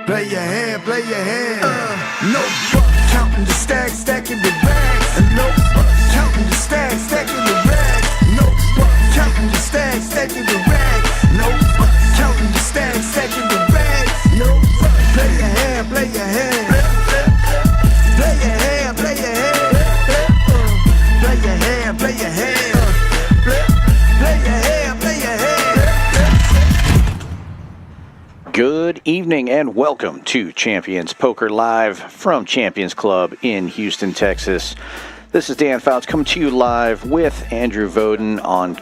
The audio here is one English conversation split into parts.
Play your hand, play your hand. No fuck, counting the stacks, stacking the bags. No fuck, counting the stacks, stacking the rags. No fuck, counting the stacks, stacking the rags. No fuck, counting the stacks, stacking the rags. No fuck, play your hand, play your hand. Play your hand, play your hand. Play your hand, play your hand. Play your hand, play your hand. Good evening and welcome to Champions Poker Live from Champions Club in Houston, Texas. This is Dan Fouts coming to you live with Andrew Voden on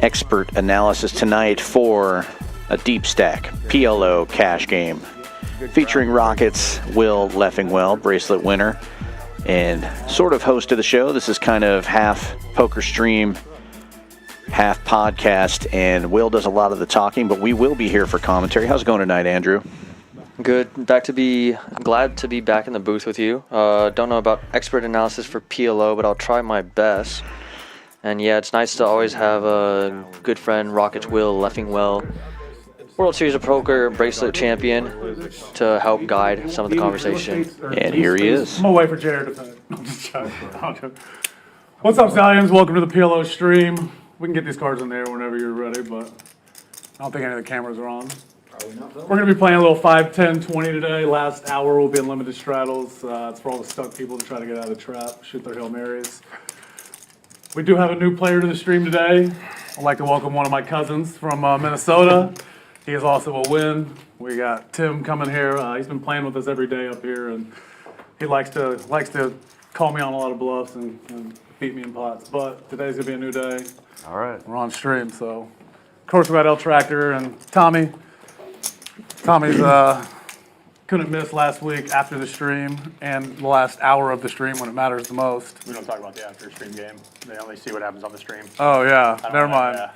expert analysis tonight for a deep stack PLO cash game featuring Rockets, Will Leffingwell, bracelet winner, and sort of host of the show. This is kind of half poker stream, half podcast, and Will does a lot of the talking, but we will be here for commentary. How's it going tonight, Andrew? Good. Glad to be back in the booth with you. Don't know about expert analysis for PLO, but I'll try my best. And yeah, it's nice to always have a good friend, Rockets Will Leffingwell, World Series of Poker bracelet champion, to help guide some of the conversation. And here he is. I'm gonna wait for Jared to finish. I'm just joking. What's up, Stallions? Welcome to the PLO stream. We can get these cards in there whenever you're ready, but I don't think any of the cameras are on. We're going to be playing a little 5, 10, 20 today. Last hour will be unlimited straddles. It's for all the stuck people to try to get out of the trap, shoot their Hail Marys. We do have a new player to the stream today. I'd like to welcome one of my cousins from Minnesota. He is also a win. We got Tim coming here. He's been playing with us every day up here, and he likes to call me on a lot of bluffs and beat me in pots. But today's going to be a new day. All right. We're on stream, so of course we got El Tractor and Tommy. Tommy's couldn't miss last week after the stream and the last hour of the stream when it matters the most. We don't talk about the after stream game. They only see what happens on the stream. Oh yeah, never mind. Yeah.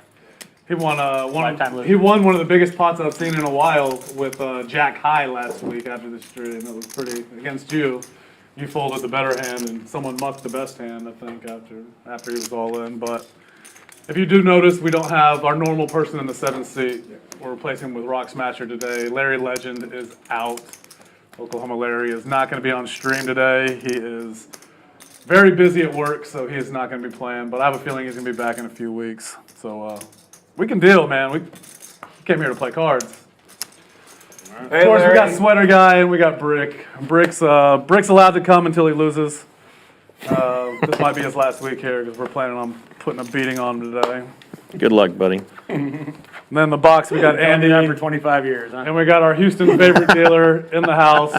He won Lifetime he won one of the biggest pots I've seen in a while with Jack High last week after the stream. It was pretty against you. You folded the better hand and someone mucked the best hand, I think, after he was all in. But if you do notice, we don't have our normal person in the 7th seat. We're replacing him with Rock Smasher today. Larry Legend is out. Oklahoma Larry is not going to be on stream today. He is very busy at work, so he is not going to be playing. But I have a feeling he's going to be back in a few weeks. So we can deal, man. We came here to play cards. Hey, of course, Larry. We got Sweater Guy and we got Brick. Brick's allowed to come until he loses. This might be his last week here because we're planning on putting a beating on him today. Good luck, buddy. And then in the box we got Andy. Done that for 25 years, huh? And we got our Houston favorite dealer in the house,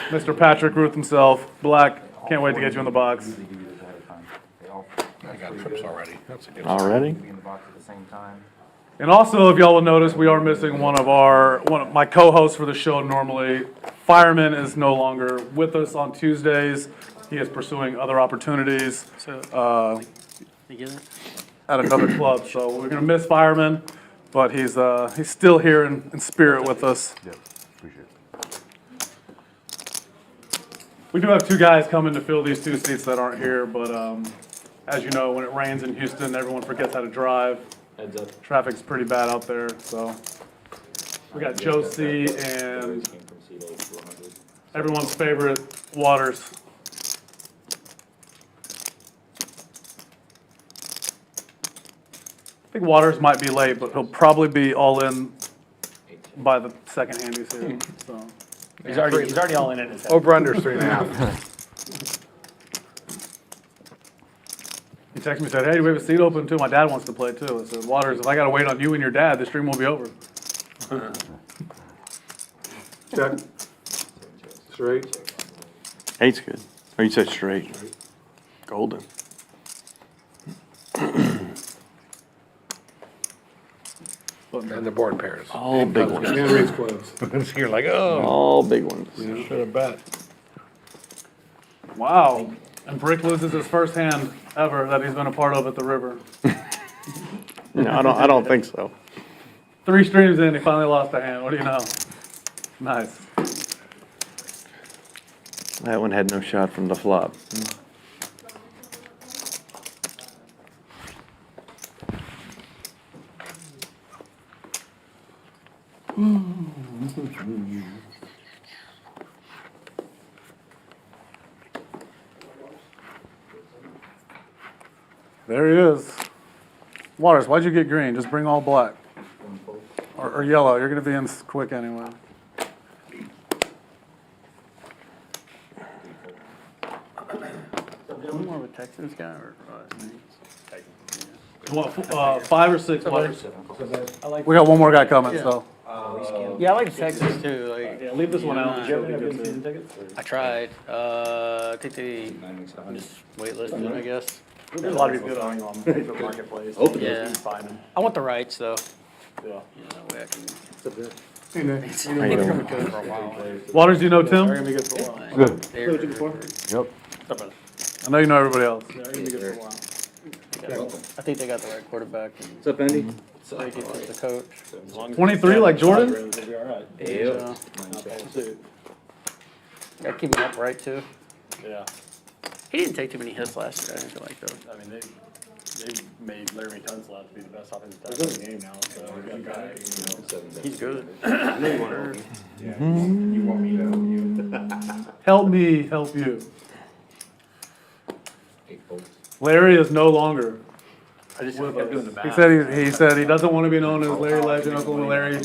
Mr. Patrick Ruth himself. Black, can't wait to get you in the box. I got trips already. Already? And also, if y'all will notice, we are missing one of my co-hosts for the show normally. Fireman is no longer with us on Tuesdays. He is pursuing other opportunities at another club. So we're going to miss Fireman, but he's still here in spirit with us. Yep, appreciate it. We do have two guys coming to fill these 2 seats that aren't here, but as you know, when it rains in Houston, everyone forgets how to drive. Heads up. Traffic's pretty bad out there, so we got Joe C. and everyone's favorite Waters. I think Waters might be late, but he'll probably be all in by the second hand he's here. So. He's already all in it. Over under 3.5. He texted me and said, hey, do we have a seat open too? My dad wants to play too. I said, Waters, if I got to wait on you and your dad, the stream won't be over. Check. Straight. Eight's good. Or you said straight. Golden. And the board pairs. All big ones. And raise clubs. You're like, oh. All big ones. Should have bet. Wow. And Brick loses his first hand ever that he's been a part of at the river. No, I don't think so. 3 streams in, he finally lost a hand. What do you know? Nice. That one had no shot from the flop. There he is. Waters, why'd you get green? Just bring all black. Or yellow. You're going to be in quick anyway. More of a Texans guy or What, 5 or 6, buddy? I like. We got one more guy coming, so. Yeah, I like the Texans too. Like, Yeah, leave this one out. I tried. I think they just waitlisted, I guess. There's a lot of people going on Facebook Marketplace. Yeah. Find them. I want the rights though. Yeah. Yeah, that way I can. Hey, Nick. They're gonna be good for a while. Waters, do you know They're Tim? gonna be good for a while. Good. They're- Yep. I know you know everybody else. they're gonna be good for a while. I think they got the right quarterback. And What's up, Andy? so they get the coach. 23 like Jordan? Yeah. Gotta keep him upright too. Yeah. He didn't take too many hits last year. I didn't feel like though. I mean, they made Larry Tunsil to be the best offensive tackle in the game now. So we got a guy, He's good. Help me, help you. Larry is no longer. I just kept doing the math. He said he doesn't want to be known as Larry Legend, Uncle Larry.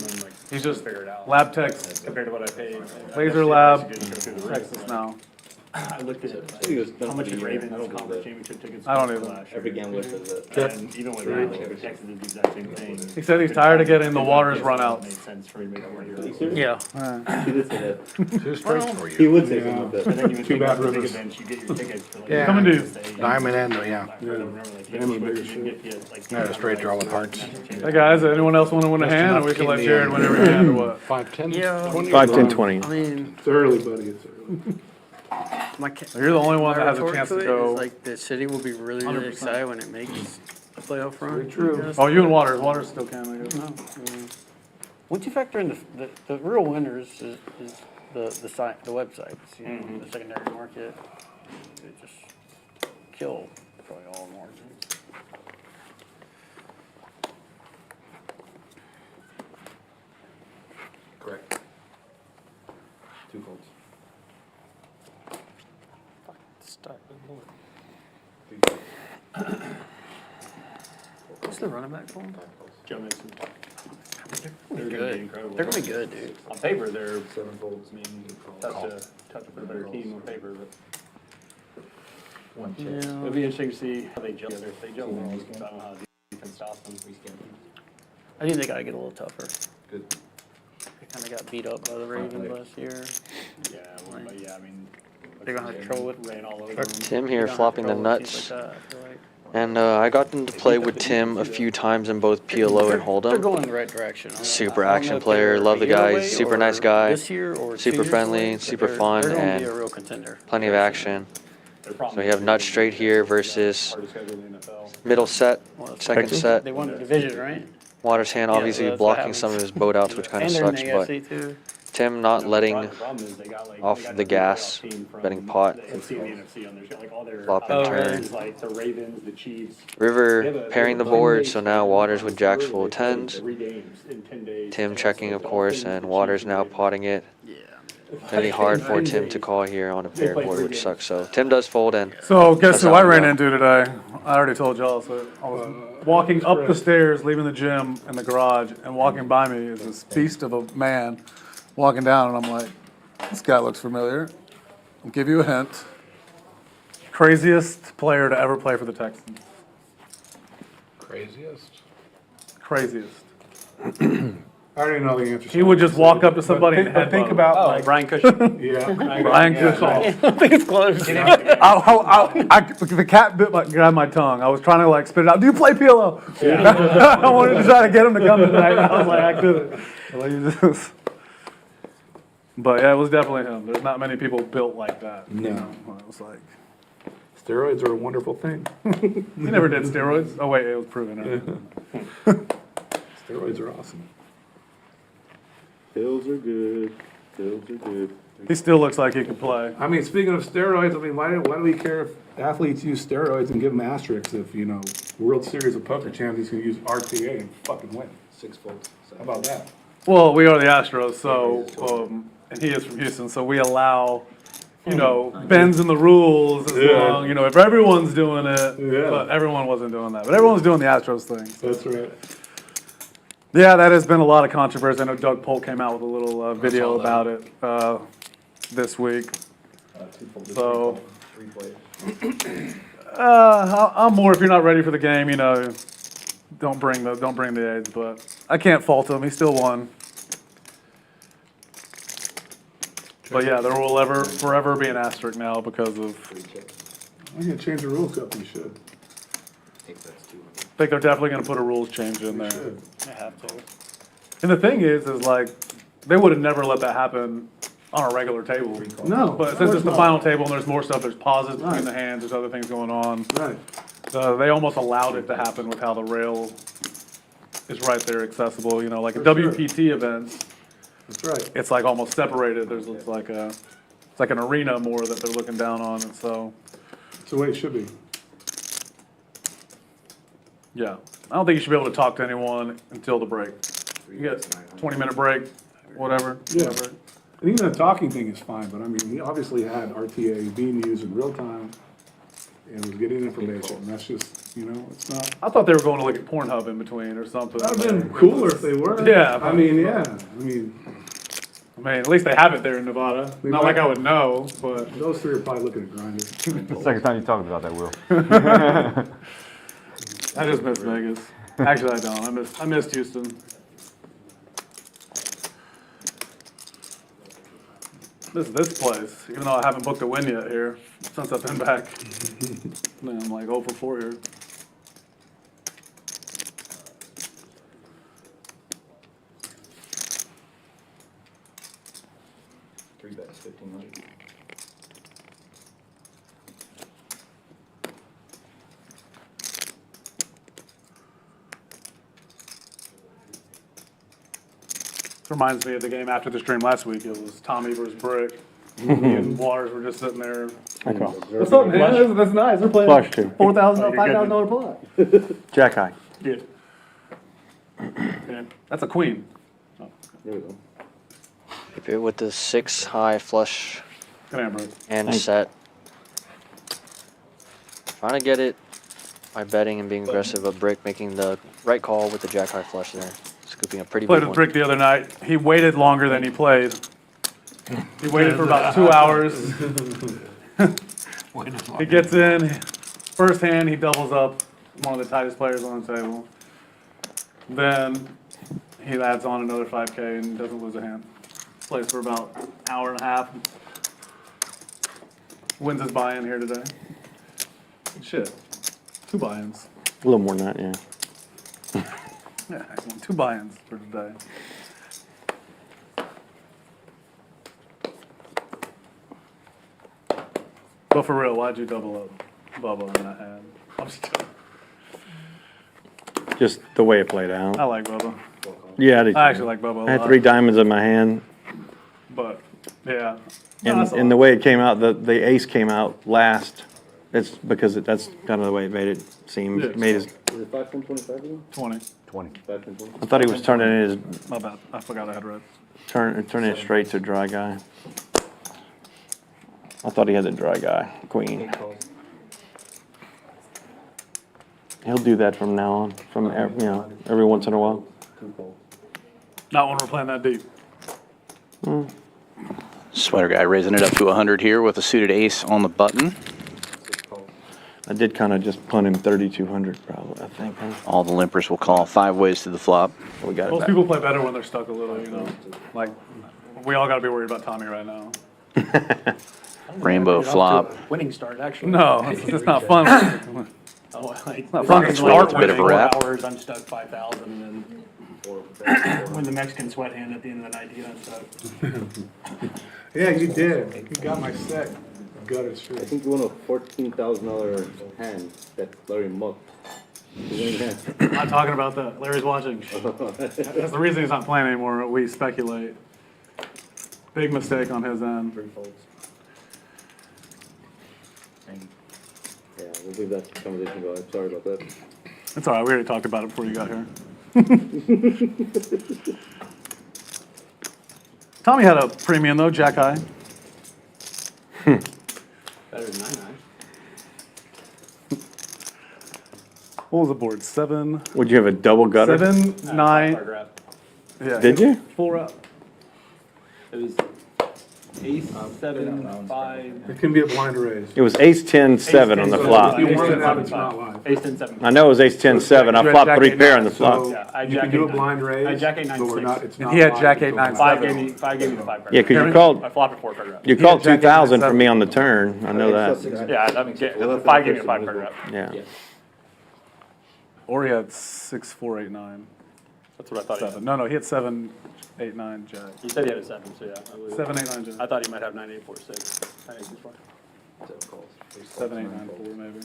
He's just Figure it out. lab techs, Compared to what I paid. laser lab, Texas now. I looked at how much the Ravens conference championship tickets. I don't cost even. last year. Every game with the. And even with that, like, Texas did the exact same thing. He said he's tired of getting the Waters run It out. made sense for me to make it more here. Yeah. He did say that. Two strikes for He you. would say something like And that. then you would think bad about the big rivers. events, you get your tickets for like. Yeah. Coming to you. Diamond end, yeah. Not a straight draw with hearts. Hey guys, anyone else want to win a hand, or we can let Jared win every hand, or what? 5, 10, Yeah. 20. 5, 10, 20. I mean, It's early, buddy, it's early. You're the only one that has a retort chance to to it go. is, like the city will be really 100%. excited when it makes a playoff run. true. Oh, you and Waters. Waters still can, I guess. Once you factor in the real winners is the site, the websites, you know, Mm-hmm. the secondary market, they just kill probably all margins. Correct. 2 folds. What's the running back for them? Joe Mixon. They're gonna be good. incredible. They're gonna be good, dude. On paper, they're 7 folds. I mean, touch a better team on paper, but. It'll be interesting to see how they gel together. If they gel well, I don't know how the defense stops them. I think they gotta get a little tougher. Good. They kind of got beat up by the Ravens last year. Yeah, well, but yeah, I mean. They're gonna have trouble with Ran all over them. Tim here They don't have flopping the trouble with teams nuts. like that, I feel like. And I got to play with Tim a few times in both PLO and They're Hold'em. going in the right direction. Super I don't action know if player, they're love the a year guy, away super or nice guy, This year or 2 super years friendly, away, but super they're fun, gonna be and a real contender. plenty of action. Their problem So we is have Nut Straight here versus hardest schedule in the NFL. middle set, Well, second They set. won the division, right? Water's hand Yeah, obviously so that's what blocking some of happens. his boat outs, which kind of And they're in sucks, the but AFC too. Tim not letting The problem is they got, like, off they got the the gas, playoff team from betting pot. the NFC and the NFC on their, like, all their Flop and opponents, turn. like the Ravens, the Chiefs. River pairing the board, so now Waters with jacks full of tens. 3 games in 10 days. Tim checking, of course, and Waters now potting it. Yeah. Gonna be hard for Tim to call here on a pair board, which sucks. So Tim does fold in. So guess That's who how I we ran go. into today? I already told y'all. So I was walking up the stairs, leaving the gym in the garage, and walking by me is this beast of a man walking down, and I'm like, this guy looks familiar. I'll give you a hint. Craziest player to ever play for the Texans. Craziest? Craziest. I already know the answer. He would just walk up to somebody and headbutt Think him. about, Oh, like, Brian Cushing. yeah. Brian Cushing. I think it's close. The cat grabbed my tongue. I was trying to like spit it out. Do you play PLO? I wanted to try to get him to come tonight. And I was like, I couldn't. But yeah, it was definitely him. There's not many people built like that. No. It was like, Steroids are a wonderful thing. he never did steroids. Oh wait, it was proven. Steroids are awesome. Pills are good. Pills are good. He still looks like he could play. I mean, speaking of steroids, I mean, why do we care if athletes use steroids and give them asterisks if, you know, World Series of Poker champions can use RTA and fucking win? 6 folds. How about that? Well, we are the Astros, so, and he is from Houston, so we allow, bends in the rules as long, if everyone's doing it, but everyone wasn't doing that. But everyone was doing the Astros thing. So. That's right. Yeah, that has been a lot of controversy. I know Doug Polk came out with a little video about it this week. So, I'm more, if you're not ready for the game, don't bring the aids, but I can't fault him. He still won. But yeah, there will forever be an asterisk now because of. I'm gonna change the rules up. You should. I think they're definitely going to put a rules change in there. I have to. And the thing is like they would have never let that happen on a regular table. No, But since it's the final table and there's more stuff, there's pauses between the hands, there's other things going on. Right. They almost allowed it to happen with how the rail is right there accessible. Like a WPT events, That's right. it's like almost separated. It's like an arena more that they're looking down on, and so It's the way it should be. yeah, I don't think you should be able to talk to anyone until the break. You get 20-minute break, whatever. Yeah. whatever. And even the talking thing is fine, but I mean, he obviously had RTA being used in real time and was getting information. And that's just, it's not. I thought they were going to look at Pornhub in between or something. That would have been cooler if they were. Yeah, I mean, yeah. I mean, at least they have it there in Nevada. We Not might- like I would know, but those three are probably looking at Grindr. Second time you talked about that, Will. I just miss Vegas. Actually, I don't. I missed Houston. This place, even though I haven't booked a win yet here since I've been back. Man, I'm like 0 for 4 here. Three bets, 1,500. Reminds me of the game after the stream last week. It was Tommy versus Brick. Me and Waters were just sitting there. What's up, man? That's nice. We're playing Flush too. $4,000, $5,000 pot. Jack high. Yeah. Yeah. That's a queen. There we go. If it with the 6 high flush Good hammer. and set. Trying to get it by betting and being aggressive, but Brick making the right call with the jack high flush there. Scooping a pretty Played big with one. Brick the other night. He waited longer than he played. He waited for about 2 hours. He gets in. First hand, he doubles up. One of the tightest players on the table. Then he adds on another 5K and doesn't lose a hand. Plays for about an hour and a half. Wins his buy-in here today. Shit. 2 buy-ins. A little more than that, yeah. Yeah, I won 2 buy-ins for today. But for real, why'd you double up Bubba in that hand? I'm just kidding. Just the way it played out. I like Bubba. Yeah, I did. I actually like Bubba a I had lot. 3 diamonds in my hand, But, yeah. No, that's and the way it came out, the ace came out last. It's because that's kind of the way it made it seem. Yeah. Made his. Is it 5 from 25 again? 20. 5 from 20? I thought he was turning his My bad. I forgot I had red. turning it straight to dry guy. I thought he had the dry guy queen. He'll do that from now on. From every once in a while. 2 calls. Not when we're playing that deep. Sweater guy raising it up to 100 here with a suited ace on the button. 6 calls. I did kind of just punt him 3,200 probably. I think. Huh? All the limpers will call 5 ways to the flop. We got it Most back. people play better when they're stuck a little, Like, we all got to be worried about Tommy right now. Rainbow flop. Winning start, actually. No, it's not fun. Oh, like, not fun to start It's a bit of a winning. wrap. 4 hours, I'm stuck 5,000, and then when the Mexican sweat hand at the end of the night, you get unstuck. Yeah, you did. You got my set. Got it I straight. think you won a $14,000 hand that Larry mucked. I'm not talking about that. Larry's watching. That's the reason he's not playing anymore. We speculate. Big mistake on his end. 3 folds. Yeah, we'll leave that conversation go. I'm sorry about that. It's all right. We already talked about it before you got here. Tommy had a premium though, Jack high. Better than 9-9. What was the board? 7, Would you have a double gutter? 7, 9. Card wrap. Yeah. Did you? Full wrap. It was ace, 7, 5. It can be a blind raise. It was ace 10 7 on the flop. If you want it out, it's not live. Ace 10, 7. I know it was ace 10 7. I You had flopped Jack 3 8, pair on the 9, flop. So Yeah, I you jack can do a 8, blind 9. raise. I jack 8, 9, but we're 6. not, it's not he had live Jack until 8, 9, 9. 5 7. gave me the 5 card. Yeah, because you I called flopped a 4 card wrap. you called Jack 2,000 8, for me on the turn. I know that. Yeah, I mean, 5 gave me a 5 card wrap. Yeah. Or he had 6, 4, 8, 9, That's what I thought he 7. had. No, he had 7, 8, 9, Jack. He said he had a 7, so yeah. I believe it. 7, 8, 9, Jack. I thought he might have 9, 8, 4, 6. 9, 8, 6, 4. 7, 8, 9, 4 maybe.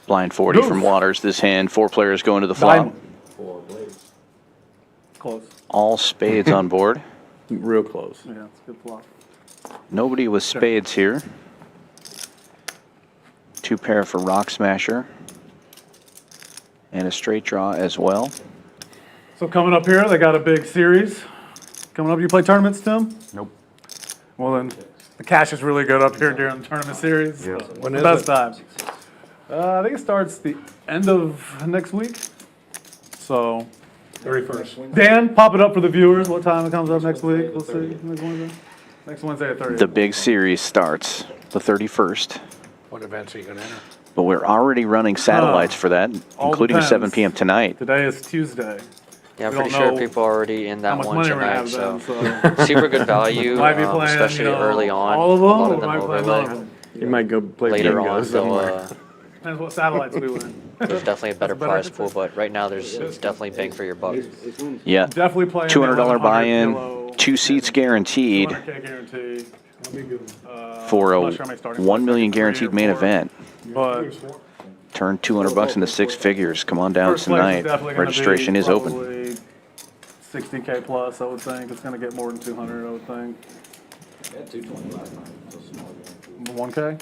Blind 40 from Waters this hand. 4 players going to the flop. Close. All spades on board. Real close. Yeah, it's a good flop. Nobody with spades here. 2 pair for Rock Smasher. And a straight draw as well. So coming up here, they got a big series. Coming up, you play tournaments, Tim? Nope. Well then, the cash is really good up here during the tournament series. Yeah. When the best time. I think it starts the end of next week. So, 31st. Dan, pop it up for the viewers. What time it comes up next week? We'll see. Next Wednesday at 30. The big series starts the 31st. What events are you gonna enter? But we're already running satellites for that, all including depends. 7 p.m. tonight. Today is Tuesday. Yeah, I'm We pretty don't sure know people are already in How that much one money we're tonight. gonna have So then, so. super good value, Might be playing, especially you know, early on. all of A them, lot or of them might will play overlay. none of them. You might go play Later bingo on, somewhere. Depends what satellites we win. there's definitely a better better prize answer. pool, but right now it's definitely bang for your buck. Yeah, Definitely playing the $200 1100 buy-in, kilo, 2 seats guaranteed 200K guarantee. for a I'm not sure how many starting 1 million points, guaranteed main 3 or 4. event. But Turn $200 into 6 figures. Come on down first place is tonight. definitely gonna Registration be is open. probably 60K plus, I would think. It's gonna get more than 200, I would think. 1K?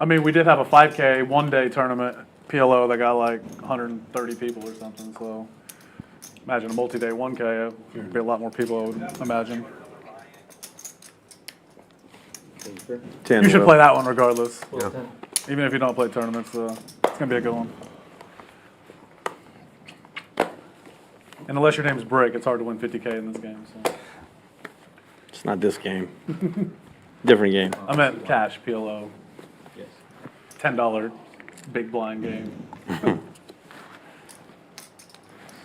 I mean, we did have a 5K one-day tournament PLO that got like 130 people or something, so imagine a multi-day 1K, it'd be a lot more people, I would imagine. 10 You should will. play that one regardless. Even if you don't play tournaments, it's gonna be a good one. And unless your name's Brick, it's hard to win 50K in this game, so. It's not this game. Different game. I meant cash, PLO. $10 big blind game.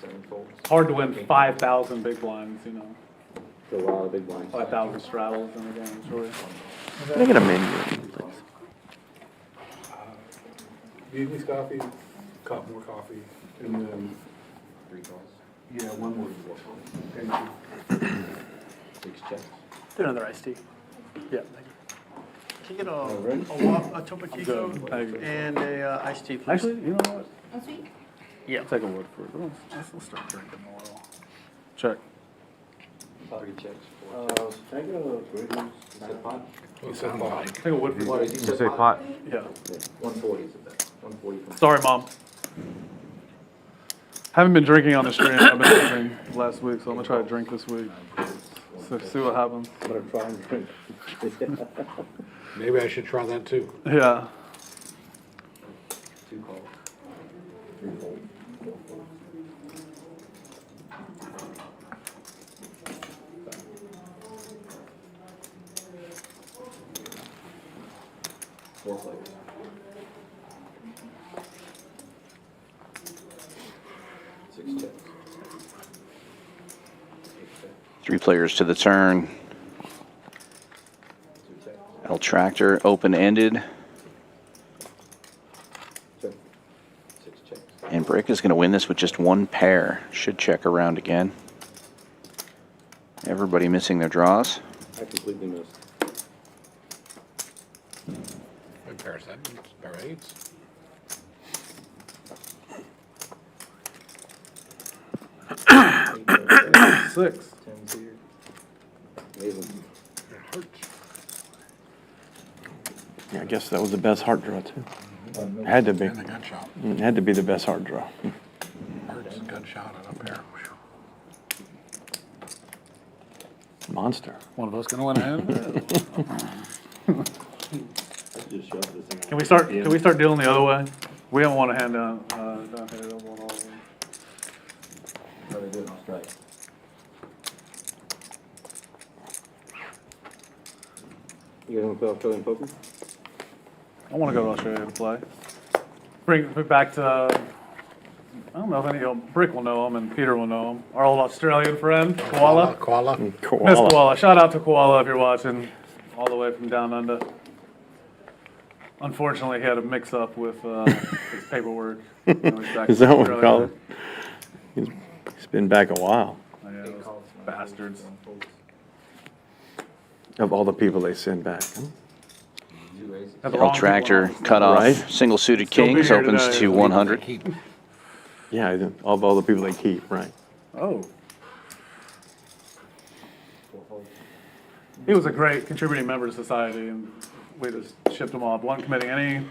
It's hard to win 5,000 big blinds, you know. A lot of big blinds. 5,000 straddles in a game, sure. Can I get a menu, please? Vietnamese coffee, cup more coffee, and then. 3 calls. Yeah, one more. Thank you. 6 checks. Do another iced tea. Yeah, thank you. Can you get a Topo Thank you. and a iced tea, please? Actually, you know what? Yeah. Take a word for it. Let's start drinking a little. Check. 3 checks. 4 checks. You said bye. Take a wood for it. You say pot? Yeah. 140 is the best. 140 from. Sorry, Mom. Haven't been drinking on the stream. I've been drinking last week, so I'm gonna try to drink this week. So see what happens. Better try and drink. Maybe I should try that too. Yeah. 2 calls. 3 folds. Four players. 6 checks. 8 checks. 3 players to the turn. 2 checks. L Tractor open-ended. Check. 6 checks. And Brick is going to win this with just 1 pair. Should check around again. Everybody missing their draws. I completely missed. What pair is that? Pair of eights? Six. 10 here. guess that was the best heart draw too. Had to be. And a gun shot. It had to be the best heart draw. Hurts, gun shot it up there. Monster. One of us gonna win a hand? Can we start dealing the other way? We haven't won a hand down here. Don't want all of them. You guys want to play Australian poker? I want to go to Australia to play. Bring it back to, I don't know if any of you, Brick will know him and Peter will know him. Our old Australian friend, Koala. Koala. Miss Koala. Koala. Shout out to Koala if you're watching, all the way from down under. Unfortunately, he had a mix-up with his paperwork. He's back Is to that what we Australia. call it? He's been back a while. Oh, yeah, those bastards. Of all the people they send back. Huh? Had the Earl wrong Tractor people on. cut off. Right. Single suited Still be kings here opens today. to 100. Yeah, of all the people they keep, right. Oh. He was a great contributing member to society, and we just shipped him off. Wasn't committing any.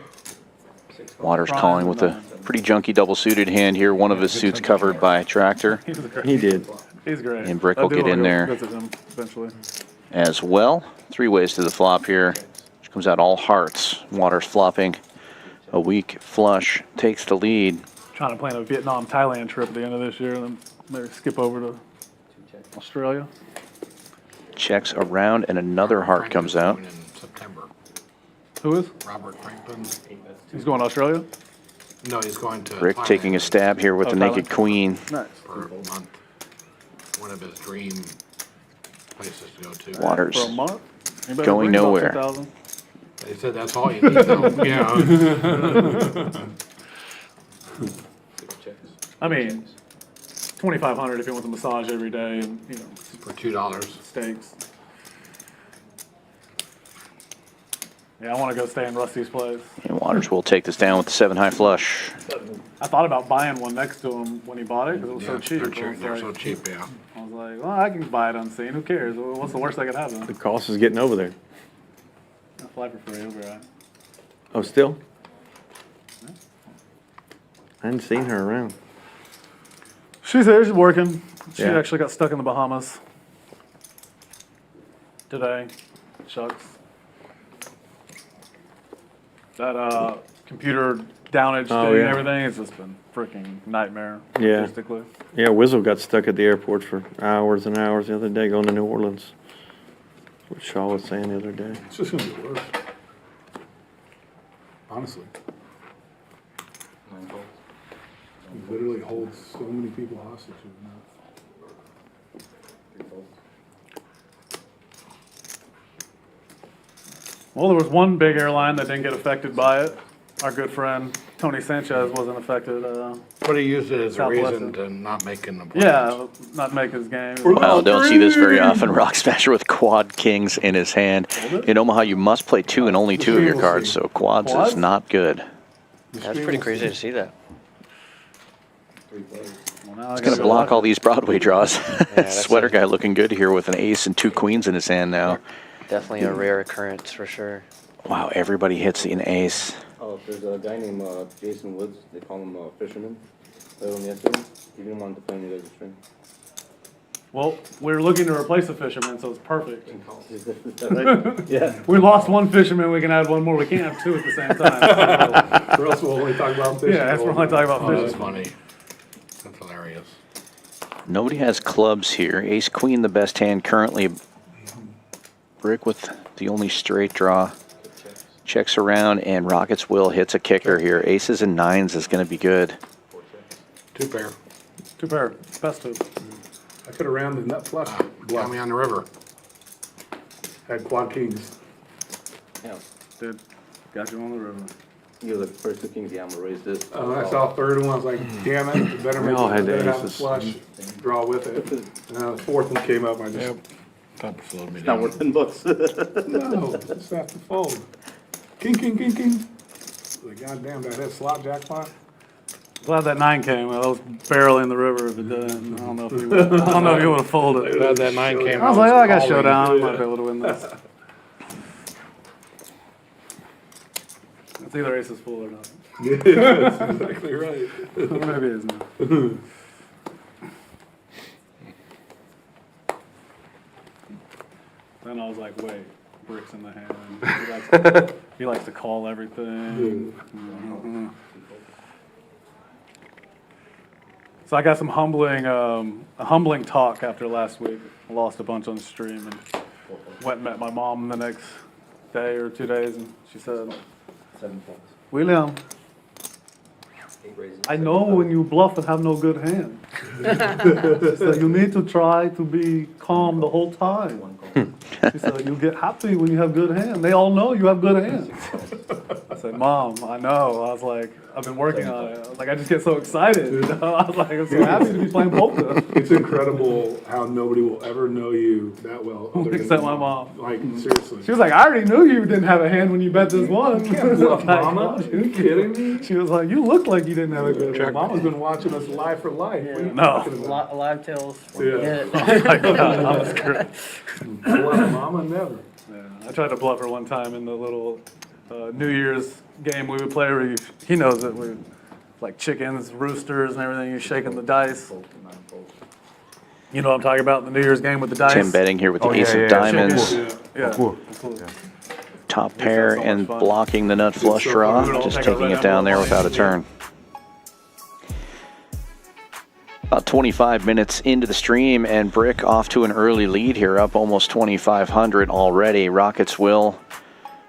Waters calling with a pretty junky double suited hand here. One of his suits covered by Tractor He was great. He did. He's great. And Brick I will do get wanna in go there. Visit him eventually. as well. 3 ways to the flop here. Which comes out all hearts. Waters flopping. A weak flush takes the lead. Trying to plan a Vietnam, Thailand trip at the end of this year, and then maybe skip over to Australia. Checks around and another heart comes out. In September. Who is? Robert Franklin. He's going to Australia? No, he's going to. Rick taking a stab here with Oh, the naked Thailand. queen. Nice. For a month. One of his dream places to go to. Waters For a month? Anybody going bring about nowhere. 10,000? They said that's all you need though. Yeah. I mean, 2,500 if you want the massage every day and, you know, For $2. steaks. Yeah, I want to go stay in Rusty's place. And Waters will take this down with the 7 high flush. I thought about buying one next to him when he bought it because it was so Yeah, cheap. They're I was so like- cheap, yeah. I was like, well, I can buy it unseen. Who cares? What's the worst that could happen? The cost is getting over there. I'll fly for free. It'll be all right. Oh, still? I hadn't seen her around. She's there. She's working. She Yeah. actually got stuck in the Bahamas today. Shucks. That computer downage Oh, thing yeah. and everything, it's just been freaking nightmare. Yeah. Logistically. Yeah, Wizzle got stuck at the airport for hours and hours the other day going to New Orleans. That's what Shaw was saying the other day. Mm-hmm. It's just gonna get worse. Honestly. He literally holds so many people hostage now. Well, there was one big airline that didn't get affected by it. Our good friend Tony Sanchez wasn't affected. But he used it as a Southwestern. reason to not make an appointment. Yeah, not make his game. Wow, don't see this very often. Rock Smasher with quad kings in his hand. In Omaha, you must play 2 and only 2 of your cards, so quads Quads? is not good. That's pretty crazy to see that. Well, now I He's gotta going to go block watch all it. these Broadway draws. that's Sweater it. guy looking good here with an ace and 2 queens in his hand now. Definitely a rare occurrence for sure. Wow, everybody hits an ace. Oh, there's a guy named Jason Woods. They call him Fisherman. Played him yesterday. He didn't want to play on you guys' stream. Well, we're looking to replace a fisherman, so it's perfect. Is that right? Yeah. We lost one fisherman, we can add one more. We can't have 2 at the same time. Or else we'll only talk about fishing. Yeah, that's what we're only talking about Oh, that's fishing. funny. That's hilarious. Nobody has clubs here. Ace queen, the best hand currently. Brick with the only straight draw. Checks around, and Rockets will hits a kicker here. Aces and 9s is going to be good. 2 pair. 2 pair, best 2. I could have ran the nut flush. Got me on the river. Had quad kings. Yeah. Dude, got you on the river. You're the first 2 kings. Yeah, I'm gonna raise this. Oh, I saw third one. I was like, damn it. It better We make all it. had the Better have the aces. flush. Draw with it. And then the 4th one came up. I just. Top slowed me Not down. worth $10. No, just have to fold. King, king, king, king. Like, goddamn, that hit slot jackpot. Glad that 9 came. Well, that was barely in the river if it didn't. I don't know if you would have folded. Glad that 9 came. I was like, oh, I got calling. showdown. I might be able to win this. It's either ace is full or not. Yeah, that's exactly right. Or maybe it isn't. Then I was like, wait, bricks in the hand. He likes to call everything. So I got some humbling talk after last week. I lost a bunch on the stream and went and met my mom the next day or 2 days, and she said, William, I know when you bluff and have no good hand. She said, you need to try to be calm the whole time. She said, you get happy when you have good hand. They all know you have good hands. I said, Mom, I know. I was like, I've been working on it. I was like, I just get so excited. You know? I was like, I'm so happy to be playing poker. It's incredible how nobody will ever know you that well. other than Except my your mom. Like, seriously. She was like, I already knew you didn't have a hand when you bet this one. Bluff, Mama? Are you kidding me? She was like, you look like you didn't have a good hand. Mama's been watching us live for life. What are you No. talking about? Live tails. Yeah. Oh my God, I was great. Bluff, Mama, never. Yeah, I tried to bluff her one time in the little New Year's game we would play where he knows it. We like chickens, roosters, and everything. You're shaking the dice. You know what I'm talking about? The New Year's game with the dice. Tim betting here with the ace of diamonds. Yeah. Top pair so and much fun. blocking the nut flush so draw. fun. Just taking it down there without a turn. About 25 minutes into the stream, and Brick off to an early lead here, up almost 2,500 already. Rockets Will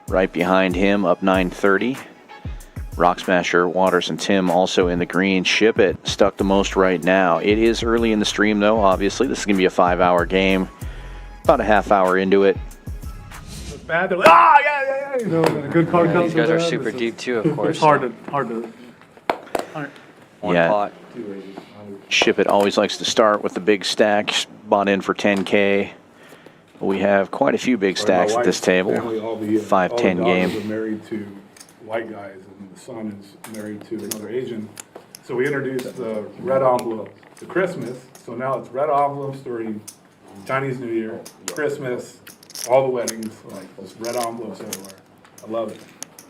right behind him, up 930. Rock Smasher, Waters, and Tim also in the green. Shipp It stuck the most right now. It is early in the stream, though, obviously. This is going to be a 5-hour game. About a half hour into it. It's bad. They're like, yeah. You know, when a good card comes These guys from are them, super it's deep too, of course. It's hard to. One Yeah. pot. Shipp It always likes to start with the big stack, bought in for 10K. We have quite a few big stacks at this table. All the 5-10 daughters game. are married to white guys, and the son is married to another Asian. So we introduced the red envelope to Christmas. So now it's red envelopes during Chinese New Year, Christmas, all the weddings, like just red envelopes everywhere. I love it.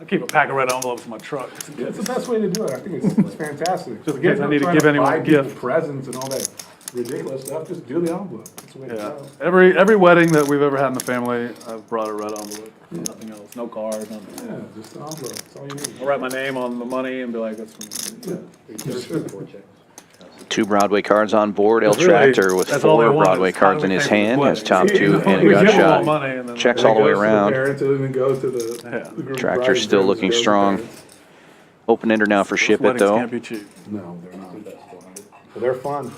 I keep a pack of red envelopes in my truck. It's the best way to do it. I think it's fantastic. Just in case I need to Trying give anyone buy a people gift. presents and all that ridiculous stuff. Just do the envelope. That's the way to Yeah. go. Every wedding that we've ever had in the family, I've brought a red envelope. Nothing else. No card, nothing. Yeah, just the envelope. That's all you need. I'll write my name on the money and be like, that's from. Two Broadway cards on board. El Really, Tractor with that's all they 4 want Broadway is cards in time his to pay for hand. the Has top wedding. 2 and a We gut give them all shot. money and then Checks And all the it way goes to around. parents, and then go to the group of Tractor's brides still and looking goes to strong. parents. Open ender now for Those Shipp It, weddings though. can't be cheap. No, they're not. But they're fun.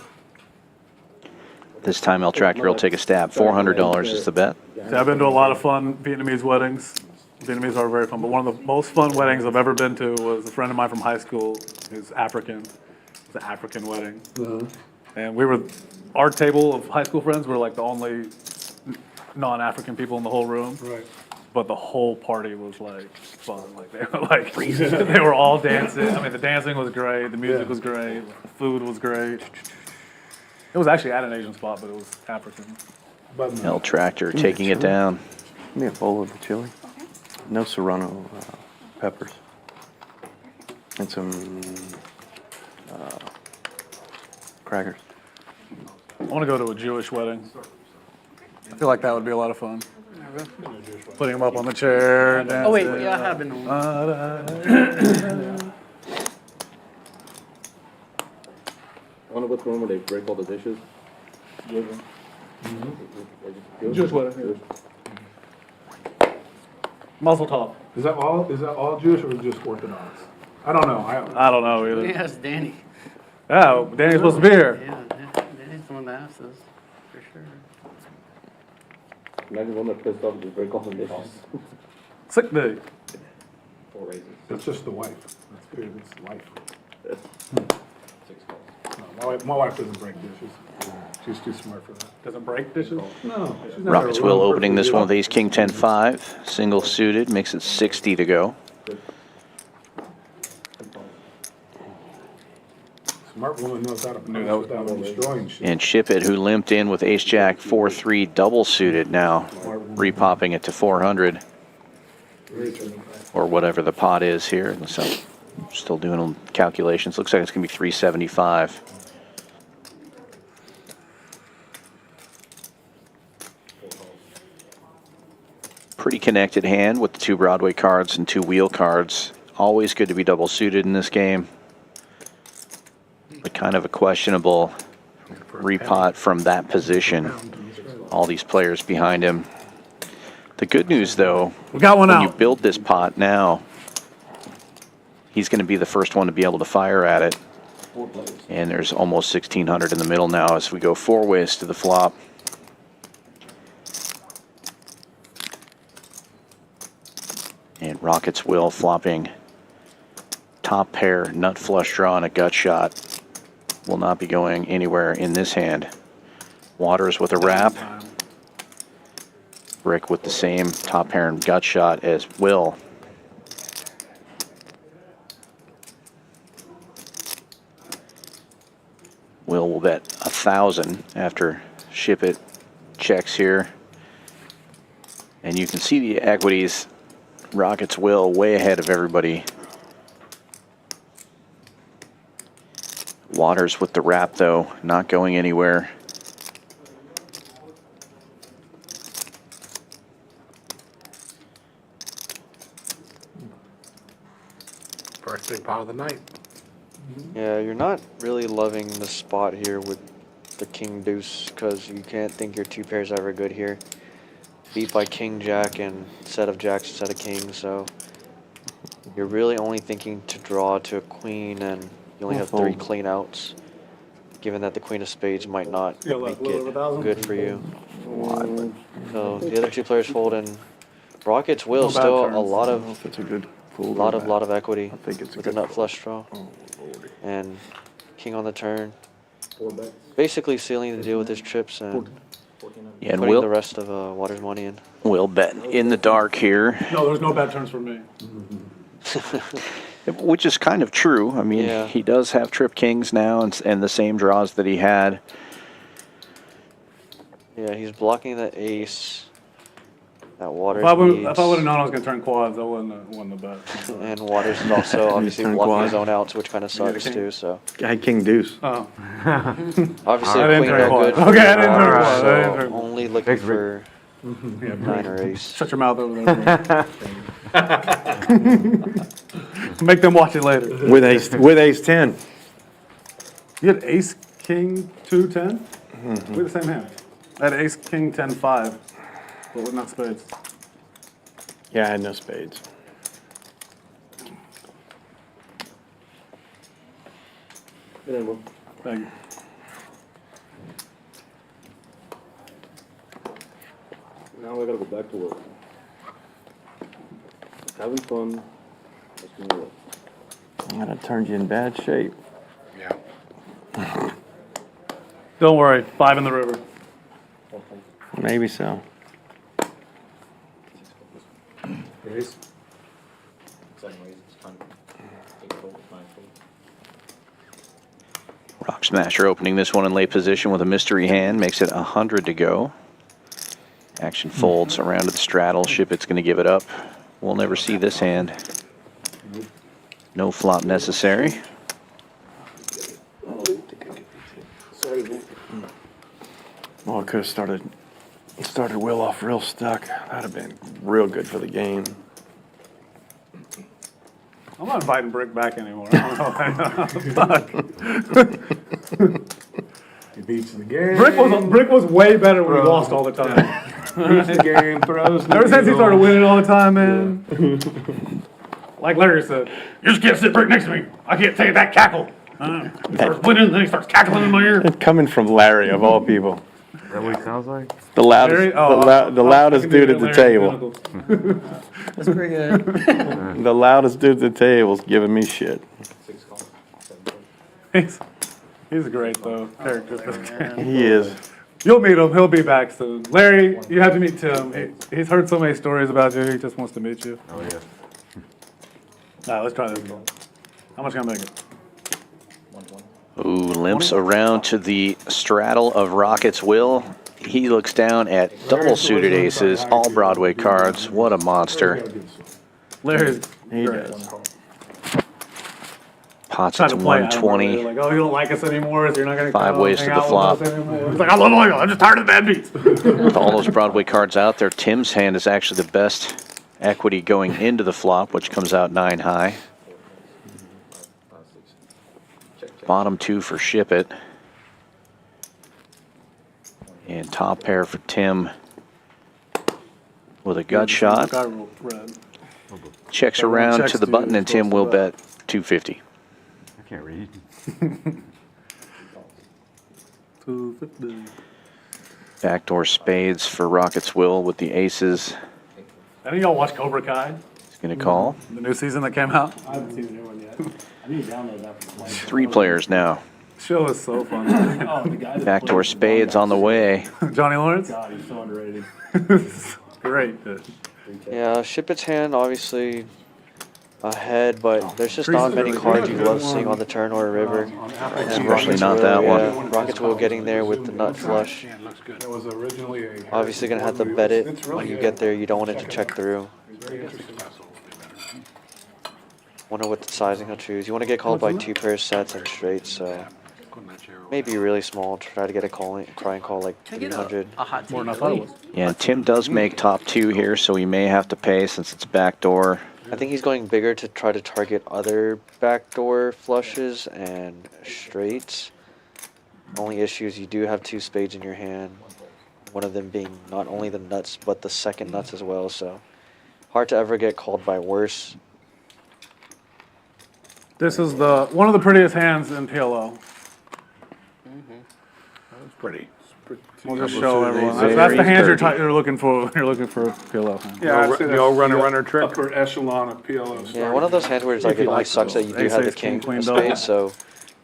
This time El Tractor will take a stab. $400 is the bet. See, I've been to a lot of fun Vietnamese weddings. Vietnamese are very fun, but one of the most fun weddings I've ever been to was a friend of mine from high school who's African. It was an African wedding. And our table of high school friends were like the only non-African people in the whole room. Right. But the whole party was like fun. Like they were like, they were all dancing. I mean, the dancing was great, the music was great, the food was great. It was actually at an Asian spot, but it was African. But no. El Tractor taking it down. Give me a bowl of the chili. No serrano peppers. And some crackers. I want to go to a Jewish wedding. I feel like that would be a lot of fun. Putting them up on the chair. And Oh, wait, dancing. yeah, I have been on. I wonder what's wrong where they break all the dishes. Jewish wedding. Muzzle top. Is that all Jewish or just Orthodox? I don't know. I don't know either. Yeah, it's Danny. Yeah, Danny's supposed to be here. Yeah, Danny's the one that asked us, for sure. Imagine one that pissed off and just break all the dishes. Sick day. 4 raises. It's just the wife. That's good. It's life. No, my wife doesn't break dishes. She's too smart for that. Doesn't break dishes? No. she's never Rockets Will run opening this perfectly one with ace king 10-5. Single suited, makes it 60 to go. Smart woman knows how to Knew punish that without destroying shit. And Shipp It, who limped in with ace jack 4-3 double suited, now repopping it to 400. Very true. or whatever the pot is here. So still doing calculations. Looks like it's going to be 375. Pretty connected hand with the 2 Broadway cards and 2 wheel cards. Always good to be double suited in this game, but kind of a questionable repot from that position. All these players behind him. The good news, though, We got one when out. you build this pot now, he's going to be the first one to be able to fire at it. And there's almost 1,600 in the middle now as we go 4 ways to the flop. And Rockets will flopping top pair, nut flush draw, and a gut shot. Will not be going anywhere in this hand. Waters with a wrap. Rick with the same top pair and gut shot as Will. Will bet 1,000 after Shipp It checks here. And you can see the equities. Rockets Will way ahead of everybody. Waters with the wrap, though, not going anywhere. First big pot of the night. Yeah, you're not really loving the spot here with the king deuce because you can't think your 2 pairs ever good here. Beat by king jack and set of jacks, set of kings, so you're really only thinking to draw to a queen, and you only have 3 clean outs. Given that the queen of spades might not Yeah, make little over it 1,000. good for you. So the other 2 players fold, and Rockets Will No bad still turns. a lot I don't know of if it's a good fold. lot of equity I think it's a with a good nut call. flush draw and king on the turn. 4 bets. Basically sealing the deal with his trips and Yeah, and putting the Will, rest of Waters' money in. Will bet in the dark here, No, there's no bad turns for me. which is kind of true. I mean, Yeah. he does have trip kings now and the same draws that he had. Yeah, he's blocking the ace. That Waters If I would needs. have known I was going to turn quads, I wouldn't have bet. And Waters is also obviously turn blocking quad. his own outs, which kind of sucks king? too. So I had king deuce. Oh, obviously I a didn't queen turn no quad. good. Okay, I didn't turn Waters, quad. I didn't so turn- only looking for yeah, 9 or ace. shut your mouth over there. Make them watch it later. With ace 10. You had ace, king, 2, 10? We had the same hand. I had ace, king, 10, 5, but with not spades. Yeah, I had no spades. Good night, Will. Thank you. Now I gotta go back to work. Having fun. Let's do it. That turned you in bad shape. Yeah. Don't worry, 5 in the river. Maybe so. Raise. Rock Smasher opening this one in late position with a mystery hand, makes it 100 to go. Action folds around to the straddle. Shipp It's going to give it up. We'll never see this hand. No flop necessary. Well, I could have started Will off real stuck. That'd have been real good for the game. I'm not inviting Brick back anymore. I don't know. Fuck. He beats the game. Brick was way better when he lost all the time. Beats the game, throws the Ever since he needle. started winning all the time, man. Like Larry said, you just can't sit Brick next to me. I can't take that cackle. He starts winning, then he starts cackling in my ear. Coming from Larry, of all people. Is that what he sounds like? The loudest, Larry? Oh, the loudest dude at the table. That's pretty good. The loudest dude at the table's giving me shit. He's great though. Character. He is. You'll meet him. He'll be back soon. Larry, you have to meet Tim. He's heard so many stories about you. He just wants to meet you. Oh, yeah. All right, let's try this. How much can I make it? Ooh, limps around to the straddle of Rockets Will. He looks down at double suited aces, all Broadway cards. What a monster. Larry's He great. does. Pots Trying at to play out of it, 120. like, oh, you don't like us anymore, so you're not gonna Five come ways hang to the out with flop. us anymore. He's like, I love all you. I'm just tired of the bad beats. With all those Broadway cards out there, Tim's hand is actually the best equity going into the flop, which comes out 9 high. Bottom 2 for Shipp It. And top pair for Tim with a gut shot. Got red. Checks Everyone around checks to the to button, and supposed Tim to will bet. bet 250. I can't read. 250. Backdoor spades for Rockets Will with the aces. Any of y'all watch Cobra Kai? He's going to call. The new season that came out? I haven't seen the new one yet. I need to download that for 3 players now. Show is so fun. Oh, the guy that Backdoor plays spades on the way. Johnny Lawrence? God, he's so underrated. Great. Dude. Yeah, Shipp It's hand obviously ahead, but there's just Crease not is many really cards good. you love seeing on the turn or river. On Apple And TV. Especially not Will, that one. yeah, Rockets Will getting there with the nut flush. It was originally a. Obviously gonna have to movie. bet it It's when really you good. get there. You don't want it to check through. It's very interesting. Wonder what the sizing he'll choose. You want to get called by 2 pairs sets and straight, so maybe really small. Try to get a cry and call like 300. A hot tea. More than I thought it was. Yeah, and Tim does make top 2 here, so he may have to pay since it's backdoor. I think he's going bigger to try to target other backdoor flushes and straights. Only issue is you do have 2 spades in your hand. One of them being not only the nuts, but the second nuts as well. So hard to ever get called by worse. This is one of the prettiest hands in PLO. It's pretty. We'll just show everyone. Very That's the hands dirty. you're looking for. You're looking for a PLO hand. Yeah, I'd say The old that's runner, the runner trick. Upper echelon of PLO. Yeah, one of those hands where it's like it only sucks that you do Ace, have the ace, king, king queen, of double. spades, so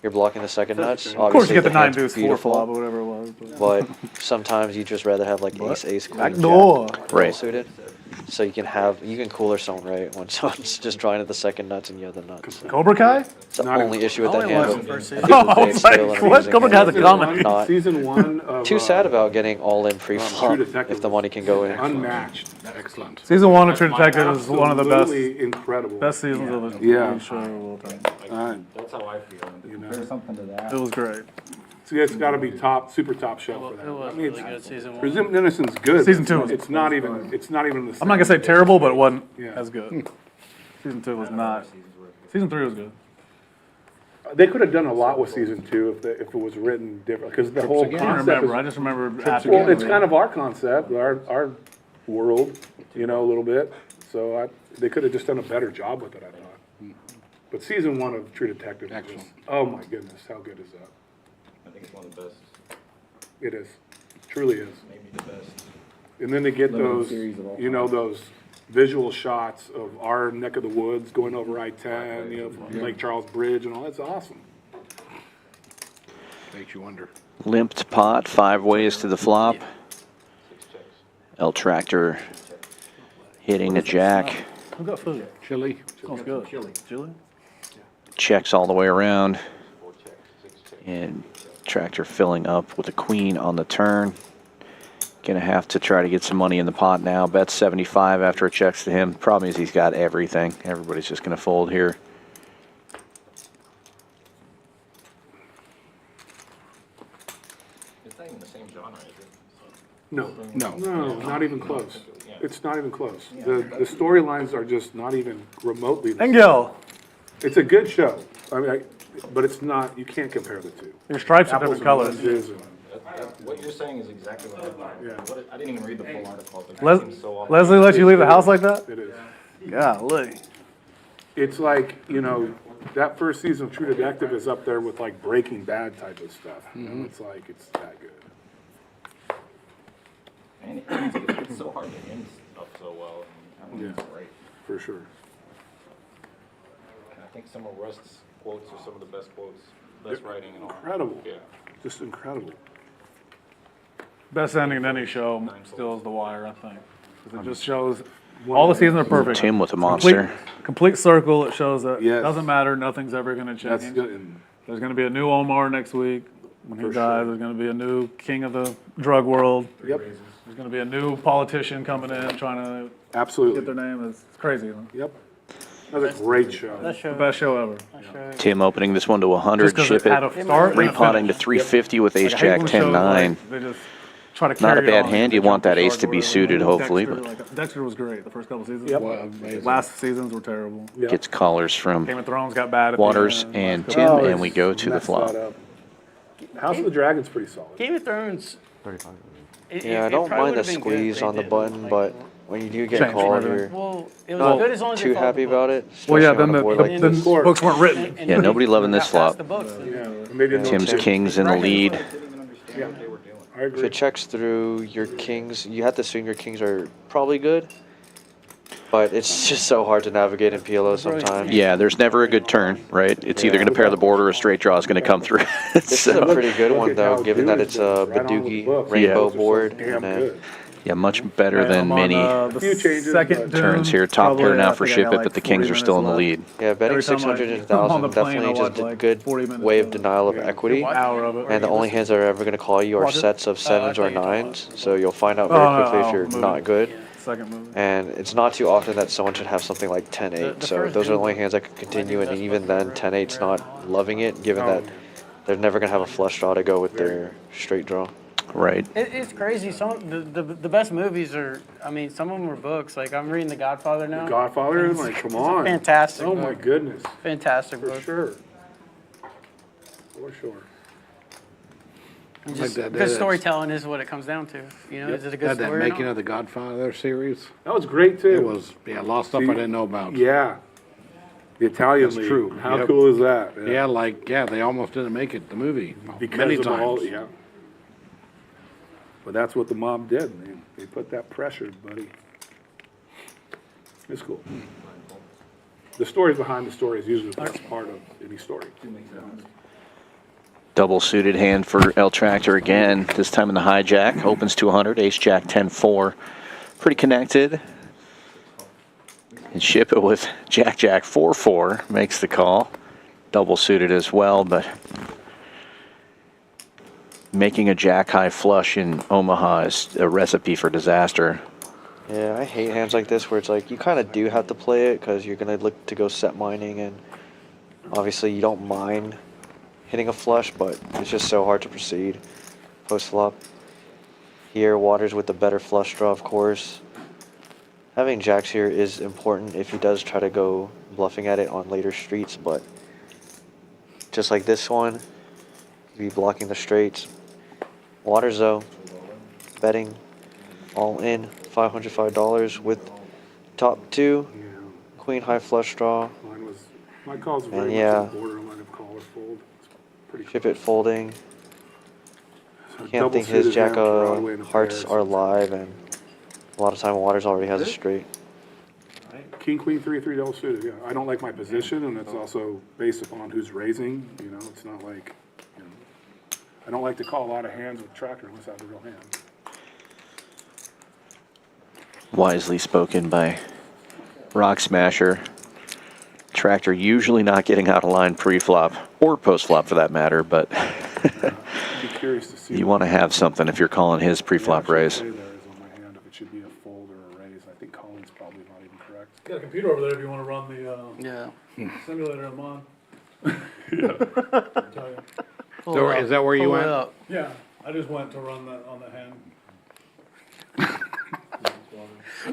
you're blocking the second nuts. Of course, you get the 9 hand's deuce 4 beautiful, flop or whatever it was. but sometimes you just rather have like ace, ace, queen, Backdoor. jack Right. suited. So you can cooler someone right when someone's just drawing at the second nuts and you have the nuts. Cobra Kai? It's the Not only even- issue with that Only hand. watched but the first I season. think Oh, the I base's was like, still an what? amazing Cobra hand. Kai's a comedy. Not Season 1 of. too sad about getting all in pre-flop True Detective if the money can go in. Unmatched. Excellent. Season 1 of True Detective is one of the best Absolutely incredible. best seasons of a Yeah. TV show of all time. That's how I feel. You know. There's something to that. It was great. So it's got to be top, super top shelf for that. It was I mean, really good season 1. Presumed Innocent's good. Season 2 was- It's not even. It's not even the. I'm not gonna say terrible, but it wasn't Yeah. as good. Season 2 was not. Season 3 was good. They could have done a lot with season 2 if it was written different, because the whole I can't concept remember. I is. just remember after. Well, it's kind of our concept, our world, you know, a little bit. So they could have just done a better job with it, I thought. But season 1 of True Detective is just, oh my goodness, how good is that? I think it's one of the best, It is, truly is. maybe the best. And then to get those, series of all you know, those visual shots of our neck of the woods going over I-10, you know, Lake Charles Bridge and all, that's awesome. Makes you wonder. Limped pot, 5 ways to the flop. El Tractor hitting the jack. Who got food? Chili. Smells good. Chili? Checks all the way around. And Tractor filling up with a queen on the turn. Gonna have to try to get some money in the pot now. Bet 75 after it checks to him. Problem is he's got everything. Everybody's just gonna fold here. It's not even the same genre, is it? No, not even close. It's not even close. The storylines are just not even remotely. the same. Engel, It's a good show. I mean, but it's not. You can't compare the two. your stripes are Apples different and colors. oranges and- What you're saying is exactly what I thought. Yeah. I didn't even read the full article, but Les- it seems so off. Leslie let you leave the house like that? It is. Golly. It's like, you know, that first season of True Detective is up there with like Breaking Bad type of stuff. You know, it's like it's that good. And it's so hard to end stuff so well. And I mean, it's great. For sure. And I think some of Rust's quotes are some of the best quotes, best writing and all. Incredible. Yeah. Just incredible. Best ending in any show still is The Wire, I think. 'Cause it just shows all the seasons are perfect. Tim with a monster. Complete circle. It shows that Yes. it doesn't matter. Nothing's ever going to change. That's good. And There's going to be a new Omar next week when he For dies. sure. There's going to be a new king of the drug world. Yep. There's going to be a new politician coming in trying to get their Absolutely. name. It's crazy. Yep. That was a great show. That show. Best show ever. that show- Tim opening this one to 100, Just because Ship it had It, a start and a repotting to finish. 350 with Ace Like, I hate Jack when 10 shows, 9. like, they just try to Not a carry it bad on hand. and You want jump that the ace shark to or be whatever. suited, Like, hopefully, Dexter, but like, Dexter was great the first couple seasons. Yep. Well, amazing. Last seasons were terrible. Yep. gets callers from Game of Thrones got bad at Waters the end. and Tim, Oh, and we go to the messed flop. that up. House of the Dragon's pretty solid. Game of Thrones. Yeah, I don't mind the squeeze on the button, but when you do get Change called, everything. you're Well, it was not good as long as they too followed happy the about book. it. Well, yeah, especially then on a the, board the, like the this. books weren't written. And Yeah, then nobody they loving got this flop. past the books. Yeah, maybe a Tim's Tim. kings in the lead. Yeah, I If agree. it checks through your kings, you have to assume your kings are probably good. But it's just so hard to navigate in PLO sometimes. Yeah, there's never a good turn, right? It's either going to pair the board or a straight draw is going to come through. This is a So, pretty good Look one at though, how given that Dude it's is a right on with the Badoogie books. rainbow Those are so board. damn And then good. yeah, much better Okay, than I'm on, many the Few changes, second but- turns dune. here. Top pair Probably, now I for think I Ship got It, like but the kings 40 are still in the lead. minutes yeah, betting Every time 600 I- and I'm on 1,000 the plane, definitely I'll just watch, a like, good 40 minutes way of of it. denial of Yeah. equity. Hour of it. And the only hands that are ever going to call you are Watch it. sets of sevens I or thought you were nines, so you'll find out very Oh, quickly oh, if you're movie. not good. Second movie. And it's not too often that someone should have something like 10-8. The So first those are the only Doom hands that can continue, and that's even what then, the 10-8's rare- not loving it, given Oh, that they're never going to have a flush draw to go with their straight draw. Right. It's crazy. Some the best movies are. I mean, some of them are books. Like I'm reading The Godfather now. Godfather, It's- like, come it's a on. fantastic Oh my book. goodness, Fantastic for book. sure. For sure. And Like just that- good that's- storytelling is what it comes down to. You know, Yep. is it a good Had that story? or making not? of the Godfather series. That was great too. It was, yeah, a lot of stuff I didn't know about. Yeah. The Italian That's league. true. How Yep. cool is that? Yeah, like, yeah, they almost didn't make it, the movie, Because many of times. all, yeah. But that's what the mob did. They put that pressure, buddy. It's cool. The stories behind the story is usually the best part of any story. Double suited hand for El Tractor again, this time in the hijack. Opens to 100, Ace Jack 10-4. Pretty connected. And Ship It with Jack Jack 4-4 makes the call. Double suited as well, but making a jack high flush in Omaha is a recipe for disaster. Yeah, I hate hands like this where it's like you kind of do have to play it because you're going to look to go set mining, and obviously you don't mind hitting a flush, but it's just so hard to proceed post flop. Here, Waters with the better flush draw, of course. Having jacks here is important if he does try to go bluffing at it on later streets, but just like this one, he'd be blocking the straights. Waters though, betting all in $505 with top two, Yeah. queen high flush draw, My calls were very And much yeah. on the borderline of call or fold. It's pretty Ship close. It folding. So Can't double think his suited jack hand, Broadway and a hearts pair, are so- live, and a lot of time Waters already has a straight. King, queen, 3-3 double suited, yeah. I don't like my position, and it's also based upon who's raising, you know, it's not like, you know, I don't like to call a lot of hands with tractor unless I have a real hand. Wisely spoken by Rock Smasher. Tractor usually not getting out of line pre-flop, or post-flop for that matter, but I'd be curious to see. you want to have something if you're calling his pre-flop raise. There is on my hand, if it should be a fold or a raise. I think Colin's probably not even correct. Got a computer over there if you want to run the Yeah. simulator I'm on. Pull So it is that where you Pull it went? up. Yeah, I just went to run that on the hand.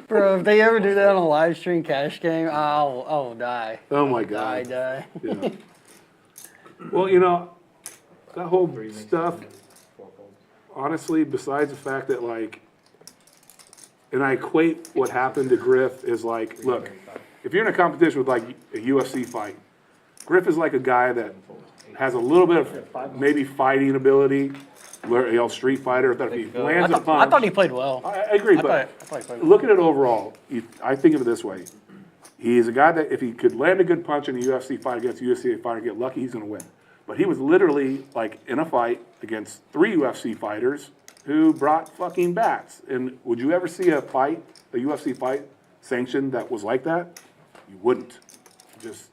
Bro, if they ever do that on a live stream cash game, I'll die. Oh my Die, God. die. Yeah. Well, you know, that whole stuff, honestly, besides the fact that like, and I equate what happened to Griff is like, look, if you're in a competition with like a UFC fight, Griff is like a guy that has a little bit of maybe fighting ability, where, you know, street fighter, that if he lands a I punch. thought he played well. I agree, I but thought he played well. look at it overall. I think of it this way. He's a guy that if he could land a good punch in a UFC fight against a UFC fighter and get lucky, he's going to win. But he was literally like in a fight against 3 UFC fighters who brought fucking bats. And would you ever see a UFC fight sanctioned that was like that? You wouldn't. Just.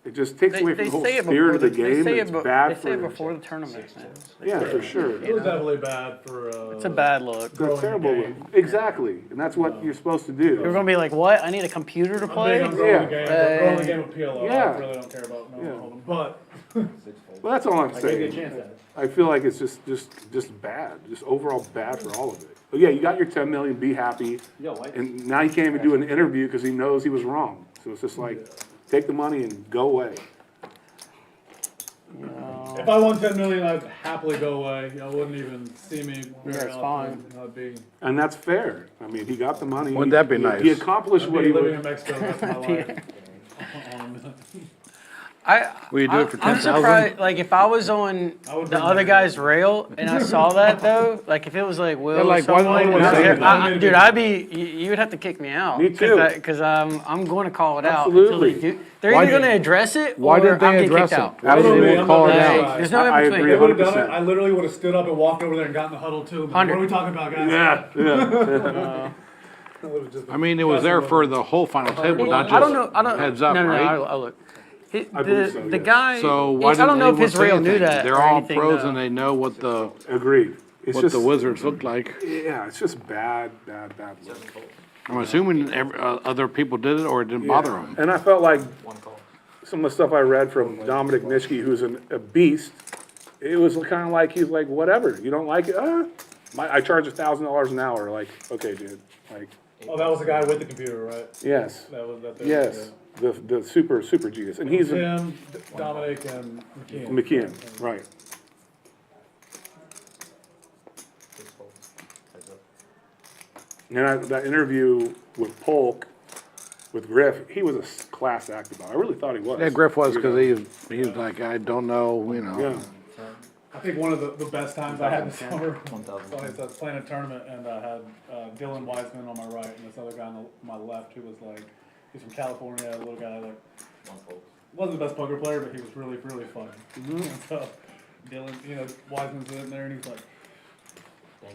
It just takes away from the whole spirit of the game. It's bad They say it for, before the tournament, man. yeah, for sure. It was definitely bad for. It's a bad look. It's a terrible look. Exactly, and that's what you're supposed to do. You're gonna be like, what? I need a computer to play? I'm growing the game. I'm growing the game of PLO. Yeah. I really don't care about no hold'em. But Well, that's all I'm I gave you a saying. chance at it. I feel like it's just bad, just overall bad for all of it. But yeah, you got your 10 million, be happy, Yo, White. and now you can't even do an interview because he knows he was wrong. So it's just like, take the money and go away. if I won 10 million, I'd happily go away. I wouldn't even see me. Yeah, it's fine. I'd be And that's fair. I mean, he got the money. Wouldn't that be He- nice? He accomplished what he living was. in Mexico. That's my life. Will you do it for I'm 10,000? surprised, like, if I was on I would the bring other that guy's rail and I saw that, though, like, if it was like Will Yeah, or like, why someone, wouldn't they there, say that? dude, I'd be, you would have to kick me out. Me too. Because I'm going to call it out Absolutely. until they do. They're Why either going to didn't- address it Why or didn't they I'm getting address kicked it? out. Absolutely. I'm Call it not out. gonna There's no I in agree between. They would have done 100%. it. I literally would have stood up and walked over there and gotten the huddle too. What 100. are we talking about, guys? Yeah. I mean, it was there for the whole final table, not I don't know. I don't. just heads up, no, right? I'll look. I believe so, The yes. guy. So why I didn't don't know if anyone his say rail knew anything? that. They're or all anything, pros though. and they know what the Agreed. It's just, the wizards look like. yeah, it's just bad look. I'm assuming other people did it or it didn't bother them. And I felt like some of the stuff I read from Dominic Nishke, who's a beast, it was kind of like, he's like, whatever, you don't like it? I charge $1,000 an hour. Like, okay, dude, like, Oh, that was the guy with the computer, right? yes, That was that. yes, the super genius. And he's a Tim, Dominic, and McKeon. McKeon, right. And that interview with Polk, with Griff, he was a class act about it. I really thought he was. Yeah, Griff was because he was like, I don't know, you know. Yeah. I think one of the best times I had this summer, funny, so I was playing a tournament and I had Dylan Wiseman on my right and this other guy on my left who was like, he's from California, a little guy, like, wasn't the best poker player, but he was really, really funny. And so Dylan, Wiseman's in there and he's like,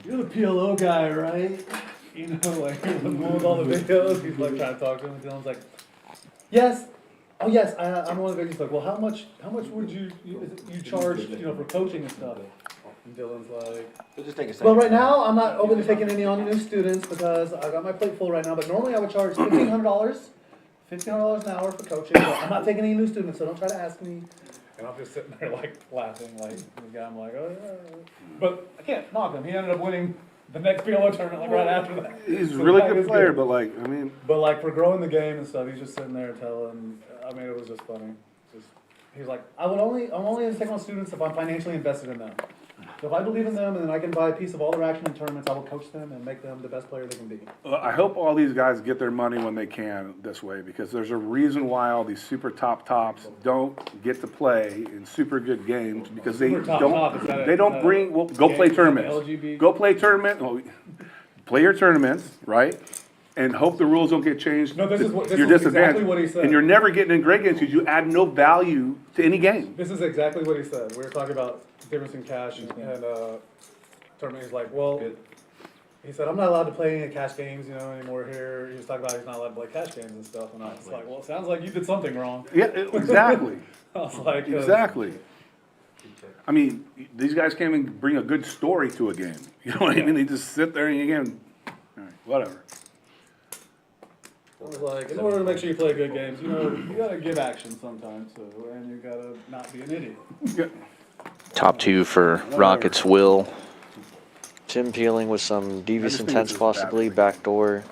you're the PLO guy, right? Like, with all the videos, he's like trying to talk to him and Dylan's like, yes. Oh yes, I'm one of the. He's like, well, how much would you charge, for coaching and stuff? And Dylan's like, Just take a second. Well, right now, I'm not open to taking any on new students because I got my plate full right now, but normally I would charge $1,500 an hour for coaching, but I'm not taking any new students, so don't try to ask me. and I'm just sitting there like laughing, like the guy. I'm like, oh yeah. But I can't knock him. He ended up winning the next PLO tournament like right after that. He's a So really the guy good is player, but like, I mean, But like for growing the game and stuff, he's just sitting there telling. I mean, it was just funny. He's like, I'm only going to take on students if I'm financially invested in them. So if I believe in them and then I can buy a piece of all their action in tournaments, I will coach them and make them the best player they can be. I hope all these guys get their money when they can this way, because there's a reason why all these super tops don't get to play in super good games, because they Super top, is that a- don't is that bring, well, go game play from tournaments. LGB? Go play play your tournaments, right? And hope the rules don't get changed. No, this to is what- this your is exactly disadvantage. what he said. And you're never getting in great games because you add no value to any game. This is exactly what he said. We were talking about difference in cash and tournament. He's like, well, he said, I'm not allowed to play any cash games, anymore here. He was talking about he's not allowed to play cash games and stuff. And I was like, well, it sounds like you did something wrong. Yeah, exactly. I was like, Exactly. I mean, these guys can't even bring a good story to a game. You know what I mean? They just sit there and again, all right, whatever. I was like, in order to make sure you play good games, you gotta give action sometimes too, and you gotta not be an idiot. Yeah. Top two for Rockets Will. Tim peeling with some devious just think intents this is bad possibly, for backdoor,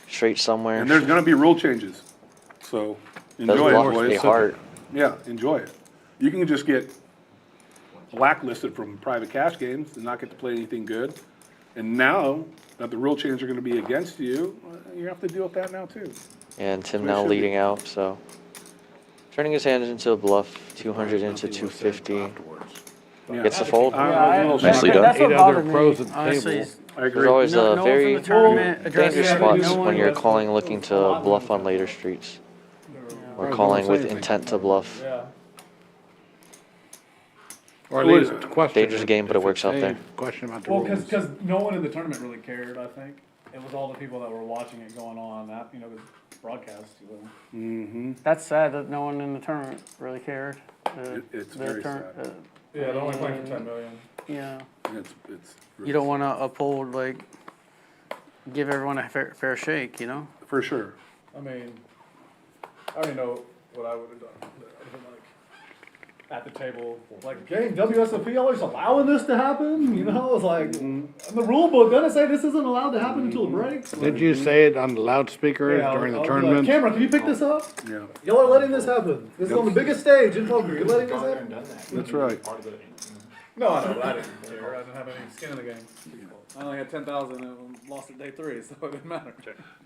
straight somewhere. And there's gonna be rule changes, so Does enjoy it, bluff boys. a heart. Yeah, enjoy it. You can just get blacklisted from private cash games and not get to play anything good. And now that the rule changes are gonna be against you, you have to deal with that now too. And Tim Well, it now should be. leading out, so turning his hand into a bluff, 200 into 250. Yeah. Gets the fold. I'm a little Nicely shocked. done. That's what 8 other bothered pros me, at the honestly. table. is I There's agree. always No a one from very the tournament addressed dangerous it. spots No one when you're was- calling looking to bluff on later streets. Or Right, calling don't say with anything. intent to bluff. Yeah. Or at least question. Dangerous game, but it if works it's out a there. Question about the Well, rules. because no one in the tournament really cared, I think. it was all the people that were watching it going on, that, you know, the broadcast. You know. That's sad that no one in the tournament really cared. It's very sad. Yeah, they're only playing for 10 million. Yeah. It's really You don't want to uphold, like, give everyone a fair shake, you know? for sure. I mean, I don't even know what I would have done. I would have been like at the table, like, game WSOP, y'all are allowing this to happen? You know, it's like, in the rule book, doesn't it say this isn't allowed to happen until it breaks? Did you say it on the loudspeaker Yeah, during the I'll be tournament? Like, Cameron, can you pick this up? Yeah, Y'all are letting this happen. This is on the biggest stage in poker. You're letting this happen? that's right. No, I know, but I didn't care. I didn't have any skin in the game. I only had 10,000 and lost at day 3, so it didn't matter.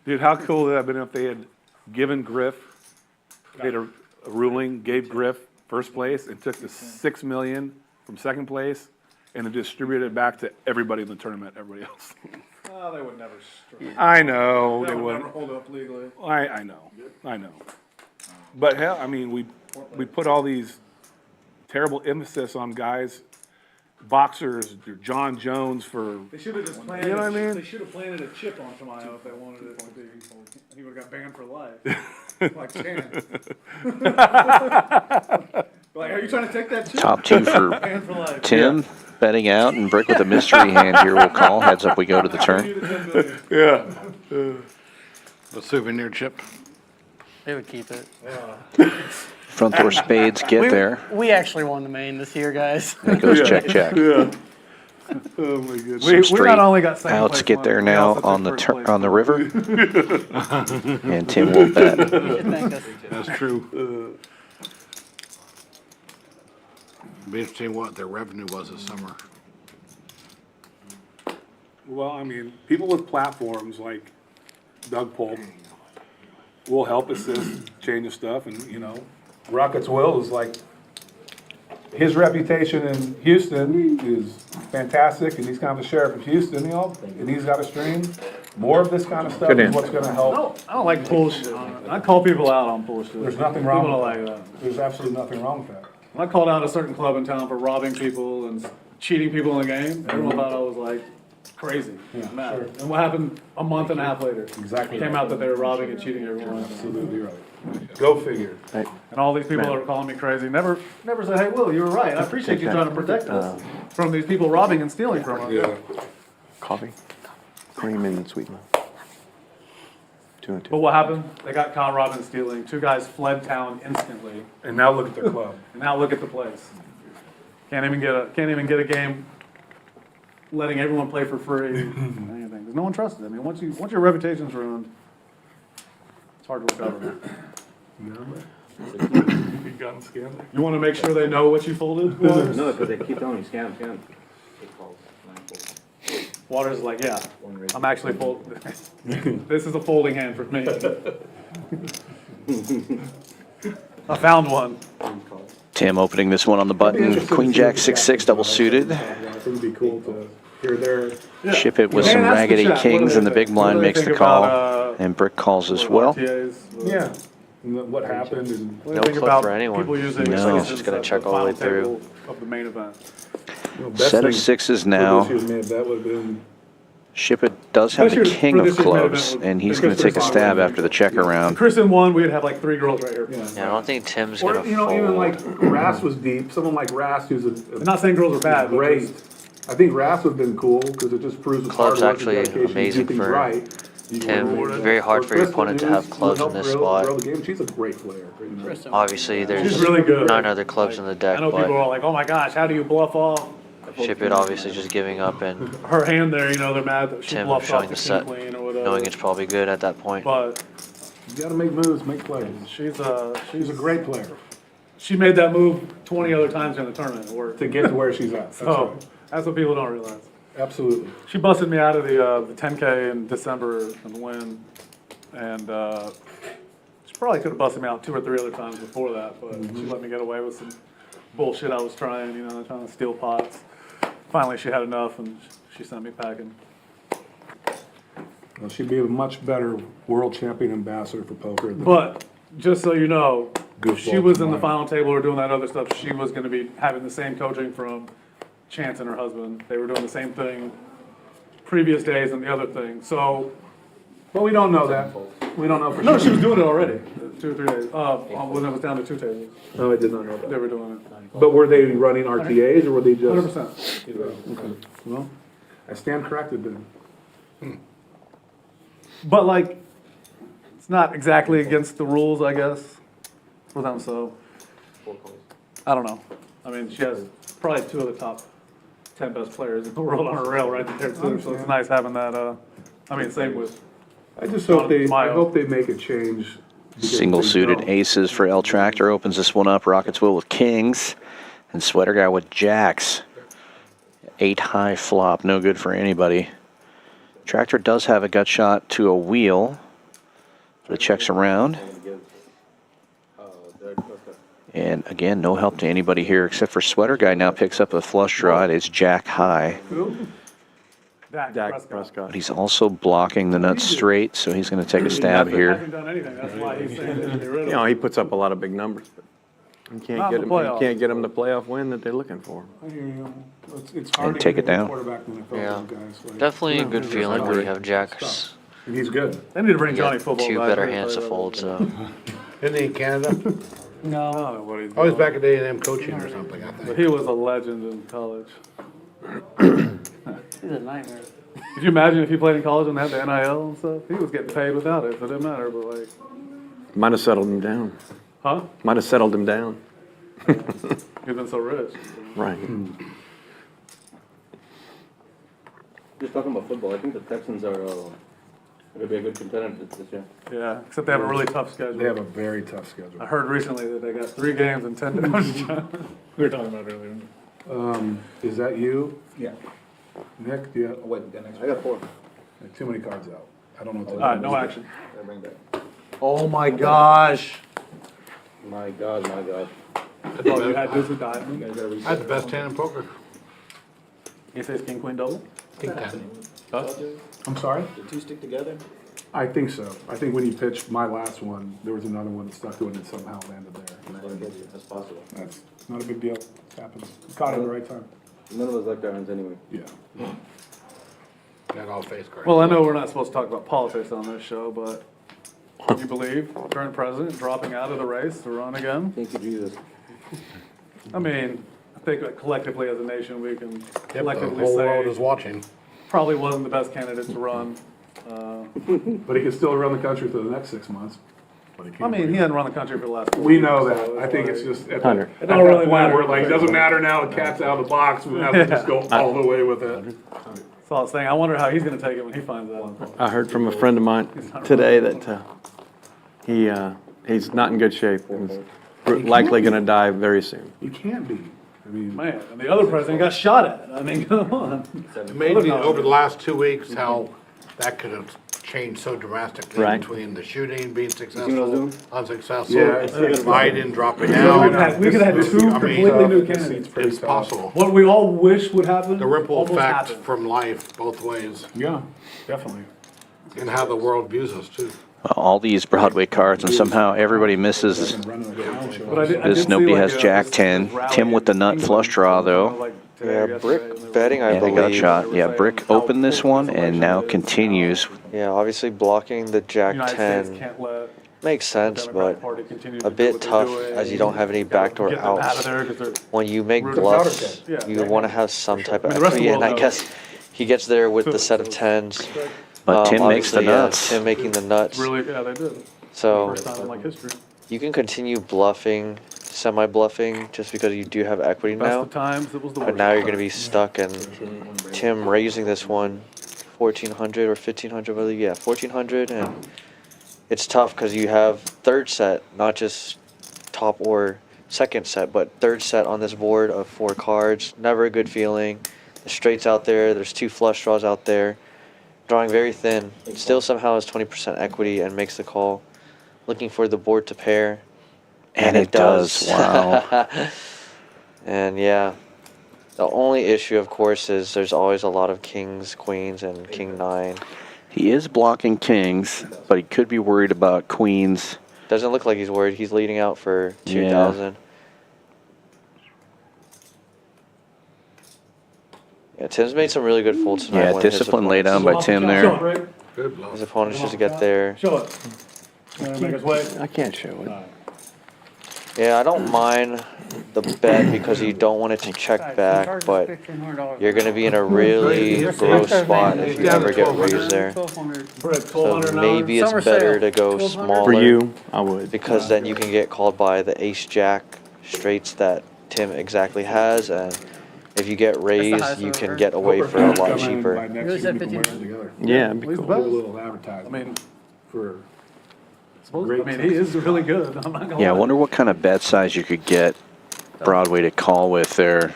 Dude, how cool would that have been if they had given Griff, they had a ruling, gave Griff first place and took the 6 million from second place and then distributed it back to everybody in the tournament, everybody else. Oh, they would never strike. I know, they That would wouldn't. never hold up legally. I know. But hell, I mean, we put all these terrible emphasis on guys, boxers, John Jones for, They should have just planted. You know what I mean? They should have planted a chip on Tamayo if they wanted it to be. He would have got banned for life. Like Chan. Like, are you trying to take that chip? Top 2 for Banned for life. Tim betting out, and Brick with a mystery hand here will call. Heads up, we go to the turn. yeah. The souvenir chip? They would keep it. Front door spades get there. We actually won the main this year, guys. And it goes check, check. Yeah. Oh my goodness. Some We straight not only got second outs place get one, there we now also on took the first place on the one. river. And Tim will bet. You should thank us. That's true. Be interesting what their revenue was this summer. Well, I mean, people with platforms like Doug Polk will help assist, change the stuff, and, you know, Rockets Will is like, his reputation in Houston is fantastic, and he's kind of the sheriff of Houston, you know, and he's got a stream. More of this kind of stuff is what's gonna help. I don't like bullshit. I call people out on bullshit. There's nothing wrong People with don't that. like that. There's absolutely nothing wrong with that. When I called out a certain club in town for robbing people and cheating people in the game, everyone thought I was like crazy. Yeah, Mad. sure. And what happened a month and a half later? Exactly Came right. out that they were robbing and cheating everyone. Absolutely right. Go figure. And all these people that were calling me crazy never said, hey, Will, you were right. I appreciate you trying to protect us from these people robbing and stealing from us. Yeah. Coffee, cream, and sweet milk. 2 and 2. But what happened? They got caught robbing and stealing. 2 guys fled town instantly. And now look at their club. And now look at the place. Can't even get a game letting everyone play for free. Anything. Because no one trusts it. I mean, once your reputation's ruined, it's hard to recover. You gotten scammed? You want to make sure they know what you folded? Waters? No, because they keep telling you scam. Waters is like, yeah, I'm actually folding. This is a folding hand for me. I found one. Tim opening this one on the button. Queen Jack 6-6 double suited. I think it'd be cool to hear their. Ship it with Man, some ask the raggedy chat. What kings, do and the they big think? blind What do they makes the think call, about, and Brick calls as well. RTAs? Yeah. And what happened and. What do No you think clip about for anyone. people using No. seconds Just gotta as check all the way final through. table of the main event? Set of sixes now. For this year's main, that would have been. Ship it does have the This year's- king for of this year's main clubs, event, and he's because going to take a there's stab not- after the checker round. Chris in one, we'd have like 3 girls right here. Yeah, I don't think Tim's Or, gonna you know, fold. even like Ras was deep, someone like Ras who's I'm not saying girls are bad, but great. just- I think Ras would have been cool, because it just proves it's hard Club's work and actually dedication, you amazing do things for right. You Tim. can reward it. Very hard Or for your Kristen, opponent to who's- have clubs who in this helped spot. grow the game. She's a great player. Obviously, there's She's really good. 9 other clubs in the deck, I know people are but like, oh my gosh, how do you bluff off? Ship It obviously just giving up and Her hand there, you know, they're mad that she Tim bluffed showing off the the set, king queen or whatever. knowing it's probably good at that point. But You gotta make moves, make plays. she's She's a great player she made that move 20 other times in the tournament. It worked. to get to where she's at. That's So right. that's what people don't realize. Absolutely. She busted me out of the 10K in December and win, and she probably could have busted me out 2 or 3 other times before that, but she let me get away with some bullshit I was trying, you know, trying to steal pots. Finally, she had enough, and she sent me packing. Well, she'd be a much better world champion ambassador for poker. Than But just so you know, if she Goofball was in the tomorrow. final table or doing that other stuff, she was going to be having the same coaching from Chance and her husband. They were doing the same thing previous days and the other thing. So, but we don't know that. We don't know for sure. No, she was doing it already, 2 or 3 days. When it was down to 2 tables. No, I did not know that. They were doing it. But were they running RTAs or were they just? 100%. Okay. Well, I stand corrected then. But like, it's not exactly against the rules, I guess, for them, so. I don't know. I mean, she has probably 2 of the top 10 best players in the world on her rail right there too, so it's nice having that, I mean, same with. I just hope I hope they make a change. because Single they suited don't. aces for El Tractor opens this one up. Rockets will with kings. And Sweater Guy with jacks. 8 high flop. No good for anybody. Tractor does have a gut shot to a wheel. But it checks around. And again, no help to anybody here except for Sweater Guy now picks up a flush draw. It is jack high. Dak Prescott. But he's also blocking the nuts straight, so he's going to take a stab here. Hasn't done anything, that's why he's saying they should get rid You of know, him. he puts up a lot of big numbers, but you can't Not get the him. playoffs. You can't get him the playoff win that they're looking for. I hear you. It's hard And to take get it a down. quarterback in the NFL, Yeah. guys. Like, Definitely a good feeling when you have jacks. and he's good. They need to bring You Johnny got football back. 2 better hands to fold, so. Isn't he in Canada? No. I don't know what he's Oh, he's doing. back at A&M coaching or something, I But think. he was a legend in college. He's a nightmare. Could you imagine if he played in college and had the NIL and stuff? He was getting paid without it, so it didn't matter, but like, Might have settled him down. huh? Might have settled him down. He's been so rich. Right. Just talking about football, I think the Texans are gonna be a good contender this year. Yeah, except they have a really tough schedule. They have a very tough schedule. I heard recently that they got 3 games in 10 days. We were talking about it earlier. Is that you? Yeah. Nick, do you have, Oh, wait, the next I got 4. too many cards out. I don't know what to do. All right, no action. I bring that. Oh, my gosh. My God, my God. Oh, you had deuce with diamond. You guys gotta reset That's the it. best hand in poker. You say it's king, queen, double? King 10. I'm sorry? The 2 stick together? I think so. I think when you pitched my last one, there was another one that stuck to it and somehow landed there. That's possible. That's not a big deal. It happens. You caught it at the right time. None of us like our hands anyway. Yeah. Got all face cards. Well, I know we're not supposed to talk about politics on this show, but you believe current president dropping out of the race to run again? Thank you, Jesus. I mean, I think that collectively as a nation, we can Yep, the collectively whole world say is watching. probably wasn't the best candidate to run. But he can still run the country for the next 6 months. But he I can't mean, win. he hadn't run the country for the last 4 We years, know so that. I think it's like- just at Hunter. that don't really point matter. where like, it doesn't matter now, the cat's out of the box, we have to just go all the way with it. That's all I was saying. I wonder how he's gonna take it when he finds out. I heard from a friend of mine today that he's not in good shape. He's likely going to die very soon. You can't be. I mean, Man, and the other president got shot at. I mean, come on. Maybe over the last 2 weeks, how that could have changed so drastically Right. between the shooting being seen those successful, Zoom? unsuccessful, Yeah. Biden dropping We out. could have had 2 I mean, completely new this candidates. seat's pretty It's tough. possible. What we all wish would happen. The ripple almost effect happened. from life both ways, Yeah, definitely. and how the world views us too. All these Broadway cards, and somehow everybody misses. Running a clown show. But I did This see, nobody like, has jack this 10. rally Tim with the in nut England, flush draw, though. like, today Yeah, or yesterday, Brick and they were- betting, I And they got believe. shot. Yeah, Brick opened this one and now continues. Yeah, obviously blocking the jack United States 10 can't let makes the sense, Democratic but Party continue a to do bit what they're tough doing. as you don't have any backdoor Get them out of outs. there 'cause they're When you make Rude to bluffs, Yeah, you want to have some type of I mean, the rest of the equity, and I world guess he gets there with the set of tens. But Tim makes the Obviously, yeah, nuts. Tim making the nuts. really, yeah, they did. So First time in like history. you can continue bluffing, semi-bluffing, just because you do have equity Best now. of times, it was the But worst. now you're going to be stuck, and Tim raising this one 1,400 or 1,500, whether yeah, 1,400, and it's tough because you have third set, not just top or second set, but third set on this board of 4 cards. Never a good feeling. The straights out there. There's 2 flush draws out there. Drawing very thin. Still somehow has 20% equity and makes the call. Looking for the board to pair. And it does. Wow. And yeah, the only issue, of course, is there's always a lot of kings, queens, and king 9. He is blocking kings, but he could be worried about queens. Doesn't look like he's worried. He's leading out for 2,000. Yeah, Tim's made some really good folds tonight. Yeah, when his discipline laid opponents- down by Tim there. Good luck. His opponents just get there. Show it. Make us wait. I can't show it. Yeah, I don't mind the bet because you don't want it to check back, but you're going to be in a really gross spot if you ever get raised there. So maybe it's better to go smaller. For you, I would. Because then you can get called by the ace-jack straights that Tim exactly has, and if you get raised, you can get away for a lot cheaper. Really said 15. Yeah, it'd be Do a cool. little advertising. I mean, For I mean, he is really good. I'm not gonna Yeah, I lie. wonder what kind of bet size you could get Broadway to call with there.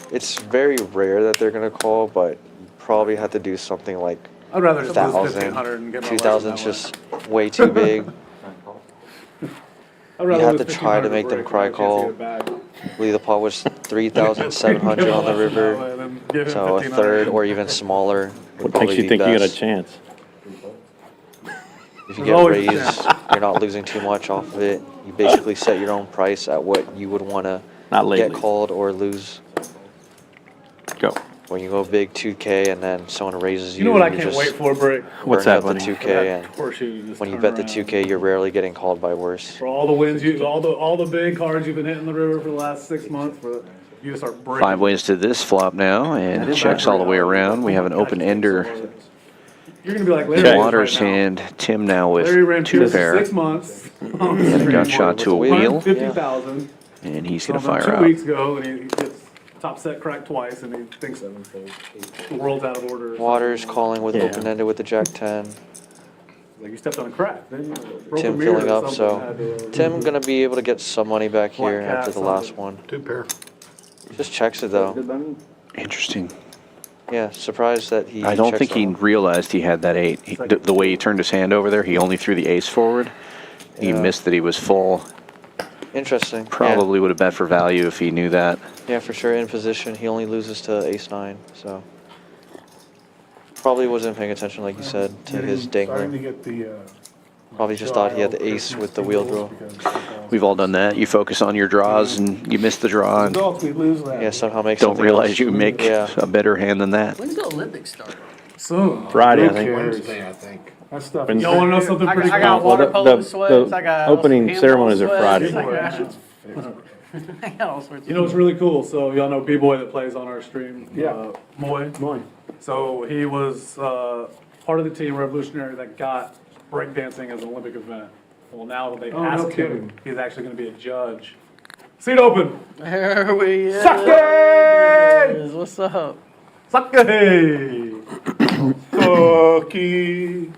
It's very rare that they're going to call, but you probably have to do something like I'd rather just lose 1,000, 1,500 and get my 2,000 license is that way. just way too big. I'd rather You have lose to try to 1,500 make them break cry when I have a chance call. to get it back. I believe the pot was 3,700 on the That river, way, then give him so a 1,500. third or even smaller would What probably makes you be think you got a best. chance? If you There's get always a raised, chance. you're not losing too much off of it. You basically set your own price at what you would want to Not get lately. called or lose. Go. When you go big 2K and then someone raises you, You know what I you're can't just wait for, Brick? What's burning that, up the buddy? 2K, and Horseshoe just when you turn bet the around. 2K, you're rarely getting called by worse. For all the wins, all the big cards you've been hitting the river for the last 6 months, you just start breaking. 5 ways to this flop now, and it checks all the way around. We have an open ender. You're gonna be like Larry. Waters right now. hand. Tim now with Larry ran 2 2 for pair. 6 months. And a gunshot to a wheel, 50,000. and he's going to From fire 2 out. weeks ago, and he gets top set cracked twice, and he thinks the world's out of order. Waters calling with Yeah. open-ended with the Jack 10. Like you stepped on a crack. Then you broke a Tim mirror filling or up, something, so had to, Tim gonna be able to get some money back here Black cat, after the something. last one. 2 pair. Just checks it though. Good money. Interesting. Yeah, surprised that he. I don't checks think that he one. realized he had that 8. The way he turned his hand over there, he only threw the ace forward. He Yeah. missed that he was full. Interesting. Probably would have bet for value if he knew that. Yeah, for sure. In position, he only loses to ace-9, so probably wasn't paying attention, like you said, to his Starting dangler. to get the, Probably just thought he had the ace with the wheel draw. We've all done that. You focus on your draws and you miss the draw and Results, we lose that. Yeah, somehow makes don't something realize else. you make Yeah. a better hand than that. When's the Olympics start? Soon. Friday, I Who think. cares? Wednesday, I think. That stuff. Wednesday. Y'all wanna know something pretty I got cool? water the- polo the- sweats. the I got opening handball ceremonies are sweats, Friday. I got all sorts You know what's really cool? So y'all know B-Boy that plays on our stream? Yeah. Moy. So he was part of the team Revolutionary that got breakdancing as an Olympic event. Well, now they Oh, no asked him, kidding. he's actually gonna be a judge. Seat open! Here we Sake! is. What's up? Sake! Sucky!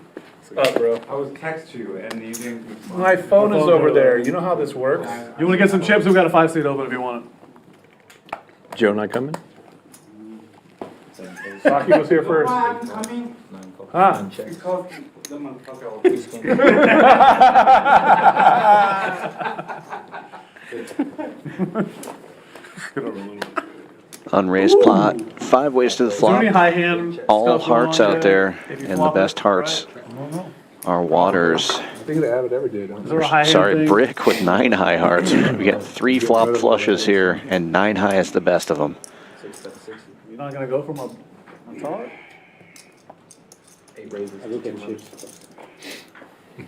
What's up, bro? I was text you and you didn't respond. My phone is over there. You know how this works? You wanna get some chips? We've got a 5 seat open if you want it. Joe not coming? Saki was here first. I'm coming Huh? because the motherfucker. Unraised pot. 5 ways to the Is there any flop. high hand All stuff going hearts on out there, If you and the flop best it, hearts right? are Waters. I think they have it every day, don't Is they? there a high hand Sorry, thing? Brick with 9 high hearts. We got 3 flop flushes here, and 9 high is the best of them. You're not gonna go from a top?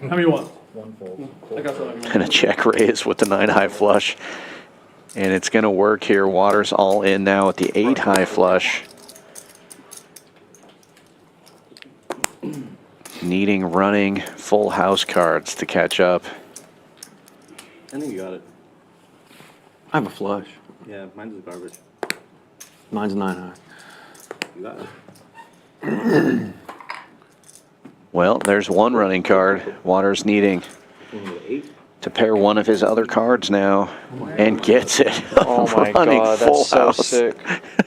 How many you want? One fold. I got something. And a check raise with the 9 high flush. And it's going to work here. Waters all in now with the 8 high flush. Needing running full house cards to catch up. I think you got it. I have a flush. Yeah, mine's is garbage. Mine's 9 high. You got it. Well, there's one running card. Waters needing to pair one of his other cards now. And gets it. Oh my Running god, full that's so house. sick.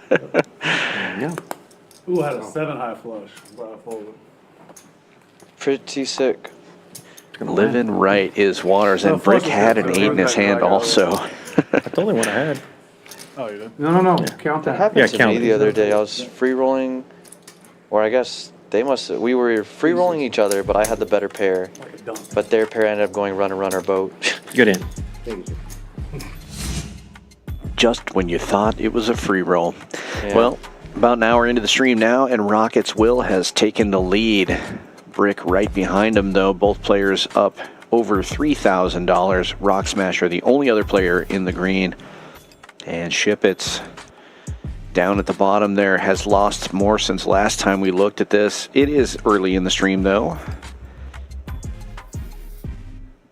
Yeah. Ooh, I had a 7 high flush. Bro, I folded. Pretty sick. Living right is Waters. And Brick had an 8 in his hand also. That's the only one I had. Oh, you did? No. Count That that. happened Yeah, to count me it. the other day. I was free rolling, or I guess we were free rolling each other, but I had the better pair. Like a dump. But their pair ended up going runner boat. Good in. Just when you thought it was a free roll. Yeah. Well, About an hour into the stream now, and Rockets Will has taken the lead. Brick right behind him, though. Both players up over $3,000. Rock Smasher, the only other player in the green. And Shipp It down at the bottom there, has lost more since last time we looked at this. It is early in the stream, though.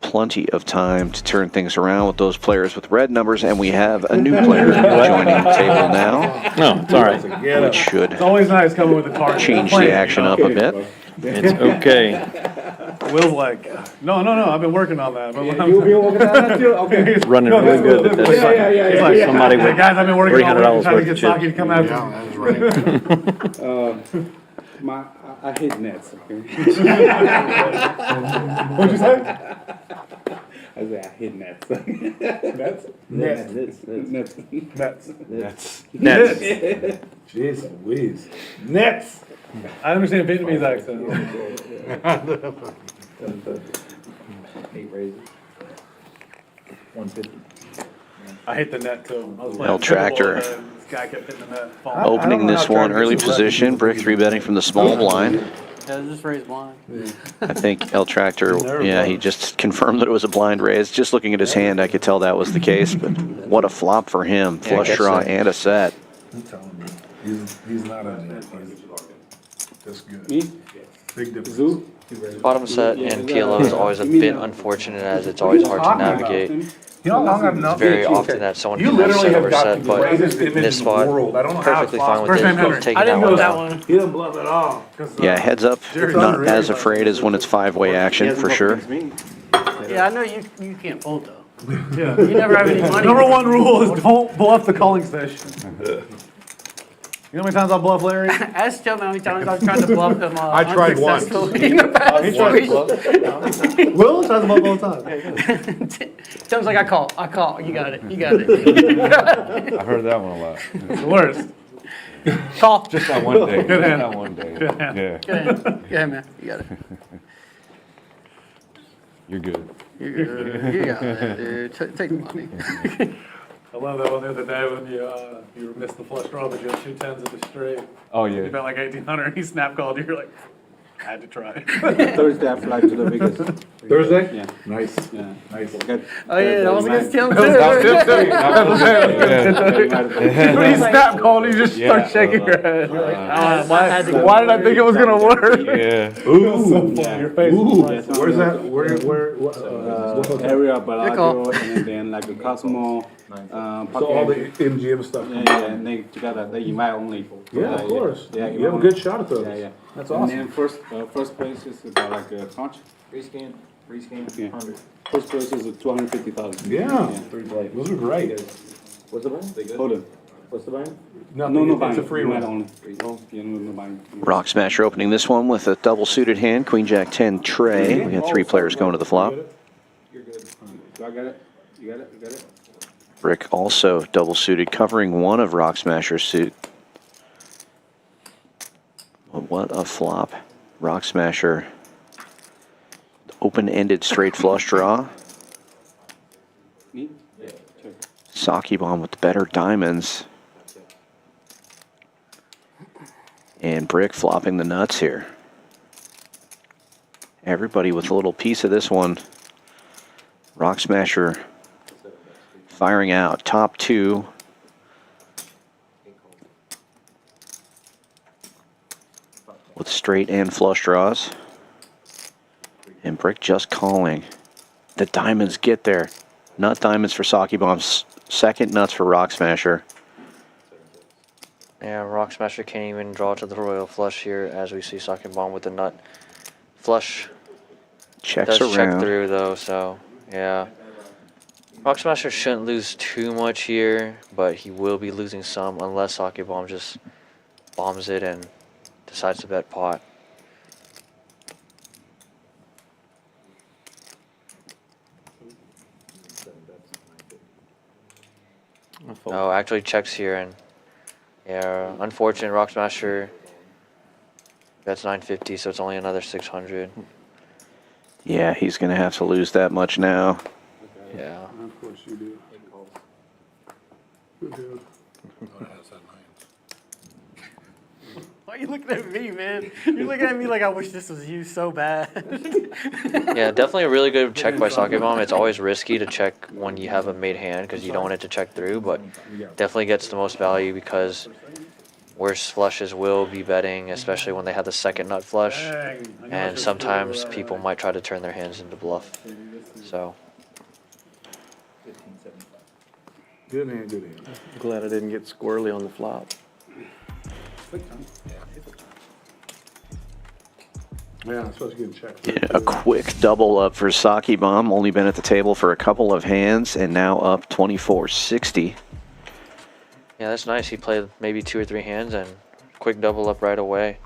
Plenty of time to turn things around with those players with red numbers, and we have a new player joining the table now. No, it's all right. Which should It's always nice coming with a target. change the action up a bit. It's okay. Will's like, no, I've been working on that. But You'll be working on that too? Okay. Running really good with this. He's like, Somebody with guys, I've been working on $300 it, trying to worth get of Saki to chips. come after Yeah, me. that's right. I hate nets, okay? What'd you say? I say I hate nets. Nets? Nets. Nets. Jeez Louise. Nets. I understand Vietnamese accent. 8 raises. 150. I hate the net too. I was playing El Tractor. pickleball, and this guy kept hitting the net. falling. Opening this one early position. Brick 3-betting from the small blind. Yeah, just raise blind. I think El Tractor, yeah, he just confirmed that it was a blind raise. Just looking at his hand, I could tell that was the case. But what a flop for him. Flush draw and a set. I'm telling you, he's not a net. That's good. Me? Big difference. Zoo? Bottom set in PLO is always a bit unfortunate, as it's always hard to navigate. You know how long I've known? It's very often that someone You can have literally set have over got set, the but greatest in image in this the spot, world. I don't know how perfectly it's fine with First name it. Henry. Taking I didn't that know one that out. one. He didn't bluff at all. Yeah, heads up. Not as afraid as when it's 5-way action, for sure. Yeah, I know you can't fold though. Yeah. You never have any money. Number one rule is don't bluff the calling station. You know how many times I bluff Larry? Ask Joe how many times I've tried to bluff him I tried once. unsuccessfully in the past. He tried to bluff. Will tries to bluff all the time. Joe's like, I call. You got it. I heard that one a lot. It's the worst. Call. Just that one day. Good hand. That one day. Good hand. Yeah. Yeah, man. You got it. You're good. You got it, dude. Take the money. I love that one the other day when you missed the flush draw, but you had 2 10s at the straight. Oh, You yeah. bet like 1,800 and he snap called you. You're like, I had to try. Thursday I fly to the Vegas. Thursday? Yeah. Nice. Yeah. Nice. Oh yeah, that was against Tim too. When he snap called, you just start shaking your head. You're like, why did I think it was gonna work? Yeah. Ooh. Your face Ooh. is like, Where's that? Where? Area Bellagio and then like a Cosmo. So all the MGM stuff. Yeah, and they together they invite only. Yeah, of course. Yeah, You have a good shot at those. Yeah, yeah. That's And awesome. then first place is about like a tranche. Free scan, Yeah. 100. First place is 250,000. Yeah. Those are great. What's the buy? Hold on. What's the buy? No, buying. it's a free Invite one. only. Oh, yeah, no buying. Rock Smasher opening this one with a double suited hand. Queen Jack 10 tray. We got 3 players going to the flop. You're good. Do I got it? You got it? You got it? Brick also double suited, covering one of Rock Smasher's suit. Well, what a flop. Rock Smasher. Open-ended straight flush draw. Me? Yeah. Check. Saki bomb with the better diamonds. And Brick flopping the nuts here. Everybody with a little piece of this one. Rock Smasher firing out. Top 2. With straight and flush draws. And Brick just calling. The diamonds get there. Nut diamonds for Saki Bombs. Second nuts for Rock Smasher. Yeah, Rock Smasher can't even draw to the royal flush here, as we see Sucking Bomb with the nut flush. Checks Does around. check through though, so yeah. Rock Smasher shouldn't lose too much here, but he will be losing some unless Sake Bomb just bombs it and decides to bet pot. Oh, actually checks here, and yeah, unfortunate. Rock Smasher bets 950, so it's only another 600. Yeah, he's going to have to lose that much now. Yeah. Of course you do. Good dude. Why are you looking at me, man? You're looking at me like I wish this was you so bad. Yeah, definitely a really good check by Sake Bomb. It's always risky to check when you have a made hand because you don't want it to check through, but definitely gets the most value because worse flushes will be betting, especially when they have the second nut flush. And sometimes people might try to turn their hands into bluff. So, Good hand, good hand. Glad I didn't get squirrely on the flop. Yeah, I'm supposed to get checked. Yeah, a quick double up for Sake Bomb. Only been at the table for a couple of hands and now up 24-60. yeah, that's nice. He played maybe 2 or 3 hands and quick double up right away.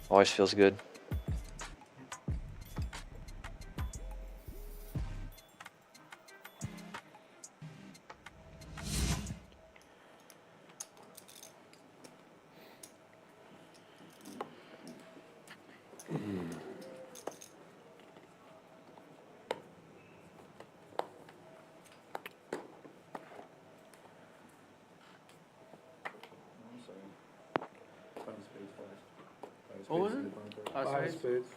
Always feels good. What was it? Five spades.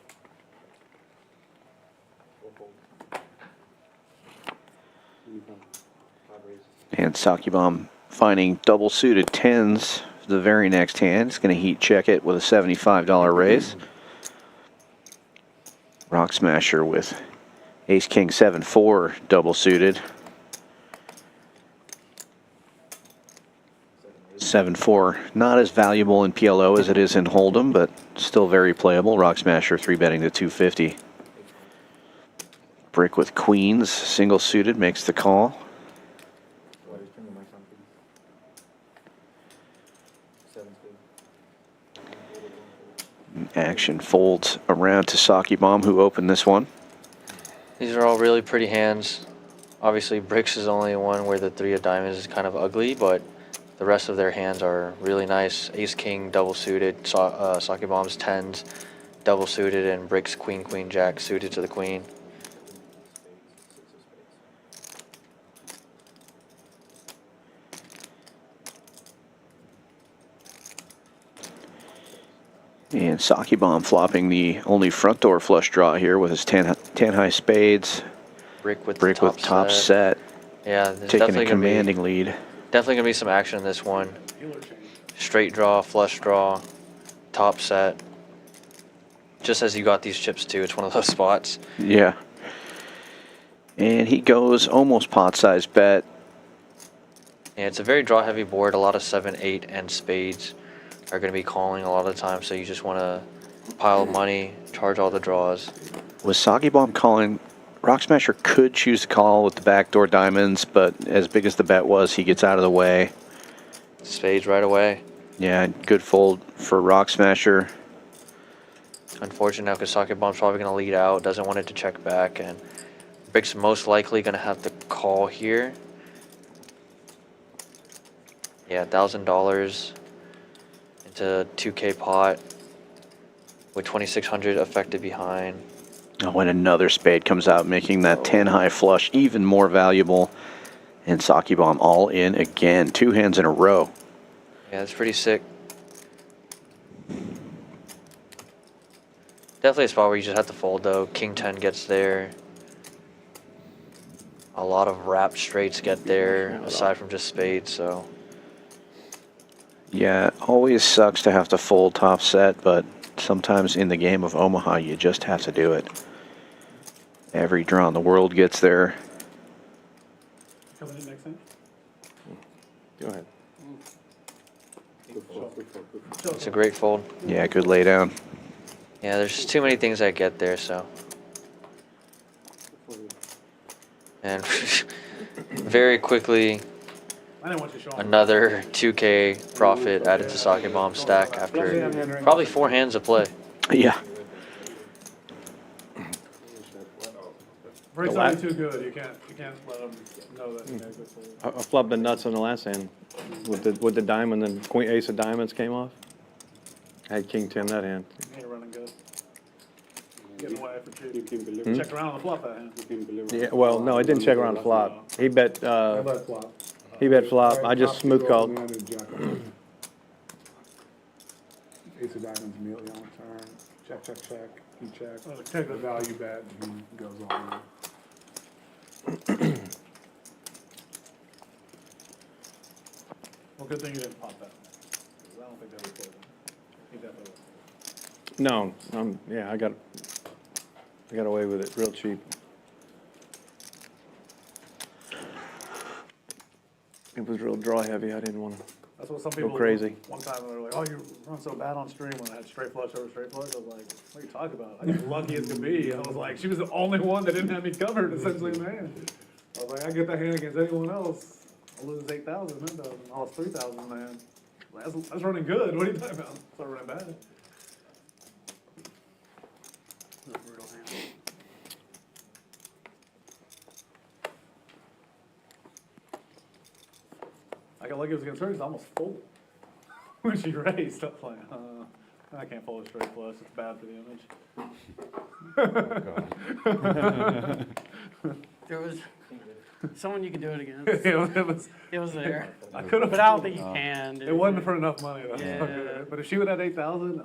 And Sake Bomb finding double suited tens the very next hand. It's going to heat check it with a $75 raise. Rock Smasher with Ace King 7-4 double suited. 7-4 not as valuable in PLO as it is in Hold'em, but still very playable. Rock Smasher 3-betting to 250. Brick with queens, single suited, makes the call. Action folds around to Sake Bomb, who opened this one. These are all really pretty hands. Obviously, Bricks is only one where the 3 of diamonds is kind of ugly, but the rest of their hands are really nice. Ace King double suited, Sake Bomb's 10s double suited, and Bricks Queen Queen Jack suited to the queen. And Sake Bomb flopping the only front door flush draw here with his 10 high spades. Brick with top set. Yeah, there's Taking definitely a commanding lead. Definitely gonna be some action in this one. Straight draw, flush draw, top set. Just as you got these chips too, it's one of those spots. Yeah. And he goes almost pot-sized bet. Yeah, it's a very draw-heavy board. A lot of 7, 8, and spades are going to be calling a lot of the time, so you just want to pile money, charge all the draws. With Sake Bomb calling, Rock Smasher could choose to call with the backdoor diamonds, but as big as the bet was, he gets out of the way. Spades right away. Yeah, good fold for Rock Smasher. Unfortunate now because Sake Bomb's probably going to lead out, doesn't want it to check back, and Brick's most likely going to have to call here. Yeah, $1,000 into 2K pot with 2,600 affected behind. Oh, and another spade comes out, making that 10 high flush even more valuable. And Sake Bomb all in again, 2 hands in a row. Yeah, it's pretty sick. Definitely a spot where you just have to fold though. King 10 gets there. A lot of wrapped straights get there, aside from just spades, so. Yeah, it always sucks to have to fold top set, but sometimes in the game of Omaha, you just have to do it. Every draw in the world gets there. Coming in next time? Go ahead. It's a great fold. Yeah, good lay down. Yeah, there's too many things that get there, so. And very quickly, another 2K profit added to Sake Bomb's stack after probably 4 hands of play. Yeah. Brick's only too good. You can't let him know that he makes it fold. I flubbed the nuts on the last hand with the diamond, and queen ace of diamonds came off. I had king 10 that hand. You're running good. Getting away for cheap. Check around on the flop that hand. Yeah, well, no, I didn't check around the flop. He bet. Flop. He bet flop. I just smooth called. Ace of diamonds immediately on the turn. Check, check, check. He checks. Check the value bet, and he goes all in. Well, good thing you didn't pop that. 'Cause I don't think that would fold. He definitely would. No, yeah, I got away with it real cheap. It was real draw heavy. I didn't want to. That's what some Go people crazy. One time they were like, "Oh, you run so bad on stream." When I had straight flush over straight flush, I was like, "What are you talking about? I got lucky as could be." I was like, she was the only one that didn't have me covered essentially in the hand. I was like, I get that hand against anyone else, I lose 8,000, 9,000, I lost 3,000 in the hand. That's running good. What are you talking about? It's not running bad. I got lucky it was against her because I almost folded. When she raised, I was like, I can't fold a straight flush. It's bad for the image. There was someone you could do it against. It was there. I could have. But I don't think you can. It wasn't for enough money. Though. Yeah. But if she would have had 8,000,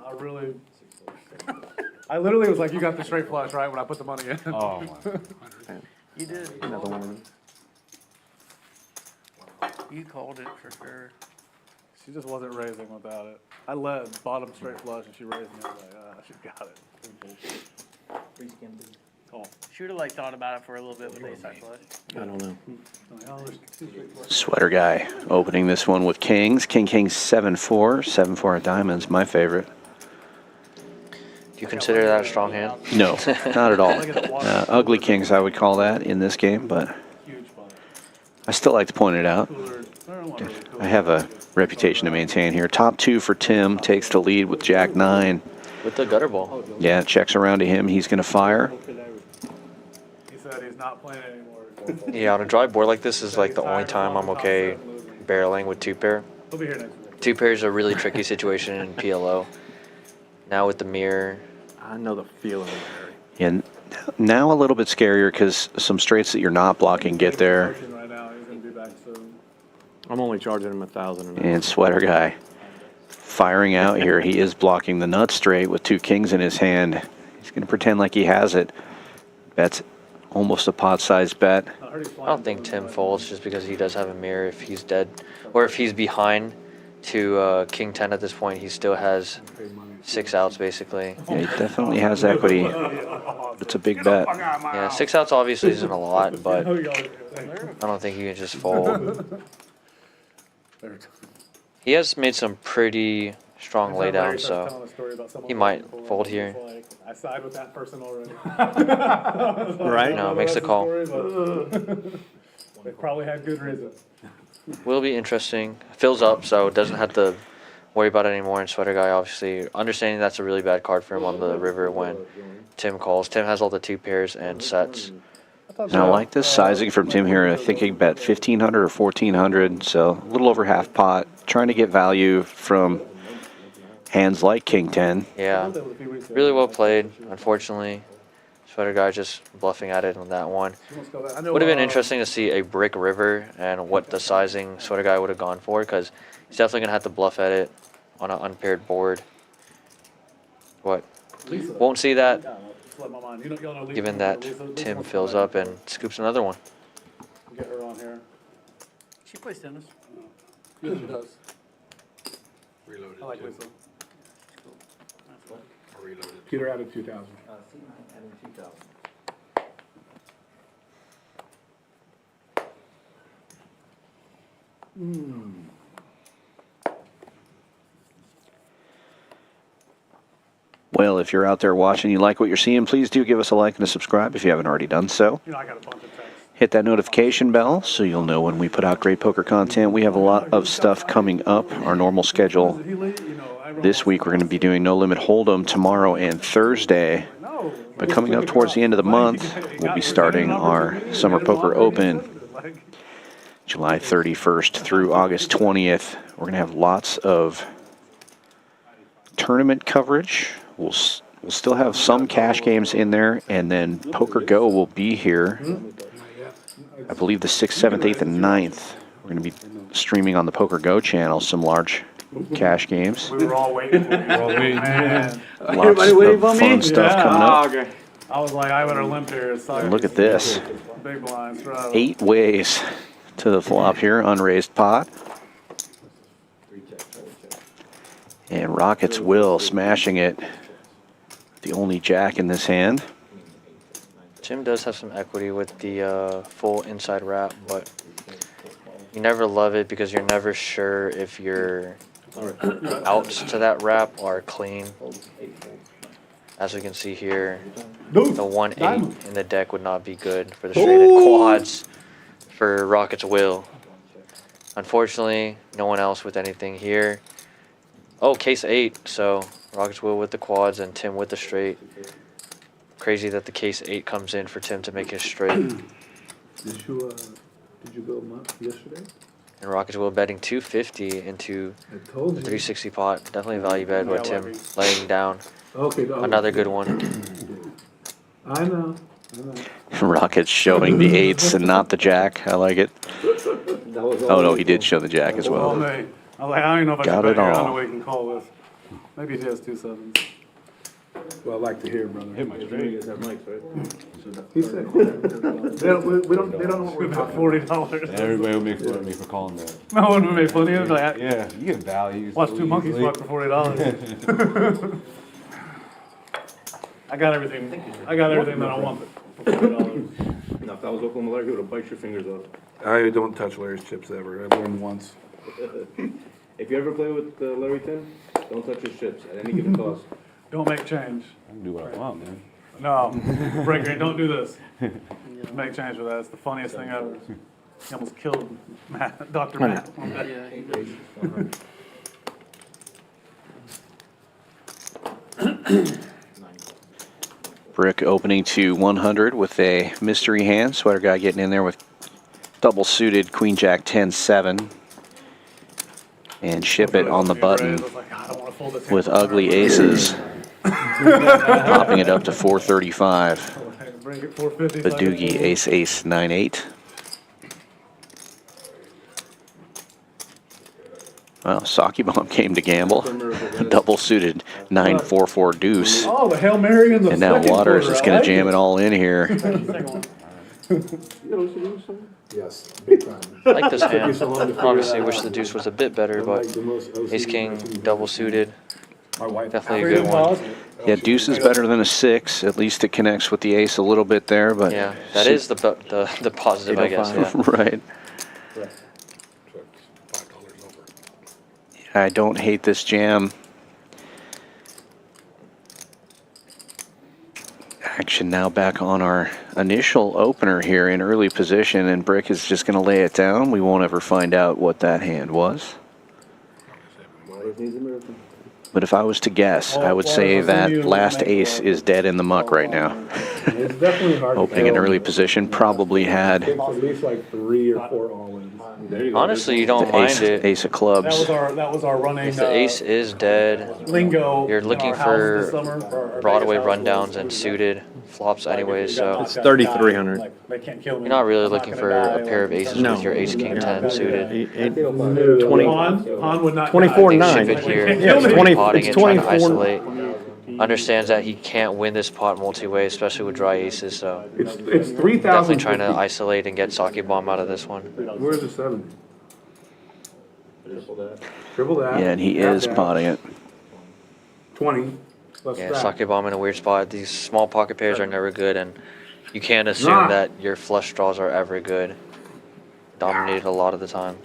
I literally was like, you got the straight flush, right? When I put the money in. Oh, my. You did. Another one. You called it for sure. She just wasn't raising without it. I led bottom straight flush and she raised me. I was like, she got it. Call. She would have like thought about it for a little bit with ace high flush. I don't know. Sweater guy opening this one with kings. King, 7-4. 7-4 of diamonds, my favorite. Do you consider that a strong hand? No, not at all. Ugly kings, I would call that in this game, but I still like to point it out. I have a reputation to maintain here. Top two for Tim, takes the lead with Jack 9. With the gutter ball. Yeah, checks around to him. He's going to fire. He said he's not playing anymore. Yeah, on a dry board like this is like the only time I'm okay barreling with two pair. He'll be here next week. Two pair is a really tricky situation in PLO. Now with the mirror. I know the feeling of it. And now a little bit scarier because some straights that you're not blocking get there. Right now, he's gonna be back soon. I'm only charging him 1,000. And Sweater guy firing out here. He is blocking the nut straight with two kings in his hand. He's going to pretend like he has it. That's almost a pot-sized bet. I don't think Tim folds just because he does have a mirror if he's dead. Or if he's behind to King 10 at this point, he still has 6 outs basically. Yeah, he definitely has equity. It's a big bet. Yeah, 6 outs obviously isn't a lot, but I don't think you can just fold. He has made some pretty strong laydown, so he might fold here. I side with that person already. Right? No, makes the call. They probably had good reason. Will be interesting. Fills up, so doesn't have to worry about it anymore. And Sweater guy, obviously, understanding that's a really bad card for him on the river when Tim calls. Tim has all the 2 pairs and sets. Now, I like this sizing from Tim here. I think he bet 1,500 or 1,400, so a little over half pot. Trying to get value from hands like King 10. Yeah, really well played. Unfortunately, Sweater guy just bluffing at it on that one. Would have been interesting to see a brick river and what the sizing Sweater guy would have gone for, because he's definitely going to have to bluff at it on an unpaired board. What? Won't see that, given that Tim fills up and scoops another one. Get her on here. She plays tennis. Yeah, she does. I like Lisa. Peter added 2,000. Well, if you're out there watching, you like what you're seeing, please do give us a like and a subscribe if you haven't already done so. You know, I got a bunch of texts. Hit that notification bell so you'll know when we put out great poker content. We have a lot of stuff coming up, our normal schedule. This week we're going to be doing No Limit Hold'em tomorrow and Thursday. But coming up towards the end of the month, we'll be starting our Summer Poker Open, July 31st through August 20th. We're going to have lots of tournament coverage. We'll still have some cash games in there, and then Poker Go will be here. I believe the 6th, 7th, 8th, and 9th. We're going to be streaming on the Poker Go channel some large cash games. We were all waiting for you. Man. Lots of fun stuff Yeah. coming up. okay. I was like, I better limp here. And look at this. Big blinds. Right. 8 ways to the flop here, unraised pot. And Rockets Will smashing it. The only jack in this hand. Jim does have some equity with the full inside wrap, but you never love it because you're never sure if your outs to that wrap are clean. As we can see here, the 1-8 in the deck would not be good for the straight and quads for Rockets Will. Unfortunately, no one else with anything here. Oh, case 8, so Rockets Will with the quads and Tim with the straight. Crazy that the case 8 comes in for Tim to make his straight. Did you go month yesterday? And Rockets Will betting 250 into I told the you. 360 pot. Definitely a value bet, but Yeah, Tim lucky. laying down. Okay. Another good one. I know. Rockets showing the 8s and not the jack. I like it. Oh no, he did show the jack as Well, well. me. I was like, I don't even know if I Got should it bet here. I all. don't know what he can call this. Maybe he has 2 sevens. Well, I like to hear, brother. Hit my straight. You guys have mics, right? He said, they don't know what we're About talking $40. Everybody will make fun of me for calling that. No one would make fun of you. Like, Yeah, you get value. watch so 2 monkeys easily. fuck for $40. I got everything that I wanted for $40. No, if that was Oklahoma Larry, he would have bite your fingers off. I don't touch Larry's chips ever. I've learned once. If you ever play with Larry Tim, don't touch his chips at any given cost. Don't make change. I can do what I want, man. No, Breaker, don't do this. Make change with that. It's the funniest thing ever. He almost killed Matt, Dr. Matt. on that. Brick opening to 100 with a mystery hand. Sweater guy getting in there with double suited Queen Jack 10-7. And Ship It on the button with ugly aces. Popping it up to 435. Bring it 450. Badoogie ace 9-8. Well, Saki Bomb came to gamble. Double suited 9-4-4 deuce. Oh, the Hail Mary in the And now second Waters quarter. is going to jam it all in here. Yes, big time. I like this Took you hand. so long to figure Obviously, that wish out. the deuce was a bit better, but Like the most OCD ace king person. double suited. My wife. Definitely a good one. Yeah, deuce is better than a 6. At least it connects with the ace a little bit there. But Yeah, that is the positive, I guess. Yeah. right. I don't hate this jam. Action now back on our initial opener here in early position, and Brick is just going to lay it down. We won't ever find out what that hand was. Waters needs a miracle. But if I was to guess, I would say that last ace is dead in the muck right now. It's definitely hard to Opening in tell. early position, probably had Takes at least like 3 or 4 all-ins. There you go. Honestly, you don't the ace, mind it. ace of clubs. That was our running If the ace is dead, lingo. you're in looking our house this for summer, for our Broadway biggest house rundowns and suited flops anyways, so It's 3,300. Like, they can't kill me. you're not really I'm looking gonna for die, a pair of like, aces No. with your ace king 10 suited. 20. Han would not. 24-9. die. Ship It here, Yeah, it's he's 20 potting it's it, trying to 24 isolate. Understands that he can't win this pot multi-way, especially with dry aces, so It's 3,000. definitely trying to isolate and get Sake Bomb out of this one. Where's the 7? Triple that. Yeah, and he Half is that. potting it. 20. Let's Yeah, stack. Sake Bomb in a weird spot. These small pocket pairs are never good, and you can't assume Nah. that your flush draws are ever good. Dominated a lot of the time.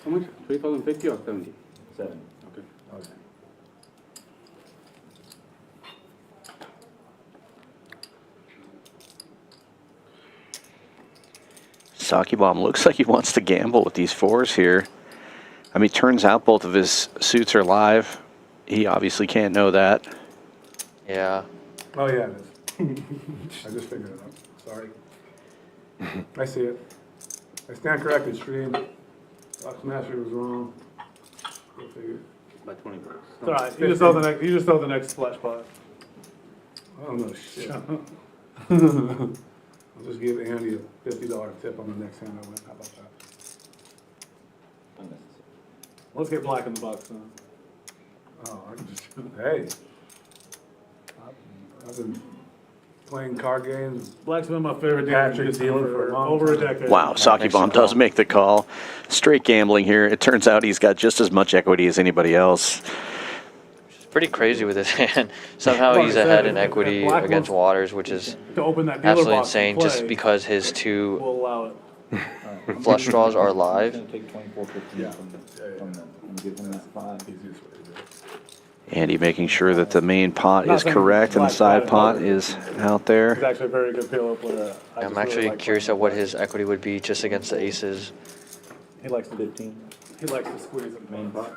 How much? 3,050 or 70? 7. Okay. Saki Bomb looks like he wants to gamble with these 4s here. I mean, turns out both of his suits are live. He obviously can't know that. Yeah. Oh, yeah, it is. I just figured it out. Sorry. I see it. I stand corrected, stream. Box Master was wrong. Go figure. By 20 bucks. It's all right. You just throw the next splash pot. I don't know shit. I'll just give Andy a $50 tip on the next hand I win. How about that? Let's get black in the box then. Oh, I can just, hey. I've been playing card games. Black's been my favorite Patrick dealer for a long over a time. decade. Wow, Saki Bomb does make the call. Straight gambling here. It turns out he's got just as much equity as anybody else. Pretty crazy with his hand. Somehow he's ahead in equity against Waters, which is To open that dealer absolutely box and insane just play, because his two we'll allow it. flush draws are live. Andy making sure that the main pot is correct and the side pot is out He's there. actually a very good PLO player. I'm actually curious at what his equity would be just against the aces. He likes to 15. He likes to squeeze it. Main pot.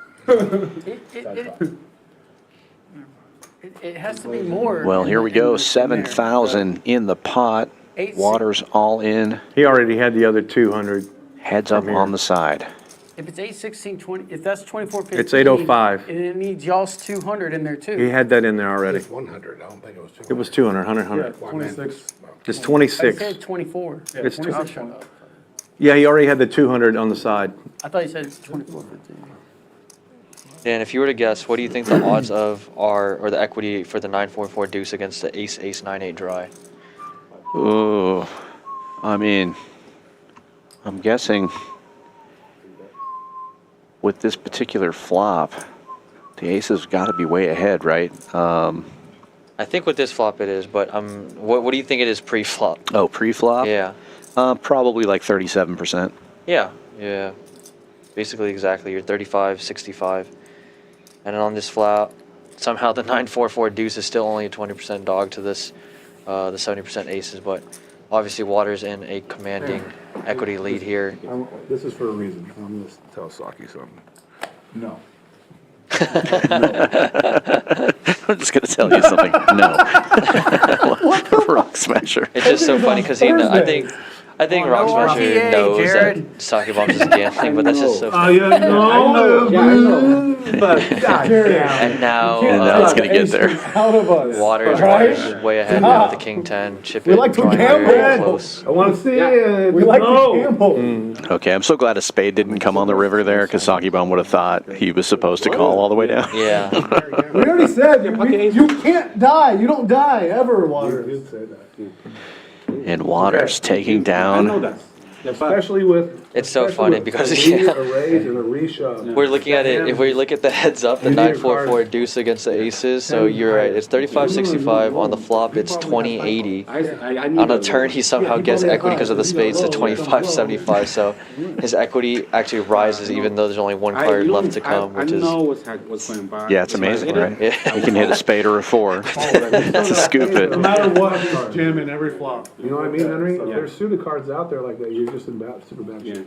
It has to be more. Well, here we go. 7,000 in the pot. Waters all in. He already had the other 200. Heads up on the side. If it's 8, 16, 20, if that's 24, 15. It's 805. And it needs y'all's 200 in there He too. had that in there already. It's 100, I don't think it was 200. It was 200, 100, Yeah, 100. 26. It's I 26. said 24. It's 26. Yeah, he already had the 200 on the side. I thought you said it's 24, 15. And if you were to guess, what do you think the odds of are, or the equity for the 9-4-4 deuce against the ace 9-8 dry? Ooh, I mean, I'm guessing with this particular flop, the aces got to be way ahead, right? I think with this flop it is, but what do you think it is pre-flop? Oh, pre-flop? Yeah. Probably like 37%. Yeah. Basically exactly. You're 35, 65. And then on this flop, somehow the 9-4-4 deuce is still only a 20% dog to this, the 70% aces, but obviously Waters in a commanding equity lead here. This is for a reason. I'm going to tell Saki something. No. I'm just going to tell you something. No. Rock Smasher. It's just so funny because I think Rock no Smasher RPA, knows Jared. that Saki Bomb's just gambling, but that's just so funny. yeah, no. Yeah, I know. But, God damn. And now, And now it's going to get there. Out of us. Waters way ahead now with the King 10. Chip We it, like to drawing very gamble. close. I want to see it. We like to gamble. Okay, I'm so glad a spade didn't come on the river there because Saki Bomb would have thought he was supposed to call all the way down. Yeah. We already said, you can't die. You don't die ever, Water. You did say that. And Waters taking I know down. that. Especially with. It's so especially funny with because, a yeah. raise and a reshove. We're looking at it, if we look at the heads up, the You need a 9-4-4 card. deuce against the aces, so you're right, it's 35-65. On the flop, it's 20-80. On a turn, he somehow gets equity because of the spades to 25-75, so his equity actually rises even though there's only one card left to come, which is... what's going by. Yeah, it's amazing, right? Yeah. He can hit a spade or a 4 to scoop it. No matter what, he's jamming every flop. You know what I mean, Henry? If there's suited cards out there like that, you're just in super bad shape.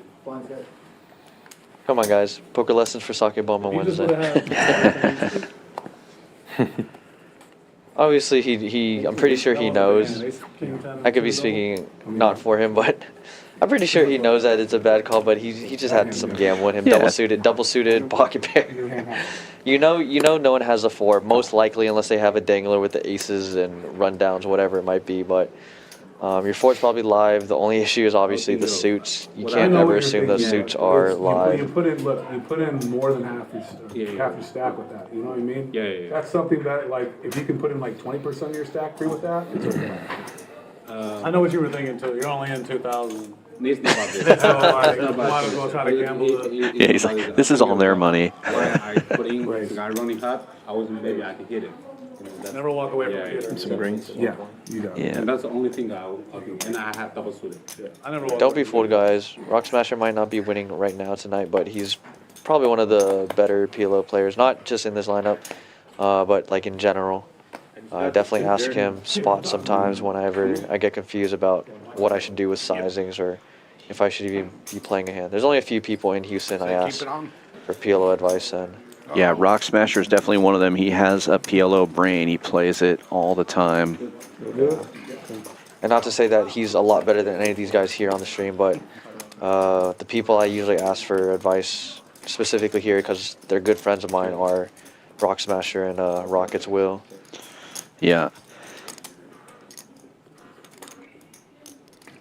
Come on, guys. Poker lessons for Sake Bomb on He just Wednesday. would have had. Obviously, I'm pretty sure he knows. I could be speaking not for him, but I'm pretty sure he knows that it's a bad call, but he just had some gamble in him. Yeah. Double suited, pocket pair. You know no one has a 4, most likely, unless they have a dangler with the aces and rundowns, whatever it might be, but your 4's probably live. The only issue is obviously the suits. You can't ever assume those suits are You live. put in more than half your stack with that. You know what I mean? Yeah. That's something that, like, if you can put in like 20% of your stack free with that, it's okay. I know what you were thinking too. You're only in 2,000. It's not about this. So, like, why would go try to gamble it? Yeah, he's like, this is all their money. I put in the guy running hot, I was maybe I can hit it. You know, that's, Never walk away from Yeah, theater. Some greens. Yeah, you got it. Yeah. and that's the only thing I'll do. And I have double suited. I never walk Don't away be fooled, guys. Rock Smasher might not be winning right now tonight, but he's probably one of the better PLO players, not just in this lineup, but like in general. Definitely ask him spots sometimes whenever I get confused about what I should do with sizings or if I should even be playing a hand. There's only a few people in Houston I ask for PLO advice, and Yeah, Rock Smasher is definitely one of them. He has a PLO brain. He plays it all the time. and not to say that he's a lot better than any of these guys here on the stream, but the people I usually ask for advice, specifically here because they're good friends of mine, are Rock Smasher and Rockets Will. Yeah.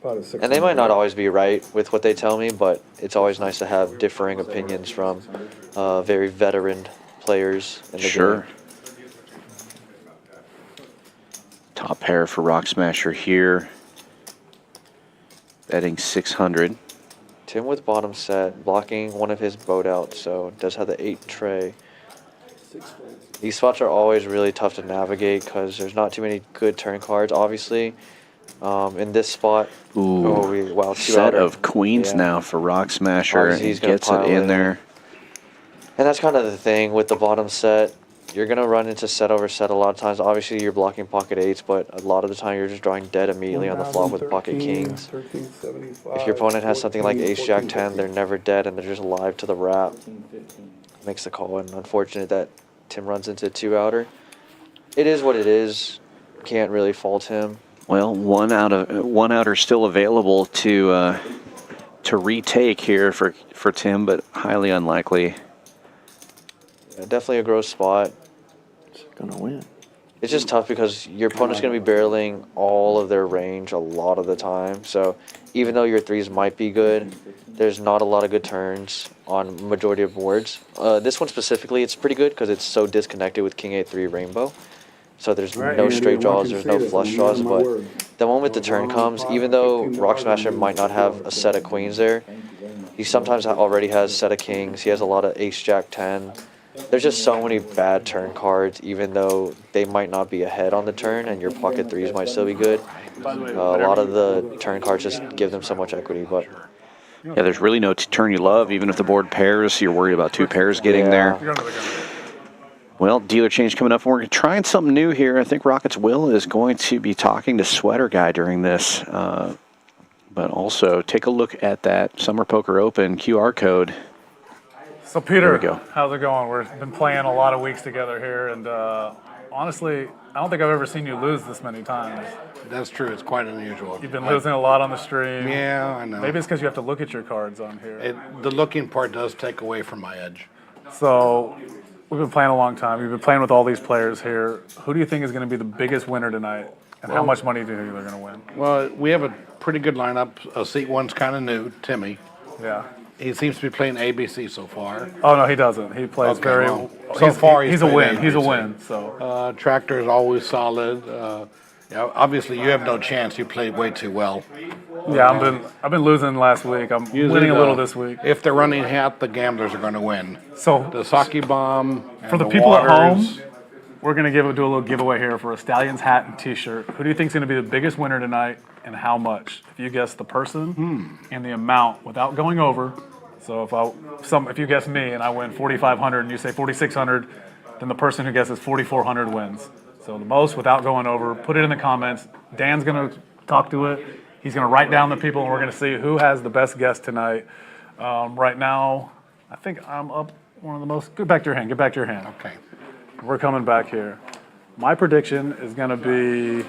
About a 600. And they might not always be right with what they tell me, but it's always nice to have differing opinions from very veteran players in the Sure. game. Top pair for Rock Smasher here. Betting 600. Tim with bottom set, blocking one of his boat outs, so does have the 8 tray. These spots are always really tough to navigate because there's not too many good turn cards, obviously. In this spot, Ooh, wow, set of queens now for Rock Smasher. Obviously, he's gonna Gets it pile in it there. And that's kind of the thing with the bottom set. You're going to run into set over set a lot of times. Obviously, you're blocking pocket 8s, but a lot of the time you're just drawing dead immediately on the flop with pocket kings. 1375, If your opponent has something like 14, ace jack 10, 14, they're never dead and they're just live to the wrap. Makes the call, and unfortunate that Tim runs into a 2-outer. It is what it is. Can't really fault him. Well, one outer still available to retake here for Tim, but highly unlikely. Yeah, definitely a gross spot. It's gonna win. It's just tough because your opponent's going to be barreling all of their range a lot of the time. So even though your 3s might be good, there's not a lot of good turns on majority of boards. This one specifically, it's pretty good because it's so disconnected with King 8-3 Rainbow. So there's no straight draws, there's no flush draws, but the moment the turn comes, even though Rock Smasher might not have a set of queens there, he sometimes already has a set of kings, he has a lot of ace jack 10. There's just so many bad turn cards, even though they might not be ahead on the turn and your pocket 3s might still be good. A lot of the turn cards just give them so much equity, but Yeah, there's really no turn you love. Even if the board pairs, you're worried about 2 pairs getting there. Well, dealer change coming up. We're trying something new here. I think Rocket's Will is going to be talking to Sweater Guy during this. But also, take a look at that Summer Poker Open QR code. So Peter, There we go. how's it going? We've been playing a lot of weeks together here, and honestly, I don't think I've ever seen you lose this many times. That's true. It's quite unusual. You've been losing a lot on the stream. Yeah, I know. Maybe it's because you have to look at your cards on here. The looking part does take away from my edge. So we've been playing a long time. You've been playing with all these players here. Who do you think is going to be the biggest winner tonight? And how much money do you think they're going to win? Well, we have a pretty good lineup. Seat 1's kind of new, Timmy. Yeah. He seems to be playing ABC so far. Oh, no, he doesn't. He plays Okay, very well, so far he's a played win. He's a ABC. win. So Tractor is always solid. Yeah, obviously you have no chance. You played way too well. yeah, I've been losing last week. I'm winning a little this week. If they're running hat, the gamblers are going to win. So The sake bomb. for and the people at waters, home, we're going to do a little giveaway here for a Stallions hat and T-shirt. Who do you think is going to be the biggest winner tonight, and how much? If you guess the person and the amount without going over. So if you guess me and I win 4,500 and you say 4,600, then the person who guesses 4,400 wins. So the most without going over. Put it in the comments. Dan's going to talk to it. He's going to write down the people, and we're going to see who has the best guess tonight. Right now, I think I'm up one of the most. Get back to your hand. Get back to your hand. Okay. We're coming back here. My prediction is going to be,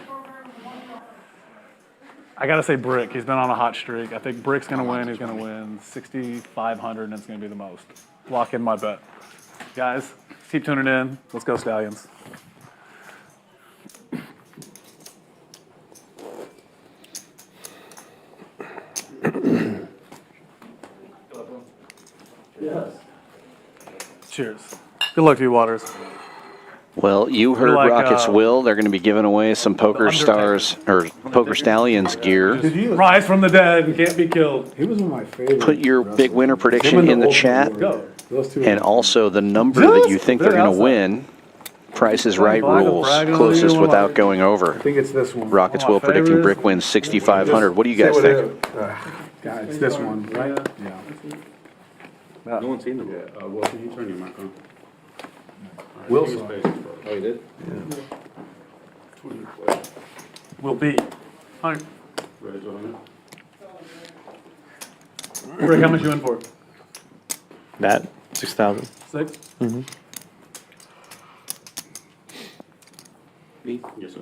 I got to say Brick. He's been on a hot streak. I think Brick's going to win. He's going to win 6,500, and it's going to be the most. Lock in my bet. Guys, keep tuning in. Let's go Stallions. Cheers. Good luck to you, Waters. Well, you heard like, Rocket's Will. They're going to be giving away some Poker Stars or Poker Stallions gear. Rise from the dead and can't be killed. He was one of my favorites. Put your big winner prediction in the chat, and also the number that you think they're going to win. Price is Right rules, closest without going over. I think it's this one. Rocket's Will predicting Brick wins 6,500. What do you guys think? Yeah, it's this one, right? Yeah. No one's seen them yet. Well, can you turn your mic on? Wilson. Oh, you did? Will be. All right. Raise your hand. Rick, how much you in for? That 6,000. 6? Mm-hmm. Me? Yes, sir.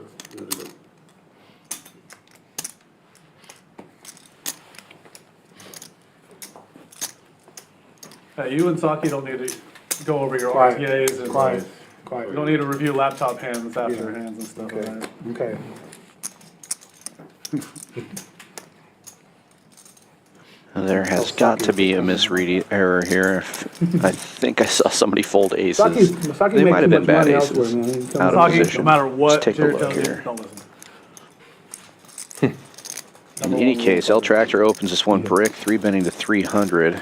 Hey, you and Saki don't need to go over your Quiet. RTAs and Quiet. you Quiet. don't need to review laptop hands after hands and stuff. Okay. All right. Okay. There has got to be a misread error here. I think I saw somebody fold aces. They might have been bad aces. Out of Saki, position. no matter what Let's take a Jared look tells you, here. don't listen. In any case, L Tractor opens this one brick, 3-betting to 300.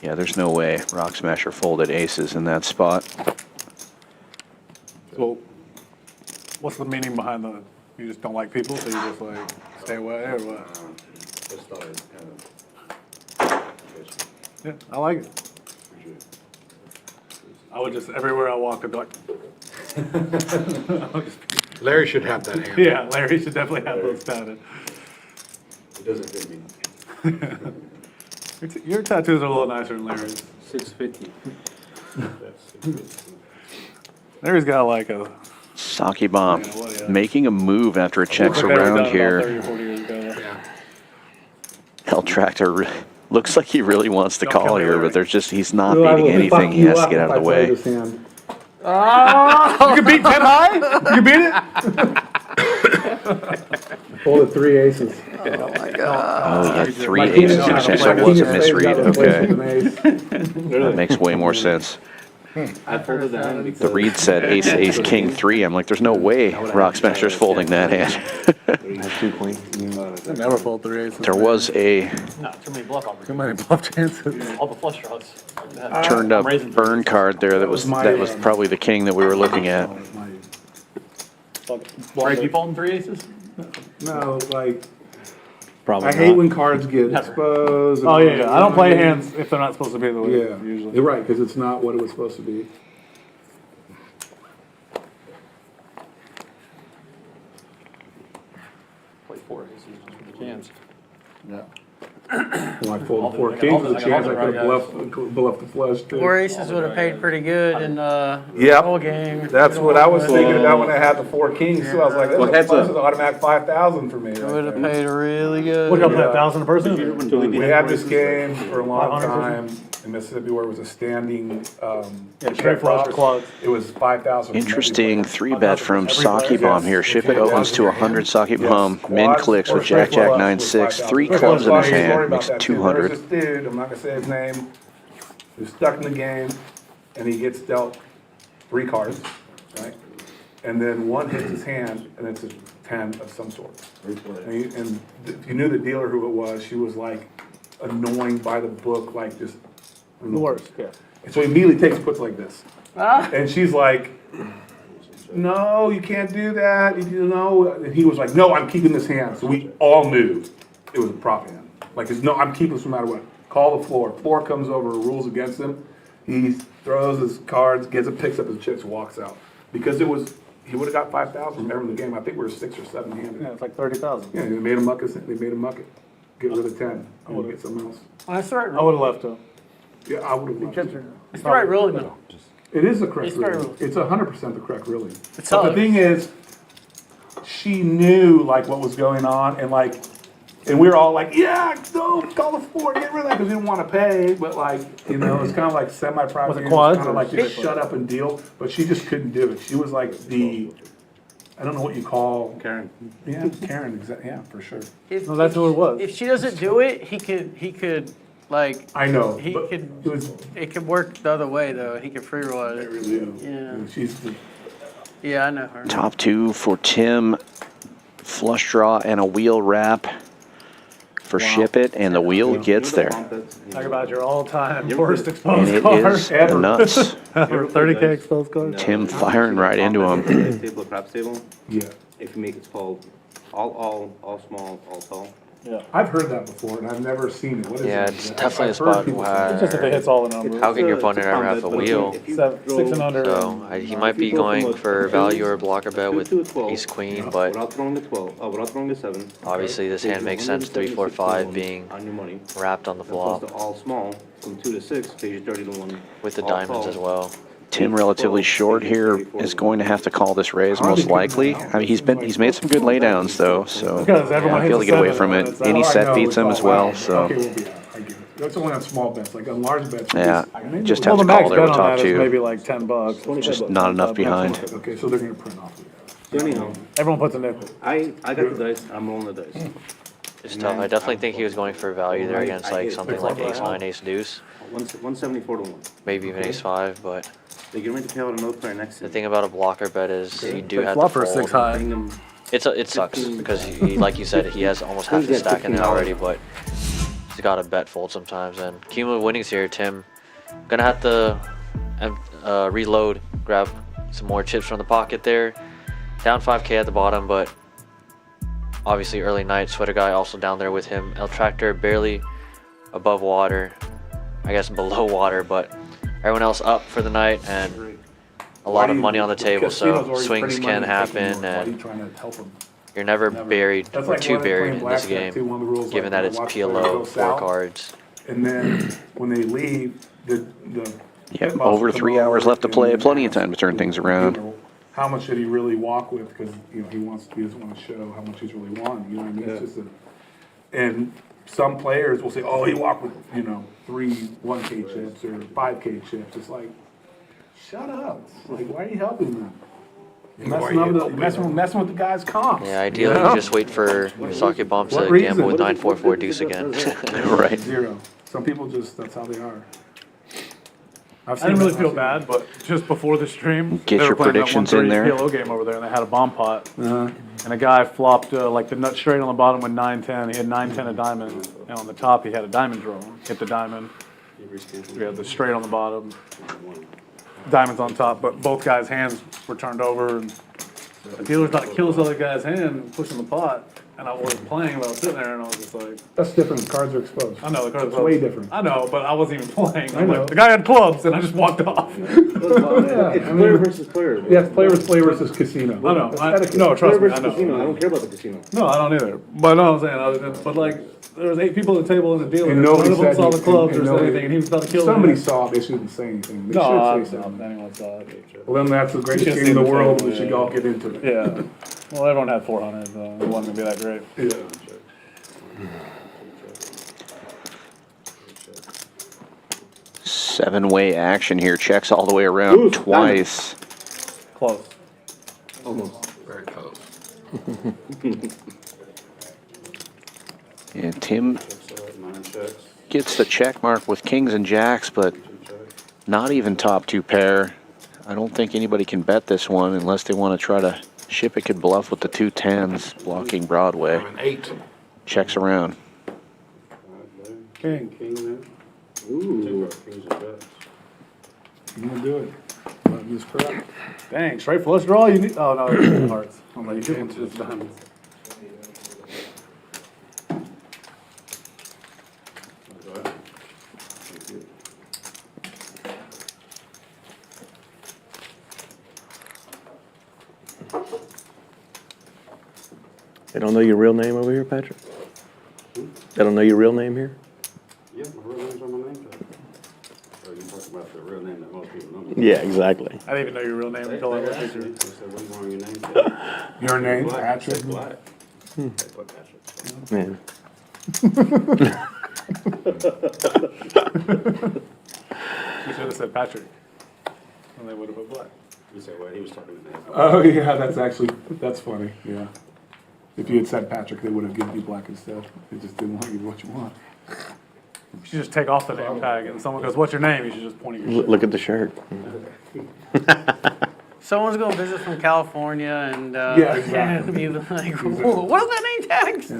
Yeah, there's no way Rock Smasher folded aces in that spot. So, what's the meaning behind the, you just don't like people, so you just like stay away, or what? Yeah, I like it. I would just, everywhere I walk, I'd be like, Larry should have that hand. yeah, Larry should definitely have those tatted. It doesn't fit me. Your tattoos are a little nicer than Larry's. 650. Larry's got like a, Saki bomb Yeah, what, yeah. making a move after it checks like they were done around about here. 30 or 40 years ago. L Tractor looks like he really wants to Don't call kill me, here, Larry. but there's just, he's not beating anything. He has to get out of the way. You can beat 10 high? You can beat it? Folded 3 aces. Oh, he had 3 aces in his hand, so it was a misread. Okay, that makes way more sense. I folded the hand because The read said ace, ace, king 3. I'm like, there's no way Rock Smasher's folding that hand. I never fold 3 aces. There was a No, too many bluff offers. Too many bluff chances. All the flush draws. turned up burn card there that was probably the king that we were looking at. Greg, you folding 3 aces? No, like, Probably I hate when cards get exposed. Oh, yeah. I don't play hands if they're not supposed to be the way, Yeah, usually. you're right, because it's not what it was supposed to be. Play 4 aces just with the cans. Yeah. When I folded 4 kings, there's a chance I could have bluffed the flush too. 4 aces would have paid pretty good in the Yep. whole game. That's what I was thinking about when I had the 4 kings too. I was like, Well, this heads is up. automatic 5,000 for me. It right would have there. paid really good. What, y'all play 1,000 a person? We had this game for a long 500 time in Mississippi where it was a standing, straight flush or clubs. It was 5,000. Interesting 3-bet from Saki Bomb here. Ship It opens to 100 Saki Bomb. Min clicks with Jack Jack 9-6. 3 clubs in his hand, makes it 200. There's this dude, I'm not gonna say his name, who's stuck in the game, and he gets dealt 3 cards, right? And then one hits his hand, and it's a 10 of some sort. And if you knew the dealer who it was, she was like annoying by the book, like just. The worst, yeah. And so he immediately takes, puts like this. And she's like, no, you can't do that, you know, and he was like, no, I'm keeping this hand. So we all knew it was a prop hand. Like, no, I'm keeping this no matter what. Call the floor. Floor comes over, rules against him. He throws his cards, gets it, picks up his chips, walks out. Because it was, he would have got 5,000 remember the game. I think we were 6 or 7 handed. Yeah, it's like 30,000. Yeah, they made a muck it. They made a muck it. Get rid of 10 and get something else. That's the right I rule. would have left him. Yeah, I would have. It's the right ruling though. It is the correct It's the right ruling. ruling. It's 100% the correct ruling. It's But the all- thing is, she knew like what was going on, and like, and we were all like, yeah, no, call the floor, get rid of that, because we didn't want to pay. But like, you know, it's kind of like semi-private. Was it games, quads kind of or- like just shut up and deal. But she just couldn't do it. She was like the, I don't know what you call. Karen. Yeah, Karen. Yeah, for sure. If, No, that's who it was. if she doesn't do it, he could like I know. he but could It was. it could work the other way though. He could free roll it. Yeah. She's the. Yeah, I know her. Top 2 for Tim. Flush draw and a wheel wrap for Ship It, and the wheel gets there. Talk about your all-time worst And exposed it card. is nuts. Ever 30K exposed cards. Tim firing right into him. Table, craps table, Yeah. if you make it called all small, all tall. I've heard that before, and I've never seen it. What is Yeah, it? it's I've definitely a heard spot people say where- It's just if it hits all the numbers. How can your opponent ever have the wheel? 6 and under. So he might be going for value or blocker bet with ace queen, but Without throwing the 12, without throwing the 7. obviously this hand makes sense. 3, 4, 5 being On your money. wrapped on the Plus flop the all small, from 2 to 6, pays you 30 to 1. with the All diamonds tall. as well. Tim, relatively short here, is going to have to call this raise most likely. I mean, he's made some good laydowns though, so Because everyone might be able to hits get away a from 7, it. it's Any like, set beats him as well, so Okay, we'll be out. I get it. That's only on small bets, like on large bets. yeah, just Well, have the to max call there bet with on top that is 2. maybe like $10. Just not enough behind. Okay, so they're gonna print off. So anyhow, Everyone puts a nickel. I got the dice, I'm rolling the dice. It's tough. I definitely think he was going for value there against like something like ace nine, ace deuce, 174 to 1. maybe even ace five. But They get ready to KO another player next to the you. thing about a blocker bet is you do have to Flop for 6 fold. high. It sucks because he, like you said, he has almost half his stack in there already, but he's got to bet fold sometimes. And cumulative winnings here, Tim. Gonna have to reload, grab some more chips from the pocket there. Down 5K at the bottom, but obviously early night. Sweater guy also down there with him. El Tractor barely above water, I guess below water, but everyone else up for the night and a lot of money on the table. So swings can happen, and you're never buried or too buried in this game, given that it's PLO, 4 cards. And then when they leave, the Yeah, over 3 hours left to play. Plenty of time to turn things around. How much did he really walk with? Because he doesn't want to show how much he's really won. You know what I mean? It's just and some players will say, "Oh, he walked with 3 1K chips or 5K chips." It's like, shut up! Like, why are you helping them? You're messing with the guy's comps. Yeah, ideally you just wait for Sake Bomb to gamble with 9-4-4 deuce again. Right. 0. Some people that's how they are. I didn't really feel bad, but just before the stream, Get they your were playing predictions that in there. PLO game over there, and they had a bomb pot, and a guy flopped like the nut straight on the bottom with 9-10. He had 9-10 a diamond, and on the top he had a diamond draw. Hit the diamond. We had the straight on the bottom, diamonds on top, but both guys' hands were turned over, and the dealer's not killing this other guy's hand, pushing the pot. And I wasn't playing, but I was sitting there, and I was just like, That's different. The cards are exposed. I know the cards It's way different. I know, but I wasn't even playing. I know. Like, the guy had clubs, and I just walked off. Player versus player. Yes, player versus casino. I know. That's No, trust me, I Casino. I know. don't care about the casino. No, I don't either. But no, I'm saying, but like, there was 8 people at the table in the dealer. And None nobody of them said saw the clubs or said nobody- anything, and he was about to kill Somebody them. saw it. They shouldn't say anything. They No, should say something. anyone saw it. Well, then that's the greatest You should game in the see the world. table, We should yeah. all get into it. Yeah. Well, everyone had 400, so it wasn't gonna be that great. Yeah. Seven-way action here. Checks all the way around twice. Close. Almost. Very close. And Tim gets the check mark with kings and jacks, but not even top 2 pair. I don't think anybody can bet this one unless they want to try to Shipp It could bluff with the 2 10s, blocking Broadway. An 8. Checks around. King. Ooh. You want to do it? Use correct. Dang, straight flush draw? You need, oh, no, it's hearts. I'm like, you want to just diamonds. They don't know your real name over here, Patrick? They don't know your real name here? Yeah, my real name's on my name tag. So you talk about the real name that most people know. Yeah, exactly. I didn't even know your real name until I looked at you. They said, what do you want your name tag? Your name, Black. Patrick. Black. They put Patrick. Man. You should have said Patrick. And they would have put black. You said, well, he was talking to me. Oh, yeah, that's funny, yeah. If you had said Patrick, they would have given you black instead. They just didn't want you what you want. You should just take off the name tag, and someone goes, "What's your name?" You should just point at your shirt. Look at the shirt. Someone's going to visit from California and Yeah, exactly. be like, what are the name tags?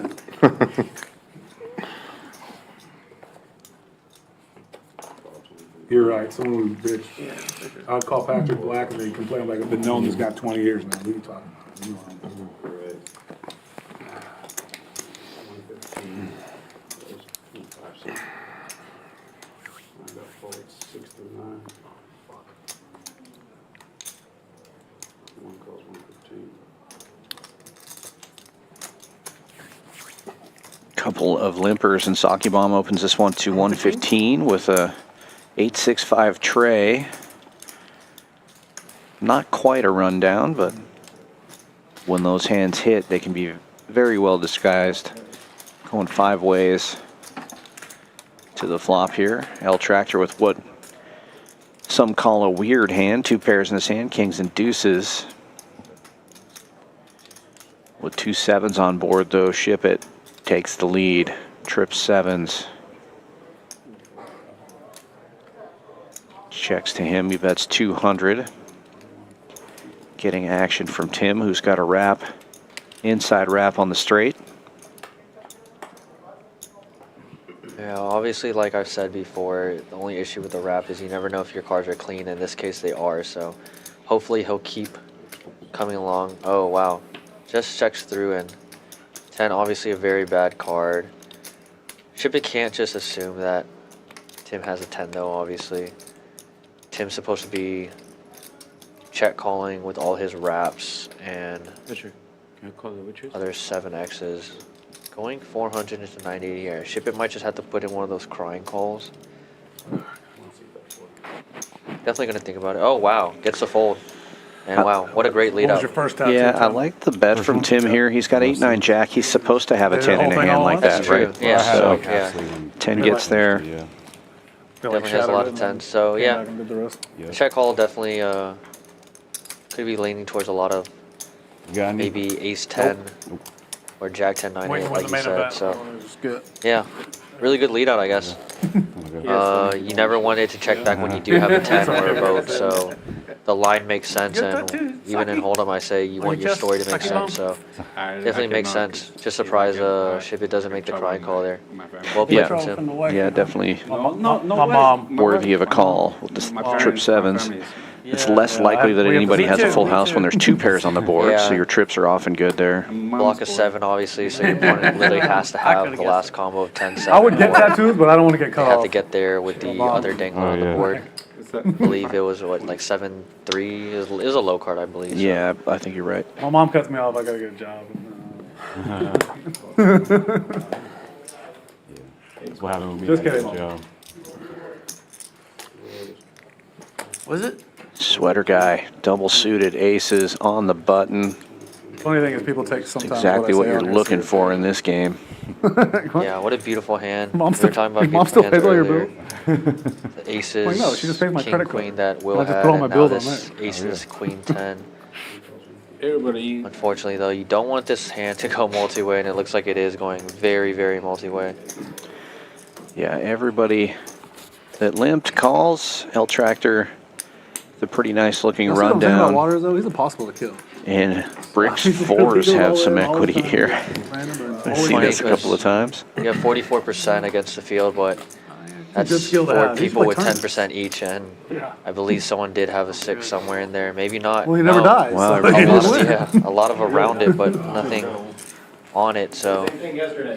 You're right, someone was a bitch. I'd call Patrick Black and they complain like, I've been known this guy 20 years now. What are you talking about? You know, Right. 115. I got forward 6 to 9. One calls 115. Couple of limpers, and Sake Bomb opens this one to 115 with a 8-6-5 tray. Not quite a rundown, but when those hands hit, they can be very well disguised. Going 5 ways to the flop here. El Tractor with what some call a weird hand. 2 pairs in his hand, kings and deuces. With 2 7s on board though, Shipp It takes the lead. Trip sevens. Checks to him. He bets 200. Getting action from Tim, who's got a wrap, inside wrap on the straight. Yeah, obviously, like I've said before, the only issue with the wrap is you never know if your cards are clean. In this case, they are. So hopefully he'll keep coming along. Oh, wow. Just checks through, and 10, obviously a very bad card. Shipp It can't just assume that Tim has a 10, though, obviously. Tim's supposed to be check calling with all his wraps and other 7Xs. Going 400 into 980 here. Shipp It might just have to put in one of those crying calls. Definitely going to think about it. Oh, wow. Gets the fold. And wow, what a great lead What was up. your first tattoo? Yeah, I like the bet from Tim here. He's got 8-9 jack. He's supposed to have a 10 in a hand like that, True. right? Yeah, So yeah. 10 gets there. Definitely has a lot of 10s. So yeah, the check call definitely could be leaning towards a lot of maybe ace 10 or jack 10 9 8 like you said. So yeah, really good lead out, I guess. You never want it to check back when you do have a 10 or a vote, so the line makes sense. And even in Hold'em, I say you want your story to make sense. So definitely makes sense. Just surprised Shipp It doesn't make the crying call there. Well played from Tim. Yeah, definitely My mom. worthy of a call with the trip sevens. It's less likely that anybody has a full house when there's two pairs on the board, so your trips are often good there. Block a 7, obviously, so your opponent literally has to have the last combo of 10 7. I would get tattoos, but I don't want to get They cut have off. to get there with the other dangler on the board. I believe it was, what, like 7-3? It was a low card, I believe. So. Yeah, I think you're right. My mom cuts me off. I gotta get a job. That's what happened with me. Just kidding, Mom. Was it? Sweater guy, double suited aces on the button. Funny thing is, people take sometimes Exactly what I say you're on here looking serious. for in this game. Yeah, what a beautiful hand. Mom We were talking about Mom still beautiful pays hands all your earlier. bills. The aces, Well, no, she just pays my king, credit queen card. that Will I just had, put all my and now bills on this there. aces, queen 10. Everybody. Unfortunately, though, you don't want this hand to go multi-way, and it looks like it is going very, very multi-way. Yeah, everybody that limped calls. L Tractor, the pretty nice looking That's what I'm saying about rundown. Waters, though. He's impossible to kill. And Bricks fours have some equity here. Random, I see this a couple of times. You have 44% against the field, but that's good skill to 4 have. He's people like with tournaments. 10% each, and Yeah. I believe someone did have a 6 somewhere in there. Maybe not. Well, he never No. dies. Wow, so I he really didn't lost win. Yeah, a lot of around it, but nothing on it. So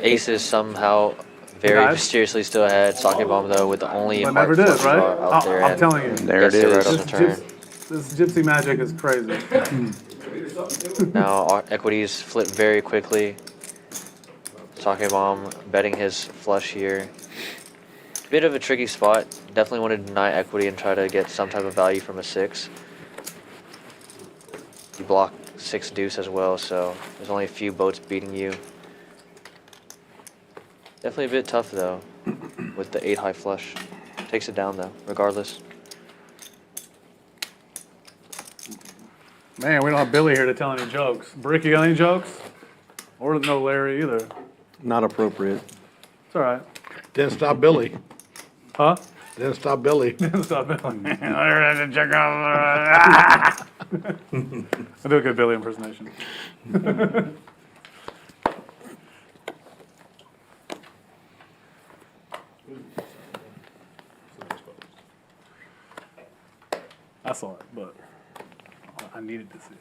aces somehow very Guys. mysteriously still ahead. Sake Bomb though with the only But mark never did, flush right? draw out there. I'm and telling you. There it gets right is. on the turn. This gypsy magic is crazy. Now our equities flip very quickly. Sake Bomb betting his flush here. Bit of a tricky spot. Definitely want to deny equity and try to get some type of value from a 6. You block 6 deuce as well, so there's only a few boats beating you. Definitely a bit tough though, with the 8 high flush. Takes it down though, regardless. Man, we don't have Billy here to tell any jokes. Brick, you got any jokes? Or no Larry either. Not appropriate. It's all right. Didn't stop Billy. Huh? Didn't stop Billy. Stop Billy. I do a good Billy impersonation. I saw it, but I needed to see it.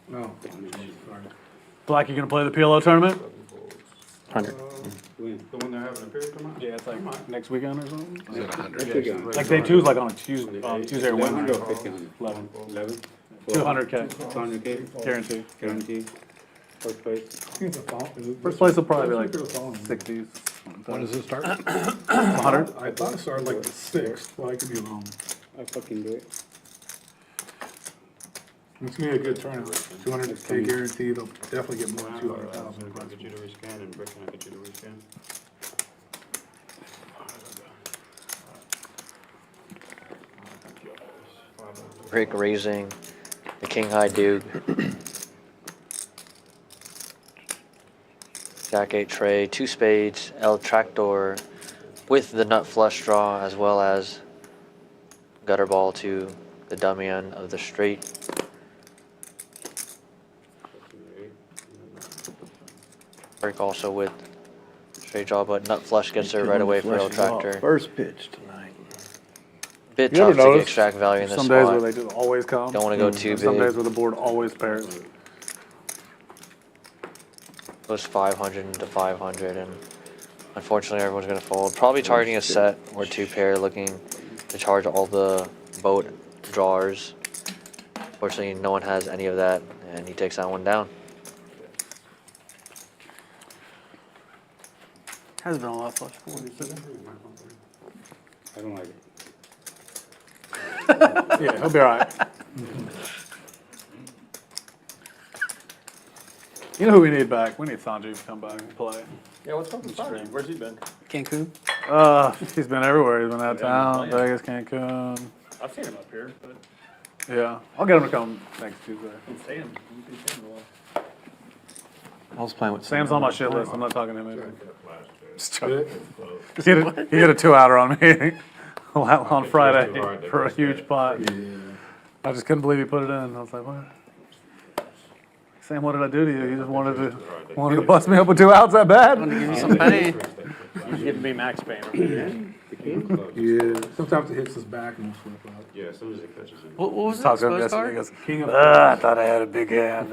No. Sorry. Black, you gonna play the PLO tournament? 100. The one they're having a period come out? Yeah, it's like next weekend or something. Is it 100? Like day two is like on a Tuesday or Wednesday. 11. 11? 200K 200K? guarantee. Guarantee. First place. First place will probably be like 60s. When does it start? 100. I thought it started like the 6th, but I could be wrong. I fucking do it. It's gonna be a good tournament. 200K guaranteed. They'll definitely get more than 200,000. I'll get you to rescan and Brick can I get you to rescan? Brick raising King High Duke. Jack 8 tray, 2 spades, El Tractor with the nut flush draw, as well as gutter ball to the dummy end of the straight. Break also with straight draw, but nut flush gets there right away for El Tractor. First pitch tonight. Bit You ever tough to notice extract value in this some days spot. where they just always come? Don't want to go too Some days big. where the board always pairs. Goes 500 into 500, and unfortunately everyone's going to fold. Probably targeting a set or 2 pair, looking to charge all the boat drawers. Unfortunately, no one has any of that, and he takes that one down. Has been a lot of flush for you. I don't like it. Yeah, he'll be all right. You know who we need back? We need Sanju to come back and play. Yeah, what's up with Sanji? Where's he been? Cancun? He's been everywhere. He's been out of town, Vegas, Cancun. I've seen him up here, but Yeah, I'll get him to come next Tuesday. he's staying a while. I was playing with Sam's on my shit list. I'm not talking to him anymore. Just joking. He hit a 2-outer on me on Friday for a huge pot. I just couldn't believe he put it in. I was like, what? Sam, what did I do to you? You just wanted to bust me up with 2 outs that bad? Want to give you some pay? He's giving me max pain. Yeah, sometimes it hits us back and we'll flip out. Yeah, as soon as it catches it. What was it? Talked to him Exposed yesterday. He card? goes, King of I thought I had a big hand.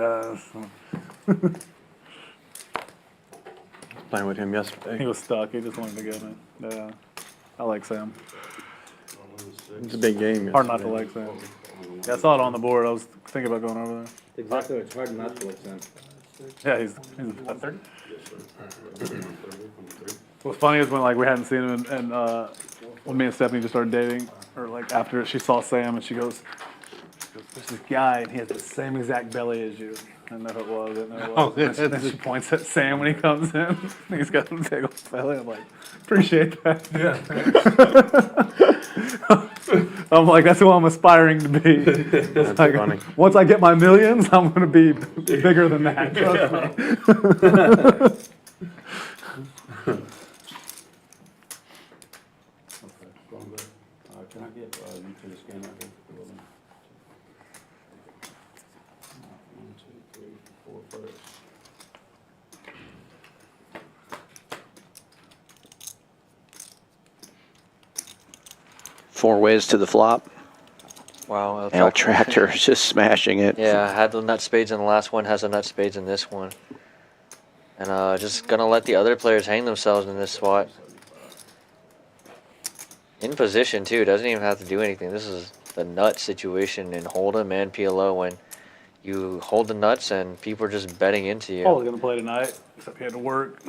Playing with him yesterday. He was stuck. He just wanted to get me. Yeah, I like Sam. It's a big game. Hard not to like Sam. Yeah, I saw it on the board. I was thinking about going over there. Exactly, it's hard not to like Sam. Yeah, he's a 30. What's funny is when like we hadn't seen him and when me and Stephanie just started dating, or like after she saw Sam and she goes, there's this guy and he has the same exact belly as you. And never was. It never was. And then she points at Sam when he comes in. He's got a big old belly. I'm like, appreciate that. Yeah. I'm like, that's who I'm aspiring to be. It's like, funny. once I get my millions, I'm going to be bigger than that. Trust me. Can I get you to the scan right here? 1, 2, 3, 4 first. Four ways to the flop. Wow. El Tractor is just smashing it. Yeah, had the nut spades in the last one, has the nut spades in this one. And just gonna let the other players hang themselves in this spot. In position too, doesn't even have to do anything. This is the nut situation in Hold'em and PLO when you hold the nuts and people are just betting into you. Paul's going to play tonight, except he had to work.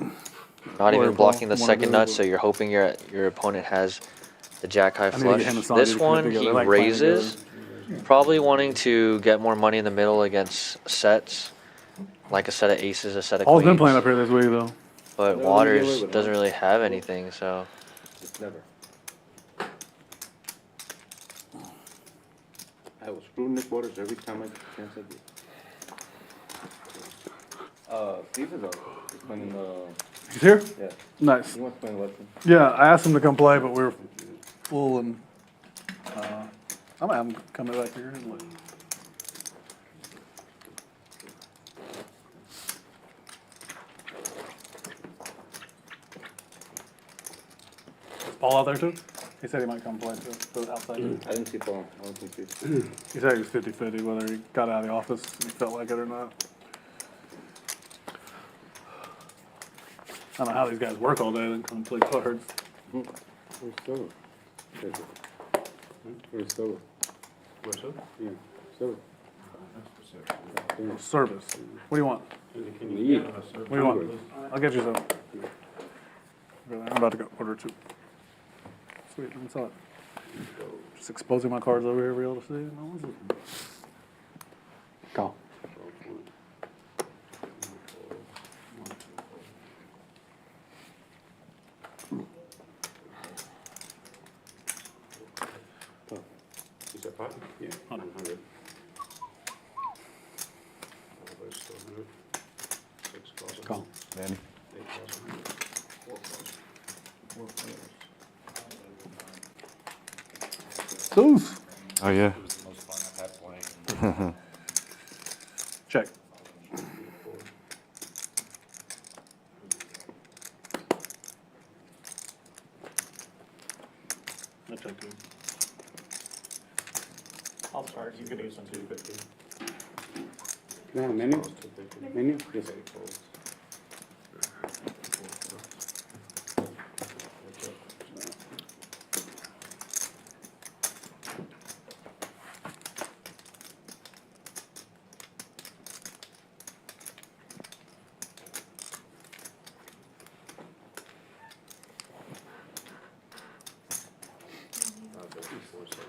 Not even Paul blocking the wanted second to- nut, so you're hoping your opponent has the jack high I need to get him flush. and Sanjay This to connect one together. he They like playing raises, probably wanting to get more money in the middle against sets, like a set of aces, a set of Paul's queens. been playing up here this week, though. But Never Waters really would, doesn't huh? really have anything, so It's never. I was screwing Nick Waters every time I get a chance I get. Steve is up. He's playing He's here? yeah. Nice. He wants to play Western. Yeah, I asked him to come play, but we were full and I might have him come back here and look. Is Paul out there too? He said he might come play too, so outside. I didn't see Paul. I don't think he's. He said he was 50-50 whether he got out of the office and he felt like it or not. I don't know how these guys work all day and come and play cards. Where's Silver? Where's Silver? What's up? Yeah, Silver. Service. What do you want? Can you eat? What do you want? I'll get you some. I'm about to go order 2. Sweet, let me saw it. Just exposing my cards over here for y'all to see. No one's looking. Go. You said 5? Yeah, 100. Oof. Oh, yeah. Check. That's okay. I'll start. You can use some 250. No, menu? Menu? Yes.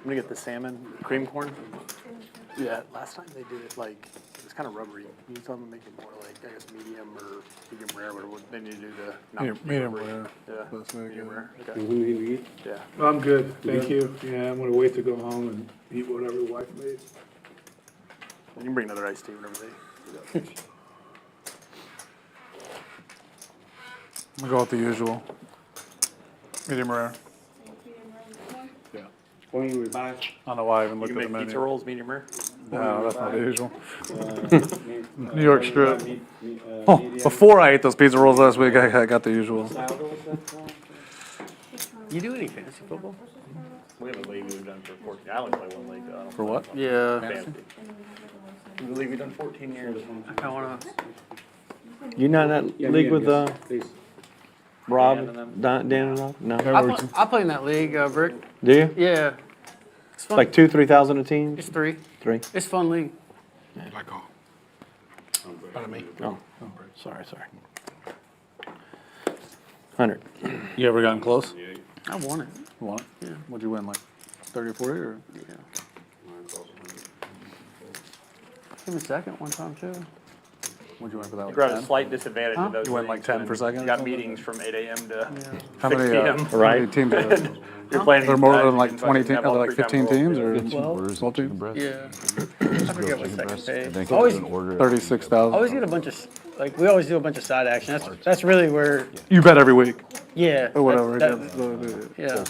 I'm gonna get the salmon cream corn. Yeah, last time they did it like, it was kind of rubbery. You told them to make it more like, I guess, medium or medium rare, but they need to do the. Medium rare. Yeah, medium rare. Okay. Yeah. I'm good, thank you. Yeah, I'm gonna wait to go home and eat whatever the wife made. You can bring another iced tea whenever they. I'm gonna go with the usual. Medium rare. Yeah. When you revise, I don't know why I even looked at the menu. Pizza rolls, medium rare. No, that's not the usual. New York strip. Oh, before I ate those pizza rolls last week, I got the usual. You do any fantasy football? We have a league we've done for 14. I only play one league though. For what? Yeah. Fantasy. We believe we've done 14 years. I kind of want to. You not in that league with Rob, Dan and Rob? No. I play in that league, Brick. Do you? Yeah. It's fun. Like 2,000-3,000 a team? It's 3. 3? It's fun league. Like all. Pardon me. Oh, sorry. 100. You ever gotten close? I won it. You won it? Yeah. What'd you win, like 30 or 40 or? Yeah. Came in second one time too. What'd you win for that? You're at Like a 10? slight disadvantage Huh? in those You went like leagues 10 when for second You or got something? meetings from 8 a.m. to How 6 many, p.m. how many teams are there? You're playing. There are more these than guys, like you can 20 fucking teams, have all like three 15 times teams roll. or 12 teams? Yeah. I forget what second page. 36,000. Always get a bunch of we always do a bunch of side action. That's really where. You bet every week Yeah. or whatever. Yeah.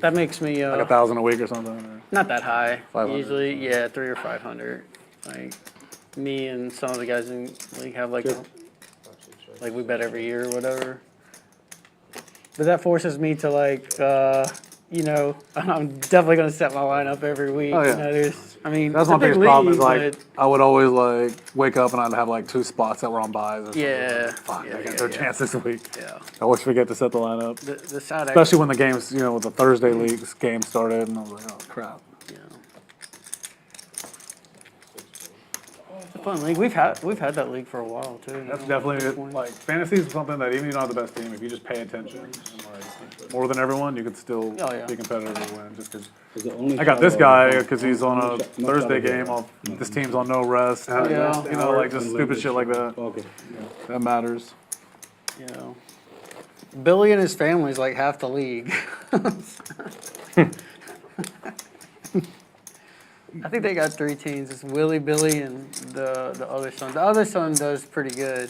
That makes me Like 1,000 a week or something. Or? not that high. 500. Usually, yeah, 300 or 500. Like me and some of the guys in the league have like we bet every year or whatever. But that forces me to I'm definitely gonna set my lineup every week. Oh, yeah. You know, That's it's my a big biggest problem league, is like but I would always like wake up and I'd have like 2 spots that were on buys. Or something. yeah, Fuck, yeah, I got yeah, no yeah. chance this week. Yeah. I always forget to set the lineup. The side action. Especially when the games, with the Thursday leagues game started and I was like, oh crap. Yeah. It's a fun league. We've had that league for a while too. That's definitely like fantasy is something that even if you don't have the best team, if you just pay attention and like more than everyone, you could still be competitive and win. Just because I got this guy because he's on a Thursday game. This team's on no rest. Yeah. Like just stupid shit like that. okay. That matters. Billy and his family is like half the league. I think they got 3 teams. It's Willie, Billy, and the other son. The other son does pretty good.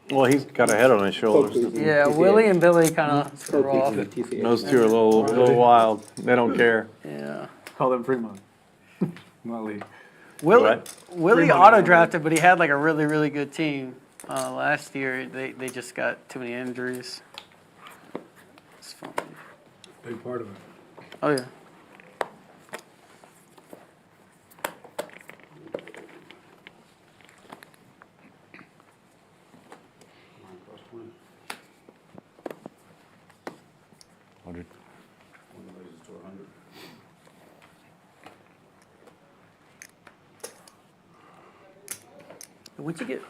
Well, he's got a head on his shoulders. Yeah, Willie and Billy kind of screw off. Those two are a little wild. They don't care. Yeah. Call them free money. Not league. Willie auto drafted, but he had like a really, really good team. Last year, they just got too many injuries. It's fun. Big part of it. Oh, yeah. Once you get,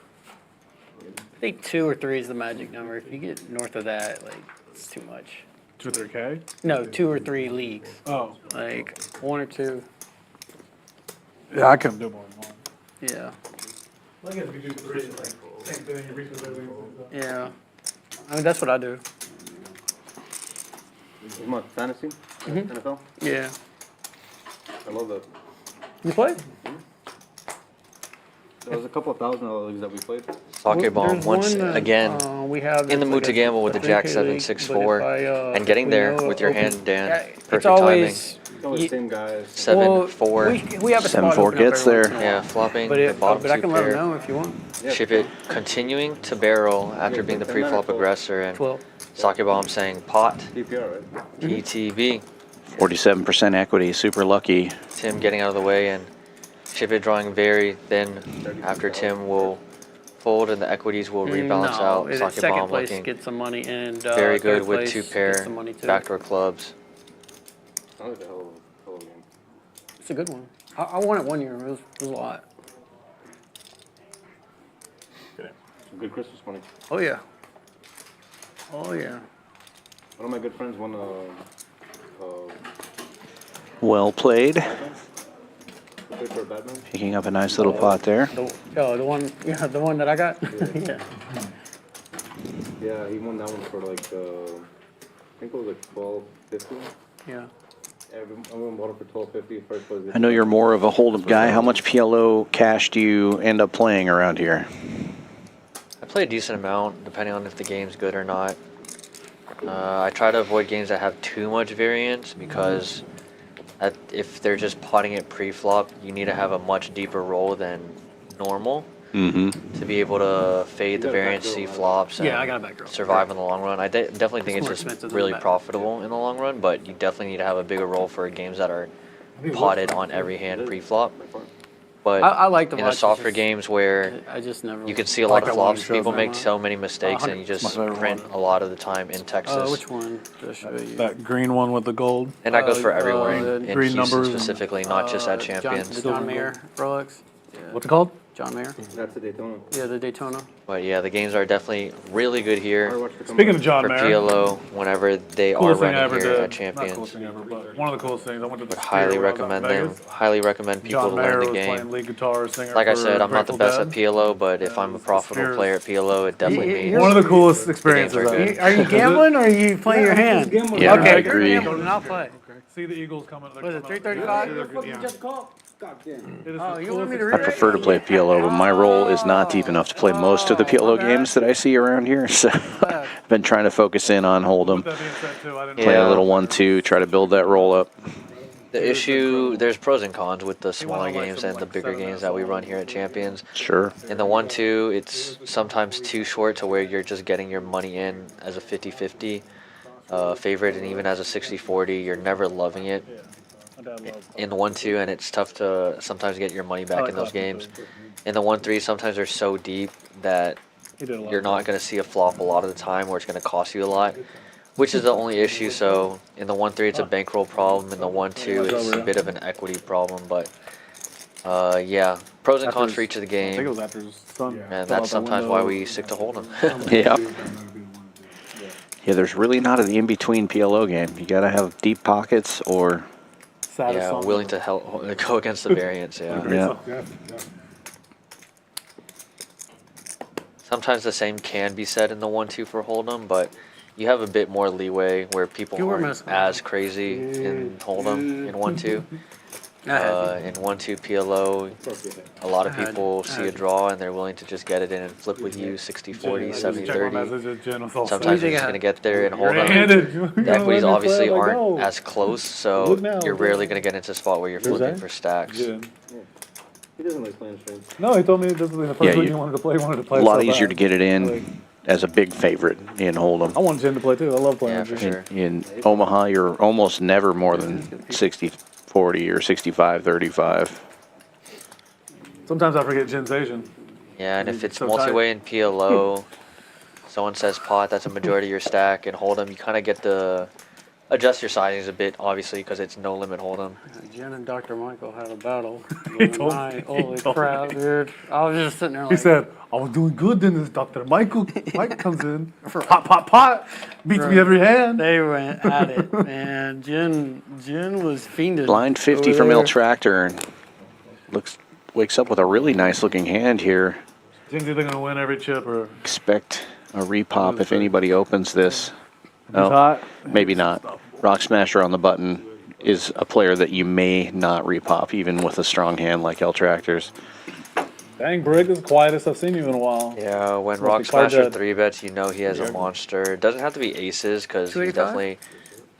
I think 2 or 3 is the magic number. If you get north of that, like, it's too much. 2 or 3K? No, 2 or 3 leagues. Oh. Like 1 or 2. Yeah, I couldn't do more than 1. Yeah. I guess if you do 3, it's like same thing. You reach with everything. Yeah. I mean, that's what I do. You want fantasy? NFL? Yeah. I love that. You play? There was a couple of $1,000 leagues that we played. Sake bomb There's once one that, again. we have In the that's mood like to a gamble with the Jack 3K 7 league, 6 but 4 if and getting we there know with your open- hand, Dan. Yeah, Perfect it's always It's always the same guys. 7 well, 4. We have a 7-4 spot open up gets every there. once in a while. Yeah, flopping But, the bottom but I two can let them pair. know if you want. Ship It continuing to barrel after being the pre-flop aggressor, and 12. Sake bomb saying pot DPR, right? PTB. 47% equity, super lucky. Tim getting out of the way, and Ship It drawing very thin after Tim will fold and the equities will rebalance out. Sake Second bomb place looking gets some money and very good third with place 2 gets pair some money too. backdoor clubs. Sounds like a hell of a game. It's a good one. I won it one year. It was a lot. Some good Christmas money. Oh yeah. Oh yeah. One of my good friends won Well played. played for a Batman. Picking up a nice little pot there. The one that I got. Yeah. Yeah, he won that one for like I think it was like $12.50. Yeah. Everyone bought it for $12.50. First place. I know you're more of a hold'em guy. How much PLO cash do you end up playing around here? I play a decent amount depending on if the game's good or not. I try to avoid games that have too much variance because if they're just potting it pre-flop, you need to have a much deeper roll than normal to be able to fade the variance, see flops, and I got a back row. survive in the long run. I definitely think it's more just expensive than really the back. profitable in the long run, but you definitely need to have a bigger roll for games that are potted on every hand pre-flop. But I like the in the softer games where I just never. you can see a lot of flops, people make so many mistakes, and you just print a lot of the time in Texas. Which one? Did I show you? That green one with the gold. And that goes for everywhere the in green Houston numbers. specifically, not just at Champions. The John Mayer Rolex. Yeah. What's it called? John Mayer. That's the Daytona. Yeah, the Daytona. But yeah, the games are definitely really good here Speaking of John for Mayer, PLO whenever they are coolest thing I running ever here did. at Not Champions. coolest thing ever, but one of the coolest things. I went to the Would highly Sphere when I was out in recommend them. Vegas. Highly recommend people John to Mayer learn the was game. playing lead guitar, singer Like I for said, I'm not the Grateful best Dead. at PLO, but if I'm a profitable Spheres. player at PLO, it definitely means One of the coolest the games experiences. are I good. Are you gambling or are you playing your hand? Yeah, I okay, agree. you're gambling, I'll play. See the Eagles coming. What is it, 335? Yeah. Oh, you want me to I read it? prefer to play PLO, but my roll is not deep enough to play most of the PLO games that I see around here. So I've been trying to focus in on hold'em, That being said, too, I didn't play a Yeah. little 1-2, try to build that roll up. The issue, there's pros and cons with the smaller games and the bigger games that we run here at Champions. Sure. In the 1-2, it's sometimes too short to where you're just getting your money in as a 50-50 favorite, and even as a 60-40, you're never loving it in the 1-2, and it's tough to sometimes get your money back in those games. In the 1-3, sometimes they're so deep that you're not going to see a flop a lot of the time, or it's going to cost you a lot, which is the only issue. So in the 1-3, it's a bankroll problem. In the 1-2, it's a bit of an equity problem. But yeah, pros and cons for each of the I think it game, was after his son. and that's sometimes why we stick to Hold'em. Yeah. Yeah, there's really not an in-between PLO game. You got to have deep pockets or... Saddest Yeah, song willing ever. to help go against the variance. Yeah. Yeah. Sometimes the same can be said in the 1-2 for Hold'em, but you have a bit more leeway where people You were aren't messing as crazy in Hold'em in 1-2. In 1-2 PLO, a lot of people see a draw and they're willing to just get it in and flip with you 60-40, 70-30. Sometimes you're just going to get there and Hold'em. The equities obviously aren't as close, so you're rarely going to get into a spot where you're flipping for stacks. He doesn't like playing strings. No, he told me this was the first week he wanted to play. He wanted to play A lot so easier bad. to get it in as a big favorite in Hold'em. I want Jim to play too. I love playing Yeah, with for Jim. sure. In Omaha, you're almost never more than 60-40 or 65-35. Sometimes I forget Jim's Asian. Yeah, and if it's So multi-way in PLO, someone says pot, that's a majority of your stack, and Hold'em, you kind of get to adjust your sizings a bit, obviously, because it's no limit Hold'em. Jen and Dr. Michael had a battle. He told me. Holy crap, dude. I was just sitting there like... He said, I was doing good, then this Dr. Mike comes in. Pot, beats me every hand. They went at it, man. Jen was fiending. Blind 50 over from there. Il Tractor. And wakes up with a really nice looking hand here. Jim's either going to win every chip or Expect a repop if anybody opens this. he's Oh, hot. maybe not. Rock Smasher on the button is a player that you may not repop, even with a strong hand like El Tractor's. Dang, Brig is the quietest I've seen you in a while. Yeah, when Must be Rock card Smasher dead. 3-bets, you know he has a monster. It doesn't have to be aces, because he's 285? definitely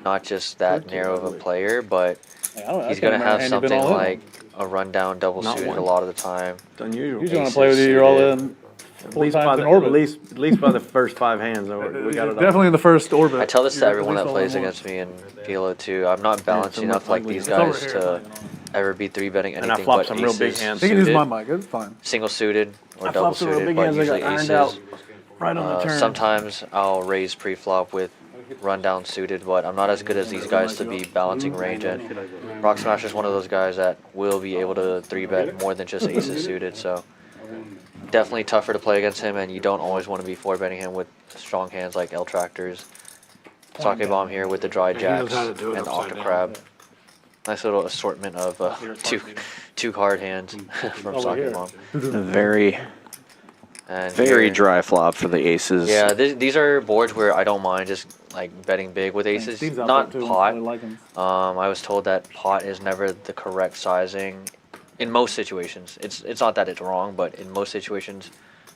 not just that narrow of a player, but I he's can't going to remember have hand you've been something all in. like a rundown double Not suited one. a lot of the time. It's unusual. Usually when I Aces play with you, you're all suited. in At 4 least by times the, in orbit. at least by the first 5 hands, though, we got it all. Definitely in the first orbit. I tell this to You're at everyone least that all plays in one. against me in PLO too. I'm not balanced some enough like ugly these ones. guys It's over to here, ever be 3-betting And I anything flopped but some real big aces hands. You can use suited, my mic, it's fine. single suited or I double flopped some real suited, big but hands that usually got ironed aces. out right on the turn. Sometimes I'll raise pre-flop with rundown suited, but I'm not as good as these guys to be balancing range. And Rock Smasher's one of those guys that will be able to 3-bet more than just aces suited. So definitely tougher to play against him, and you don't always want to be 4-betting him with strong hands like L Tractors. Sake Bomb here with the dry jacks how to do it and the upside Octa down. Crab. Nice little assortment of two card hands from Sake Bomb. Very, And very here- dry flop for the aces. Yeah, these are boards where I don't mind just like betting big with aces. Steve's out Not there too. pot. I like him. I was told that pot is never the correct sizing in most situations. It's not that it's wrong, but in most situations,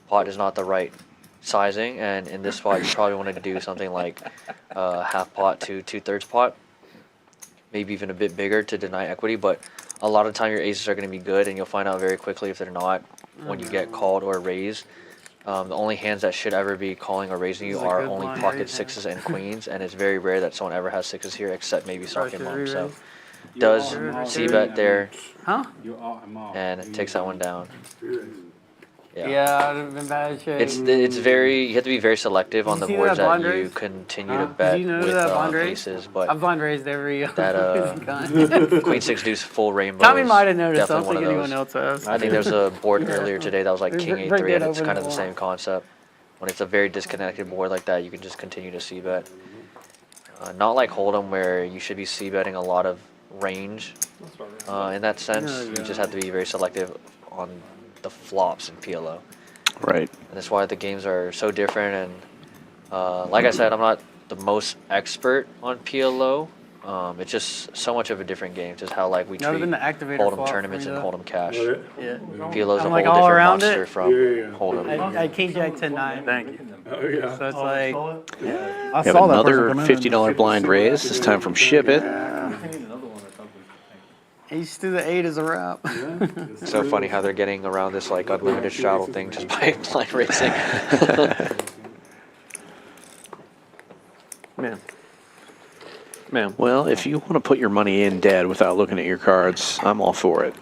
pot is not the right sizing. And in this spot, you probably want to do something like half pot to 2/3 pot, maybe even a bit bigger to deny equity. But a lot of the time, your aces are going to be good, and you'll find out very quickly if they're not when you get called or raised. The only hands that should ever be calling or raising you This is a are good only blind pocket raise, sixes and queens, and it's very rare that someone ever has sixes here, except maybe Sorry, Sake should Mom. we So raise? does Sure, c-bet there, Huh? and takes that one down. Yeah, I'd have been bad shape. It's very, you have to be very selective on Did the you see boards that that blind you raise? continue to Did bet you know with that blind raise? aces, I've but blind raised every that Queen 6 deuce full rainbow Tommy is might have noticed. I definitely don't one think of anyone those. else has. I think there's a board earlier today that was like King Bring 8-3, it and it's over kind of the the wall. same concept. When it's a very disconnected board like that, you can just continue to c-bet. Not like Hold'em where you should be c-betting a lot of range. In that sense, you just have to be very selective on the flops in PLO. Right. And that's why the games are so different. And like I said, I'm not the most expert on PLO. It's just so much of a different game. Just how like we That would've treat been the activator Hold'em flop tournaments for and me, Hold'em cash. Yeah. PLO's a I'm whole like all different around monster it. from Yeah. Hold'em. I King Jack 10-9. Thank you. Oh, yeah. So it's like, I We have saw that another person come in. $50 blind raise. This time from Shipp It. ace to the 8 is a wrap. It's so funny how they're getting around this like unlimited straddle thing just by blind racing. Man. Well, if you want to put your money in dead without looking at your cards, I'm all for it.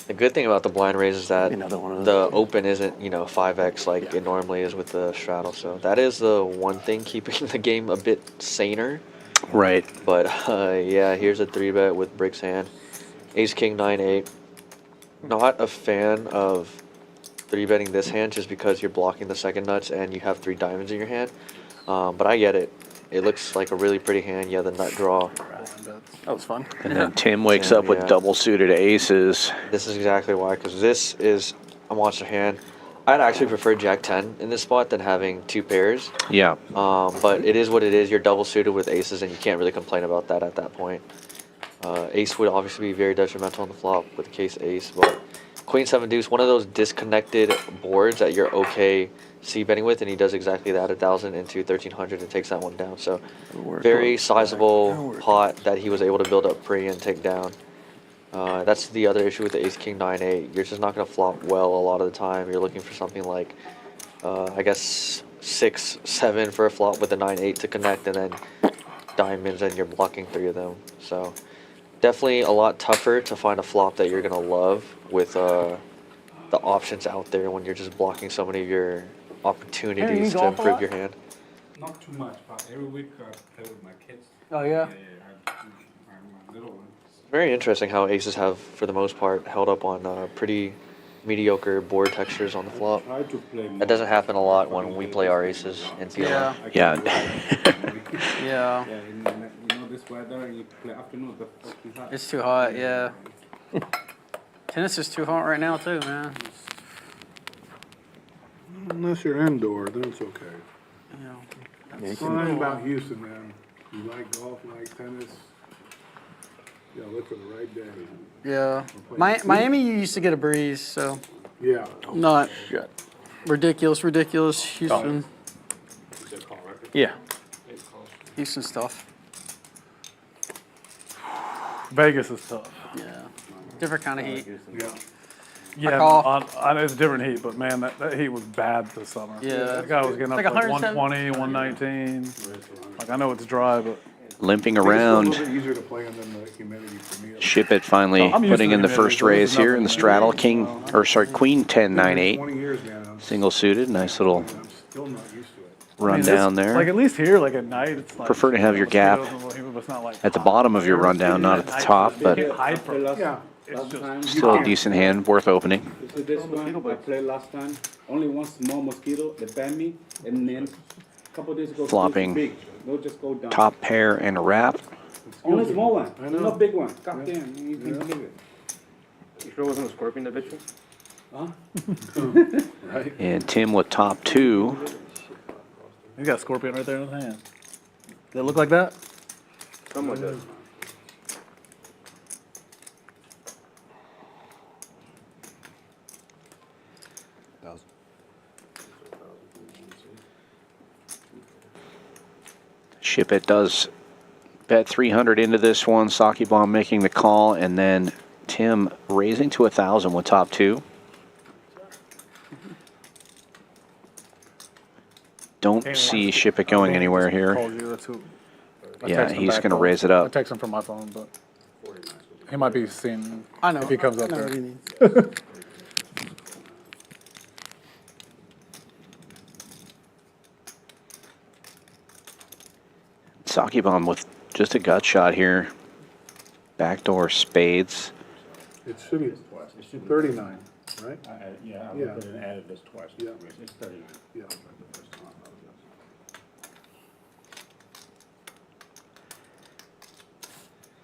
The good thing about the blind raise is that Another one of the those. open isn't, 5x like it normally is with the straddle. So that is the one thing keeping the game a bit saner. Right. But yeah, here's a 3-bet with Brick's hand. Ace King 9-8. Not a fan of 3-betting this hand just because you're blocking the second nuts and you have 3 diamonds in your hand. But I get it. It looks like a really pretty hand. Yeah, the nut draw. That was fun. And then Tim wakes up with Yeah. double suited aces. This is exactly why, because this is a monster hand. I'd actually prefer Jack 10 in this spot than having 2 pairs. Yeah. But it is what it is. You're double suited with aces, and you can't really complain about that at that point. Ace would obviously be very detrimental on the flop with the case ace, but Queen 7 deuce, one of those disconnected boards that you're okay c-betting with, and he does exactly that, 1,000 into 1,300 and takes that one down. So very sizable pot that he was able to build up pre and take down. That's the other issue with the Ace King 9-8. You're just not going to flop well a lot of the time. You're looking for something like, I guess, 6-7 for a flop with a 9-8 to connect, and then diamonds, and you're blocking 3 of them. So definitely a lot tougher to find a flop that you're going to love with the options out there when you're just blocking so many of your opportunities to golf a improve lot? your hand. Not too much, but every week I play with my kids. Oh, yeah? I'm little one. Very interesting how aces have, for the most part, held up on pretty mediocre board textures on the flop. Try to play more. That doesn't happen a lot when we play our aces in PLO. Yeah. Yeah. Yeah. This weather, you play afternoon, It's too hot, yeah. Tennis is too hot right now, too, man. Unless you're indoor, then it's okay. Yeah. Something about Houston, man. You like golf, like tennis. Yeah, look for the right day. Yeah. Miami, you used to get a breeze, so Yeah. not ridiculous. Houston, Yeah. Houston's tough. Vegas is tough. Yeah. Different kind of heat. Yeah. Yeah, call. I know it's a different heat, but man, that heat was bad this summer. Yeah. That guy was getting up Like to like 107. 120, 119. Like, I know it's dry, but Limping It's a around. little bit easier to play in than the humidity for me. Ship It finally I'm used putting to in the the first humidity, raise so here there's in the nothing straddle. there. Queen 10-9-8. 20 years, man. Single suited. Nice little I'm still not used to it. run it's- down there. Like at least here, like at night, it's like Prefer to have your gap mosquitoes and little humid, but it's not like at the hot. bottom of your rundown, not at the top, You but can't hide from it. Yeah. It's just still a decent hand, worth opening. This is this one I played last time. Only one small mosquito that bit me, and then a couple days ago, Flopping big. They'll just go down. Top pair and a wrap. Only small one, I know. no big one. God damn, you can believe it. You sure it wasn't a scorpion that bit you? Huh? Right? And Tim with top 2. He's got a scorpion right there in his hand. Does it look like that? Something like that. Ship It does bet 300 into this one. Saki Bomb making the call, and then Tim raising to 1,000 with top 2. Don't see Ship It going anywhere here. Called you, that's who- I Yeah, texted him he's back, going to though. raise it I up. text him from my phone, but he might be seeing I know. if he comes up I know there. what he needs. Saki Bomb with just a gut shot here. Backdoor spades. It should be 39, right? Yeah, Yeah. put it and added this twice. Yeah. It's 39. Yeah.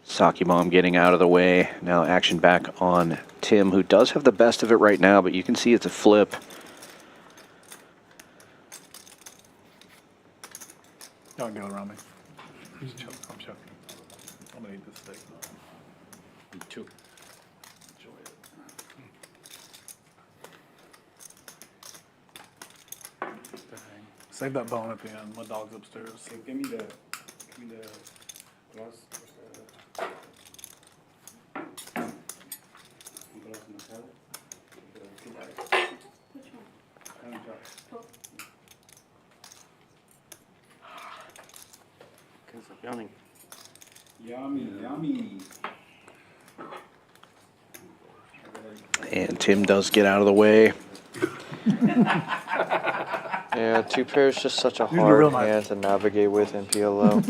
Saki Bomb getting out of the way. Now action back on Tim, who does have the best of it right now, but you can see it's a flip. Don't go around me. I'm choking. I'm gonna eat this steak. Me too. Enjoy it. Dang. Save that bone at the end. My dog's upstairs. Give me the glass. Can't stop yawning. Yummy, yummy. And Tim does get out of the way. Yeah, 2 pair is just such a Use the real hard knife. hand to navigate with in PLO.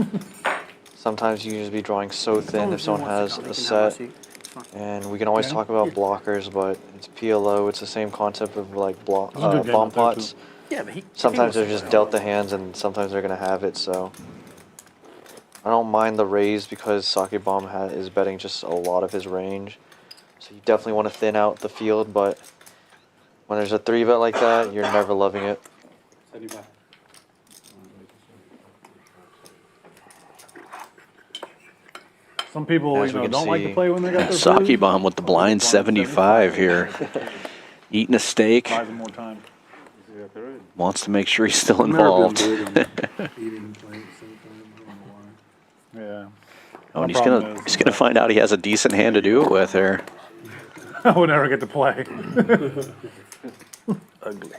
Sometimes you just be drawing so thin if someone has a set. And we can always talk about blockers, but it's PLO. It's the same concept of like a good game bomb out there, pots. Yeah, but he. Sometimes they're just dealt the hands, and sometimes they're gonna have it. So I don't mind the raise because Sake Bomb is betting just a lot of his range. So you definitely want to thin out the field, but when there's a 3-bet like that, you're never loving it. 75. Some people, As we can don't like to see. play when they got their Saki food. Bomb with the blind 75 here. Eating a steak. Buys them more time. Wants to make sure he's still I've never been involved. big on eating playing at the same time. I don't know why. Yeah. Oh, and My problem he's gonna find out he has a decent hand to do it with here. I would never get to play. Ugly.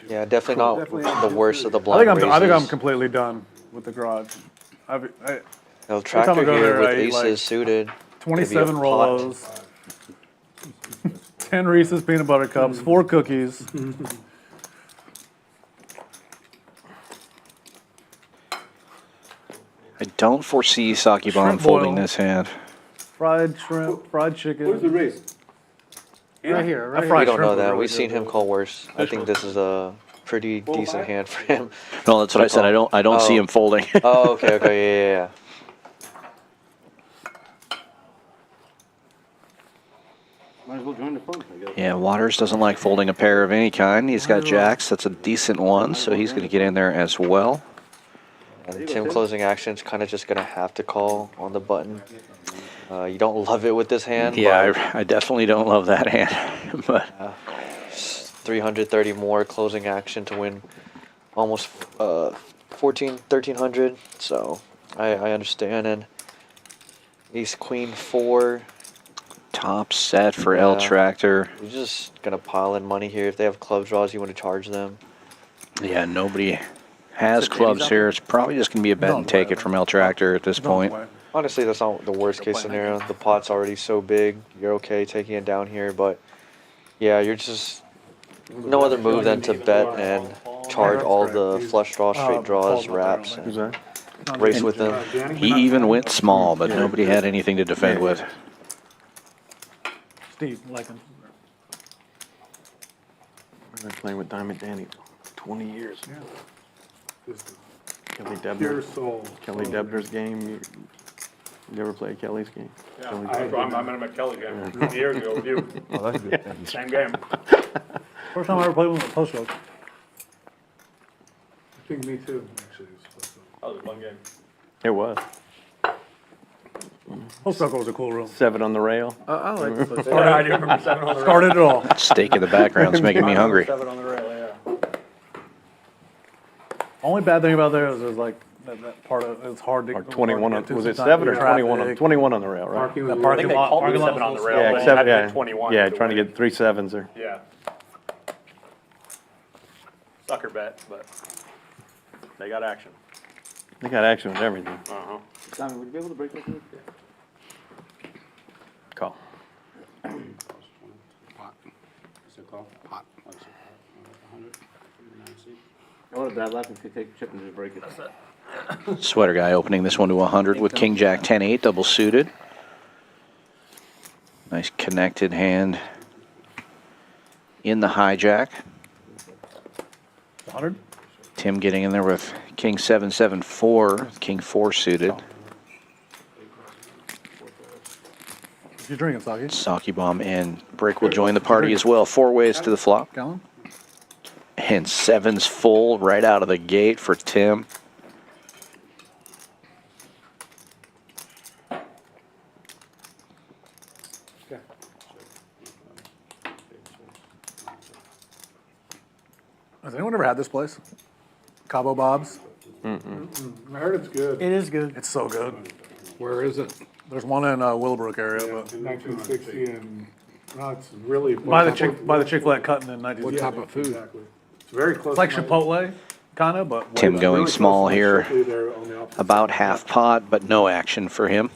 Yeah, definitely not Definitely the worst of the I blind think I'm raises. completely done with the garage. No time I tractor go here there, with I eat, aces like, suited. 27 Maybe a pot. Rolos, 10 Reese's peanut butter cups, 4 cookies. I don't foresee Saki Bomb Shrimp folding boil. this hand. Fried shrimp, fried chicken. Where's the race? Right here, right I here. fried We don't shrimp know was that. really We've seen good. him call worse. I think this is a pretty decent hand for him. No, that's what I said. I don't see Oh. him folding. Oh, okay, yeah. Might as well join the fun, I guess. Yeah, Waters doesn't like folding a pair of any kind. He's got jacks. That's a decent one, so he's going to get in there as well. And Tim closing action's kind of just gonna have to call on the button. You don't love it with this hand. Yeah, but, I definitely don't love that hand. But 330 more closing action to win almost 1300. So I understand. And ace queen 4. top set for L Tractor. You're just gonna pile in money here. If they have club draws, you want to charge them. Yeah, nobody has clubs here. It's probably just gonna be a bet and take it from L Tractor at this point. Honestly, that's not the worst case scenario. The pot's already so big. You're okay taking it down here, but yeah, you're just no other move than to bet and charge all the flush draws, straight draws, wraps, and race with them. He even went small, but nobody had anything to defend with. Steve, like him. I've been playing with Diamond Danny 20 years. Just Kelly pure Debner. soul. Kelly Debner's game. You ever play Kelly's game? Yeah, Kelly I met him at Kelly game 20 years ago with you. Oh, that's good. Same game. First time I ever played with him at Post Road. I think me too, actually. That was a fun game. It was. Post Road was a cool room. 7 on the rail. I like it. I do remember 7 on the rail. Started it all. Steak in the background's making me hungry. 7 on the rail, yeah. Only bad thing about there is there's like that part of it's hard to. Or 21 on, hard to was get it to 7 or traffic. 21 on the rail, right? Parking was That parking lot, parking lot 7 on the was rail. full. but Yeah, you had to yeah, get 21 yeah, to trying to win. get 3 7s there. Yeah. Sucker bet, but they got action. They got action with everything. Uh-huh. Simon, would you be able to break this? Call. Pot. What's it called? Pot. 100. I would have died laughing if you take chip and just break it. Sweater guy opening this one to 100 with King Jack 10-8 double suited. Nice connected hand in the hijack. 100. Tim getting in there with King 7-7-4, King 4 suited. What you drinking, Saki? Saki bomb and Brick will join the party as well. 4 ways to the flop. Gallon? And 7's full right out of the gate for Tim. Has anyone ever had this place? Cabo Bob's? I heard it's good. It is good. It's so good. Where is it? There's one in Willowbrook area, but In 1960 and, no, it's really. by the Chick-fil-A at Cutting in 1960. What type of food? Exactly. It's very close. It's like to my- Chipotle, kind of, but way Tim better. going really close small to my here. Shipley there on the opposite About side. half pot, but no action for him.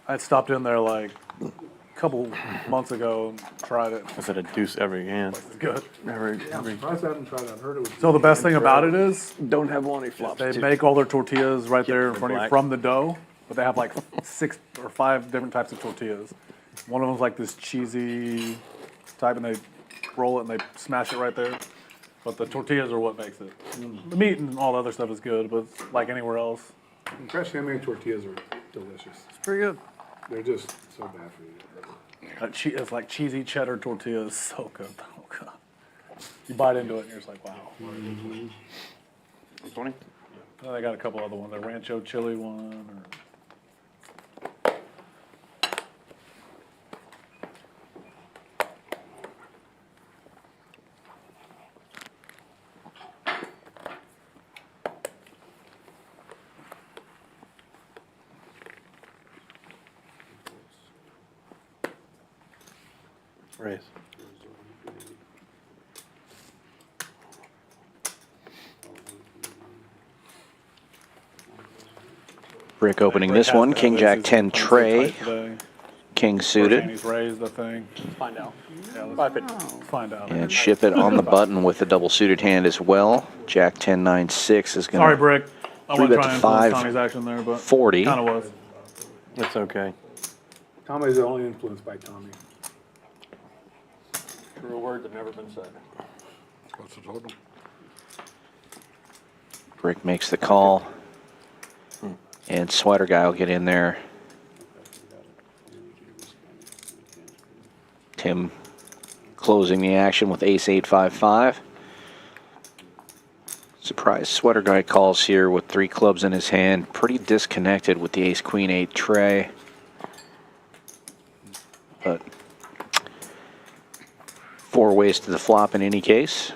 I had stopped in there like a couple months ago and tried it. I said a deuce every hand. It's good. Every, I'm surprised I haven't tried that. I heard it was. So the best thing about it is don't have one flops. they make all their tortillas right there in front of you black. from the dough, but they have like 6 or 5 different types of tortillas. One of them's like this cheesy type, and they roll it and they smash it right there. But the tortillas are what makes it. The meat and all the other stuff is good, but it's like anywhere else. Fresh handmade tortillas are delicious. It's pretty good. They're just so bad for you. It's like cheesy cheddar tortillas. So good. Oh, God. You bite into it and you're just like, wow. 20? They got a couple other ones. The Rancho Chili one. Or Raise. Brick opening this one. King Jack 10 tray. King suited. He's raised the thing. Find out. Yeah, let's find out. And Ship It on the button with the double suited hand as well. Jack 10-9-6 is going Sorry, to Brick. I Three wasn't bet to trying to influence 5, Tommy's action there, but 40. kind of was. That's okay. Tommy's only influenced by Tommy. True words have never been said. What's the total? Brick makes the call. And Sweater guy will get in there. Tim closing the action with ace 8-5-5. Surprise Sweater guy calls here with 3 clubs in his hand. Pretty disconnected with the ace queen 8 tray. But 4 ways to the flop in any case.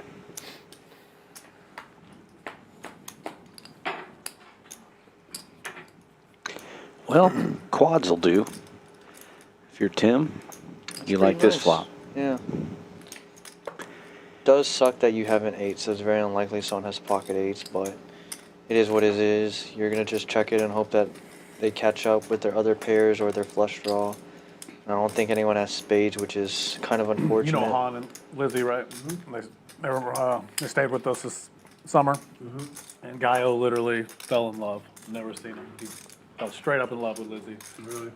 Well, quads will do. If you're Tim, you like this nice. flop. Yeah. Does suck that you have an 8, so it's very unlikely someone has pocket 8s, but it is what it is. You're going to just check it and hope that they catch up with their other pairs or their flush draw. And I don't think anyone has spades, which is kind of unfortunate. You know Han and Lizzie, right? They stayed with us this summer, and Gaio literally fell in love. Never seen him. He fell straight up in love with Lizzie. Really?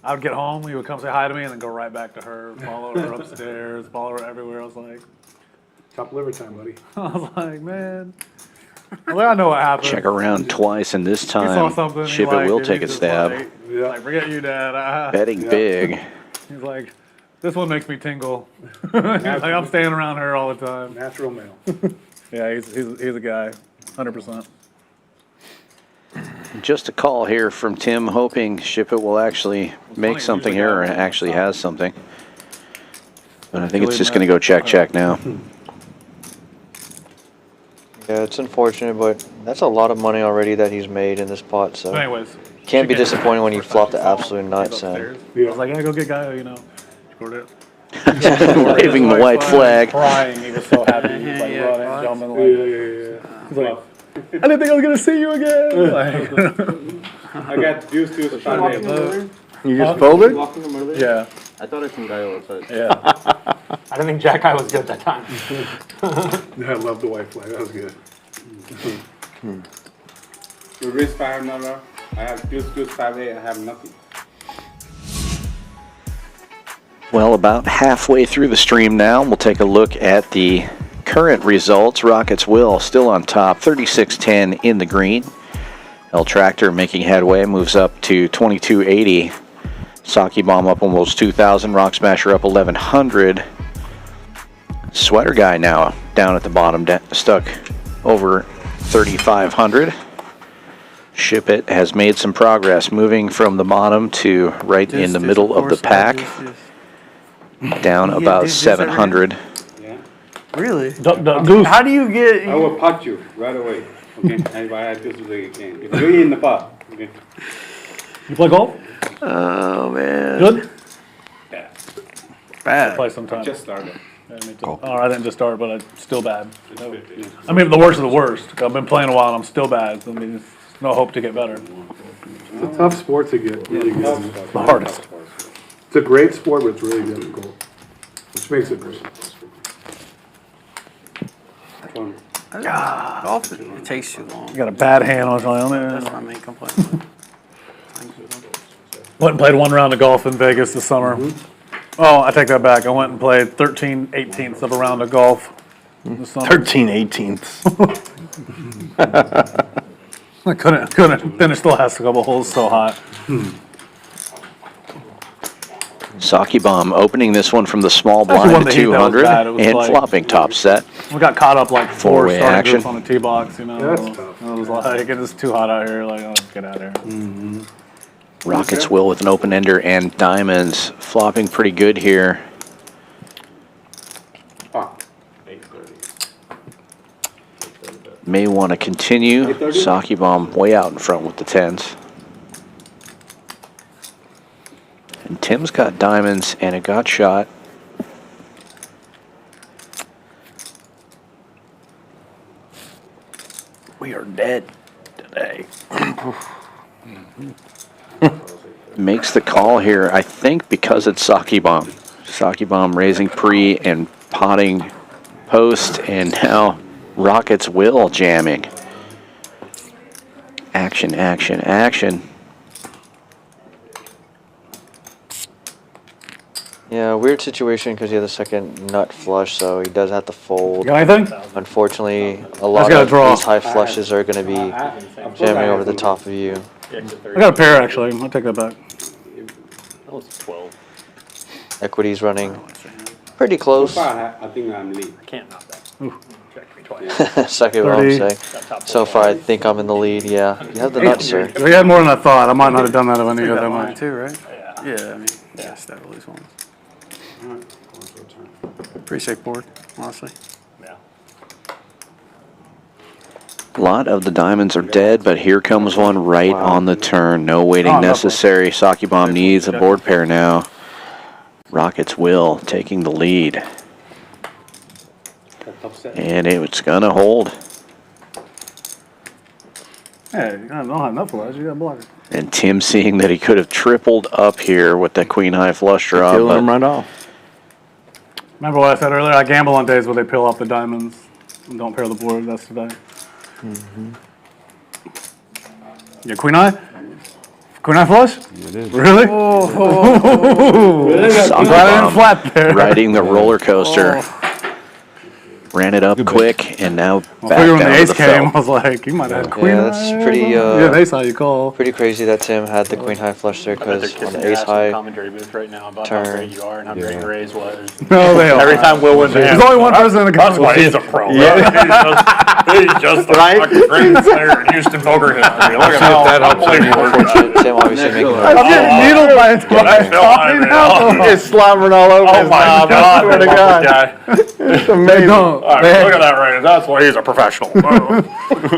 I would get home, he would come say hi to me, and then go right back to her, follow her upstairs, follow her everywhere. I was like, Top liver time, buddy. I was like, man. Well, I know what happened. Check around twice, and this He saw time, something. he Shipp It will liked take a He's just stab. Like, Yeah. like, forget you, Dad. Betting big. He's like, this one makes me tingle. He's like, I'm staying around her all the time. Natural male. Yeah, he's a guy, 100%. Just a call here from Tim, hoping Shipp It will actually make funny, something usually here or guys actually don't has something. But I think it's just going to go check now. Yeah, it's unfortunate, but that's a lot of money already that he's made in this pot, so But anyways, can't be she came disappointed when you first flop time the she saw him, absolute came nuts. And upstairs. Yeah. I was like, yeah, go get Gaio, you know. Scored it. Waving the white flag. Crying, he was so happy. He was like Yeah, running, fine. jumping, Yeah, like, yeah, yeah. he's like, I didn't think I was gonna see you again. Like, I got used to the Saturday. You just folded? Walking him earlier? yeah, I thought I seen Gaio outside. yeah. I don't think Jack High was good that time. Yeah, I love the white flag. That was good. You risk $500. I have just 5-8. I have nothing. Well, about halfway through the stream now, we'll take a look at the current results. Rockets will still on top, 36-10 in the green. El Tractor making headway, moves up to 2280. Saki Bomb up almost 2,000. Rock Smasher up 1,100. Sweater Guy now down at the bottom, stuck over 3,500. Shipp It has made some progress, moving from the bottom to right in the middle of the pack, down You about get this every 700. Yeah. Really? Goose. How do you get? I will pot you right away. Okay. If I had this again. It's really in the pot. Okay. You play golf? Oh man. Good. Bad. Play sometime. Just started. Yeah, me too. Oh, I didn't just start, but I'm still bad. I mean, the worst of the worst. I've been playing a while and I'm still bad. I mean, there's no hope to get better. It's a tough sport to get really good. The hardest. It's a great sport, but it's really difficult. Which makes it great. Golf, it takes too long. You got a bad hand on That's it. my main complaint. Went and played one round of golf in Vegas this summer. Oh, I take that back. I went and played 13/18ths of a round of golf this summer. 13/18ths. I couldn't finish the last couple holes, so hot. Saki Bomb opening this one from the small Actually, blind one to of the heat that was 200 bad. It was and like- flopping top set. We got caught up like four Four-way starting action. groups on the tee box, you know. That's tough. I was like, it is too hot out here. Like, let's get out of here. Rockets will with an open ender and diamonds flopping pretty good here. May want to continue. Saki Bomb way out in front with the 10s. And Tim's got diamonds and it got shot. We are dead today. Makes the call here, I think, because it's Saki Bomb. Saki Bomb raising pre and potting post, and now Rockets will jamming. Action, action, action. yeah, weird situation because he has a second nut flush, so he does have to fold. Got anything? Unfortunately, a lot gotta of draw. these high flushes are going to be jamming over the top of you. I got a pair actually. I'll take that back. Equity's running pretty close. I think I'm lead. Second round, 30. say. So far, I think I'm in the lead. Yeah, you have the nuts, sir. We had more than I thought. I might not have done that if I knew that Mine much. too, right? Yeah, I mean, yeah, that at least once. Pretty safe board, honestly. A lot of the diamonds are dead, but here comes one right on the turn. No waiting necessary. Saki Bomb needs a board pair now. Rockets Will taking the lead. And it's going to hold. Hey, you don't have enough flush. You got a blocker. And Tim seeing that he could have tripled up here with that queen high flush draw. Killing him right off. Remember what I said earlier? I gamble on days where they peel off the diamonds and don't pair the board. That's today. Yeah, queen high? Queen high flush? It is. Really? I'm glad I didn't flat there. Riding the roller coaster. Ran it up quick and now back When down the to ace the came, I felt. was like, you might have had queen Yeah, high. that's pretty. Yeah, ace high you call. Pretty crazy that Tim had the queen high flush there because on the ace high commentary booth right now about turn. how great you are and how great your raise was. No, they are. Every time Will wins a hand. There's only one person in the That's why conference. he's a pro. He's just a fucking great player in Houston poker history. Look at how Unfortunate, Tim obviously making the I'm getting needled by his It's slobbering all over Oh his my knob. God, I swear to God. guy. Amazing. No, All right, look at that range. That's why he's a professional. He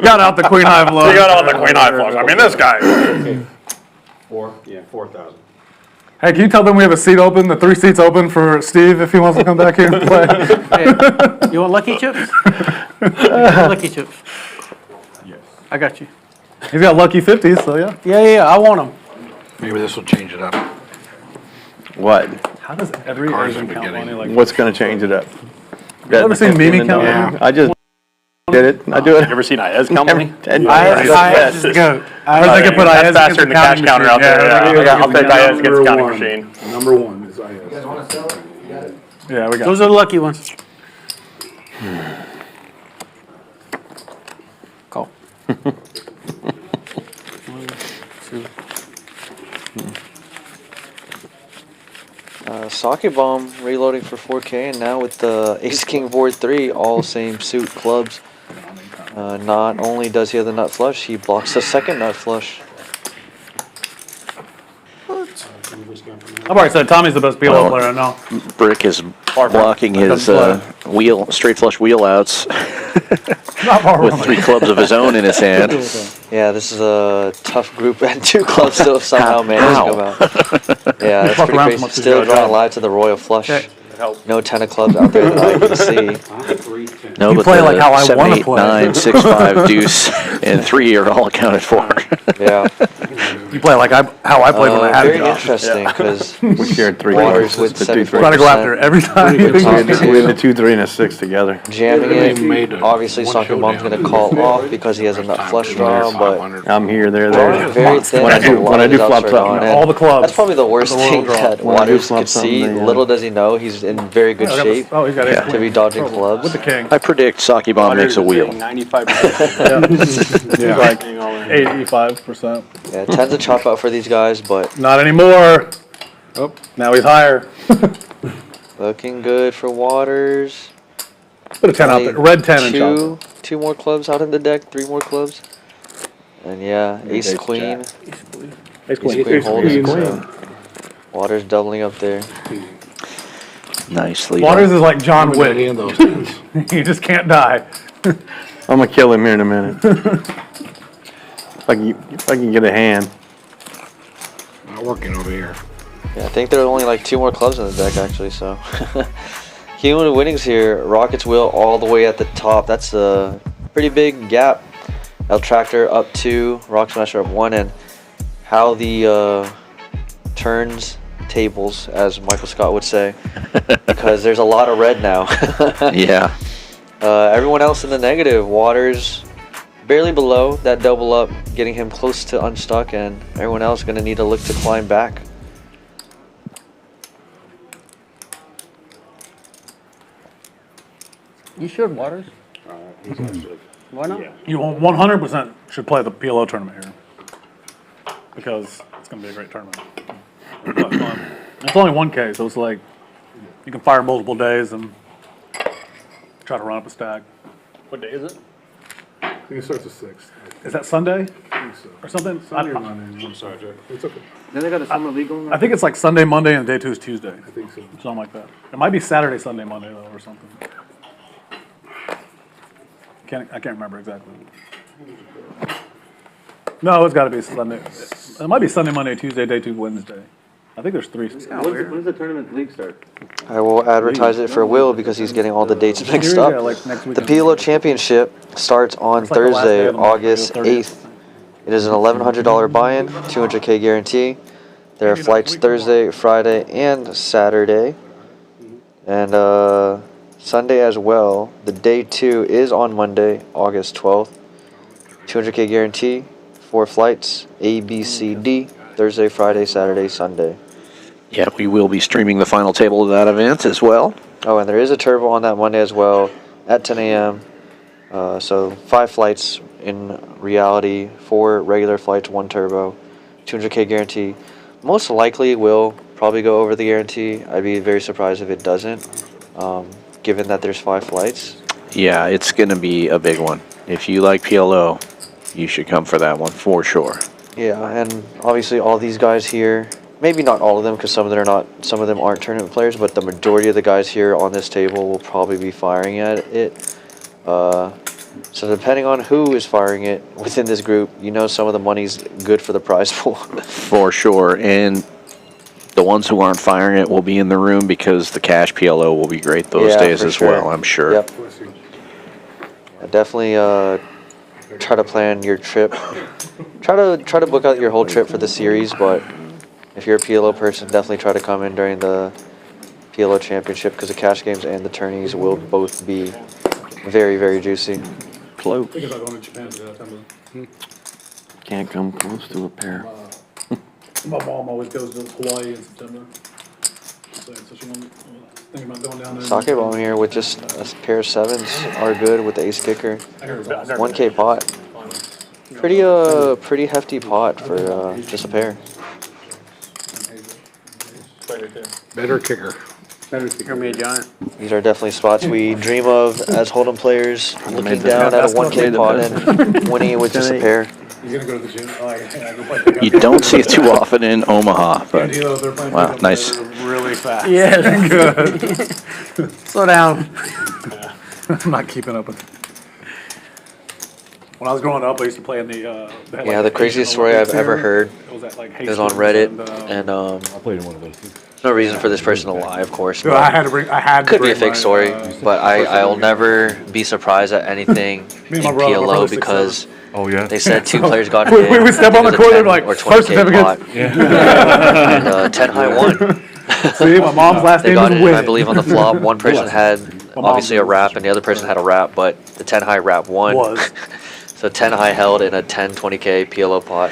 got out the queen high flush. got out the queen high flush. I mean, this guy. 4,000. Hey, can you tell them we have a seat open, the 3 seats open for Steve if he wants to come back here and play? Hey, you want lucky chips? Lucky chips. Yes. I got you. He's got lucky 50s, so yeah. Yeah, I want them. Maybe this will change it up. What? How does every Cars Asian are count beginning. money like What's going to change it up? You ever seen Mimi count money? I just did it. I do it. You ever seen Iez count money? I just go. I was thinking put That's IS faster than the cash counter out there. Yeah, I'll take Iez against the counting Number machine. one. Number one is IS. Yeah, we got Those are the lucky ones. Call. Sake Bomb reloading for 4K, and now with the Ace King board 3, all same suit clubs. Not only does he have the nut flush, he blocks the second nut flush. I've already said Tommy's the best PLO player I know. Brick is blocking his straight flush wheel outs with 3 clubs of his own in his hand. Yeah, this is a tough group, and 2 clubs still somehow managed to come out. Yeah, that's pretty crazy. Still drawing live to the royal flush. No 10 of clubs out there that I can see. No, You but play the like how I 7, wanna 8, play. 9, 6, 5, deuce, and 3 are all accounted for. Yeah. You play like how I played when I had a Very job. interesting, because We shared 3 Waters cards. with The 2, 3. Try to go after it every time. you think Top you can. We had the 2, 3, and a 6 together. jamming made it. it. Obviously, One Sake Bomb's showdown. going to call off because he has a nut flush draw, but I'm here, there. very thin. When I do, a lot when I of do his flop outs are gone, something, and All the clubs. That's probably the worst The royal thing draw. that When I do Waters flop could see. something, Little does he know, he's in very good shape Oh, he's got ace Yeah. to queen. be dodging clubs. With the king. I predict Saki Bomb makes a wheel. 95%. Yeah. Like 85%. Yeah, tends to chop out for these guys, but Not anymore. Oh, now he's higher. looking good for Waters. Put a 10 out there. Red 10 and chop. Two more clubs out in the deck, 3 more clubs. And yeah, ace queen. Ace Ace queen holding. So Waters doubling up there. Nicely Waters done. is like John Put any Wick. of those hands. He just can't die. I'm going to kill him here in a minute. if I can get a hand. Not working over here. Yeah, I think there are only like 2 more clubs in the deck actually, so. Cumulative winnings here, Rockets Will all the way at the top. That's a pretty big gap. El Tractor up 2, Rock Smasher up 1, and how the turns tables, as Michael Scott would say, because there's a lot of red now. Yeah. Everyone else in the negative. Waters barely below that double up, getting him close to unstuck, and everyone else going to need to look to climb back. You should, Waters. Why not? You 100% should play the PLO tournament here. Because it's going to be a great tournament. It's only 1K, so it's like you can fire multiple days and try to run up a stack. What day is it? I think it starts at 6. is that Sunday I think so. or something? Sunday or Monday. I'm sorry, Jack. It's okay. Then they got a summer league going on? I think it's like Sunday, Monday, and day 2 is Tuesday. I think so. Something like that. It might be Saturday, Sunday, Monday though, or something. I can't remember exactly. No, it's got to be Sunday. It might be Sunday, Monday, Tuesday, day 2, Wednesday. I think there's 3. When's the tournament league start? I will advertise it for Will because he's getting all the dates mixed Yeah, up. like next The weekend. PLO Championship starts on It's like the last day Thursday, of the month, August the 30th. 8th. It is an $1,100 buy-in, $200K guarantee. There are flights Thursday, Friday, and Saturday. And Sunday as well. The day 2 is on Monday, August 12th. 200K guarantee, 4 flights, A, B, C, D, Thursday, Friday, Saturday, Sunday. Yeah, we will be streaming the final table of that event as well. Oh, and there is a turbo on that Monday as well at 10 a.m. So 5 flights in reality, 4 regular flights, 1 turbo, 200K guarantee. Most likely will probably go over the guarantee. I'd be very surprised if it doesn't, given that there's 5 flights. Yeah, it's going to be a big one. If you like PLO, you should come for that one for sure. Yeah, and obviously all these guys here, maybe not all of them because some of them aren't tournament players, but the majority of the guys here on this table will probably be firing at it. So depending on who is firing it within this group, you know some of the money's good for the prize pool. For sure. And the ones who aren't firing it will be in the room because the cash PLO will be great those Yeah, days for as sure. well, I'm sure. Yep. Definitely try to plan your trip. Try to book out your whole trip for the series, but if you're a PLO person, definitely try to come in during the PLO Championship because the cash games and the tourneys will both be very, very juicy. Close. Think about going to Japan for September. Can't come close to a pair. My mom always goes to Hawaii in September. So she won't think about going down there. Sake bomb here with just a pair of 7s are good with the ace kicker. I heard it's awesome. 1K pot. Pretty hefty pot for just a pair. Better kicker. Gonna be a giant. These are definitely spots we dream of as Hold'em players, looking down at a 1K pot and winning it with just a pair. He's gonna go to the gym. Oh, yeah. You don't see it too often in Omaha, but You know, they're playing wow, pickup, nice. they're really fast. Yeah. Good. Slow down. I'm not keeping up with it. When I was growing up, I used to play in the. they had, Yeah, like, the craziest Asian story I've Olympics ever there. heard It was at, like, is on Hastings Reddit, and, and I played in one of those too. no reason for this person to lie, of course. so but I had to bring. I had to could be a bring fake my, story, but I'll never be surprised at anything in Me and my brother, my PLO brother's 6'7". because Oh, yeah? they said 2 players got We hit. would step on the It was a court, 10 like, or first 20K pot. And 10 high won. See, my mom's last They name got is it, Win. I believe, on the flop. One person had mom obviously a was- wrap, and the other person had a wrap, but the 10 high wrap won. Was. So 10 high held in a 10, 20K PLO pot.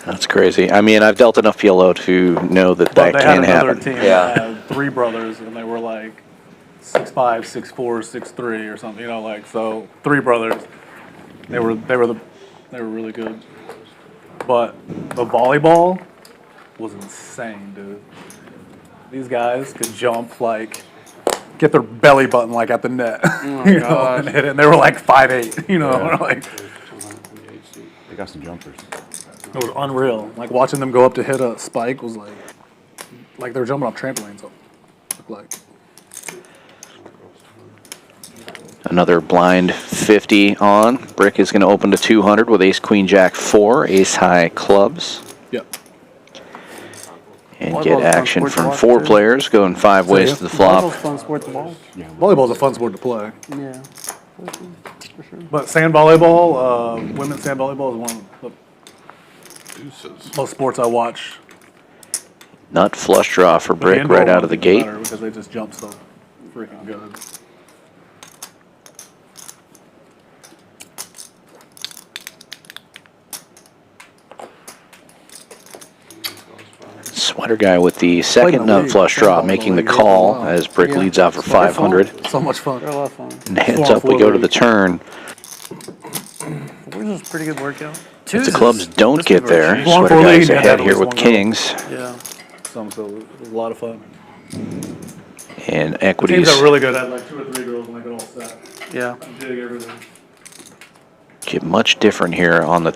That's crazy. I mean, I've dealt enough PLO to know that But that they had can another happen. team Yeah. that had 3 brothers, and they were like 6'5", 6'4", 6'3", or something. You know, like so 3 brothers. They were really good. But the volleyball was insane, dude. These guys could jump like get their belly button like at the net, you know, and hit it. And they were like 5'8", you know, like They got some jumpers. it was unreal. Like watching them go up to hit a spike was like they were jumping off trampolines. Looked like. Another blind 50 on. Brick is going to open to 200 with ace, queen, jack, 4, ace high clubs. Yep. And Volleyball's get a fun action sport to from watch, 4 too. players, going 5 ways to the flop. Volleyball's a fun sport to ball. Volleyball's a fun sport to play. Yeah. But sand volleyball, women's sand volleyball is one of the most sports I watch. Nut flush draw for The Brick indoor right out of ones the are gate. better because they just jump so freaking good. Sweater guy with the second nut flush draw, making the call as Brick leads out for 500. So much fun. They're a lot of fun. And heads up, we go to the turn. Fours is a pretty good workout. If the clubs don't get there, Long Sweater for guy's lead, you ahead had at here least with one go. kings. Yeah. So it was a lot of fun. And Teams equities. that are really good had like 2 or 3 girls and they could all set. Yeah. Jig everything. Get much different here on the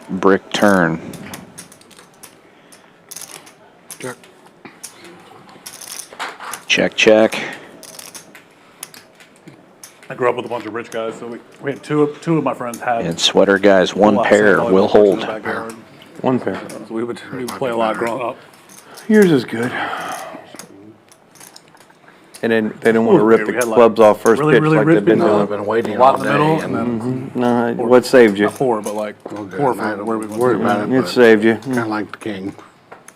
brick turn. Check, check. I grew up with a bunch of rich guys, so we had two of my friends had. And sweater guys, one pair will hold. One pair. So we would play a lot growing up. Yours is good. And then they didn't want to rip we the had, like, clubs off first really, pitch really like rich they've been people. I've doing. been waiting A lot all in the middle, day. and then No, what saved you? not four, but like four from where we went. Worried about it, It but saved you. kind of like the king.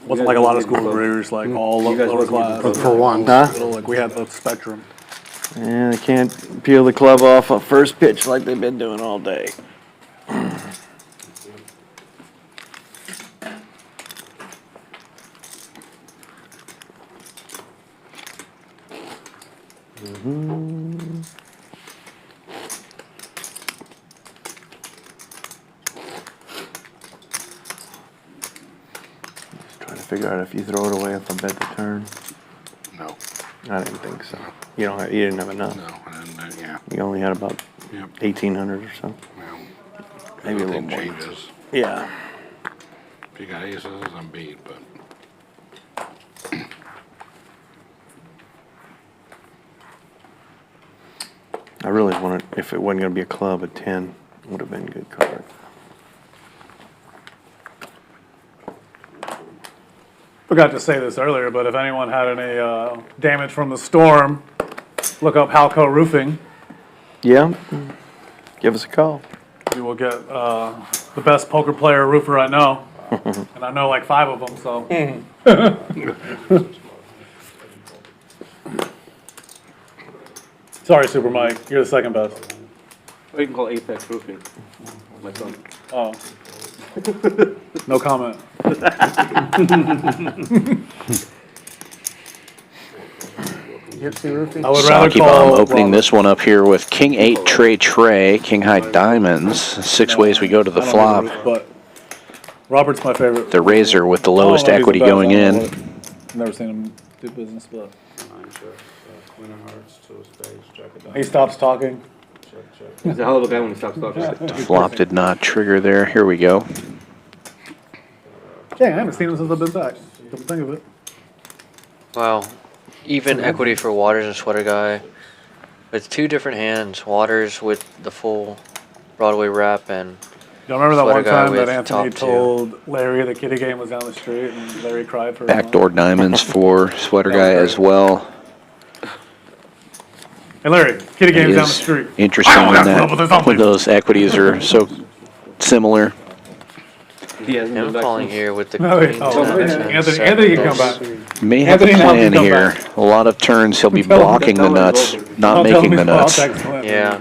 Wasn't like a lot of schools where we were just like all lower class. But for once, Huh? Like we had the spectrum. Yeah, they can't peel the club off at first pitch like they've been doing all day. Trying to figure out if you throw it away if I bet the turn. no, I didn't think so. You didn't have enough. no, and yeah, You only had about yep. 1,800 or so. Well, Maybe a little everything more. changes. Yeah. If you got aces, I'm beat, but I really wanted, if it wasn't going to be a club, a 10 would have been a good card. Forgot to say this earlier, but if anyone had any damage from the storm, look up Halco Roofing. Yeah. Give us a call. You will get the best poker player roofer I know, and I know like 5 of them. So. Sorry, Super Mike. You're the second best. Or you can call Apex Roofing. My son. Oh. No comment. Gypsy Roofing. I would rather Saki call Bomb opening Robert. this one up here with King 8 Trey, King High Diamonds. 6 ways we go to the I don't flop. know, but Robert's my favorite. The Razor with the lowest I don't know if equity he's the best, going I in. don't know. Never seen him do business, but Queen of Hearts, 2 of Spades, Jack of he Diamonds. stops talking. He's a hell of a guy when he stops talking. Flop did not trigger there. Here we go. Dang, I haven't seen him since I've been back. Come think of it. Wow. Even equity for Waters and Sweater Guy. With 2 different hands. Waters with the full Broadway wrap and Y'all remember that Sweater one guy time with that Anthony top 2. told Larry the kitty game was down the street and Larry cried for a Backdoor Diamonds for Sweater Guy as well. Hey Larry, kitty It game's down the is street. interesting I don't when, have to put up with this when something. those equities are so similar. He hasn't I'm been back calling since. here with the No, wait, queen. oh, 10, Anthony 7, can come deuce. back. May have a Anthony, now plan come here. back. A lot of turns he'll be Tell him- blocking the tell him nuts, it's over. not I'll tell making him the I'll nuts. text him. Yeah.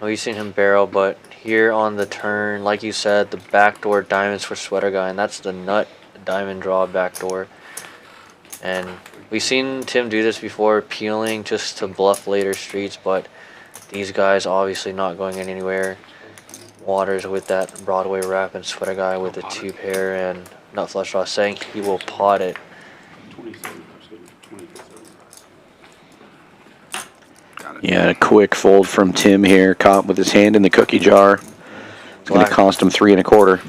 Well, you've seen him barrel, but here on the turn, like you said, the backdoor diamonds for Sweater Guy, and that's the nut diamond draw backdoor. And we've seen Tim do this before, peeling just to bluff later streets, but these guys obviously not going anywhere. Waters with that Broadway wrap and Sweater Guy with the 2 pair and nut flush draw, saying he will pot it. Yeah, a quick fold from Tim here, caught with his hand in the cookie jar. It's going to Black. cost him 3 1/4.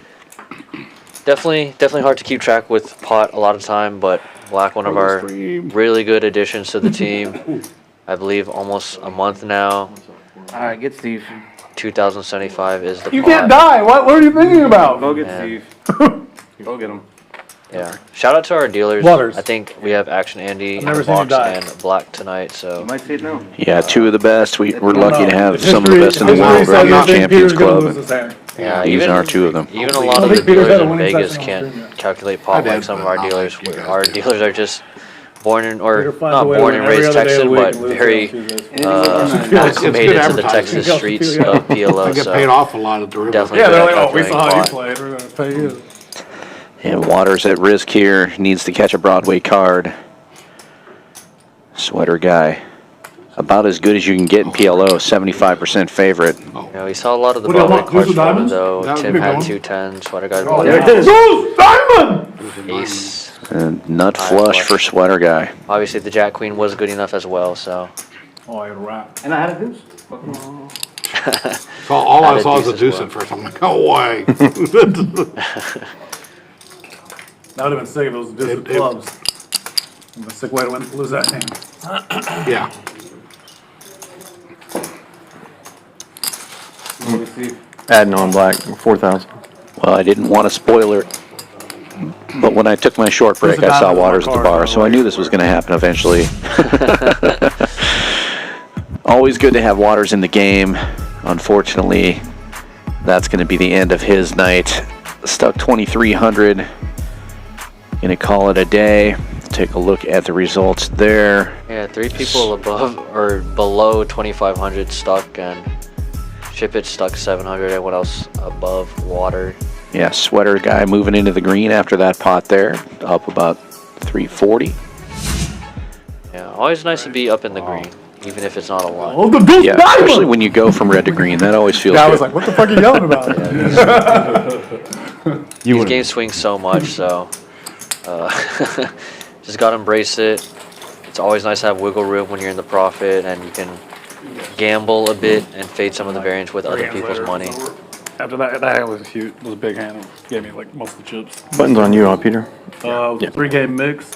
Definitely hard to keep track with pot a lot of time, but Black, one of our really good additions to the team. I believe almost a month now. All right, get Steve. 2075 is the You pot. can't die. What are you thinking about? Go get Man. Steve. Go get him. Yeah. Shout out to our dealers. Waters. I think we have Action Andy, I've never seen you Box, die. and Black tonight, so You might see it now. Yeah, 2 of the best. We're lucky to have History- some of the best in the world history right says here I at think Champions Peter's gonna Club. lose his hand. yeah, These are 2 of them. Even a lot I of the think Peter's dealers had a in winning Vegas session on can't stream, yeah. calculate pot I like did, some of but our not dealers. like you guys Our do. dealers are just born in, Peter or finds a not way to born and win every raised other day of Texan, the week but and lose very on Tuesdays. It's good committed to the advertising. Texas Yeah, streets yeah. of PLO. I get so paid off a lot at the river. definitely Yeah, good they're at like, oh, we calculating saw how you pot. played. We're gonna pay you. And Waters at risk here. Needs to catch a Broadway card. Sweater Guy. About as good as you can get in PLO. 75% favorite. Yeah, we saw a lot of the What do you Broadway want? cards Deuce of for him, diamonds? though. That would Tim be had one. 210, Sweater Guy Oh, one. yeah. Deuce diamond! Ace. And nut High flush flush. for Sweater Guy. Obviously, the Jack Queen was good enough as well, so. Oh, I had a rap. And I had a deuce. All I Added saw was a deuce deuce as at first. I'm like, oh, why? That would have been sick if it was just It- the clubs. A sick way to lose that hand. Yeah. Adding on black, 4,000. Well, I didn't want to spoil it, but when I took my short break, There's a I saw diamond on my Waters at the card, bar, by the so I way. knew this was going to happen eventually. Always good to have Waters in the game. Unfortunately, that's going to be the end of his night. Stuck 2,300. Going to call it a day. Take a look at the results there. Yeah, 3 people above or below 2,500 stuck, and Shipp It stuck 700. Everyone else above water. Yeah, sweater guy moving into the green after that pot there. Up about 340. Yeah, always nice to be up in the green, even if it's not a lot. Oh, the deuce Yeah, diamond! especially when you go from red to green. That always feels Guy good. was like, what the fuck are you yelling about? These games swing so much, so just gotta embrace it. It's always nice to have wiggle room when you're in the profit, and you can gamble a bit and fade some of the variance with other people's money. After that hand was huge. It was a big hand. It gave me like most of the chips. Buttons on you, Peter. 3-game mix.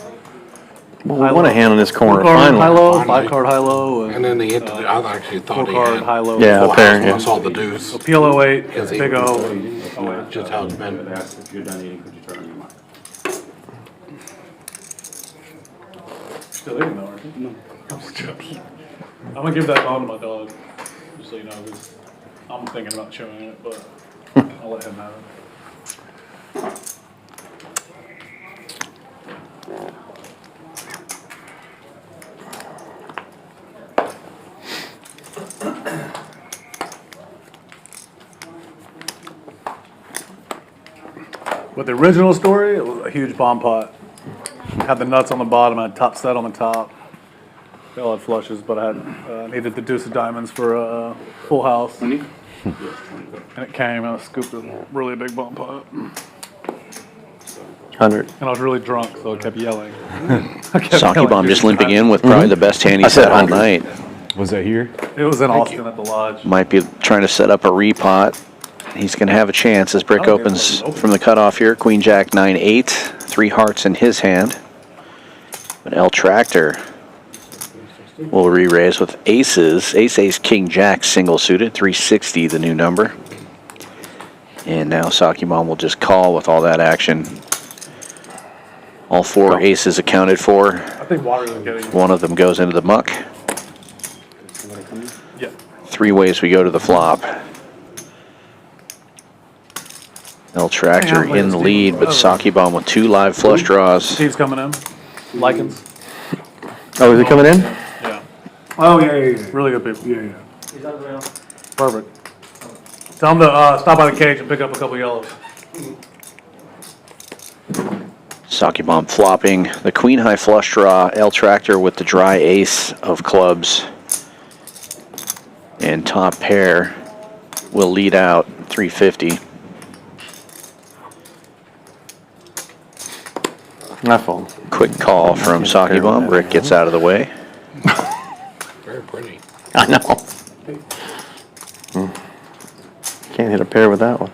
Well, we want a hand on this corner, 4-card finally. high-low, Finally. 5-card high-low, And then they hit the, I actually thought he 4-card had high-low. Yeah, full up there, house yeah. when I saw the deuce. So PLO 8, Because he- big O. Just how it's been. If you're done eating, could you turn on your mic? Still eating though, aren't you? No. I'm gonna give that bone to my dog, just so you know, 'cause I'm thinking about chewing it, but I'll let him have it. With the original story, it was a huge bomb pot. Had the nuts on the bottom, I had top set on the top. They all had flushes, but I had needed the deuce of diamonds for a full house. And it came, and I scooped a really big bomb pot. 100. And I was really drunk, so I kept yelling. Saki Bomb just limping in with probably the best hand I he's said had all 100. night. Was that here? It was in Austin at the lodge. Might be trying to set up a repot. He's going to have a chance as Brick opens from the cutoff here. Queen Jack 9-8, 3 hearts in his hand. But El Tractor will re-raise with aces. Ace, King Jack single suited, 360 the new number. And now Saki Bomb will just call with all that action. All 4 aces accounted for. I think Waters is getting. One of them goes into the muck. Yeah. 3 ways we go to the flop. El Tractor in the lead, but Saki Bomb with 2 live flush draws. Steve's coming in. Likens. Oh, is it coming in? Yeah. Oh, yeah. Really good people. Yeah. Perfect. Tell him to stop by the cage and pick up a couple yellows. Saki Bomb flopping the queen high flush draw. El Tractor with the dry ace of clubs. And top pair will lead out 350. My fault. Quick call from Saki Bomb. Rick gets out of the way. Very pretty. I know. Can't hit a pair with that one.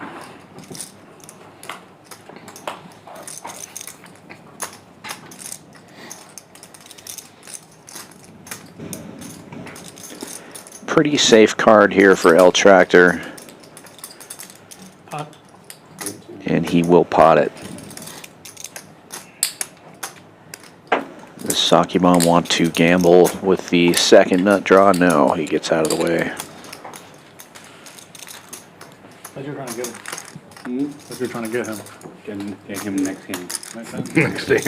Pretty safe card here for El Tractor. And he will pot it. Does Saki Bomb want to gamble with the second nut draw? No, he gets out of the way. As you're trying to get him. As you're trying to get him. Get him next game. Makes sense? Next day.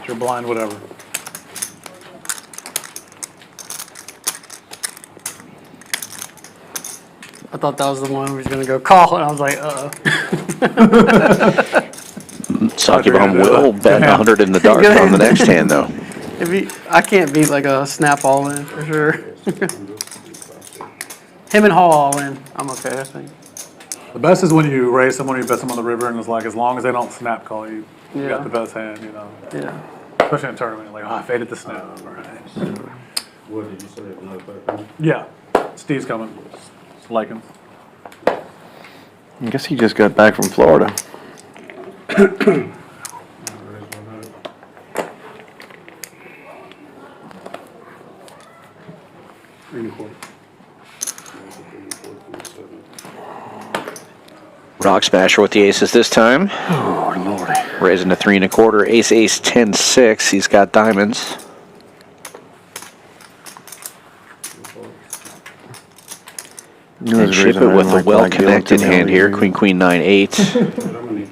You're blind, whatever. I thought that was the one who was gonna go call, and I was like, Saki Bomb will bet 100 in the dark on the next hand, though. I can't beat like a snap all in for sure. Him and Hall all in. I'm okay, I think. The best is when you raise someone, you bet them on the river, and it's like, as long as they don't snap call you, you Yeah. got the best hand, you know. Yeah. Especially in a tournament, like, oh, I faded the snap. All right. What did you say? Another player? Yeah. Steve's coming. Likens. I guess he just got back from Florida. 3 1/4. Rock Smasher with the aces this time. Oh, Lordy. Raising to 3 1/4. Ace, ace, 10, 6. He's got diamonds. And Ship It with a well-connected hand here. Queen, queen, 9, 8.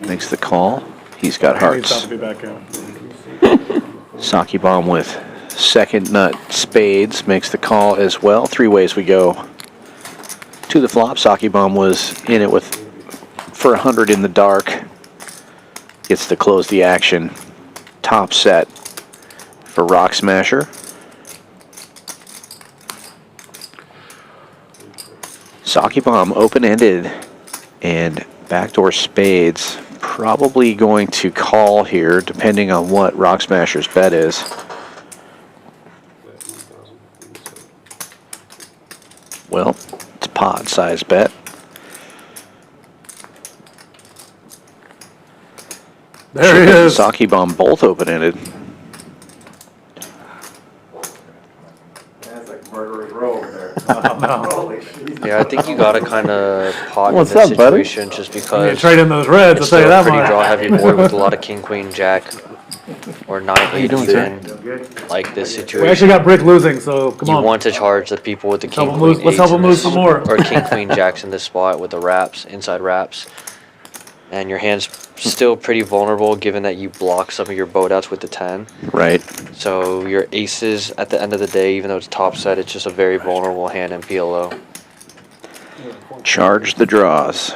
Makes the call. He's got He's about hearts. to be back in. Sake Bomb with second nut spades makes the call as well. 3 ways we go to the flop. Sake Bomb was in it with for 100 in the dark. Gets to close the action. Top set for Rock Smasher. Sake Bomb open-ended and backdoor spades. Probably going to call here, depending on what Rock Smasher's bet is. Well, it's a pot-sized bet. There he is. Sake Bomb both open-ended. That's like murderous roll there. Yeah, I think you gotta kind of pot What's in this up, buddy? situation just You because trade in those reds, I'll it's tell you still a that pretty much. draw-heavy board with a lot of king, queen, jack, or 9, 8 doing, in like this We actually situation. got Brick losing, so come You on. want to charge the people with the king, Help 'em queen, lose- let's eights help 'em in lose this- some more. or king, queen, jacks in this spot with the wraps, inside wraps. And your hand's still pretty vulnerable given that you block some of your boat outs with the 10. Right. So your aces, at the end of the day, even though it's top set, it's just a very vulnerable hand in PLO. Charge the draws.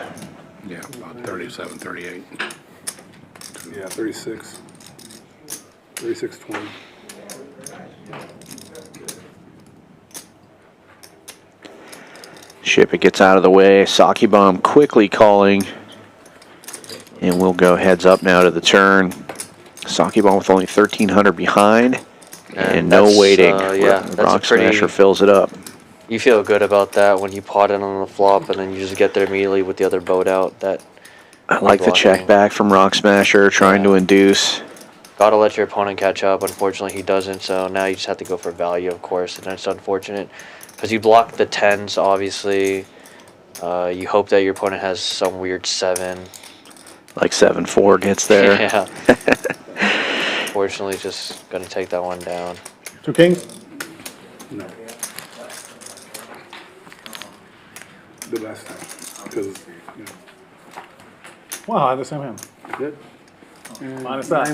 Yeah, about 37, 38. Yeah, 36. 36-20. Ship It gets out of the way. Sake Bomb quickly calling. And we'll go heads up now to the turn. Sake Bomb with only 1,300 behind. And no that's, waiting. yeah, that's a Rock pretty- Smasher fills it up. You feel good about that when you pot it on the flop and then you just get there immediately with the other boat out. That I like the blocking. check back from Rock Smasher, trying to induce. Gotta let your opponent catch up. Unfortunately, he doesn't. So now you just have to go for value, of course, and that's unfortunate because you block the 10s. Obviously, you hope that your opponent has some weird 7. Like 7-4 gets there. Yeah. Fortunately, just gonna take that one down. 2 kings? No. The best time. Because, you know, Wow, I had the same hand. good. Minus that.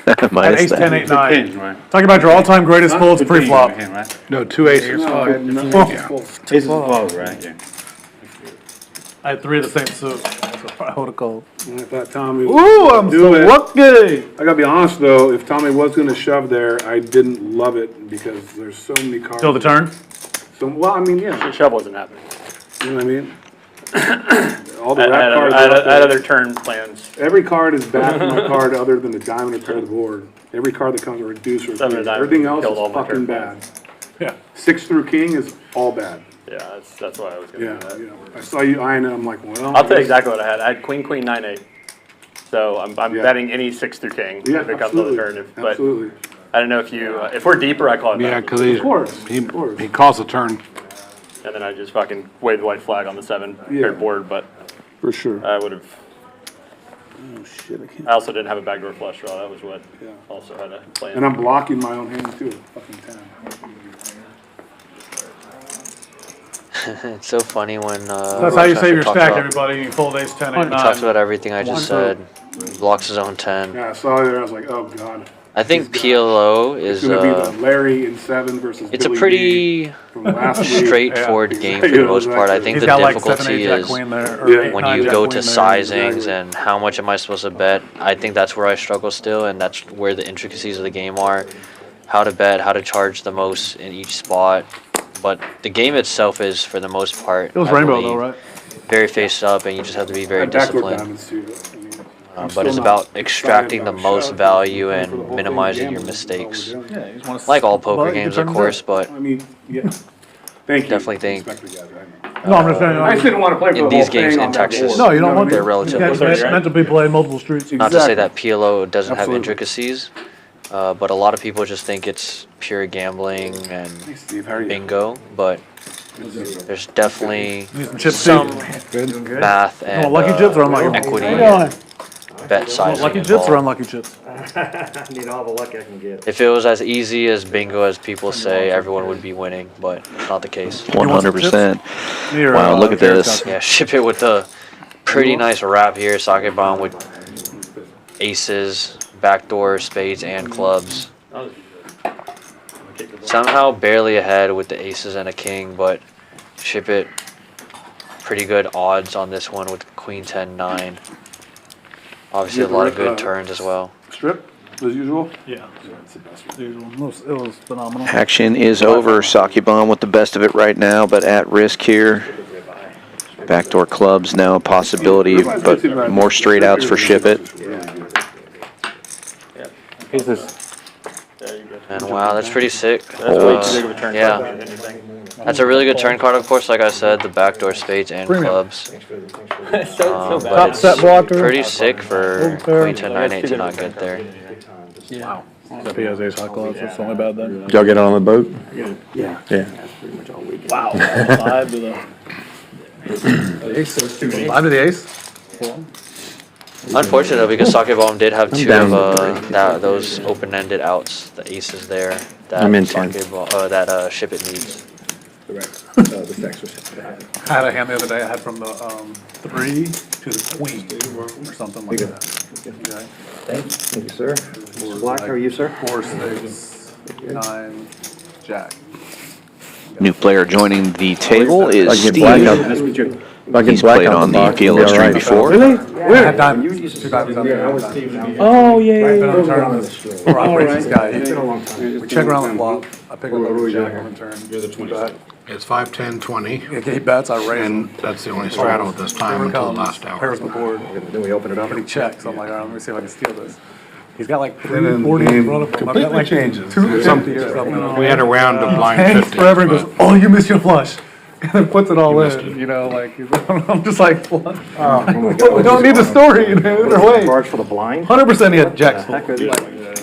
At Minus ace, that. 10, 8, 9. Kings, right? Talking about your all-time greatest folds pre-flop. Right? No, 2 aces. No, no, Yeah. Aces of clubs, right? Yeah. I had 3 of the same suit. That's what I would have called. And I thought Tommy Ooh, was I'm do so it. lucky. I gotta be honest though, if Tommy was gonna shove there, I didn't love it because there's so many cards. Till the turn? So, well, I mean, yeah, Shove wasn't happening. you know what I mean? All the I rap had, cards. I had, are I up had there. other turn plans. Every card is bad for my card other than the diamond or pair of the board. Every card that comes with a reducer. Seven of diamonds Everything else killed all is my fucking turn bad. Yeah. 6 through king is all bad. Yeah, that's why I was gonna Yeah, do that. you know, I saw you eyeing it, I'm like, well. I'll tell you exactly what I had. I had queen, queen, 9, 8. So I'm Yeah. betting any 6 through king Yeah, if it comes on the absolutely, turn. But absolutely. I don't know if you, if we're deeper, I call it Yeah, back. because Of course, he of course. calls the turn. And then I just fucking wave the white flag on the 7 Yeah. paired board, but For sure. I would have. Oh, shit, I can't. I also didn't have a backdoor flush draw. That was what Yeah. also had a plan. And I'm blocking my own hand too, fucking 10. It's so funny when That's how you Rock save your Smasher stack, talks everybody. You fold ace, 10, 8, about, he talks 9. about everything I just said. He blocks his own 10. Yeah, I saw it there, I was like, oh god. I think He's PLO It's is gonna be the Larry in 7 versus it's a Billy pretty D from last week. straightforward Yeah. game for the most part. I think He's the got like 7, 8, difficulty jack, is queen there. Or Yeah. 8, when 9, you jack, go queen to there. sizings exactly. and how much am I supposed to bet. I think that's where I struggle still, and that's where the intricacies of the game are. How to bet, how to charge the most in each spot. But the game itself is, for the most part, It was I rainbow believe, though, right? very face up, and you just have to be very I had backdoor disciplined. diamonds too, but, I mean, I'm But still it's not about excited extracting the about most shove. value I'm going and for the whole thing minimizing your gambling, that's all we're mistakes. doing. Yeah, you just want to Like all poker games, of course, but I mean, yeah. Thank you. Definitely think No, I'm just saying. I just didn't want to play for in the these whole games thing in on that Texas, board. No, you don't want they're to. relatively It's easy. meant to be played multiple streets. Not to say that PLO doesn't have Absolutely. intricacies, but a lot of people just think it's pure gambling and Hey, Steve, how are you? bingo. But there's definitely Chips, some Steve. math and lucky chips or unlucky? equity What are you and bet sizing Lucky chips involved. or unlucky chips? I need all the luck I can get. If it was as easy as bingo as people say, everyone would be winning, but it's not the case. 100%. Here, Wow, look at Carrot this. Top. Yeah, Ship It with the pretty nice wrap here. Sake bomb with aces, backdoor, spades, and clubs. Somehow barely ahead with the aces and a king, but Ship It pretty good odds on this one with queen 10-9. Obviously a lot of good turns as well. Strip, as usual? Yeah. It was phenomenal. Action is over. Sake Bomb with the best of it right now, but at risk here. Backdoor clubs now a possibility, but more straight outs for Ship It. And wow, that's pretty sick. Folds. Yeah. That's a really good turn card, of course, like I said, the backdoor spades and clubs. But Top it's set blocker. pretty sick for queen 10-9-8 to not get there. Yeah. If he has ace high clubs, it's only bad then. Did y'all get on the boat? Yeah. Yeah. Wow. 5 to the ace. 5 to the ace. Unfortunate because Sake Bomb did have two down of those open-ended outs, the aces there. That I'm in Sake 10. Bomb, that Ship It needs. I had a hand the other day. I had from the 3 to the queen or something like that. Thank you, sir. Black, how are you, sir? 4, 6, 9, jack. New player joining the table I is get black out. Steve. If I get He's black played out on the box, PLO it'll be stream all right. before. Really? Where? I had diamonds. 2 diamonds on there. Oh, yeah, Been on tournaments. Or operations guy. It's been a long time. We check around the flop. I pick up a jack on the turn. You're the 20. It's 5, 10, 20, He bets, I raise him. and that's the only straddle at this time until the last hour. Pairs the board. Then we open it up. But he checks. I'm like, all right, let me see if I can steal this. He's got like And then 340 the in game front of him. I've got completely like changes. 250 or something. We had a round of blind Hangs 50. forever and goes, but oh, you missed your flush. And then puts it all in, you know, like, I'm just like, what? We don't need the story, you know, either way. Charge for the blind? 100% he had jacks full. Like,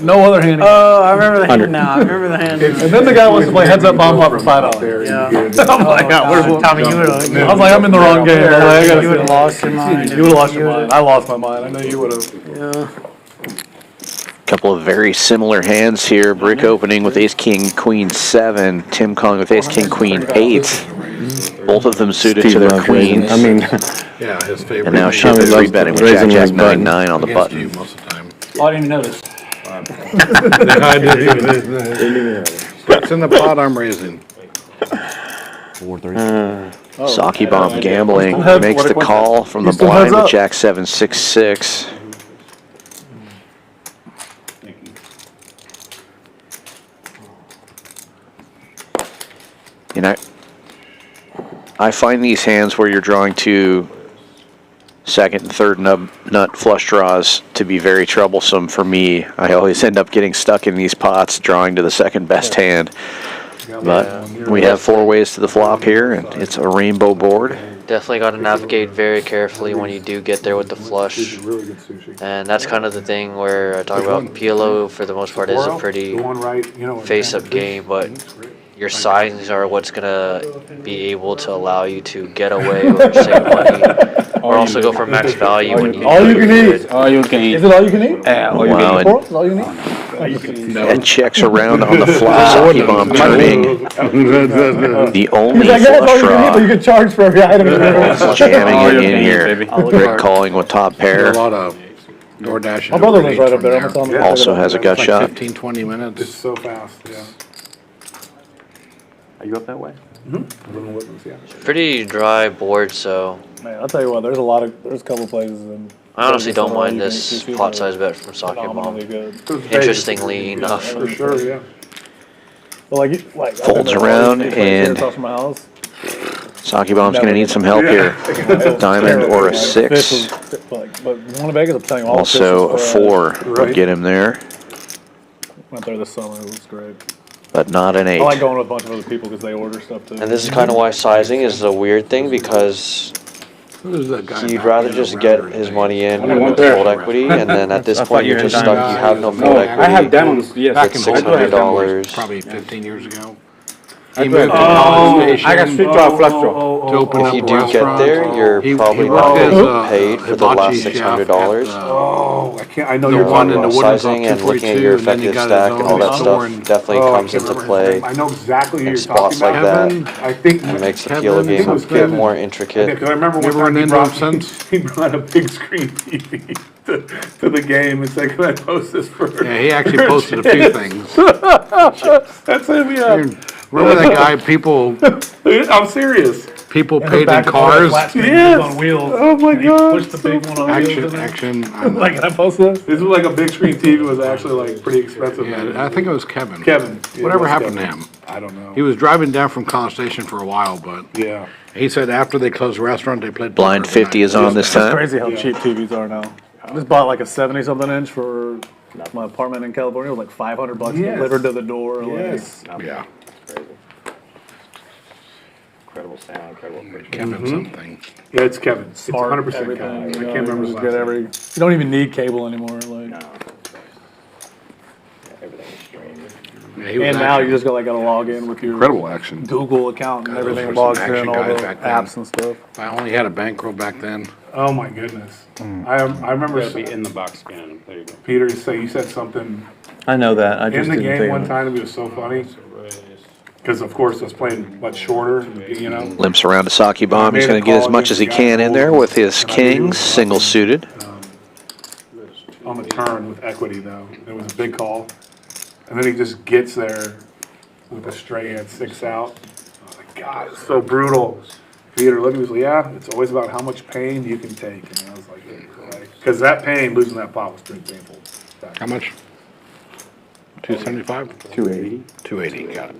no other hand. Oh, I remember the hand now. I remember the hand. And then the guy wants to play heads up bomb flop for $5. Yeah. I'm like, yeah, where's Tommy, you would I was like, I'm in the wrong game. I was like, I gotta you would have steal. lost your mind. You would have lost your mind. I lost my mind. I know you would have. Yeah. Couple of very similar hands here. Brick opening with ace king queen 7. Tim calling with ace king queen 8. Both of them suited to Steve their loves raising. queens. I mean, yeah, his favorite. And now Ship Tommy is loves re-betting with raising jack his button. 9-9 on the Against you button. most of the time. Oh, I didn't even notice. It's in the pot I'm raising. Sake Bomb gambling Still heads- makes what the it- call from the he still blind heads with up. jack 7-6-6. You know, I find these hands where you're drawing two second and third nut flush draws to be very troublesome for me. I always end up getting stuck in these pots drawing to the second best hand. But we have 4 ways to the flop here, and it's a rainbow board. Definitely got to navigate very carefully when you do get there with the flush. And that's kind of the thing where I talk about PLO for the most part is a pretty face-up game, but your sizings are what's going to be able to allow you to get away or save money, or also go for max value when you All you can good. eat. All you can eat. Is it all you can eat? Wow, and Is all you can eat? it checks around on the flop. Sake Bomb turning the only He's like, yeah, flush that's all you can eat, but you draw. can charge for every item. Jamming it in here. Rick calling with top pair. A lot of DoorDash. My brother lives right up there. I'm gonna tell him to Also has a gut Like shot. 15, 20 minutes. It's so fast, yeah. Are you up that way? Pretty dry board, so Man, I'll tell you what, there's a couple places in. I honestly don't mind this pot size bet from Sake Phenomenally Bomb. good. Interestingly enough. For sure, yeah. But like Folds around and across from my house. Sake Bomb's going to need some help here. Diamond or a 6. But one of Vegas, I'm telling you, all Also the a fish is 4 fried. would get him there. Went there this summer, it was great. but not an 8. I like going with a bunch of other people because they order stuff too. And this is kind of why sizing is a weird thing, because Who's that guy? you'd back rather in just the get router his thing? money in I want with that. fold equity, and then at this I point thought you're you just were stuck. in You have no No, fold I equity. have demons, yes. Back in the $600. Probably 15 years ago. I He do have moved to demons. College I got Station street draw flush draw. to open If up you a do get restaurant. there, you're He probably worked not as getting a paid for the hibachi last chef $600. at, Oh, I can't, I know the you're one talking in the about. Woodlands Sizing off and looking at your 242, and then he effective got stack his and all own that store stuff and definitely Oh, I comes can't into remember his play name. I know exactly who in you're spots talking like about. Kevin, that. I think It makes the Kevin, PLO I think game it was a bit Kevin. more Yeah, intricate. because I remember one Never time run into him since? he brought a big screen TV to the game and said, "Can I post this for?" Yeah, he actually posted a few things. That's him, yeah. Remember that guy, people I'm serious. paid in cars? Yes. On wheels. Oh my And he god. pushed the big one on wheels in there. Action. Like, can I post this? This was like a big screen TV was actually like pretty expensive. Yeah, I think it was Kevin. Kevin. Yeah, Whatever it was happened Kevin. to him? I don't know. He was driving down from College Station for a while, but Yeah. he said after they closed the restaurant, they played Blind poker 50 is tonight. on this It's time. crazy how cheap TVs are now. I just bought like a 70-something inch for my apartment in California. It was like $500 Yes. delivered to the door. Yes. Yeah, Incredible sound, incredible picture. Kevin something. Yeah, it's Kevin. It's Smart, 100% everything. Kevin. I You can't know, remember you his just last get name. you don't even need cable anymore. Like, Everything's streamed. Yeah, he was and now action. you just got to log in with your Incredible action. Google account and God, those everything were some logs action in, all guys the back then. apps and stuff. If I only had a bankroll back then. Oh my goodness. I remember Gotta be in the box scanning. There you go. Peter you said something I know that. I in just the didn't game think one of it. time and it was so funny. Because of course I was playing much shorter, you know. Limps around to Saki Bomb. He's going to get as much as he can in there with his kings, single suited. On the turn with equity though. It was a big call. And then he just gets there with a straight hand 6 out. I was like, God, it's so brutal. Peter looked at me and was like, yeah, it's always about how much pain you can take. And I was like, because that pain, losing that pot was pretty painful. How much? 275? 280. 280, got it.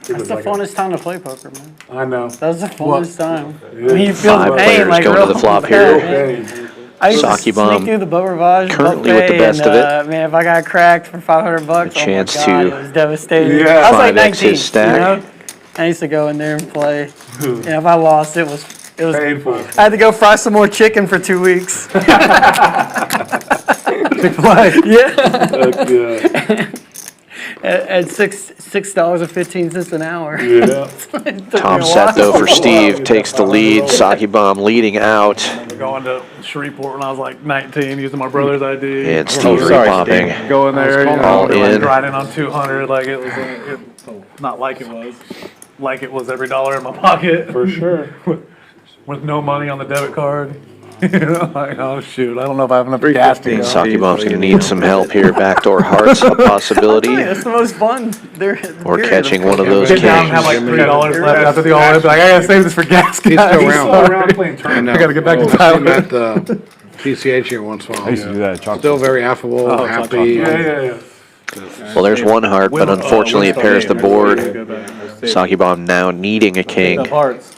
That's the funnest time to play poker, man. I know. That's the funnest time. Yeah. When you feel Five the pain, players like going real to the flop bad, here. man. I used to Saki sneak Bomb through the boat rivage, currently buffet, with the best and, of it. Man, if I got cracked for $500, A chance oh my God, to it was devastating. Yeah. I was like 5x 19, his stack. you know? I used to go in there and play. And if I lost, it was Painful. I had to go fry some more chicken for 2 weeks. Chick-fil-A. Yeah. At $6.15 an hour. Yeah. Top set though for Steve. Takes the lead. Saki Bomb leading out. I remember going to Shreveport when I was like 19, using my brother's ID. And Steve repopping. Go in there, you All know, like in. grinding on 200 like it was, not like it was, like it was every dollar in my pocket. For sure. With no money on the debit card. You know, like, oh shoot, I don't know if I have enough gas to go. Saki Bomb's going to need some help here. Backdoor hearts a possibility. It's the most fun. Or catching one of those Get down and kings. have like $3 left after the all-in. Like, I gotta save this for gas, guys. He's still around. Still around playing I tournament. know. I gotta get back to I see him Tyler. at the PCH here once in a while. I used to do that at Chalk. Still very affable, Oh, happy. Yeah. Well, there's one heart, but unfortunately it pairs the board. Saki Bomb now needing a king. Up hearts.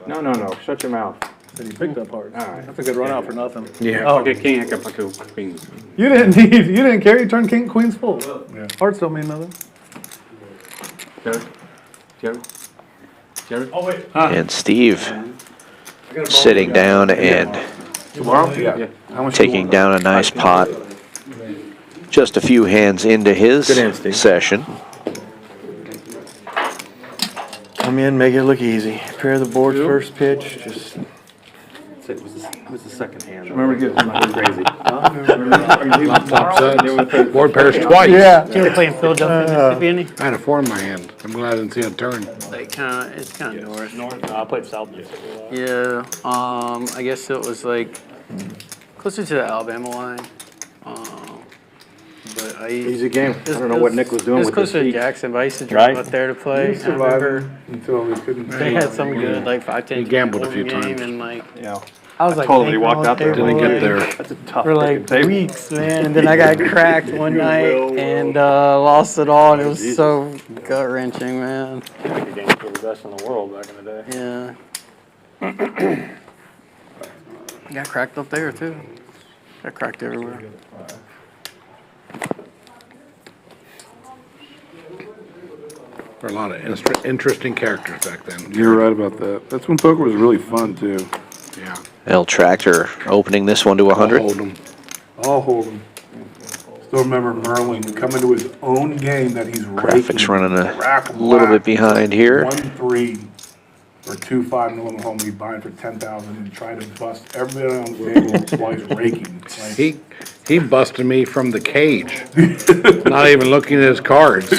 No. Shut your mouth. Then you picked up hearts. All right. That's a good run out for nothing. Yeah. Oh, Okay, king, I can put 2 queens. you didn't care. You turned king, queens full. Hearts don't mean nothing. Jerry? Oh wait. And Steve sitting down and Tomorrow? Yeah. taking down a nice pot. Just a few hands into his Good hand, Steve. session. Come in, make it look easy. Pair the board first pitch. Just It was the second hand. Remember to get Crazy. Top set. Board pairs twice. Yeah. You were playing Philadelphia, Mississippi, any? I had a 4 in my hand. I'm glad I didn't see a turn. Like, it's kind of north. I played South Mississippi. Yeah, I guess it was like closer to the Alabama line. But easy game. I don't know what Nick was doing It was with his closer to feet. Jackson, but I used to drive Right? up there to play. He I remember survived until we couldn't. they had some good, like 5-10 He gambled a few game, times. and like Yeah. I was like Totally banking walked on out there. Didn't get there. That's a tough for like freaking table. weeks, man. And then I got cracked one night and lost it all, and it was so gut wrenching, man. The game for the best in the world back in the day. Yeah. Got cracked up there too. Got cracked everywhere. There were a lot of interesting characters back then. You're right about that. That's when poker was really fun too. Yeah. El Tractor opening this one to 100. I'll hold him. Still remember Merlin coming to his own game that he's Graphics running a rack little black, bit behind here. 1-3 or 2-5 no limit home. He'd buy it for 10,000 and try to bust everybody on the table while he's raking. Like, He busted me from the cage. Not even looking at his cards.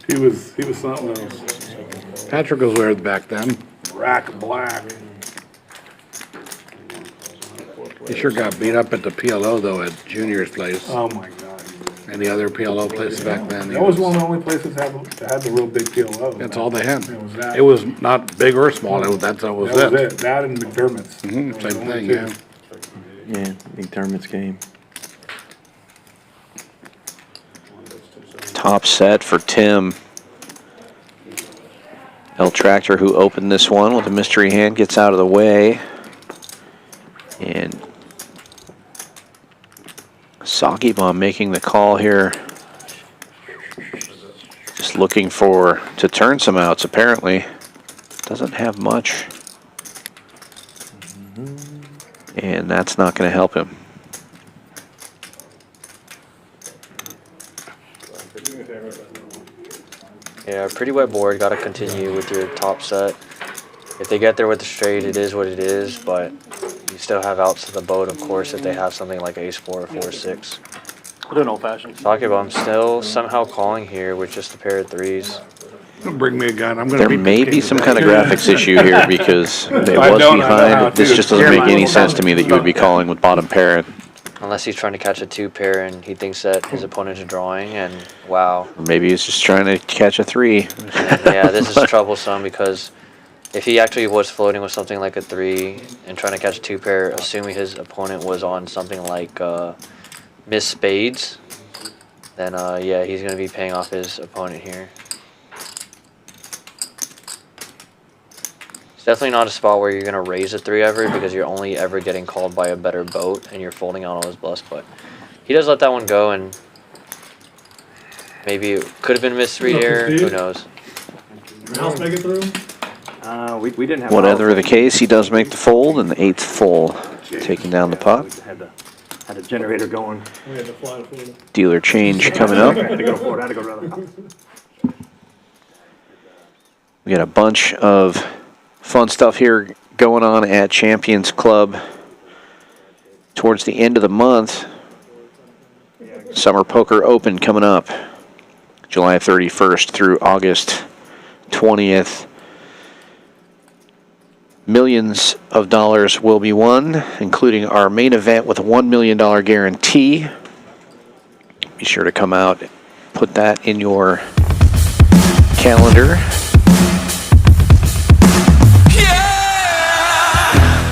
he was something else. Patrick was weird back then. Rack black. He sure got beat up at the PLO though at Junior's place. Oh my God. And the other PLO places back then. That was one of the only places that had the real big PLO. That's all they had. It was that. It was not big or small. That was That was it. That and McDermott's. Mhm, Those same were the thing, only two. yeah. Yeah, big tournaments game. Top set for Tim. El Tractor, who opened this one with a mystery hand, gets out of the way. And Soggy Bomb making the call here. Just looking to turn some outs, apparently. Doesn't have much. And that's not going to help him. Yeah, pretty wet board. Got to continue with your top set. If they get there with the straight, it is what it is, but you still have outs to the boat, of course, if they have something like ace-4 or 4-6. We'll do an old-fashioned. Sake Bomb still somehow calling here with just a pair of threes. Don't bring me a gun. I'm gonna There beat may this be king some today. kind of graphics issue here because it I was don't know how behind. This to. just doesn't make any sense to me that you would be calling with bottom pair. Unless he's trying to catch a 2-pair and he thinks that his opponent's drawing, and wow. Or maybe he's just trying to catch a 3. Yeah, this is troublesome because if he actually was floating with something like a 3 and trying to catch a 2-pair, assuming his opponent was on something like Miss Spades, then yeah, he's going to be paying off his opponent here. It's definitely not a spot where you're going to raise a 3 ever because you're only ever getting called by a better boat and you're folding out all his bluffs, but he does let that one go, and maybe it could have been misread error, who knows. House make it through? We didn't have. Whatever the case, he does make the fold, and the 8th full, taking down the pot. Had a generator going. We had to fly to Florida. Dealer change coming up. I had to go to Florida. I had to go to the house. We got a bunch of fun stuff here going on at Champions Club towards the end of the month. Summer Poker Open coming up July 31st through August 20th. Millions of dollars will be won, including our main event with a $1 million guarantee. Be sure to come out, put that in your calendar.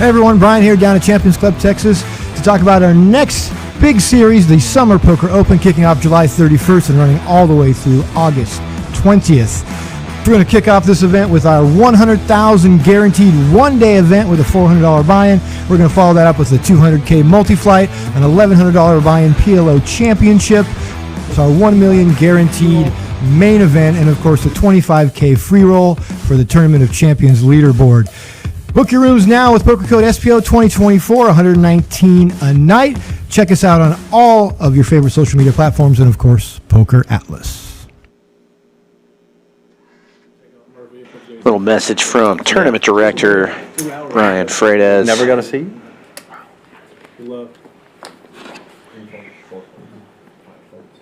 Hey everyone, Brian here down at Champions Club, Texas to talk about our next big series, the Summer Poker Open, kicking off July 31st and running all the way through August 20th. We're going to kick off this event with our $100,000 guaranteed one-day event with a $400 buy-in. We're going to follow that up with a $200K multi-flight, an $1,100 buy-in PLO championship. It's our $1 million guaranteed main event, and of course the $25K free roll for the Tournament of Champions leaderboard. Book your rooms now with poker code SPO 2024, $119 a night. Check us out on all of your favorite social media platforms and, of course, Poker Atlas. Little message from Tournament Director Brian Freitas. Never got a seat?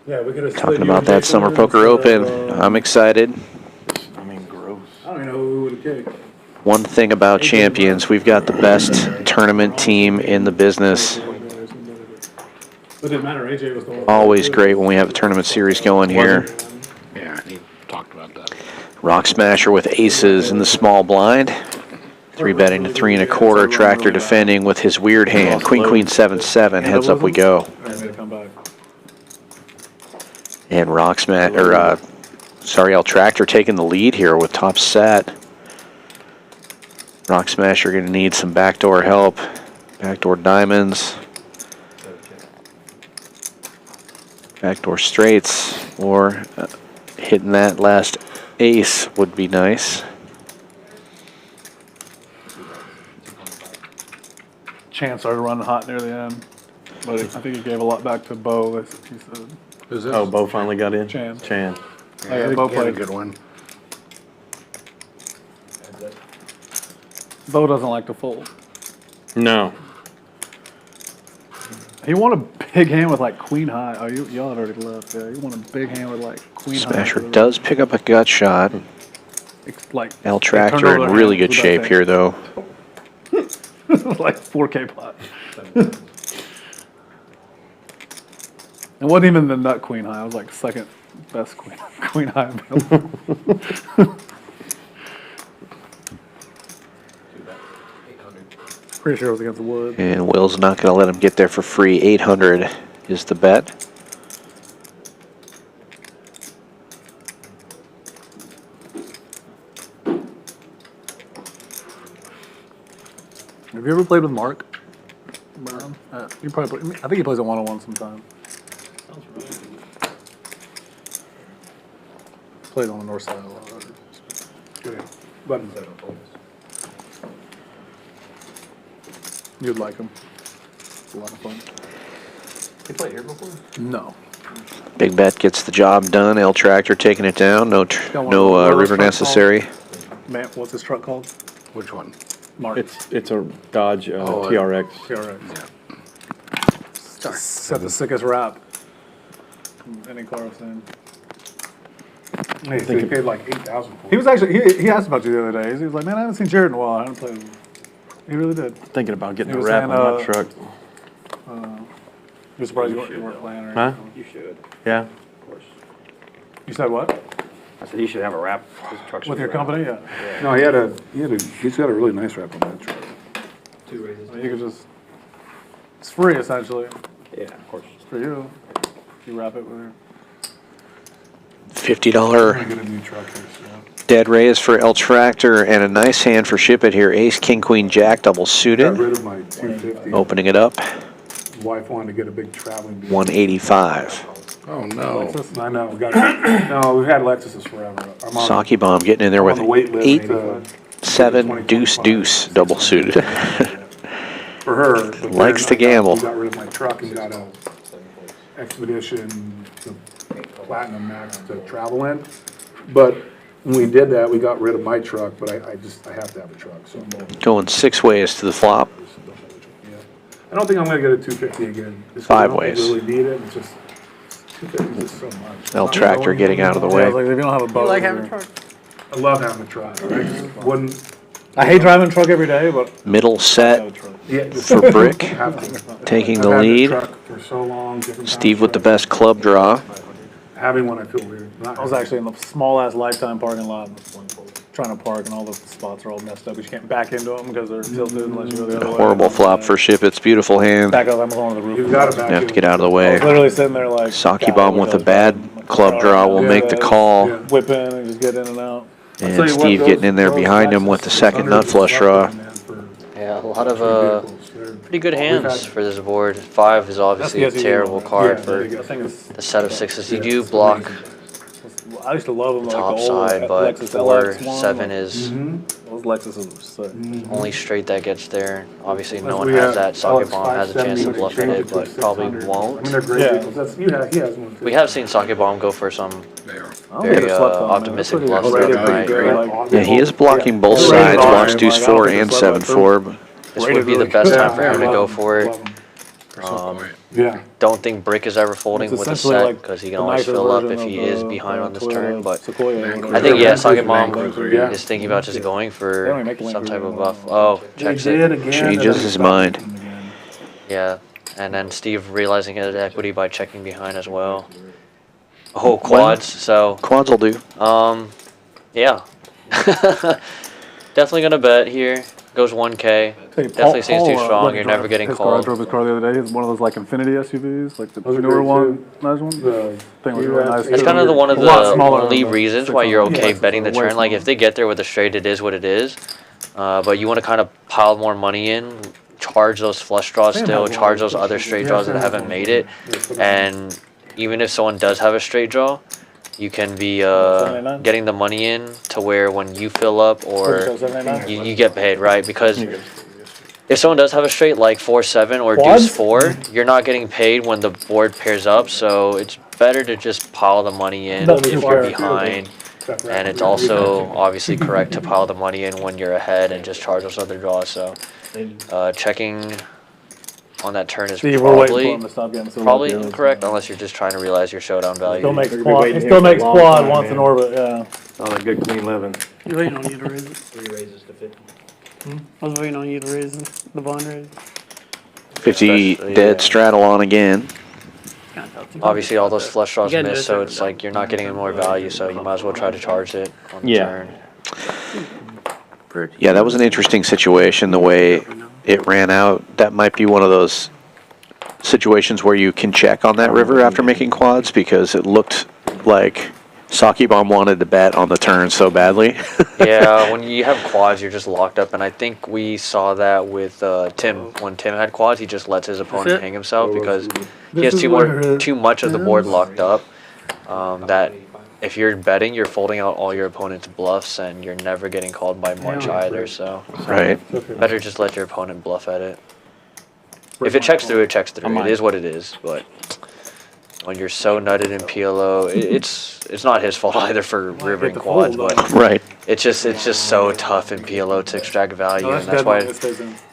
Yeah, we could have Talking about that Summer Poker Open. I'm excited. I mean, gross. I don't even know who we would have kicked. One thing about Champions, we've got the best tournament team in the business. It didn't matter. AJ was the one. Always great when we have a tournament series going here. Yeah, he talked about that. Rock Smasher with aces in the small blind. 3-betting to 3 1/4. Tractor defending with his weird hand. Queen, Queen, 7-7. Heads up we go. And Rock Smasher, El Tractor taking the lead here with top set. Rock Smasher going to need some backdoor help. Backdoor diamonds. Backdoor straights. Or hitting that last Ace would be nice. Chance started running hot near the end, but I think he gave a lot back to Bo. He said. Who's this? Oh, Bo finally got in? Chan. Chan. Yeah, Bo he had a played. good one. Bo doesn't like to fold. No. He won a big hand with like queen high. Oh, y'all had already left. Yeah, he won a big hand with like queen high. Smasher does pick up a gut shot. Like L Tractor in really good shape here, though. Like 4K pot. It wasn't even the nut queen high. It was like second best queen high available. Pretty sure it was against the wood. And Will's not going to let him get there for free. 800 is the bet. Have you ever played with Mark Brown? You probably. I think he plays a one-on-one sometime. Played on the north side a lot. Good. Buttons. You'd like him. It's a lot of fun. You played here before? No. Big bet gets the job done. L Tractor taking it down. No river necessary. Man, what's his truck called? Which one? Mark. It's a Dodge TRX. TRX. Set the sickest rap. Any car I've seen. Hey, so he paid like 8,000 for it. He was actually, he asked about you the other day. He was like, man, I haven't seen Jared in a while. I haven't played with him. He really did. Thinking about getting He a was wrap saying, on my truck. You're surprised you weren't playing or Huh? anything. You should, Yeah. of course. You said what? I said he should have a wrap. His truck should With be your wrapped. company? Yeah. No, he's got a really nice wrap on that truck. I mean, you could just, it's free essentially. Yeah, of course. It's for you. You wrap it with your. $50 I'm gonna get a new truck here, so. dead raise for L Tractor and a nice hand for Ship It here. Ace, King, Queen, Jack, double Got suited. rid of my 250. Opening it up. Wife wanted to get a big traveling vehicle. 185. Oh, no. I know, we got, no, we've had Lexuses forever. I'm on- Saki Bomb getting in there I'm with on the wait list 8, to- 7, deuce, deuce, double suited. For her. but Likes then to gamble. We got rid of my truck and got a Expedition, the Platinum Max to travel in. But when we did that, we got rid of my truck, but I have to have a truck, so. Going 6 ways to the flop. I don't think I'm gonna get a 250 again. Just 'cause 5 I don't ways. really need it, it's just, 250 is just so much. L Tractor getting out of the Yeah, way. like if you don't have a boat. You like having a truck? I love having a truck. I just wouldn't, I hate driving a truck every day, but Middle I have a set truck. yeah. just for Brick. have to. Taking I've the had lead. truck for so long, different Steve kinds with the of best club draw. trucks. Having one, I feel weird. I was actually in the small ass Lifetime parking lot trying to park, and all the spots are all messed up. You can't back into them because they're tilted unless you go the other way. Horrible flop for Ship. It's beautiful hand. Back up, I'm going to the roof. You've got to back You have to in. get out of the I was way. literally sitting there like. Saki God, Bomb what with a goes bad down? club draw will make the call. Yeah. Whip in and just get in and out. And Tell you what, Steve those- getting in there those behind him with the Lexuses second under nut the flush draw. truck, man, for Yeah, a lot of vehicles. They're- pretty good we've hands had- for this board. 5 is obviously a That's the terrible SUV card Yeah, for I think it's. the set of 6s. You Yeah, do it's block amazing. I used to love them. the Like top the old side, but Lexus 4, LX one, 7 like, is Those Lexuses were sick. only straight that gets there. Obviously, no That's one we has have that. Saki Alex Bomb has a chance to 570, bluff in change it, to but probably 600. I won't. mean, they're great Yeah. vehicles. That's, he has one too. We have seen Saki Bomb go for some There. I don't think very they're slept on, man. optimistic They're bluffs pretty- there, they're pretty right? good, like- Yeah, he is blocking both Yeah. sides. Rated Watch R, deuce like, I 4 don't think and it's 7-4. But This Rated would be the really best good. time for him to I go love for it. love 'em. Yeah. Don't think Brick is ever folding It's with a essentially set like because he can the always nicer fill up version if he of is the, behind on this Toyota turn. But Sequoia or whatever. I think, yeah, Land Saki Cruiser, Bomb Land Cruiser, yeah. is thinking about just going They for don't even make Land some type Cruiser of buff. anymore. Oh, They checks did it. again. Changes and his then mind. stopped them again. Yeah, and then Steve realizing his equity by checking behind as well. Oh, quads. So, quads will do. yeah. Definitely gonna bet here. Goes 1K. Definitely seems too strong. You're never getting his car. I called. drove his car the other day. It's one of those like Infinity SUVs, like the Those are newer great, one. too. Nice one. The Thing was really nice. That's too. kind of one of A lot the smaller only than the reasons why you're 600. okay Yeah, betting the way turn. Like if smaller. they get there with a straight, it is what it is. But you want to kind of pile more money in, charge those flush draws Sam still, has one. charge those other straight Yeah, draws that Sam has haven't one. made it. Yeah, put it on. And even if someone does have a straight draw, you can be getting the money in to where when you fill up or you get paid, right? Because if someone does have a straight like 4-7 or deuce 4, you're not getting paid when the board pairs up, so it's better to just pile the money in if you're behind. And it's also obviously correct to pile the money in when you're ahead and just charge those other draws. So checking on that turn is probably incorrect unless you're just trying to realize your showdown value. He still makes quad once in orbit, yeah. On a good queen 11. You waiting on you to raise it? 3 raises to 50. I was waiting on you to raise the bond raise. 50 dead straddle on again. Obviously, all those flush draws You gotta miss, do it so it's like you're not getting any more value, so you might as well try to charge it on the turn. Yeah, that was an interesting situation, the way it ran out. That might be one of those situations where you can check on that river after making quads, because it looked like Saki Bomb wanted to bet on the turn so badly. Yeah, when you have quads, you're just locked up, and I think we saw that with Tim. When Tim had quads, he just lets his opponent hang himself because he has too much of the board locked up. That if you're betting, you're folding out all your opponent's bluffs, and you're never getting called by much either. So better just let your opponent bluff at it. If it checks through, it checks through. It is what it is, but when you're so nutted in PLO, it's not his fault either for rivering quads, but it's just so tough in PLO to extract value, and that's why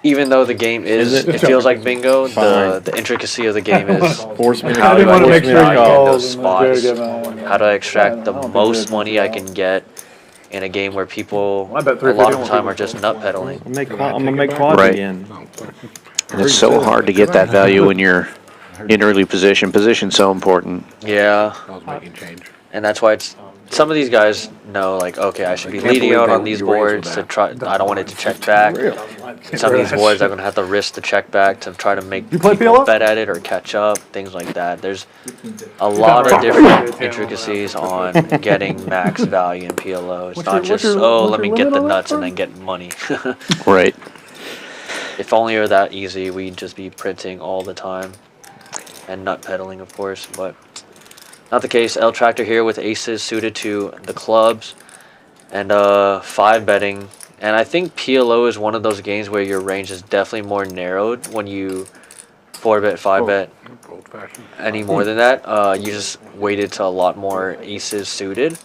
even though the game it feels like bingo, the intricacy of the game is how do I get value in those spots, how do I extract the most money I can get in a game where people a lot of the time are just nut pedaling. I'm gonna make quads again. And it's so hard to get that value when you're in early position. Position's so important. Yeah. And that's why it's some of these guys know, like, okay, I should be leading out on these boards to try. I don't want it to check back. Some of these boards I'm gonna have to risk the check back to try to make people bet at it or catch up, things like that. There's a lot of different intricacies on getting max value in PLO. It's not just let me get the nuts and then get money. Right. If only it were that easy, we'd just be printing all the time. And nut pedaling, of course, but not the case. L Tractor here with aces suited to the clubs and 5 betting. And I think PLO is one of those games where your range is definitely more narrowed when you 4-bet, 5-bet. Any more than that, you just weighted to a lot more aces suited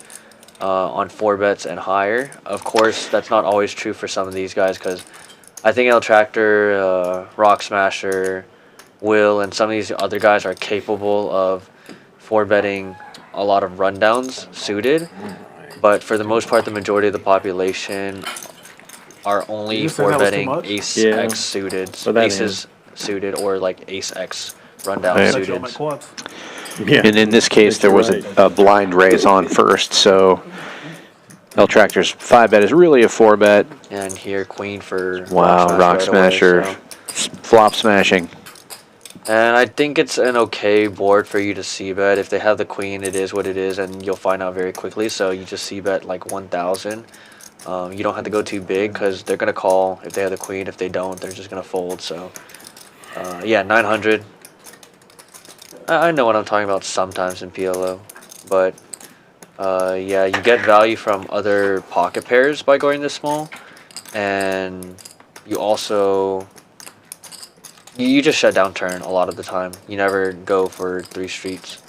on 4-bets and higher. Of course, that's not always true for some of these guys, because I think L Tractor, Rock Smasher, Will, and some of these other guys are capable of 4-betting a lot of rundowns suited, but for the most part, the majority of the population are only 4-betting ace X suited, aces suited, or like ace X rundown suited. And in this case, there was a blind raise on first, so L Tractor's 5-bet is really a 4-bet. And here, queen for Rock Smasher, flop smashing. And I think it's an okay board for you to c-bet. If they have the queen, it is what it is, and you'll find out very quickly. So you just c-bet like 1,000. You don't have to go too big because they're going to call if they have the queen. If they don't, they're just going to fold. So, yeah, 900. I know what I'm talking about sometimes in PLO. But, yeah, you get value from other pocket pairs by going this small. And you also... You just shut down turn a lot of the time. You never go for 3 streets.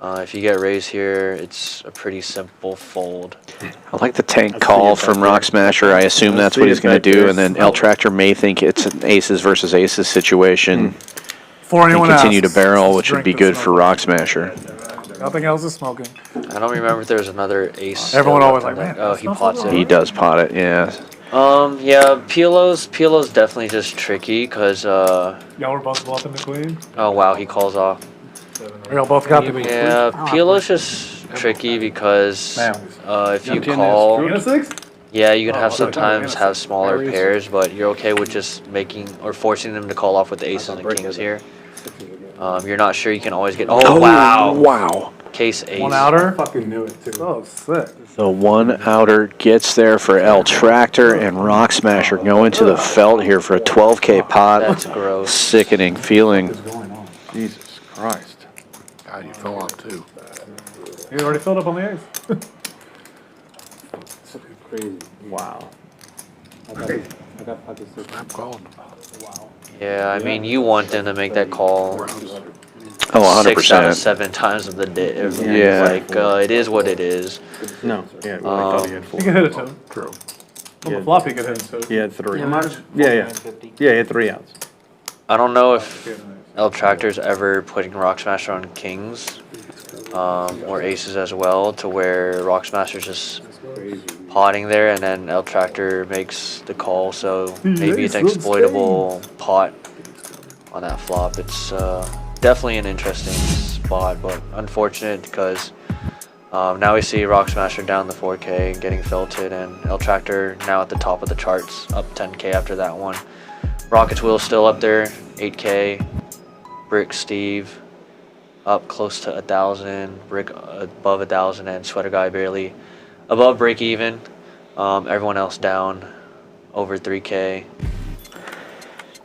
If you get raised here, it's a pretty simple fold. I like the tank call from Rock Smasher. I assume that's what he's going to do, and then L Tractor may think it's an aces versus aces situation. And continue to barrel, which would be good for Rock Smasher. Nothing else is smoking. I don't remember if there's another ace. Everyone always like, man. Oh, he pots it. He does pot it, yeah. Yeah, PLO's definitely just tricky because Y'all were both bluffing the queen? Oh wow, he calls off. Y'all both got the queen? Yeah, PLO's just tricky because if you call, yeah, you can have sometimes have smaller pairs, but you're okay with just making or forcing them to call off with the aces and kings here. You're not sure you can always get. Oh wow! Case ace. One outer? Fucking knew it too. Oh, sick. The one outer gets there for L Tractor, and Rock Smasher going to the felt here for a 12K pot. That's gross. Sickening feeling. Jesus Christ. God, you fell off too. He already filled up on the ace. Crazy. Wow. I got pocket six. I'm called. Yeah, I mean, you want them to make that call Oh, 6 out of 100%. 7 times of the day. Yeah. Like, it is what it is. No, yeah, well, I thought he had He 4. can hit it too. True. On the flop, he could hit it too. He had 3. How much? Yeah, he had 3 outs. I don't know if El Tractor's ever putting Rock Smasher on kings or aces as well, to where Rock Smasher's just potting there, and then El Tractor makes the call. So maybe it's an exploitable pot on that flop. It's definitely an interesting spot, but unfortunate because now we see Rock Smasher down the 4K getting felted, and El Tractor now at the top of the charts, up 10K after that one. Rocket's Will still up there, 8K. Brick Steve up close to 1,000. Brick above 1,000, and Sweater Guy barely above break even. Everyone else down over 3K.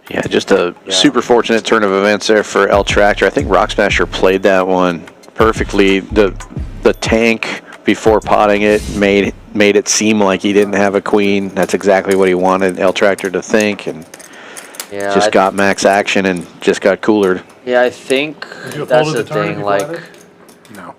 Yeah, just a super fortunate turn of events there for El Tractor. I think Rock Smasher played that one perfectly. The tank before potting it made it seem like he didn't have a queen. That's exactly what he wanted El Tractor to think, and Yeah, just got max action and just got coolered. Yeah, I think that's the thing. Like, No.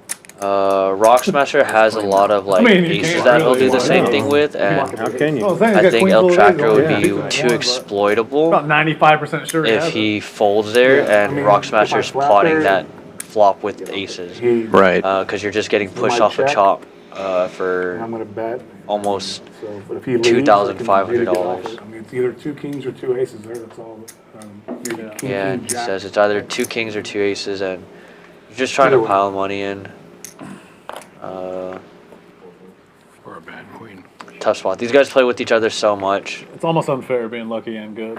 Rock Smasher has a lot of like aces that he'll do the same thing with, and How can you? I think El Tractor would be too exploitable About 95% sure he if has he folds there, and Rock Smasher's potting that flop with aces. Right. Because you're just getting pushed off a chop for I'm gonna bet. almost So, but if he leads, I can get it $2,500. offered. I mean, it's either 2 kings or 2 aces there. That's all. Maybe king, Yeah, king, it jack. says it's either 2 kings or 2 aces, and you're just trying to pile money in. Or a bad queen. Tough spot. These guys play with each other so much. It's almost unfair being lucky and good.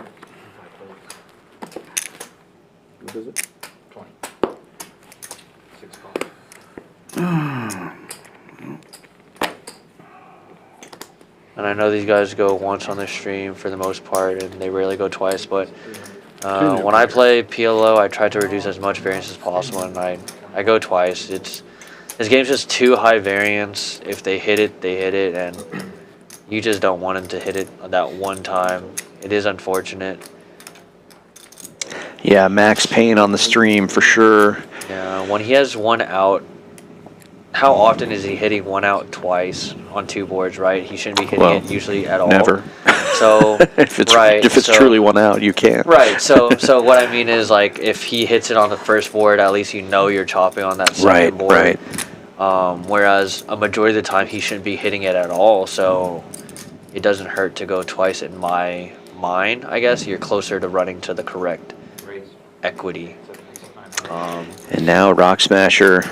What is it? And I know these guys go once on the stream for the most part, and they rarely go twice, but when I play PLO, I try to reduce as much variance as possible, and I go twice. This game's just too high variance. If they hit it, they hit it, and you just don't want them to hit it that one time. It is unfortunate. Yeah, max pain on the stream for sure. Yeah, when he has 1 out, how often is he hitting 1 out twice on 2 boards, right? He shouldn't be hitting it usually at all. Never. So if it's truly 1 out, you can't. Right. So what I mean is, like, if he hits it on the first board, at least you know you're chopping on that second board. Right. Whereas a majority of the time he shouldn't be hitting it at all. So it doesn't hurt to go twice in my mind. I guess you're closer to running to the correct equity. And now Rock Smasher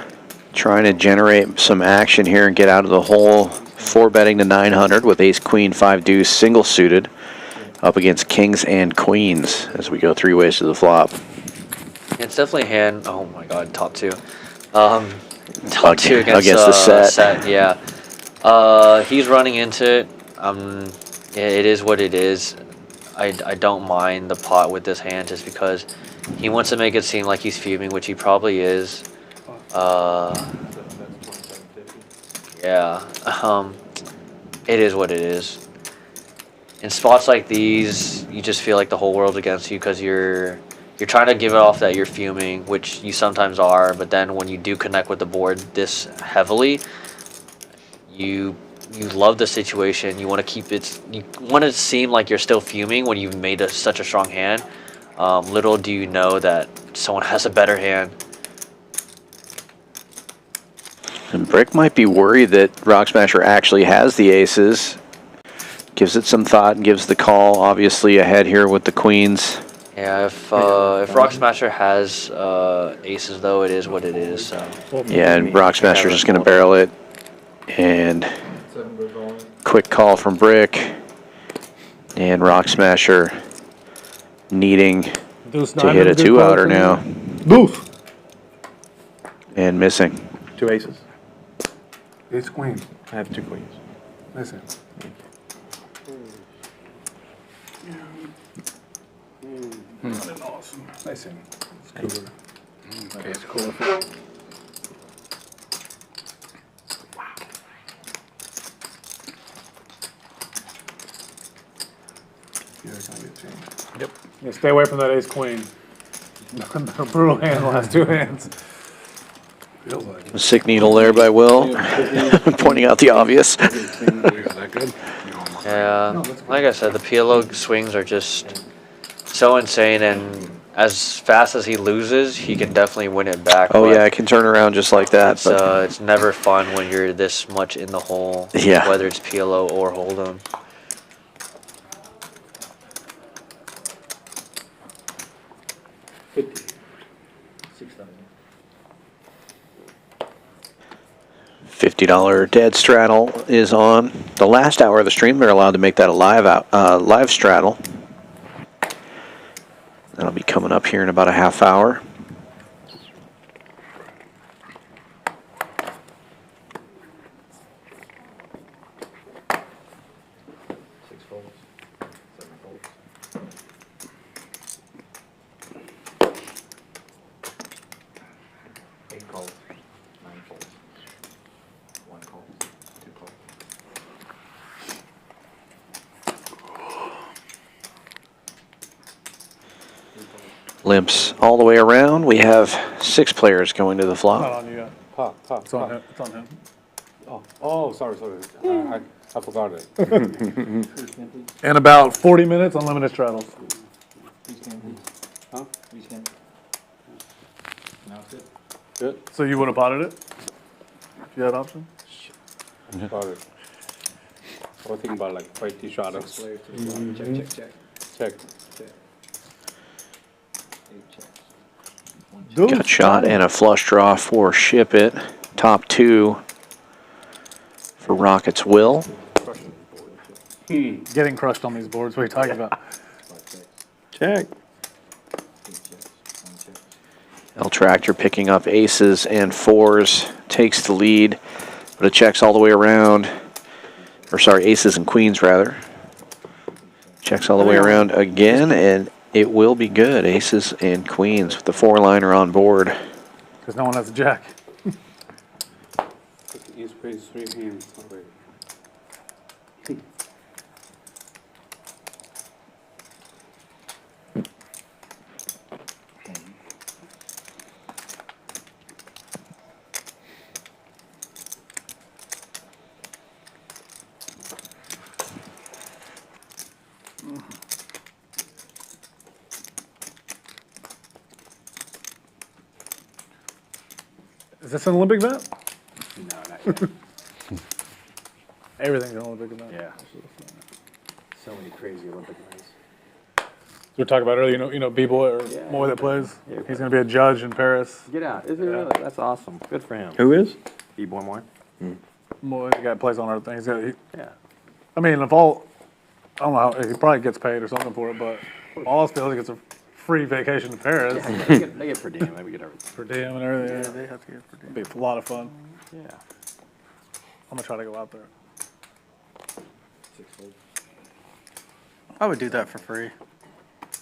trying to generate some action here and get out of the hole. 4 betting to 900 with ace, queen, 5 deuce, single suited up against kings and queens as we go 3 ways to the flop. It's definitely hand. Oh my God, top 2. Top 2 against the set. Yeah. He's running into it. It is what it is. I don't mind the pot with this hand just because he wants to make it seem like he's fuming, which he probably is. Yeah. It is what it is. In spots like these, you just feel like the whole world's against you because you're trying to give it off that you're fuming, which you sometimes are, but then when you do connect with the board this heavily, you love the situation. You want to keep it. You want to seem like you're still fuming when you've made such a strong hand. Little do you know that someone has a better hand. And Brick might be worried that Rock Smasher actually has the aces. Gives it some thought and gives the call. Obviously ahead here with the queens. Yeah, if Rock Smasher has aces, though, it is what it is. So. Yeah, and Rock Smasher's just going to barrel it. And quick call from Brick. And Rock Smasher needing to hit a 2-outer now. Boof! And missing. 2 aces. Ace, queen. I have 2 queens. Listen. Awesome. Listen. It's cooler. Okay, it's cool. Yep. Yeah, stay away from that ace queen. Brutal hand the last two hands. Feels like A sick needle there by Will, pointing out the obvious. Is that good? Yeah, like I said, the PLO swings are just so insane, and as fast as he loses, he can definitely win it back. Oh but yeah, I can turn around just like that. it's never fun when you're this much in the hole. Yeah. Whether it's PLO or Hold'em. $50 dead straddle is on. The last hour of the stream, they're allowed to make that a live straddle. That'll be coming up here in about a half hour. Limps all the way around. We have 6 players going to the Not flop. on you yet. It's on him. It's on him. Oh, sorry. I forgot it. In about 40 minutes, unlimited straddles. Huh? Good. So you would have potted it? If you had option? Got it. I was thinking about like 20 straddles. Check. Gut shot and a flush draw for Ship It. Top 2 for Rockets Will. Getting crushed on these boards. What are you talking about? Check. El Tractor picking up aces and 4s. Takes the lead, but it checks all the way around. Or sorry, aces and queens rather. Checks all the way around again, and it will be good. Aces and queens with the 4-liner on board. Because no one has a jack. He's pretty straight hands already. Is this an Olympic event? No, not yet. Everything's an Olympic event. Yeah. So many crazy Olympic events. We were talking about earlier, you know, B-Boy or Moy that plays. He's going to be a judge in Paris. Get out. Is it really? That's awesome. Good for him. Who is? B-Boy Moy. Moy, the guy that plays on our thing. Yeah. I mean, if all, I don't know, how, he probably gets paid or something for it, but all else fails, he gets a free vacation to Paris. Yeah, they get per diem. They get everything. Per diem and everything. Yeah, they have to get per diem. It'd be a lot of fun. Yeah. I'm going to try to go out there. I would do that for free.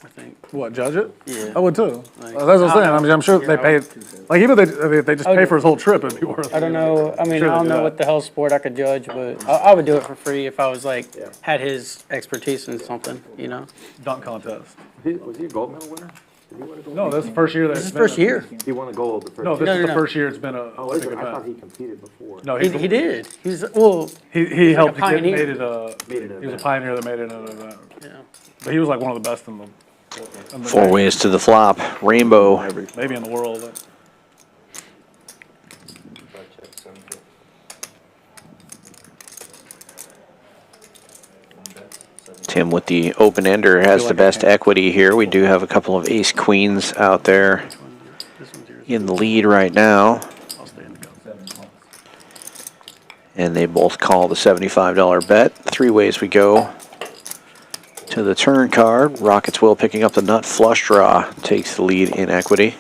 I think. What, judge it? Yeah. I would too. Like, That's what I'm saying. I mean, I'm sure yeah, they paid, like even if they just I would- pay for his whole trip, it'd be worth it. I don't know. I mean, Sure I they don't do know that. what the hell sport I could judge, but I would do it for free if I was like had his expertise in something, you know. Dunk contest. Was he a gold medal winner? Did he win a gold No, this is the first year. This is first year. He won a gold the first No, this No, is no, the no. first year it's been a Oh, is big it? I thought event. he competed before. No, He did. He's well. he helped a to get pioneer. made it a. Made it an He was a event. pioneer that made it an event. Yeah. But he was like one of the best in the. 4 ways to the flop. Rainbow. Maybe in the world. Tim with the open ender has the best equity here. We do have a couple of ace queens out there in the lead right now. And they both call the $75 bet. 3 ways we go to the turn card. Rockets Will picking up the nut flush draw. Takes the lead in equity.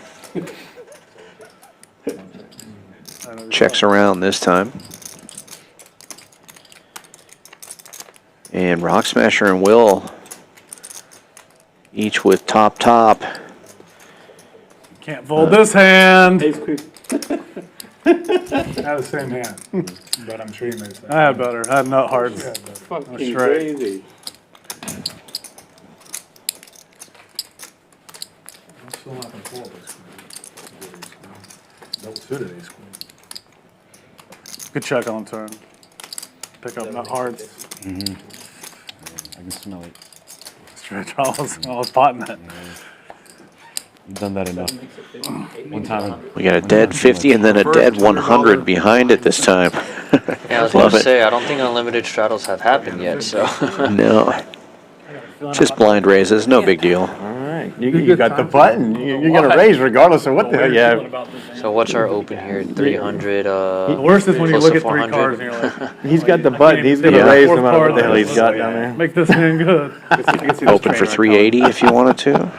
Checks around this time. And Rock Smasher and Will each with top. Can't fold this hand. I have the same hand, but I'm sure you made the same. I had better. I had nut hearts. Fucking straight. crazy. Still not gonna pull up ace queen. No suited ace queen. Good check on turn. Pick up nut hearts. Mm-hmm. I can smell it. Stretch. I was potting it. You've done that enough. One time. We got a dead 50 and then a dead 100 behind it this time. Yeah, I was going to say, I don't think unlimited straddles have happened yet, so. No. Just blind raises, no big deal. All right, you got the button. You're going to raise regardless of what the hell you have. So what's our open here? 300, The worst is when you close look to at 3 400. cards and you're like, He's got the button. He's going to raise no matter what the hell he's got down there. make this hand good. Open for 380 if you wanted to.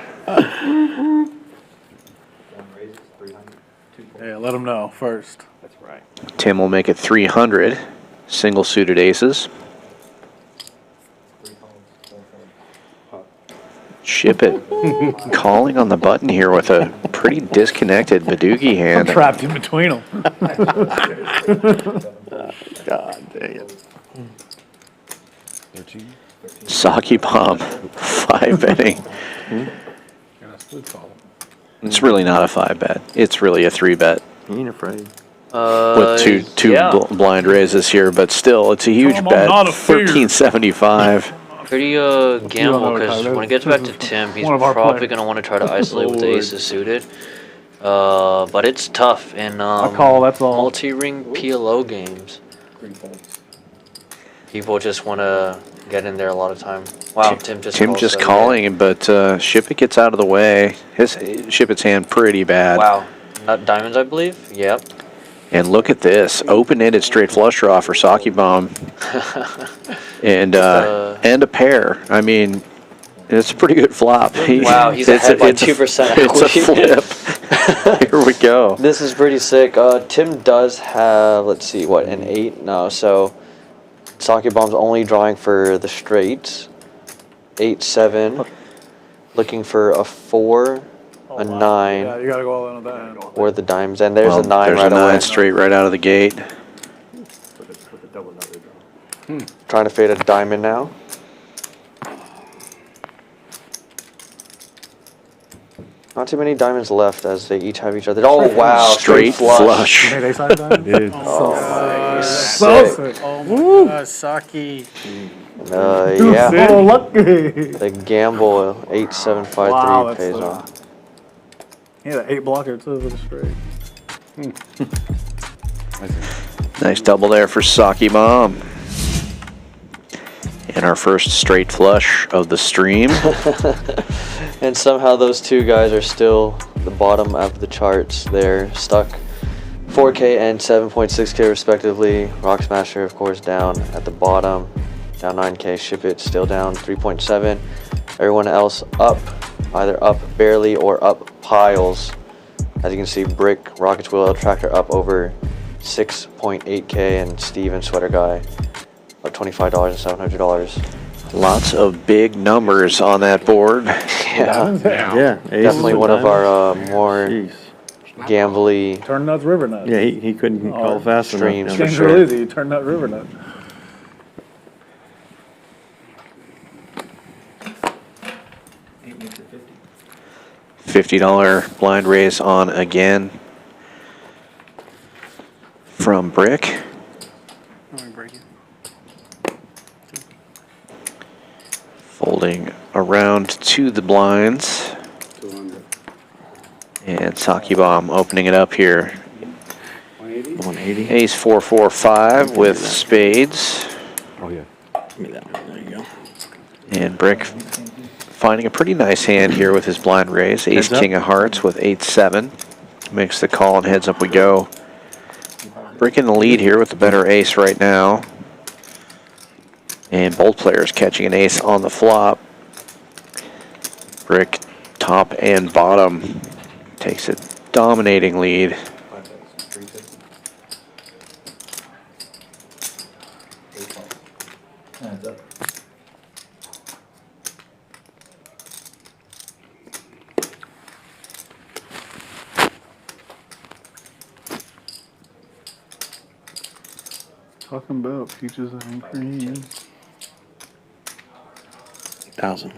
Yeah, let them know first. That's right. Tim will make it 300. Single suited aces. Ship It. Calling on the button here with a pretty disconnected Badoogie I'm hand. trapped in between them. God dang it. 13. Saki bomb. 5 betting. It's really not a 5 bet. It's really a 3 bet. He ain't afraid. With two yeah. blind raises here, but still, it's a huge I'm bet. not afraid. 1375. Pretty gamble, because when it gets back to Tim, he's probably going to want to try to isolate with the aces suited. But it's tough in I call, that's all. multi-ring PLO games. People just want to get in there a lot of time. Wow, Tim just calling, but Ship It gets out of the way. Ship It's hand pretty bad. Wow, not diamonds, I believe. Yep. And look at this, open-ended straight flush draw for Saki bomb, and a pair. I mean, it's a pretty good flop. Wow, he's ahead by 2%. It's a flip. Here we go. This is pretty sick. Tim does have, let's see, what, an 8? No, so Saki bomb's only drawing for the straights. 8, 7. Looking for a 4. A 9. Yeah, you gotta go all in on that hand. Or the dimes, and there's a 9 there's right a 9 away. straight right out of the gate. Trying to fade a diamond now. Not too many diamonds left as they each have each other. Oh wow, Straight flush. You made ace-high diamond? Dude. Oh, So sick. sick. Oh my God, Saki. Yeah. Oh, lucky. The gamble 8753 Wow, that's pays so- off. He had an 8 blocker too for the straight. Nice double there for Saki bomb. And our first straight flush of the stream. And somehow those two guys are still the bottom of the charts. They're stuck 4K and 7.6K respectively. Rock Smasher, of course, down at the bottom. Down 9K. Ship It still down 3.7. Everyone else up, either up barely or up piles. As you can see, Brick, Rockets Wheel Tractor up over 6.8K, and Steve and Sweater Guy about $25 and $700. Lots of big numbers on that board. Yeah, Yeah. definitely one of our more Jeez. gambly Turn nuts, river nuts. Yeah, he couldn't call fast streams enough. for Game's sure. real easy. You turn nut, river nut. $50 blind raise on again from Brick. Folding around to the blinds. 200. And Saki bomb opening it up here. 180. 180. Ace 4-4-5 with spades. Oh, yeah. Give me that one. There you go. And Brick finding a pretty nice hand here with his blind raise. Ace Heads up. king of hearts with 8-7. Makes the call and heads up we go. Brick in the lead here with the better ace right now. And both players catching an ace on the flop. Brick top and bottom takes a dominating lead. Talking about peaches and cream. 1,000.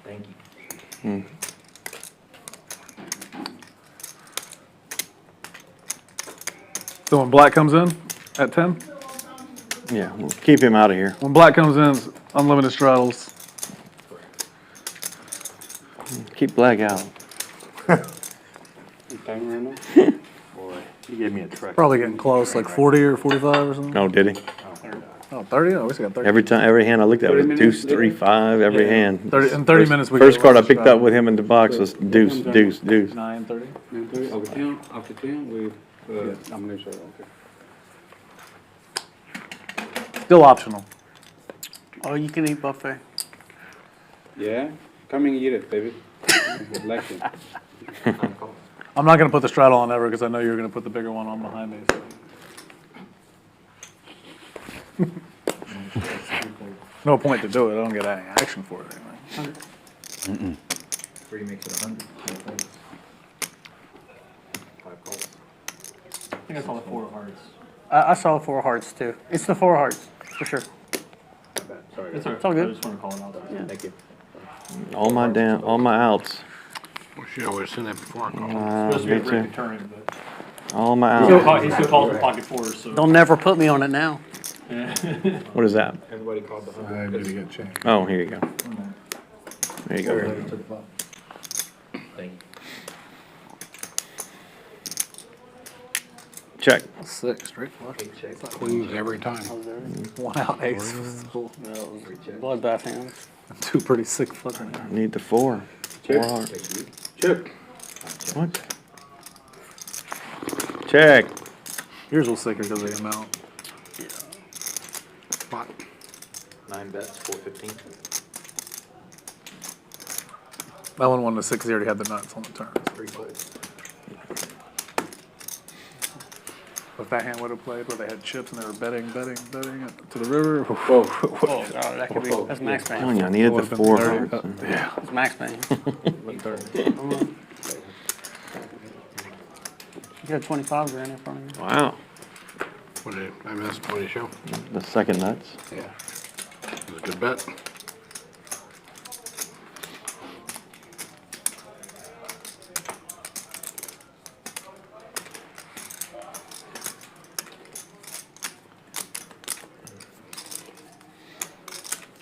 Thank you. So when black comes in at 10, Yeah, we'll keep him out of here. when black comes in, it's unlimited straddles. Keep black out. You gave me a trick. Probably getting close, like 40 or 45 or something. Oh, did he? Oh, 30? Oh, we still got 30. Every hand I looked at was deuce, 3, 5, every hand. 30 in 30 minutes we First get card I lots of picked up straddles. with him in the box was deuce, deuce, deuce. 9, 30. After 10, we, I'm not sure, okay. Still optional. Oh, you can eat buffet. Yeah, come and eat it, baby. Like it. I'm not going to put the straddle on ever because I know you're going to put the bigger one on behind me. So. No point to do it. I don't get any action for it anyway. Three makes it 100. I think I saw the 4 of hearts. I saw the 4 of hearts too. It's the 4 of hearts, for sure. Sorry. It's all good. I just want to call it out. Yeah. Thank you. All my outs. Should have seen that before. Supposed to be a me great too. return, but All my he outs. still calls them pocket 4s, so. Don't never put me on it now. What is that? Everybody called the I 100. need to get changed. Oh, here you go. There you go. Thank you. Check. 6 straight flush. Queens every time. 1 out ace. Bloodbath hands. 2 pretty sick flush. Need the 4. 4 hearts. Chip. What? Check. Yours was sicker because of the amount. Spot. 9 bets, 415. That one won the 6. He already had the nuts on the turn. 3 folds. If that hand would have played where they had chips and they were betting to the river. Whoa. Oh, that could be, that's max Oh, bang. yeah, I needed the Would've been 4 30. hearts. Yeah. It's max bang. You got 25 grand in front of you. Wow. What did I missed? What did you show? The second nuts. Yeah. It was a good bet.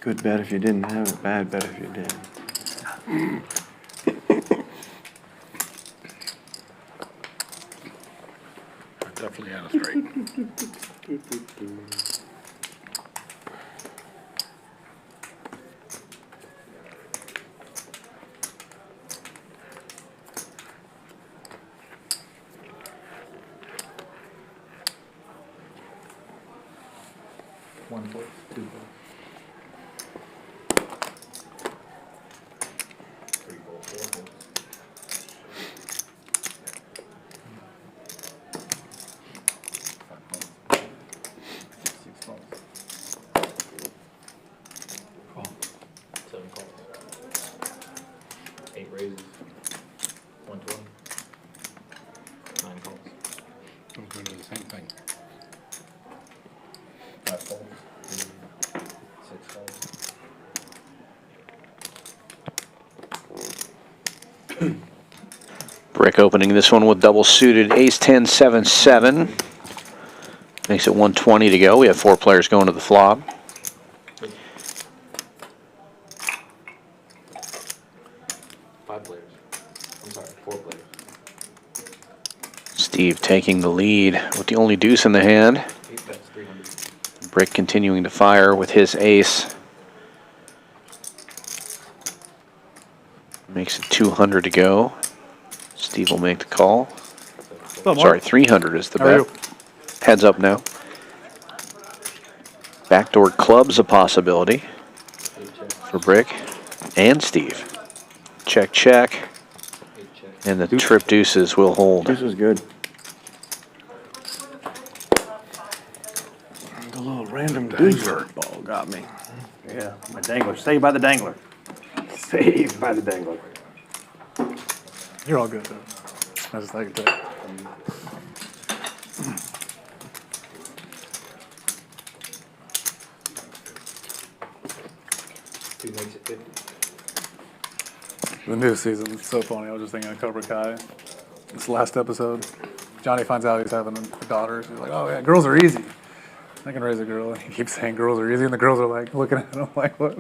Good bet if you didn't have it, bad bet if you did. Definitely had a straight. One fold, 2 folds. 3 folds, 4 folds. Raises. 120. 9 calls. I'm going to do the same thing. 5 folds. 6 folds. Brick opening this one with double suited ace 10 7 7. Makes it 120 to go. We have 4 players going to the flop. Steve taking the lead with the only deuce in the hand. Brick continuing to fire with his ace. Makes it 200 to go. Steve will make the call. Sorry, 300 is the bet. Heads up now. Backdoor club's a possibility for Brick and Steve. Check, check. And the trip deuces will hold. This is good. The little random deucer ball got me. Yeah, my dangler. Saved by the dangler. Saved by the dangler. You're all good, though. I just like that. The new season is so funny. I was just thinking of Cobra Kai. This last episode, Johnny finds out he's having a daughter. So he's like, oh yeah, girls are easy. I can raise a girl. And he keeps saying girls are easy, and the girls are like looking at him like, what?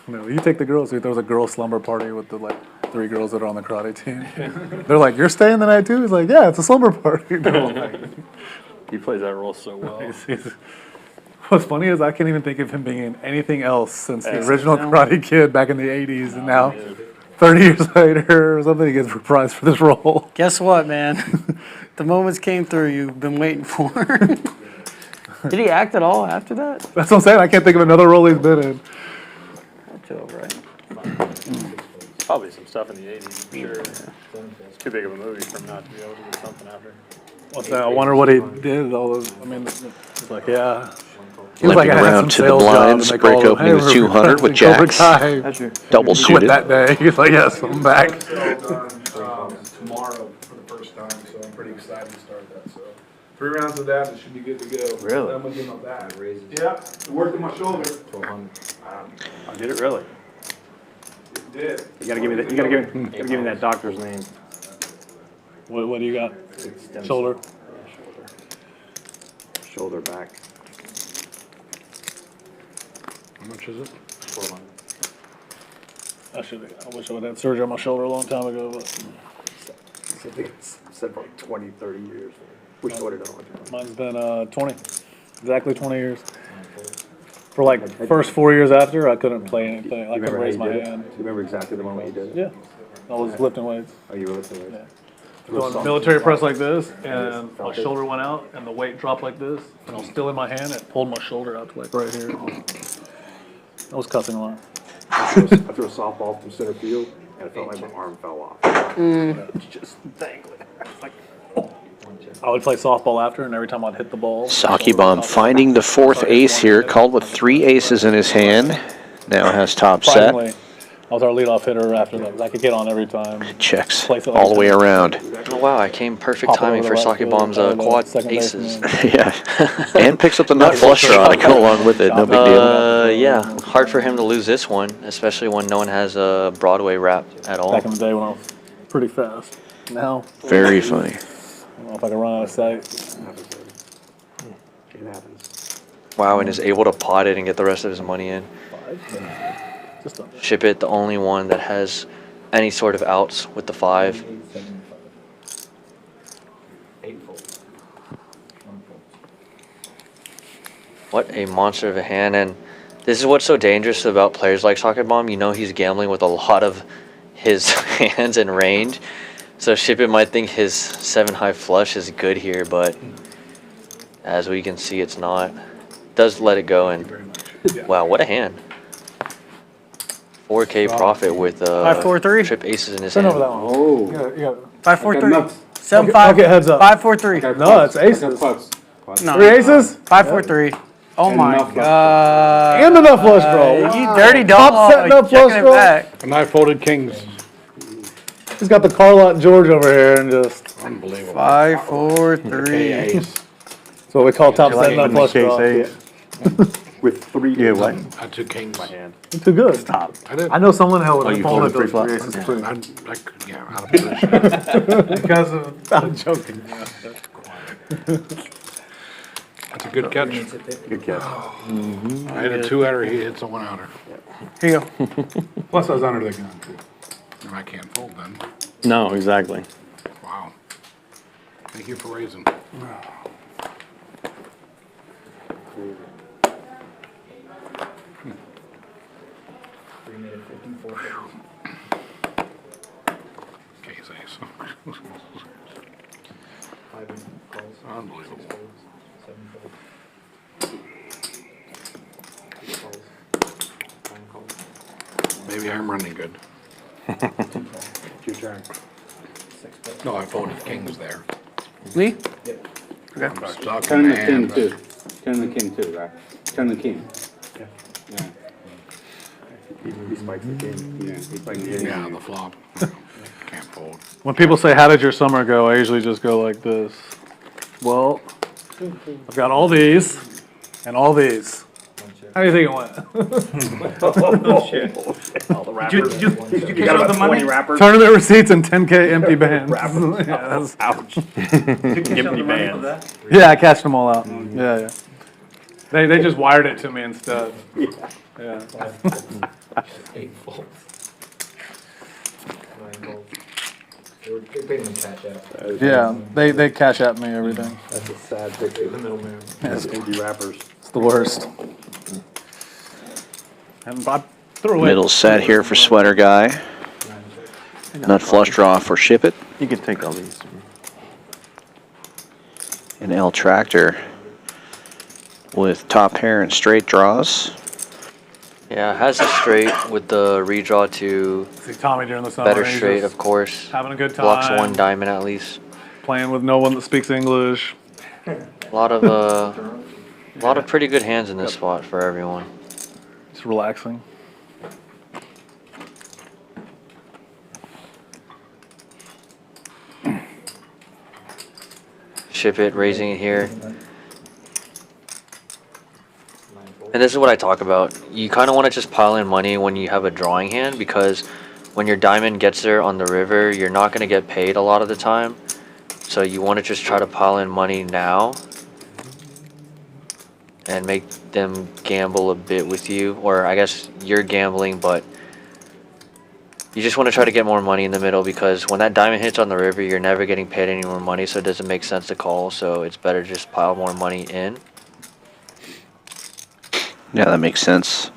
No, you take the girls. He throws a girl slumber party with the like 3 girls that are on the karate team. They're like, you're staying the night too? He's like, yeah, it's a slumber party. He plays that role so well. What's funny is I can't even think of him being in anything else since the original Karate Kid back in the 80s, and now 30 years later or something, he gets reprised for this role. Guess what, man? The moments came through you've been waiting for. Did he act at all after that? That's what I'm saying. I can't think of another role he's been in. That's all right. Probably some stuff in the 80s, for sure. It's too big of a movie for him not to be able to do something after. What's that? I wonder what he did. All those. I mean, it's like, yeah. He was Limping like, I had around some to the sales job, blinds, and they break called him, opening "Hey, with 200 with Cobra jacks. Kai." Double He suited. quit that day. He's like, yes, I'm back. It's all done tomorrow for the first time, so I'm pretty excited to start that. So 3 rounds of that, it should be good to go. Really? I'm gonna give my back. Yeah, working my shoulder. I did it really. Did. You gotta give me that. You gotta give me that doctor's name. What do you got? Shoulder. Shoulder back. How much is it? I wish I would have had surgery on my shoulder a long time ago, but Said for like 20, 30 years. Wish I would have done it. mine's been 20. Exactly 20 years. For like first 4 years after, I couldn't play anything. I couldn't raise my hand. Do you remember exactly the moment you did it? Yeah. I was lifting weights. Oh, you were lifting weights? Yeah. Doing military press like this, and my shoulder went out, and the weight dropped like this, and I was still in my hand, and it pulled my shoulder out to like right here. I was cussing a lot. I threw a softball from center field, and it felt like my arm fell off. It was just dangling. Like, I would play softball after, and every time I'd hit the ball. Saki Bomb finding the 4th ace here, called with 3 aces in his hand. Now has top set. Surprisingly, I was our leadoff hitter after that. I could get on every time. Checks Place it all the way around. Oh, wow, I came perfect Pop it timing over for the Saki right Bomb's field, quad second aces. baseman. Yeah. And picks up the nut flush draw to go along with it. No big deal. Yeah, hard for him to lose this one, especially when no one has a Broadway rap at all. Back in the day when I was pretty fast. Now, Very funny. I don't know if I can run out of sight. it happens. Wow, and is able to pot it and get the rest of his money in. Just a Ship It, the only one that has any sort of outs with the 5. What a monster of a hand, and this is what's so dangerous about players like Socket Bomb. You know he's gambling with a lot of his hands in range. So Ship It might think his 7 high flush is good here, but as we can see, it's not. Does let it go, and wow, what a hand. 4K profit with 5, 4, 3. trip aces in his Send hand. over that one. Oh. You got, you got 5, 4, I got 3. nuts. 7, 5. Okay, heads up. 5, 4, 3. No, it's aces. No. 3 aces? 5, 4, 3. Oh And my enough flush. god. And enough flush draw. You dirty dog. Top setting up Checking flush it draw. back. And I folded kings. He's got the Carlot George over here and just. Unbelievable. 5, 4, 3. That's what we call top setting up flush draw. With 3. Yeah, what? I took kings. My hand. Too good. Stop. I did. I know someone held Oh, it. you Opponent folded those 3 3 aces too. Yeah, out of position. Because of. I'm joking. That's a good catch. Good catch. I hit a 2-outer, he hits a 1-outer. Here you go. Plus I was under the gun too. And I can't fold then. No, exactly. Wow. Thank you for raising. Case ace. Unbelievable. Maybe I'm running good. It's your turn. No, I folded kings there. Me? I'm stuck Turn in the king hand. too. Turn the king too, right? Turn the king. Yeah. He spikes the king. Yeah. He spikes the king. Yeah, the flop. Can't fold. When people say, how did your summer go? I usually just go like this. Well, I've got all these and all these. How do you think it went? All the Did rappers. you got cash out about the money? 20 rappers. Tournament receipts and 10K empty bands. Rappers. Yeah, that's- Ouch. Empty bands. yeah, I cashed them all out. Yeah, yeah. They just wired it to me instead. Yeah. Yeah, they cash at me everything. That's a sad picture of the middleman. Yes. Empty rappers. It's the worst. And I threw away. Middle set here for Sweater Guy. Nut flush draw for Ship It. You can take all these. And L Tractor with top pair and straight draws. Yeah, has a straight with the redraw to See Tommy during the summer. better he's straight, just of course. having a good time. Blocks one diamond at least. Playing with no one that speaks English. A lot of pretty good hands in this spot for everyone. Just relaxing. Ship It, raising it here. And this is what I talk about. You kind of want to just pile in money when you have a drawing hand, because when your diamond gets there on the river, you're not going to get paid a lot of the time. So you want to just try to pile in money now and make them gamble a bit with you. Or I guess you're gambling, but you just want to try to get more money in the middle, because when that diamond hits on the river, you're never getting paid any more money, so it doesn't make sense to call. So it's better to just pile more money in. Yeah, that makes sense.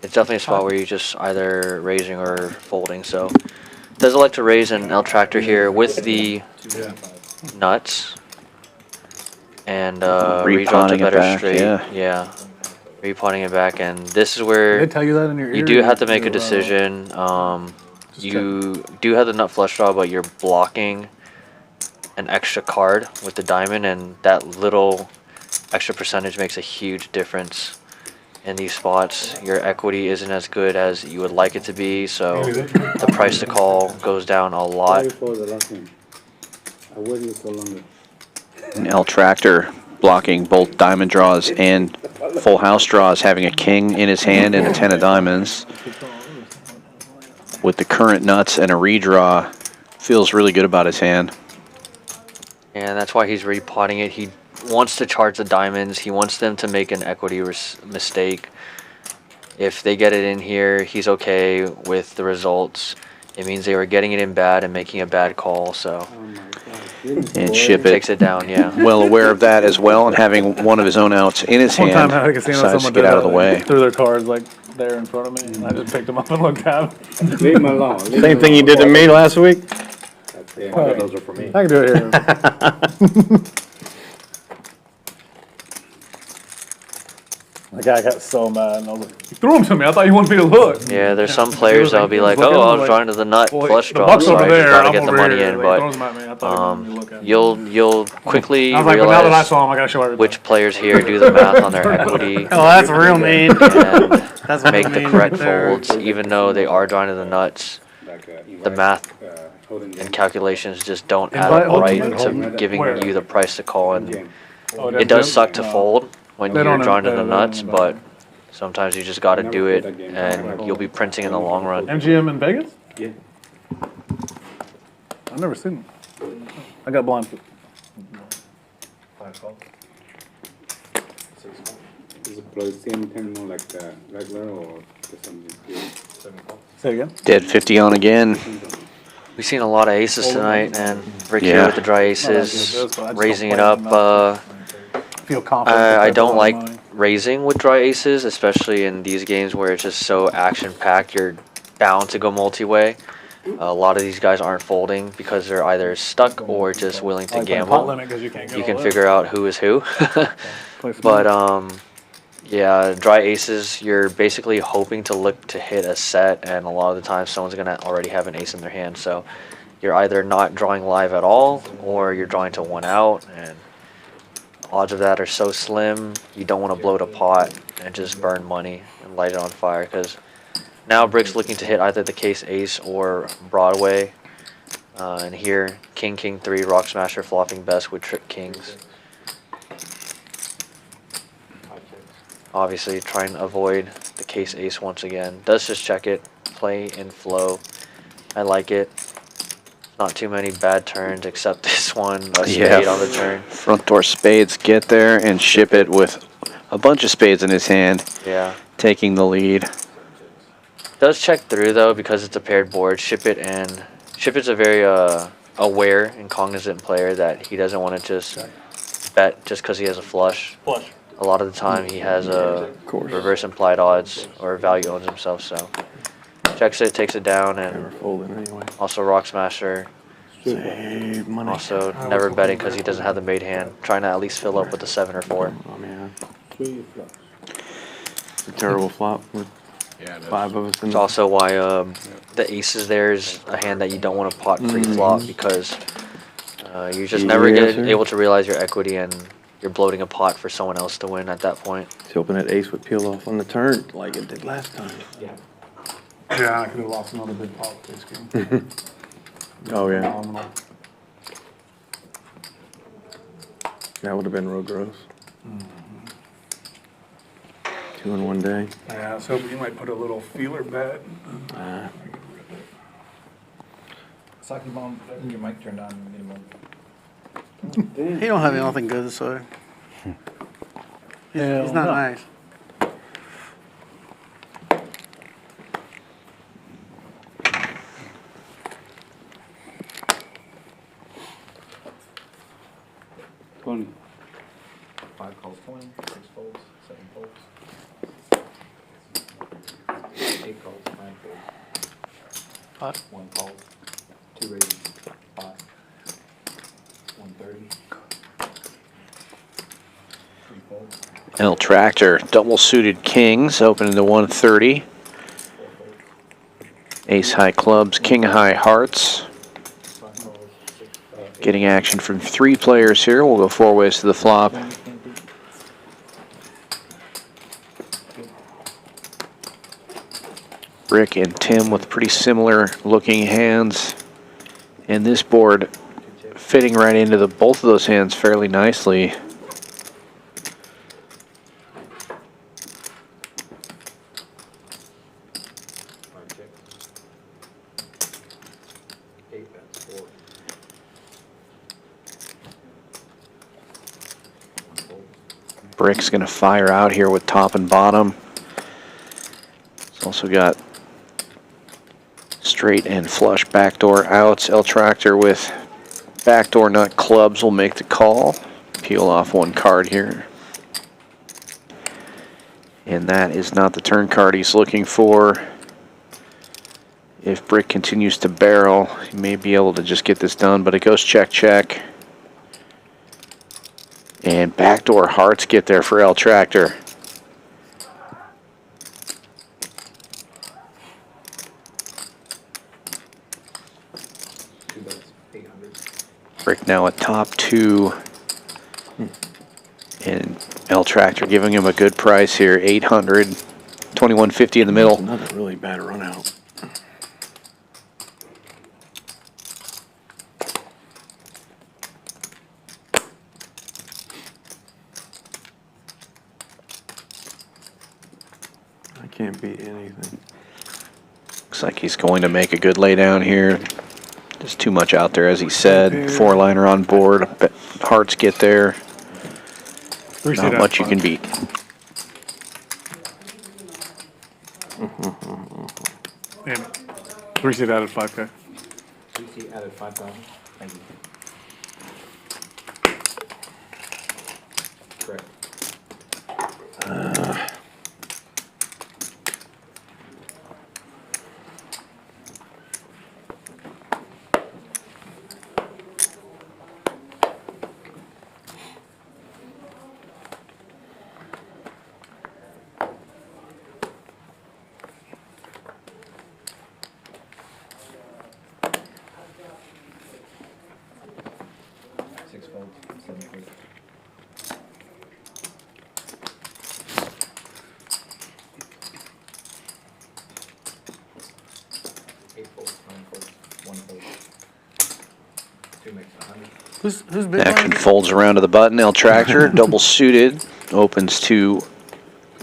It's definitely a spot where you just either raising or folding. So does elect to raise an L Tractor here with the nuts and redraw to Repotting it better back, straight. yeah. Repotting it back, and this is where Did they tell you that in your ear? you do have to make a decision. You do have the nut flush draw, but you're blocking an extra card with the diamond, and that little extra percentage makes a huge difference in these spots. Your equity isn't as good as you would like it to be, so the price to call goes down a lot. Sorry for the last one. I waited so long. And L Tractor blocking both diamond draws and full house draws, having a king in his hand and a 10 of diamonds. With the current nuts and a redraw, feels really good about his hand. And that's why he's repotting it. He wants to charge the diamonds. He wants them to make an equity mistake. If they get it in here, he's okay with the results. It means they were getting it in bad and making a bad call, so. And Ship It. Takes it down, yeah. Well aware of that as well, and having one of his own outs in his One hand, time I had a casino, decides to someone get did out of the that. way. They threw their cards like there in front of me, and I just picked them up and looked at them. Leave him alone. Same thing you did to me last week. Those are for me. I can do it here. The guy got so mad, and I was like, "You threw them to me. I thought you wanted me to look." Yeah, there's some players that'll be like, oh, I was drawing to the nut Well, flush the draw, buck's so over I just there, gotta I'm get the over money here. in. They But throws them at me. I thought you wanted me to look at them. you'll quickly I was like, but now that I realize saw him, I gotta show everybody. which players here do the math on their equity. Oh, that's real mean. And That's make the mean correct right there. folds, even though they are drawing to the nuts. The math and calculations just don't add up right to giving you the price to call, and it does suck to fold when They you're don't drawing to have- the they nuts, don't- but sometimes you just got to do it, and you'll be printing in the long run. MGM in Vegas? Yeah. I've never seen them. I got blind. Is it play same thing more like regular or something? Say again? Dead 50 on again. We've seen a lot of aces tonight, and Rick Yeah. here with the dry aces, raising it up. Feel confident. I don't like raising with dry aces, especially in these games where it's just so action-packed. You're bound to go multi-way. A lot of these guys aren't folding because they're either stuck or just willing to gamble. You can figure out who is who. But yeah, dry aces, you're basically hoping to look to hit a set, and a lot of the time someone's gonna already have an ace in their hand. So you're either not drawing live at all, or you're drawing to one out, and odds of that are so slim. You don't want to blow the pot and just burn money and light it on fire, because now Brick's looking to hit either the case ace or Broadway. And here, king, king, 3, rock smasher flopping best with trick kings. Obviously, try and avoid the case ace once again. Does just check it, play in flow. I like it. Not too many bad turns except this one, a spade on the turn. Front door spades get there and Ship It with a bunch of spades in his hand. Yeah. Taking the lead. Does check through though because it's a paired board. Ship It's a very aware and cognizant player that he doesn't want to just bet just because he has a flush. A lot of the time he has a reverse implied odds or value owns himself, so checks it, takes it down, and also rock smasher. Save money. Also never betting because he doesn't have the made hand, trying to at least fill up with a 7 or 4. Oh man. It's a terrible flop with 5 of us in It's also why the aces there is a hand that you don't want to pot pre-flop because you're just never able to realize your equity and you're bloating a pot for someone else to win at that point. He's hoping that ace would peel off on the turn like it did last time. Yeah, I could have lost another big pot this game. Oh yeah. Phenomenal. That would have been real gross. 2 in one day. Yeah, I was hoping you might put a little feeler bet. Saki bomb, your mic turned on. He don't have anything good, so he's not nice. Tony. 5 calls 20, 6 folds, 7 folds. 8 calls, 9 folds. 1 call, 2 raises, 5. 130. 3 folds. L Tractor, double suited kings, opening to 130. Ace high clubs, king high hearts. Getting action from 3 players here. We'll go 4 ways to the flop. Rick and Tim with pretty similar looking hands. And this board fitting right into both of those hands fairly nicely. Brick's going to fire out here with top and bottom. It's also got straight and flush backdoor outs. L Tractor with backdoor nut clubs will make the call. Peel off 1 card here. And that is not the turn card he's looking for. If Brick continues to barrel, he may be able to just get this done, but it goes check, check. And backdoor hearts get there for L Tractor. Brick now at top 2. And L Tractor giving him a good price here, 800, 2150 in the middle. Another really bad run out. I can't beat anything. Looks like he's going to make a good laydown here. There's too much out there, as he said. 4-liner on board. Hearts get there. Not much you can beat. Damn it. 3 seat added 5K. 3 seat added 5,000. Thank you. Correct. Who's big Action folds around to the button. L Tractor, double suited, opens to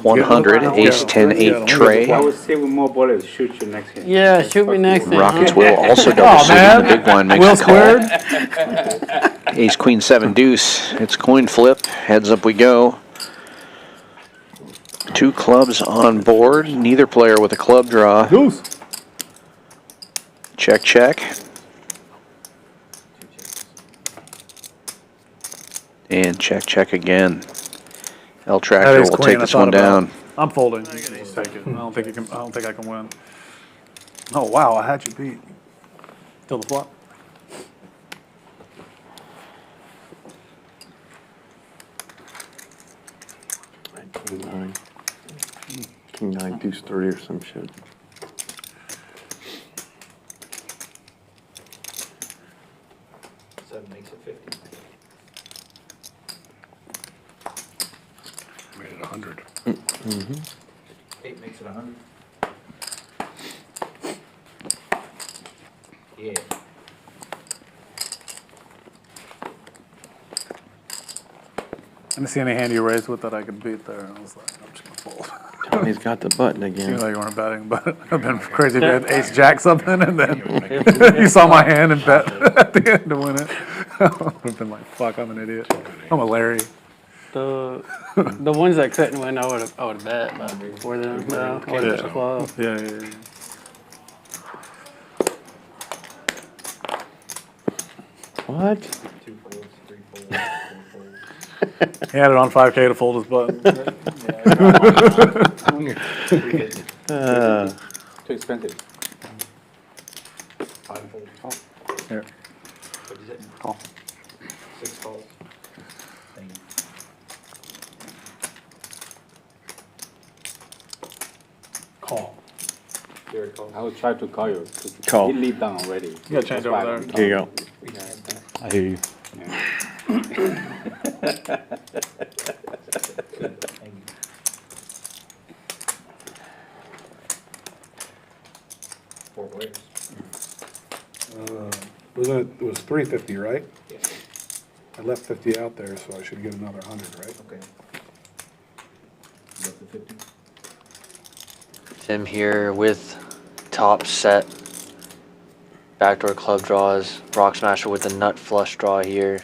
100, ace 10, 8 tray. I would say with more bullets, shoot you next game. Yeah, shoot me next time. Rockets will also double suited. The big blind makes a call. Ace, queen, 7, deuce. It's coin flip. Heads up we go. 2 clubs on board. Neither player with a club draw. Deuce. Check, check. And check, check again. L Tractor will take this one down. I'm folding. Just take it. I don't think you can. I don't think I can win. Oh wow, I had you beat. Till the flop. King 9, deuce 3 or some shit. Makes it 50. Made it 100. 8 makes it 100. Yeah. I didn't see any hand you raised with that I could beat there. I was like, I'm just gonna fold. Tony's got the button Seemed again. like you weren't betting, but I've been crazy if you had ace jack something and then you saw my hand and bet at the end to win it. I would have been like, fuck, I'm an idiot. I'm a Larry. The ones that couldn't win, I would have bet, but for them, no, I would have just club. Yeah. What? 2 folds, 3 folds, 4 folds. He had it on 5K to fold his button. Too expensive. 5 folds. Here. What is it? Call. 6 calls. Thank you. Call. Jared calls. I would try to call you. Call. He lead down already. You gotta change over there. Here you go. I hear you. Four players. It was 350, right? Yeah. I left 50 out there, so I should get another 100, right? Okay. You got the 50? Tim here with top set. Backdoor club draws. Rock Smasher with the nut flush draw here.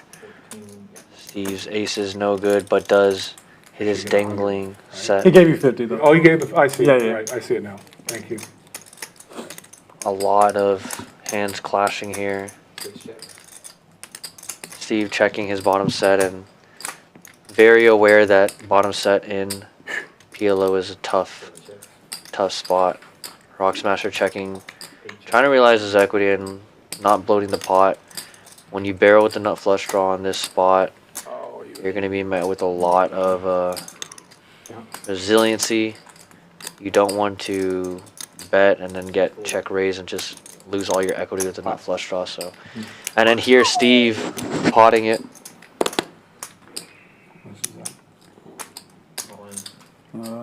14, yeah. Steve's ace is no good, but does hit his dangling set. He gave you 50 though. Oh, you gave it, I see it, Yeah. right, I see it now. Thank you. A lot of hands clashing here. Six check. Steve checking his bottom set and very aware that bottom set in PLO is a tough spot. Rock Smasher checking, trying to realize his equity and not bloating the pot. When you barrel with the nut flush draw on this spot, you're going to be met with a lot of resiliency. You don't want to bet and then get check raise and just lose all your equity with the nut flush draw. So, and then here Steve potting it. All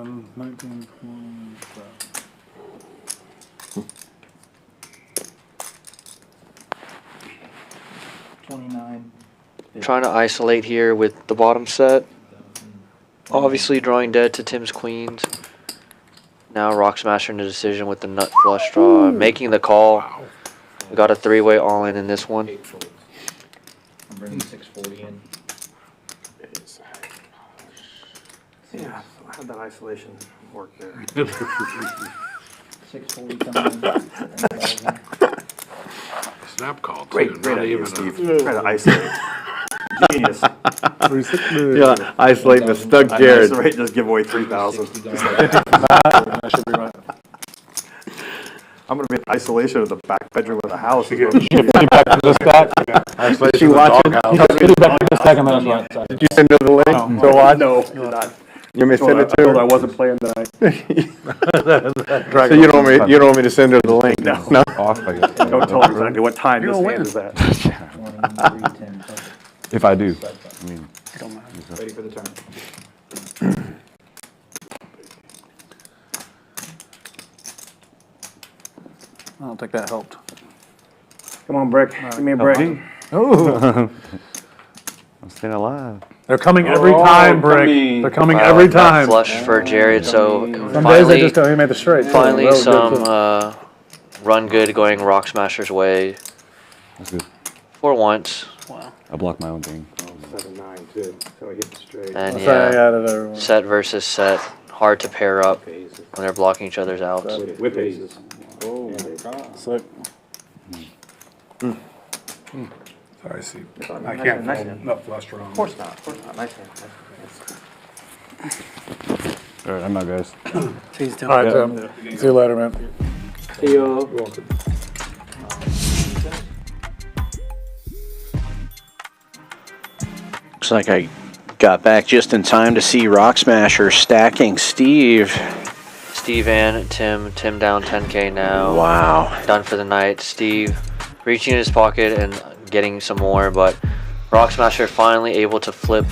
in. 19, 29. Trying to isolate here with the bottom set. Obviously drawing dead to Tim's queens. Now Rock Smasher in the decision with the nut flush draw, making the call. We got a 3-way all in this one. 8 folds. I'm bringing 640 in. Yeah, I had that isolation work there. 640 coming in. Snap call, too. Great not idea, even Steve. Try to isolate. Genius. Yeah, isolate the stuck Jared. Isolate, just give away 3,000. That should be right. I'm gonna be in isolation of the back bedroom of the house. Back to the stack. Is she watching? Back to the stack and then that's right. Did you send her the link to watch? No, did not. You want me to send it I to told her I her? wasn't playing tonight. So you don't want me to send her the link? No. Off, I guess. Don't tell her exactly what time this hand is at. If I do. I mean, Ready for the turn. I don't think that helped. Come on, Brick. Give me a break. Oh. Staying alive. They're coming every time, Brick. They're coming every time. Flush for Jared. So Some days they just he made the straight. finally That was some good, run good going Rock Smasher's way That's good. for once. I blocked my own thing. 7-9 too. So I hit the straight. And That's how I yeah, added everyone. set versus set, hard to pair up when they're blocking each other's outs. Whip aces. Oh my God. Sick. Sorry, Steve. I can't fold nut flush draw. Of course not. Nice hand. All right, I'm out, guys. Please don't. All right, Tim. See you later, man. See you. Looks like I got back just in time to see Rock Smasher stacking Steve. Steve and Tim down 10K now. Wow. Done for the night. Steve reaching in his pocket and getting some more, but Rock Smasher finally able to flip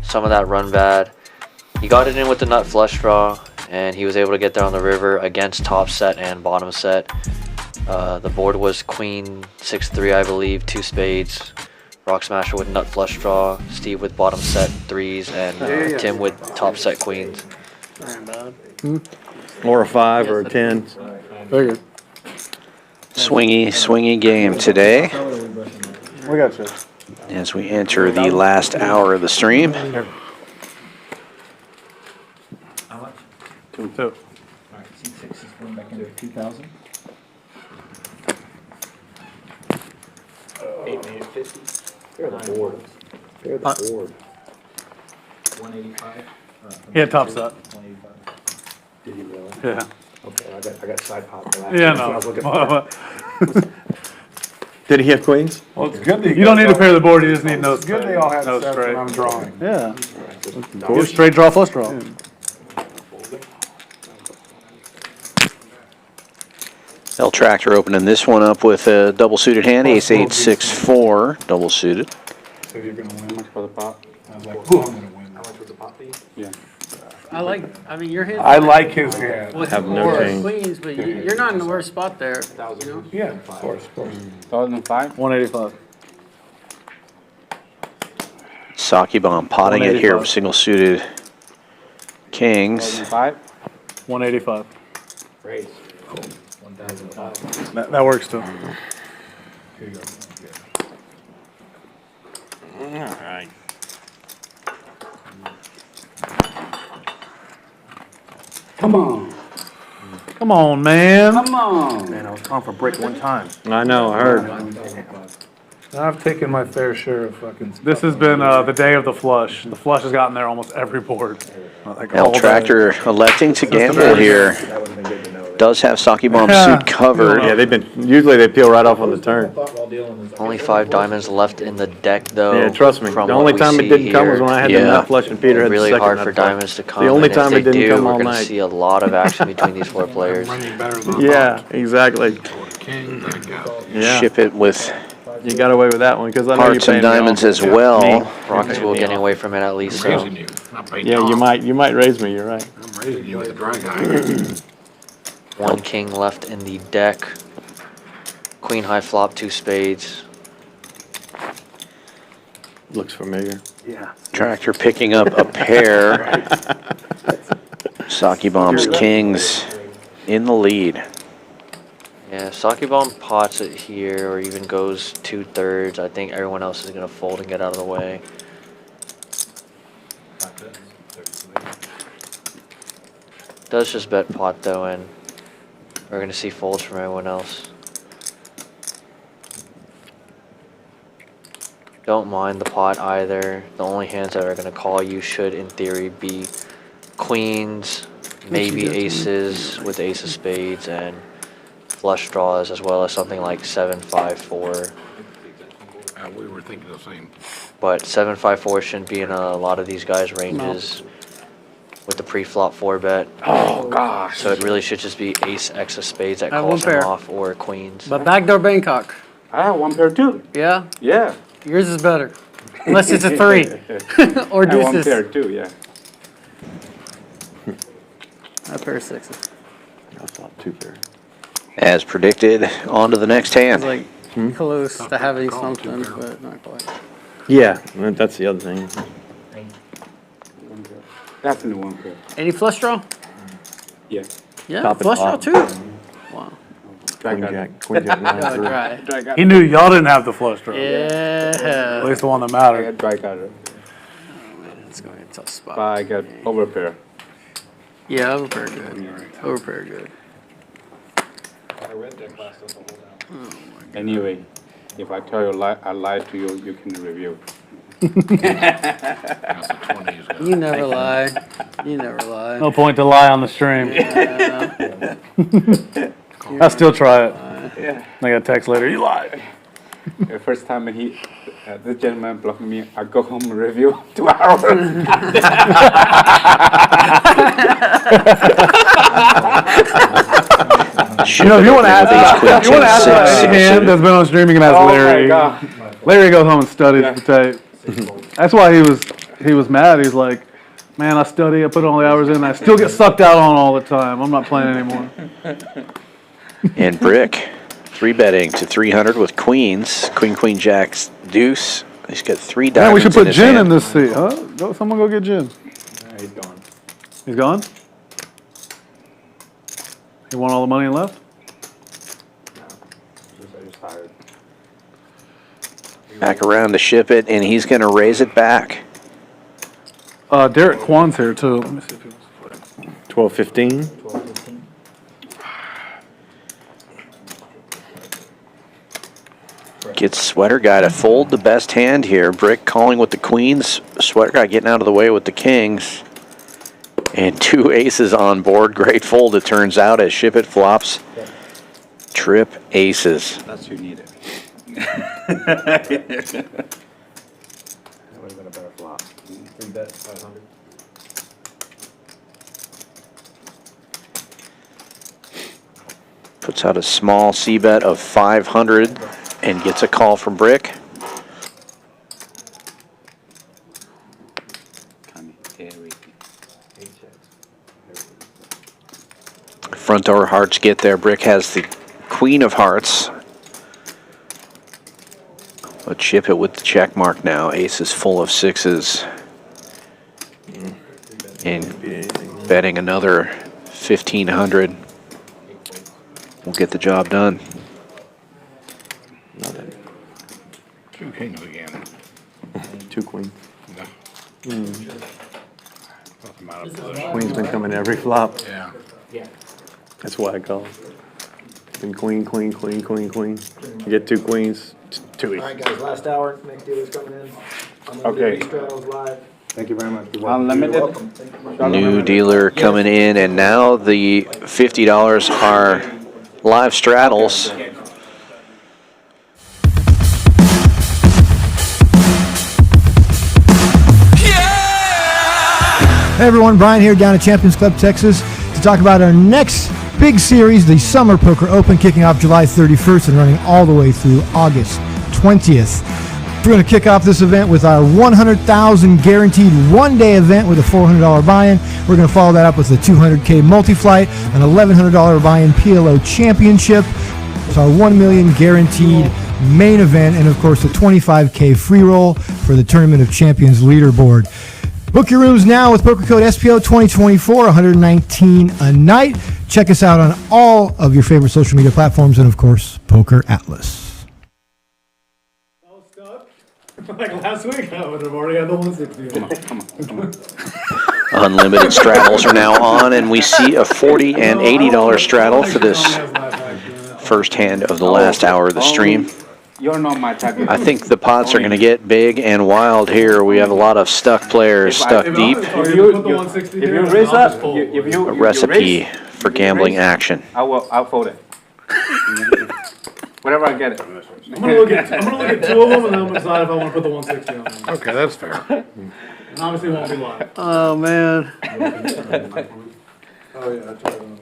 some of that run bad. He got it in with the nut flush draw, and he was able to get there on the river against top set and bottom set. The board was queen 6-3, I believe, 2 spades. Rock Smasher with nut flush draw, Steve with bottom set 3s, and Tim with top set queens. Or a 5 or a 10. Very good. Swingy game today We got you. as we enter the last hour of the stream. Two. They're the board. They're the board. 185. He had top set. Did you really? Yeah. Okay, I got side pop. Yeah, That's what I was looking no. for. Did he have queens? Well, it's good that You don't need to pair the board, you just need no It's good they all had no sets straight. when I'm drawing. Yeah. Get straight draw, flush draw. L Tractor opening this one up with a double suited hand, ace 8 6 4, double suited. So you're gonna win. For the pot. I was like, ooh, I'm gonna win. How much was the pot fee? Yeah. I mean, you're hitting. I like his hand. with Have no four king. queens, but you're not in the worst spot there. You know? Yeah, of course. 2005. 185. Saki Bomb potting it here 185. with single suited kings. 2005. 185. Raise. 1005. That works too. Here you go. Alright. Come on. Come on, man. Come on. Man, I was calling for brick one time. I know, I heard. I've taken my fair share of fucking. This has been the day of the flush. The flush has gotten there almost every board. Like L all day. Tractor electing to gamble here. Does have Saki Bomb suit covered. Yeah, usually they peel right off on the turn. Only 5 diamonds left in the deck, though. Yeah, trust me. from The what only we time it see didn't come was here. when I had the Yeah. nut flush and Peter had the Really second hard nut for flush. diamonds to come. The only and if time they it didn't do, come we're all going to night. see a lot of action between these 4 players. Running better than Yeah, exactly. King, thank God. Yeah, Ship it with you got away with that one because I know you hearts and paid me diamonds off. as well. Rockets will getting away from it at least. So. Raising you, not paying Yeah, you off. might raise me. You're right. I'm raising you with a dry guy. 1 king left in the deck. Queen high flop, 2 spades. Looks familiar. Yeah. Tractor picking up a pair. Saki Bomb's kings in the lead. Yeah, Saki Bomb pots it here or even goes 2/3. I think everyone else is going to fold and get out of the way. Does just bet pot though, and we're going to see folds from everyone else. Don't mind the pot either. The only hands that are going to call you should, in theory, be queens, maybe aces with ace of spades, and flush draws, as well as something like 7-5-4. We were thinking the same. But 7-5-4 shouldn't be in a lot of these guys' ranges with the pre-flop 4-bet. Oh, gosh. So it really should just be ace X of spades that I have calls one them pair. off, or queens. But backdoor Bangkok. I have 1 pair too. Yeah? Yeah. Yours is better. Unless it's a 3. Or I have 1 deuces. pair too, yeah. A pair of 6s. I thought 2 pair. As predicted, on to the next hand. It's like close to having something, but not quite. Yeah, that's the other thing. Definitely one pair. Any flush draw? Yeah. Yeah, Top and flush draw bottom. too. Wow. Queen jack, No, nine, three. dry. He knew y'all didn't have the flush draw. At Yeah. least the one that I mattered. got dry cutter. It's going to be a tough spot. But I got over pair. Yeah, overpair good. Overpair good. Anyway, if I tell you I lied to you, you can review. You never lie. You never lie. No point to lie on the stream. Yeah. I still try it. Yeah. I got a text later. You lied. The first time when this gentleman blocked me, I go home and review 2 hours. You know, if you want to ask any hand that's been on stream, you can ask Larry. God. Larry goes home and studies the tape. That's why he was mad. He's like, man, I study, I put all the hours in, I still get sucked out on all the time. I'm not playing anymore. And Brick, 3-betting to 300 with queens. Queen, queen, jacks, deuce. He's got 3 diamonds. Man, we should put his Jen hand. in this seat, huh? Someone go get Jen. He's gone. He's gone? He won all the money and left? Just tired. Back around to Ship It, and he's going to raise it back. Derek Kwan's here too. Let me see if he wants to play. 12-15. Gets Sweater Guy to fold the best hand here. Brick calling with the queens. Sweater Guy getting out of the way with the kings. And 2 aces on board. Great fold, it turns out, as Ship It flops. Trip aces. That's what you needed. That would have been a better flop. 3-bet 500. Puts out a small C-bet of 500 and gets a call from Brick. Front door hearts get there. Brick has the queen of hearts. Let's Ship It with the check mark now. Ace is full of 6s. And betting another 1,500 will get the job done. 2 kings again. 2 queens. Put them out of position. Queen's been coming every flop. Yeah. That's why I call. Been queen, queen, queen, queen, queen. You get 2 queens, 2 All right, guys, last hour. Next dealer's coming in. Okay. Straddles live. Thank you very much. Unlimited. New dealer coming in, and now the $50 are live straddles. Hey everyone, Brian here down at Champions Club, Texas to talk about our next big series, the Summer Poker Open, kicking off July 31st and running all the way through August 20th. We're going to kick off this event with our $100,000 guaranteed one-day event with a $400 buy-in. We're going to follow that up with a $200K multi-flight, an $1,100 buy-in PLO championship. It's our $1 million guaranteed main event, and of course the $25K free roll for the Tournament of Champions leaderboard. Book your rooms now with poker code SPO 2024, $119 a night. Check us out on all of your favorite social media platforms and, of course, Poker Atlas. I was stuck. Like last week, I would have already had the 160. Come on. Unlimited straddles are now on, and we see a $40 and $80 straddle for this first hand of the last hour of the stream. You're not my type of I think the pots are going to get big and wild here. We have a lot of stuck players stuck deep. If you raise up, A recipe for gambling action. I'll fold it. Whatever I get it. I'm gonna look at 2 of them, and then I'm gonna decide if I want to put the 160 on them. Okay, that's fair. And obviously, it won't be live. Oh man. Oh yeah, I tried on.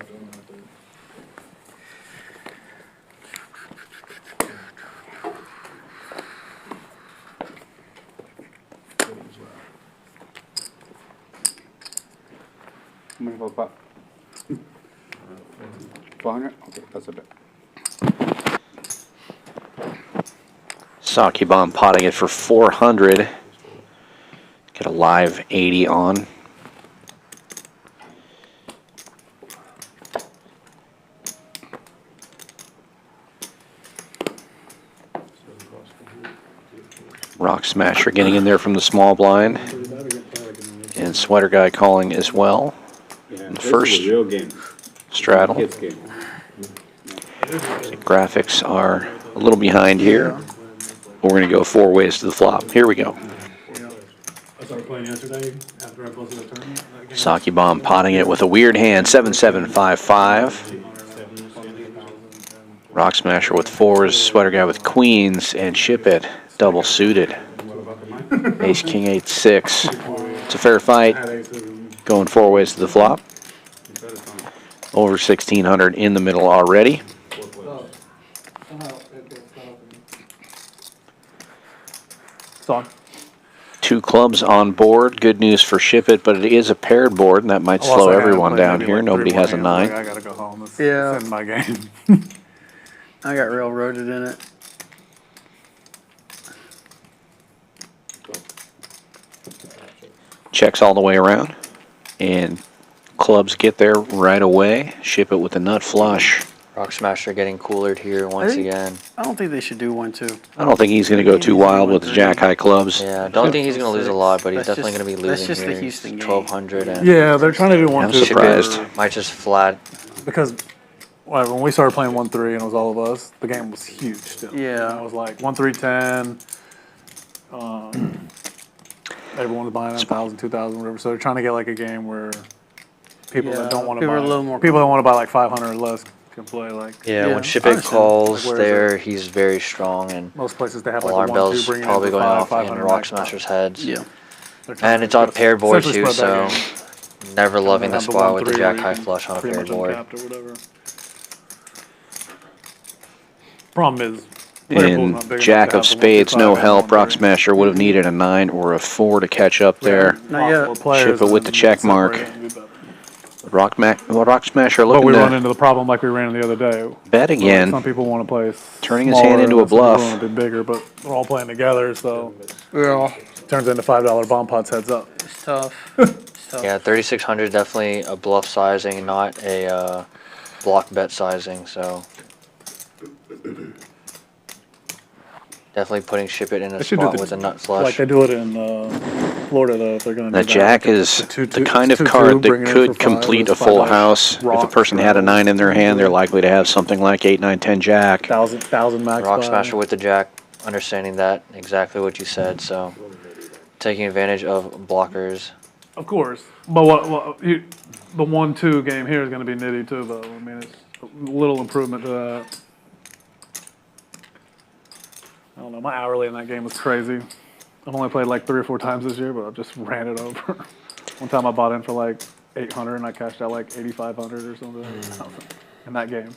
How many for pot? 400? Okay, that's a bit. Saki Bomb potting it for 400. Get a live 80 on. Rock Smasher getting in there from the small blind. And Sweater Guy calling as well. Yeah, The this first is a real game. straddle. Kids game. Graphics are a little behind here. But we're going to go 4 ways to the flop. Here we go. I started playing yesterday after I posted the tournament. Saki Bomb potting it with a weird hand, 7-7-5-5. Rock Smasher with 4s, Sweater Guy with queens, and Shipp It double suited. Ace King 8-6. It's a fair fight. Going 4 ways to the flop. Over 1,600 in the middle already. Song. 2 clubs on board. Good news for Shipp It, but it is a paired board, and that might slow everyone down here. Nobody has a 9. I gotta go home. It's in my game. I got railroaded in it. Checks all the way around, and clubs get there right away. Shipp It with a nut flush. Rock Smasher getting coolered here once again. I don't think they should do 1-2. I don't think he's going to go too wild with the Jack High clubs. Yeah, don't think he's going to lose a lot, but he's That's definitely going to be that's losing just the here. Houston game. 1,200 and Yeah, they're trying to do 1-2. I'm surprised. might just flat. Because when we started playing 1-3 and it was all of us, the game was huge still. Yeah. It was like 1-3-10. Everyone was buying 1,000, 2,000, whatever. So they're trying to get like a game where people that don't want to people buy, are a little more people that want to buy like 500 or less can play like. Yeah, Yeah, when Shipp I It understand. calls Like, where is there, he's very strong, and Most places they have like alarm a 1-2 bells bringing probably in for going off in 500 Rock max. Smasher's heads. Yeah. They're trying And to it's on just paired board essentially too, spread so that game. never loving the Have spot with the 1-3 Jack where High you can flush on a pretty paired much board. uncapped or whatever. Problem is, player pool's not big In enough Jack to of have the spades, 1-2-5 no and help. 1-3. Rock Smasher would have needed a 9 or a 4 to catch up there. Not yet. More players Shipp It with the and check mark. separate it and do better. Rock Smasher But looking we run to into the problem like we ran the other day. bet Like, again. some people want to play Turning his smaller, hand into a some people bluff. want to be bigger, but we're all playing together, so Yeah. turns into $5 bomb pots heads up. It's tough. It's tough. Yeah, 3,600 definitely a bluff sizing, not a block bet sizing. So definitely putting Shipp It in a They should do spot the- with a nut Like flush. they do it in Florida, though, if they're going to The do that. Jack like is the 2-2 the kind of 2-2, card that bring it in could for 5, complete a it's full $5 house. If a rock, person had a 9 in their hand, they're likely to have something like 8, 9, 10 Jack. 1,000 max. Rock buy. Smasher with the Jack, understanding that exactly what you said. So taking advantage of blockers. Of course. But the 1-2 game here is going to be nitty, too, though. I mean, it's a little improvement to that. I don't know. My hourly in that game was crazy. I've only played like 3 or 4 times this year, but I've just ran it over. One time I bought in for like 800 and I cashed out like 8,500 or something in that game.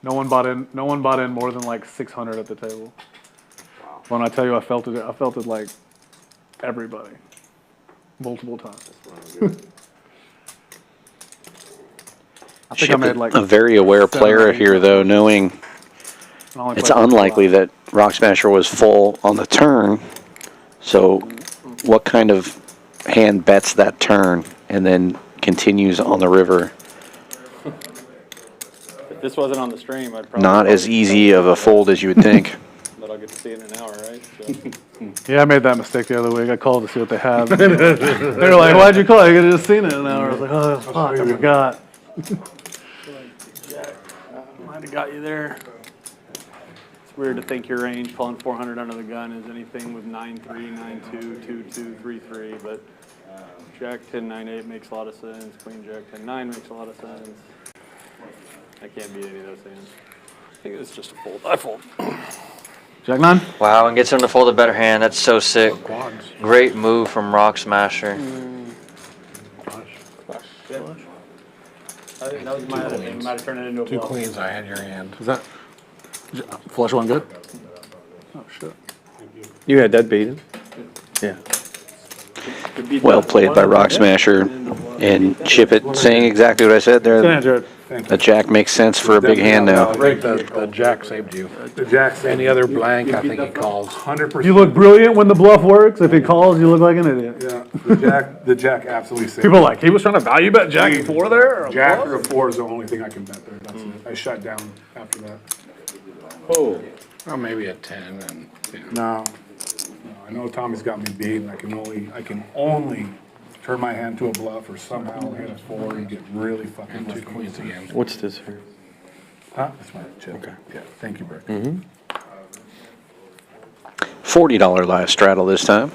No one bought in more than like 600 at the table. When I tell you I felt it like everybody. Multiple times. I think I Shipp made It, like a very aware 7 or player 8 here, though, knowing I only it's played once unlikely left. that Rock Smasher was full on the turn. So what kind of hand bets that turn and then continues on the river? If this wasn't on the stream, I'd probably. Not as easy of a fold as you would think. But I'll get to see it in an hour, right? So. Yeah, I made that mistake the other week. I called to see what they had. They were like, "Why'd you call? You could have just seen it in an hour." I was like, "Oh, fuck, I forgot." Might have got you there. It's weird to think your range pulling 400 under the gun is anything with 9-3, 9-2, 2-2, 3-3, but Jack 10, 9-8 makes a lot of sense. Queen Jack 10, 9 makes a lot of sense. I can't beat any of those hands. I think it's just a fold. I fold. Jack 9. Wow, and gets him to fold a better hand. That's so sick. Great move from Rock Smasher. I think that was my other thing. Might have turned it into a 2 bluff. queens I had your hand. Is that flush one good? Oh shit. You had that beaten? Yeah. Well played by Rock Smasher and Shipp It saying exactly what I said Good there. hand, Jared. Thank The you. jack makes sense for a big hand now. Great, the jack saved you. The jack saved Any other blank, I think he calls. 100%. You look brilliant when the bluff works. If he calls, you look like an idiot. Yeah, the jack absolutely saved People are me. like, he was trying to value bet Jack 4 there? Or Jack what? or a 4 is the only thing I can bet there. That's it. I shut down after that. Oh, Well, maybe a 10 and, yeah. No, I know Tommy's got me beat, and I can only turn my hand to a bluff or somehow hit a 4 and get really fucking And 2 lucky. queens again. What's this here? Huh? That's my chip. Okay. Yeah, thank you, Brick. $40 live straddle this time.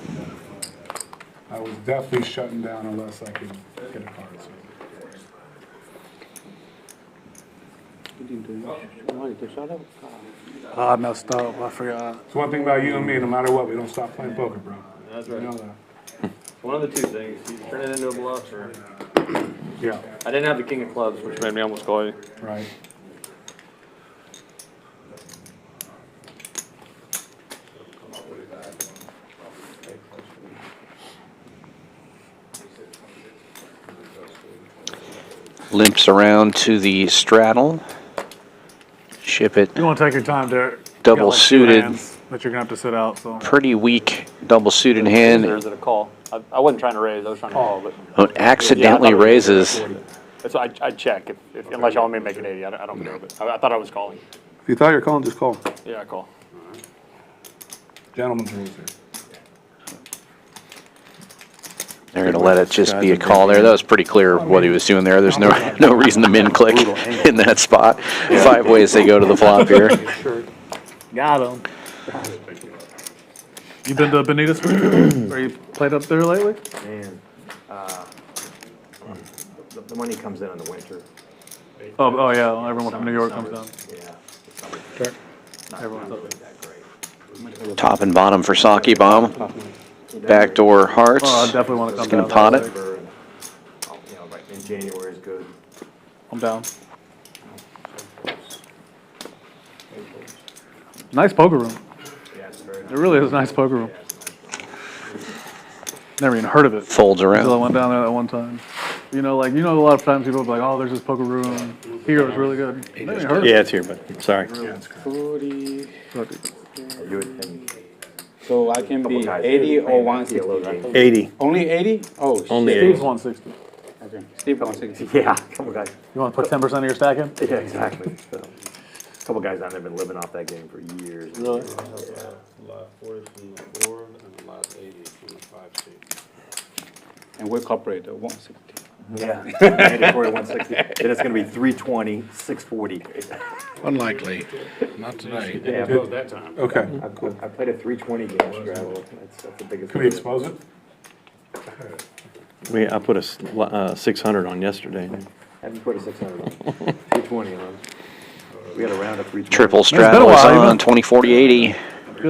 I was definitely shutting down unless I could get a card. I messed up. I forgot. It's one thing about you and me, no matter what, we don't stop playing poker, bro. That's You right. know that. One of the two things. You turn it into a bluff or. Yeah, I didn't have the king of clubs, which made me almost call you. right. Limps around to the straddle. Ship it. You want to take your time, Derek. You Double got like 2 suited. hands that you're going to have to sit out, so. Pretty weak double suited Or hand. is it a call? I wasn't trying to raise. I was trying to call, but. Oh, accidentally raises. That's why I check if unless y'all want me to make an 80. I don't care, but I thought I was calling. If you thought you were calling, just call. Yeah, I call. Gentlemen's rules here. They're going to let it just be a call there. That was pretty clear what he was doing there. There's no reason to min click in that spot. 5 ways they go to the flop here. Got him. You been to Benitez? Or you played up there lately? Man, the money comes in the winter. Oh yeah, everyone from New York comes down. Yeah. Everyone's up there. Top and bottom for Saki Bomb. Backdoor hearts. Oh, I definitely want to come Just going down. to pot it. You know, right in January is good. I'm down. Nice poker room. Yeah, it's very It really is a nice poker room. Never even heard of it. Folds Until I around. went down there that one time. You know, a lot of times people will be like, oh, there's this poker room. Here, it's really good. Never even heard of it. Yeah, it's here, but sorry. 40. You would, So I can be 80 or 160. 80. Only 80? Oh, Only shit. 80. Steve's 160. Okay. Steve 160. yeah, a couple guys. You want to put 10% of your stack in? Yeah, exactly. So, a couple guys down there have been living off that game for years. Really? And we're corporate 160. Yeah. Mandatory 160. Then it's going to be 320, 640. Unlikely. Not today. Yeah, Good. that time. Okay. I played a 320 game straddle. That's the biggest. Can we expose it? I put a 600 on yesterday. Haven't put a 600 on. 320 on. We got a round of 320. Triple been a straddle is while, on 20-40-80. I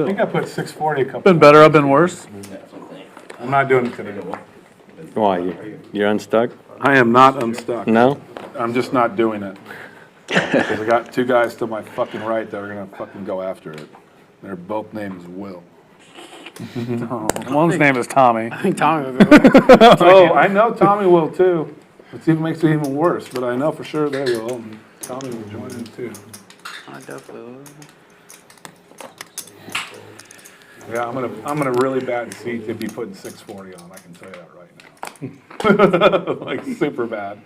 think I put 640 a couple. Been better, I've been worse. I'm not doing it today. Why? You're unstuck? I am not unstuck. No? I'm just not doing it. Because I got 2 guys to my fucking right that are gonna fucking go after it. Their both names Will. One's name is Tommy. I think Tommy would be Oh, I know Tommy will too. It even makes it even worse, but I know for sure they will. And Tommy will join in too. I definitely would. Yeah, I'm gonna really bad see to be putting 640 on. I can tell you that right now. Like super bad.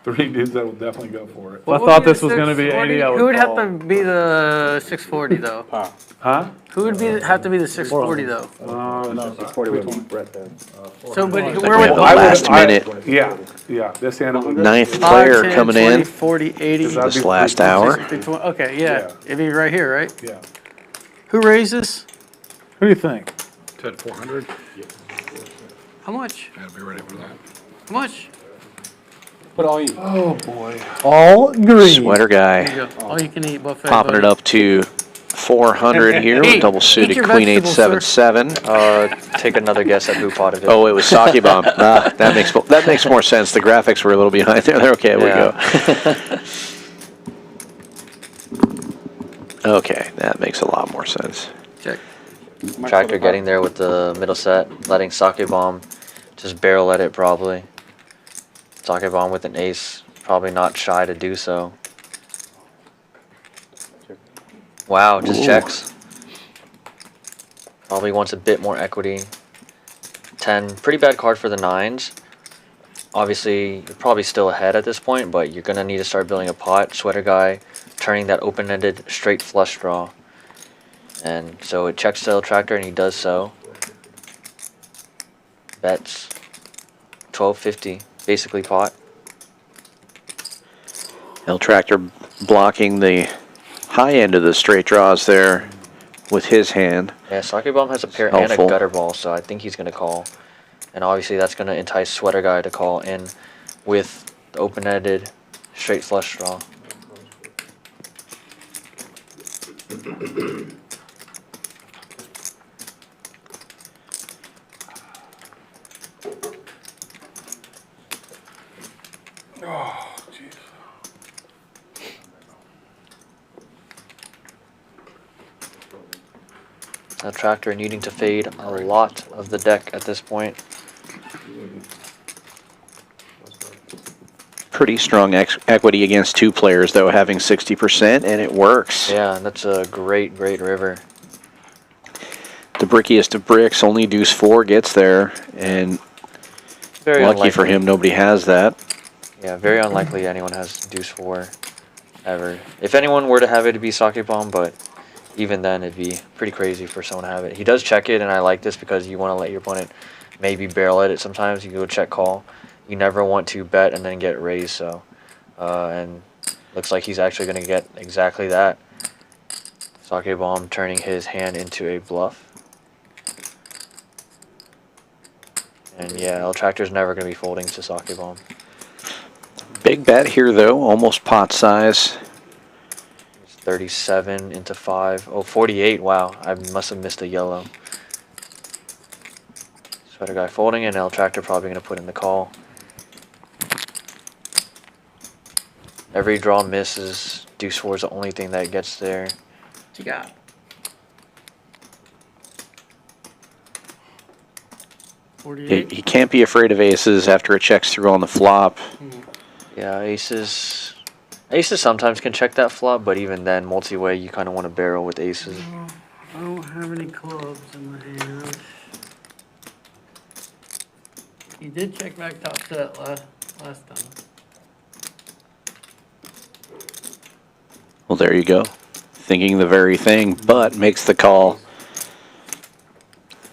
3 dudes that will definitely go for it. If I thought this was going to be 80, I would Who would have call. to be the 640 though? Huh? Who would have to be the 640 though? No. 640 with Brett then. So, but Like where we have would the last minute. Yeah. This hand. 9th player coming 20, in 40, 80. this last hour. 60, 20. Okay, yeah. It'd be right here, right? Yeah. Who raises? Who do you think? Ted 400. How much? Gotta be ready for that. How much? Put all in. Oh boy. All green. Sweater There guy you go. All you can eat buffet. popping it buddy. up to 400 here with double suited your queen vegetables, sir. 877. Take another guess at who potted it. Oh, it was Saki Bomb. That makes more sense. The graphics were a little behind there. They're okay. We go. Okay, that makes a lot more sense. Check. Tractor getting there with the middle set, letting Sake Bomb just barrel at it probably. Sake Bomb with an ace Probably not shy to do so. Wow, just checks. Probably wants a bit more equity. 10, pretty bad card for the 9s. Obviously, you're probably still ahead at this point, but you're going to need to start building a pot. Sweater guy turning that open-ended straight flush draw. And so it checks to Tractor, and he does so. Bets 1250, basically pot. Tractor blocking the high end of the straight draws there with his hand. Yeah, Sake Bomb has a pair and a gutter ball, so I think he's going to call. And obviously that's going to entice Sweater Guy to call in with the open-ended straight flush draw. Oh, jeez. A Tractor needing to fade a lot of the deck at this point. Pretty strong equity against 2 players, though, having 60%, and it works. Yeah, that's a great, great river. The brickiest of bricks, only deuce 4 gets there, and Very lucky unlikely. for him, nobody has that. Yeah, very unlikely anyone has deuce 4 ever. If anyone were to have it, it'd be Sake Bomb, but even then it'd be pretty crazy for someone to have it. He does check it, and I like this because you want to let your opponent maybe barrel at it sometimes. You go check call. You never want to bet and then get raised, so. And looks like he's actually going to get exactly that. Sake Bomb turning his hand into a bluff. And yeah, El Tractor's never going to be folding to Sake Bomb. Big bet here, though, almost pot size. 37 into 5. Oh, 48. Wow, I must have missed a yellow. Sweater Guy folding, and El Tractor probably going to put in the call. Every draw misses. Deuce 4 is the only thing that gets there. What you got? He can't be afraid of aces after it checks through on the flop. Yeah, aces. Aces sometimes can check that flop, but even then, multi-way, you kind of want to barrel with aces. I don't have any clubs in my hand. He did check back top set last time. Well, there you go. Thinking the very thing, but makes the call.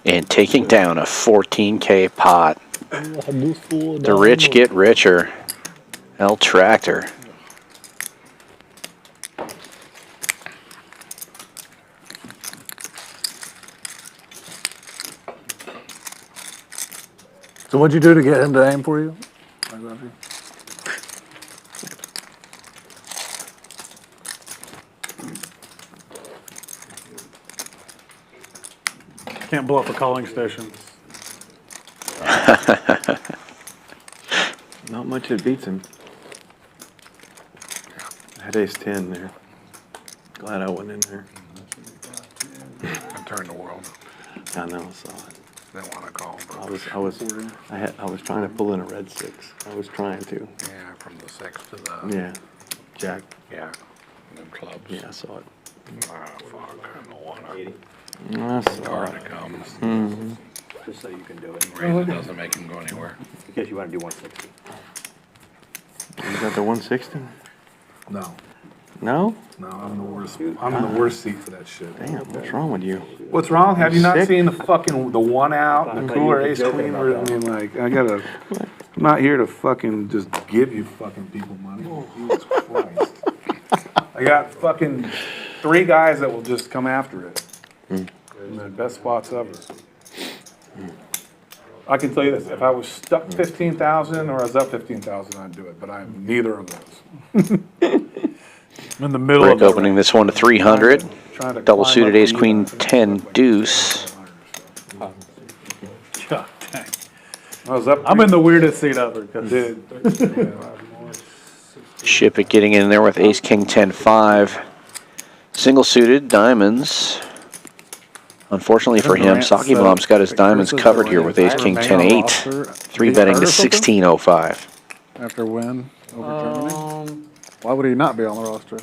And taking down a 14K pot. The rich get richer. El Tractor. So what'd you do to get him to aim for you? Can't blow up a calling station. Not much that beats him. I had ace 10 there. Glad I wasn't in there. I turned the world. I know, I saw it. Didn't want to call. I was trying to pull in a red 6. I was trying to. Yeah, from the 6 to the. Yeah. Jack. Yeah. Them clubs. Yeah, I saw it. Ah, fuck. I don't want to. I saw Card it. that comes. Mm-hmm. Just so you can do it. Raise it doesn't make him go anywhere. In case you want to do 160. You got the 160? No. No? No, I'm the worst. I'm in the worst seat for that shit. Damn, what's wrong with you? What's wrong? Have you not Sick? seen the fucking the 1 out, the cooler ace queen? I mean, like, I gotta. I'm not here to fucking just give you fucking people money. Jesus Christ. I got fucking 3 guys that will just come after it. In the best spots ever. I can tell you this: if I was stuck 15,000 or I was up 15,000, I'd do it. But I'm neither of those. I'm in the middle Rick of it. opening this one to 300. Trying to Double climb suited up ace to queen you. 10 deuce. God dang. I was up. I'm in the weirdest seat ever. 'Cause Dude. Ship It getting in there with ace king 10 5. Single suited diamonds. Unfortunately for him, Sake Bomb's got his diamonds covered here with ace king 10 8. 3 betting to 1605. after win. Over Germany? Why would he not be on the roster?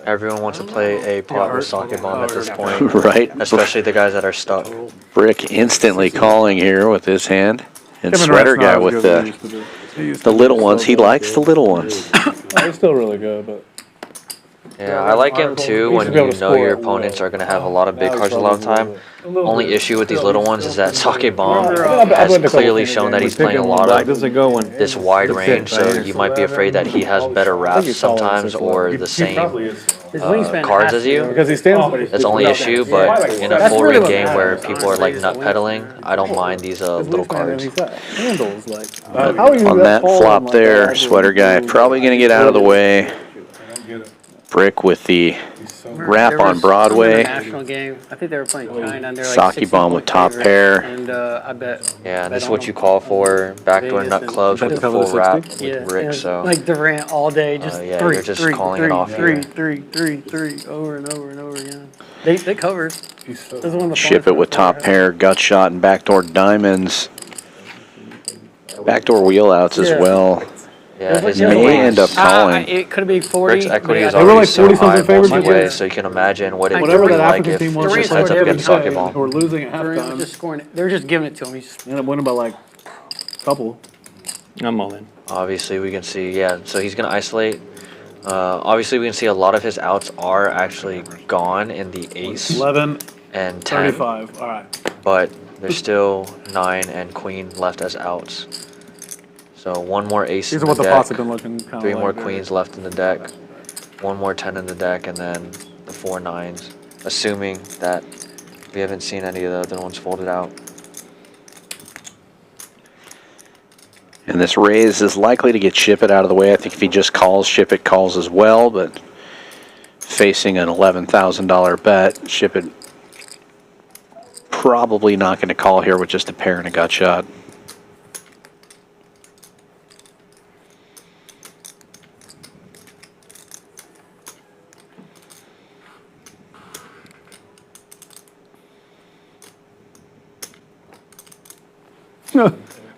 Everyone wants to play a pot with sake bomb at this point. Right. Especially the guys that are stuck. Brick instantly calling here with his hand. And Kevin Sweater Wright's not guy as with good as he used to be. He used the to little be ones. so He good. likes the little ones. He's still really good, but Yeah, I like him too when you know your opponents are going to have a lot of big cards a lot of time. Only issue with these little ones is that sake bomb has clearly shown that he's playing a lot of this wide range, so you might be afraid that he has better wraps sometimes or the same cards as you. because he stands. That's the only issue, but in a full ring game where people are like nut pedaling, I don't mind these little cards. Handles like. On that flop there, Sweater guy probably going to get out of the way. Brick with the wrap on Broadway. National game. I think they were playing China and they're like Sake bomb with top pair. And I bet. Yeah, this is what you call for backdoor nut clubs with the full wrap with Brick, so. Like Durant all day, just yeah, three, you're just three, calling three, it off three, here. three, over and over and over again. They cover. This is one of the Ship it with top pair, gut shot, and backdoor diamonds. Backdoor wheel outs as well. Yeah, his may end up calling. It could be 40. Brick's equity is but already like so 40 high something most favorites, ways, but so you can imagine what it Whatever would be that like African if team he wants just to ends up play getting every sake day, bomb. or losing at Durant was halftime. just scoring it. They were just giving it to him. He just Ended up winning by like a couple. I'm all in. Obviously, we can see, yeah, so he's going to isolate. Obviously, we can see a lot of his outs are actually gone in the ace 11 and 10. 35. All right. But there's still 9 and queen left as outs. So one more ace These in are what the the deck, pots have been looking kind of 3 like. more queens left in the deck, 1 more 10 in the deck, and then the 4 9s, assuming that we haven't seen any of the other ones folded out. And this raise is likely to get Ship It out of the way. I think if he just calls, Ship It calls as well, but facing an $11,000 bet, Ship It probably not going to call here with just a pair and a gut shot.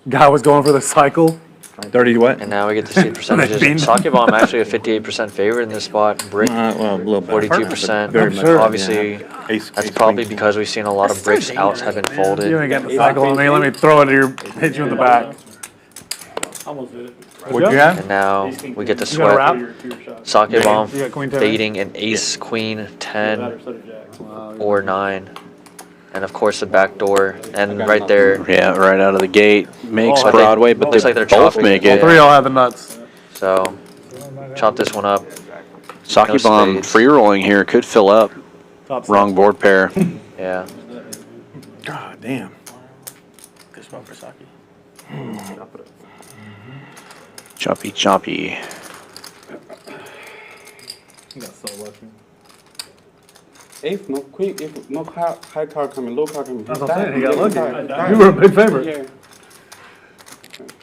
Guy was going for the cycle. 30 what? And now we get to see percentages. Sake Bomb actually a 58% favorite in this spot. Brick, Well, a little bit. 42%. Very much. Obviously, Ace- that's ace probably queen. because we've seen a lot of Brick's outs have been You folded. ain't getting the cycle on me. Let me throw it to your, hit you in the back. Almost did it. What'd you have? And now we get to You got a wrap? sweat. Sake Bomb You got queen 10? fading an ace, queen, 10, or 9. And of course the back door. And right there, Yeah, right out of the gate. Makes Oh, I think- Broadway, but looks they like they're both chopping. make All it. three all have the nuts. so chop this one up. Sake No Bomb spades. free rolling here could fill up. Top Wrong board pair. Yeah. God damn. Good spot for Saki. Choppy, choppy. You got so lucky. If no queen, if no high card coming, low card coming. That's what I'm saying. He got lucky. You were a big favorite. Yeah.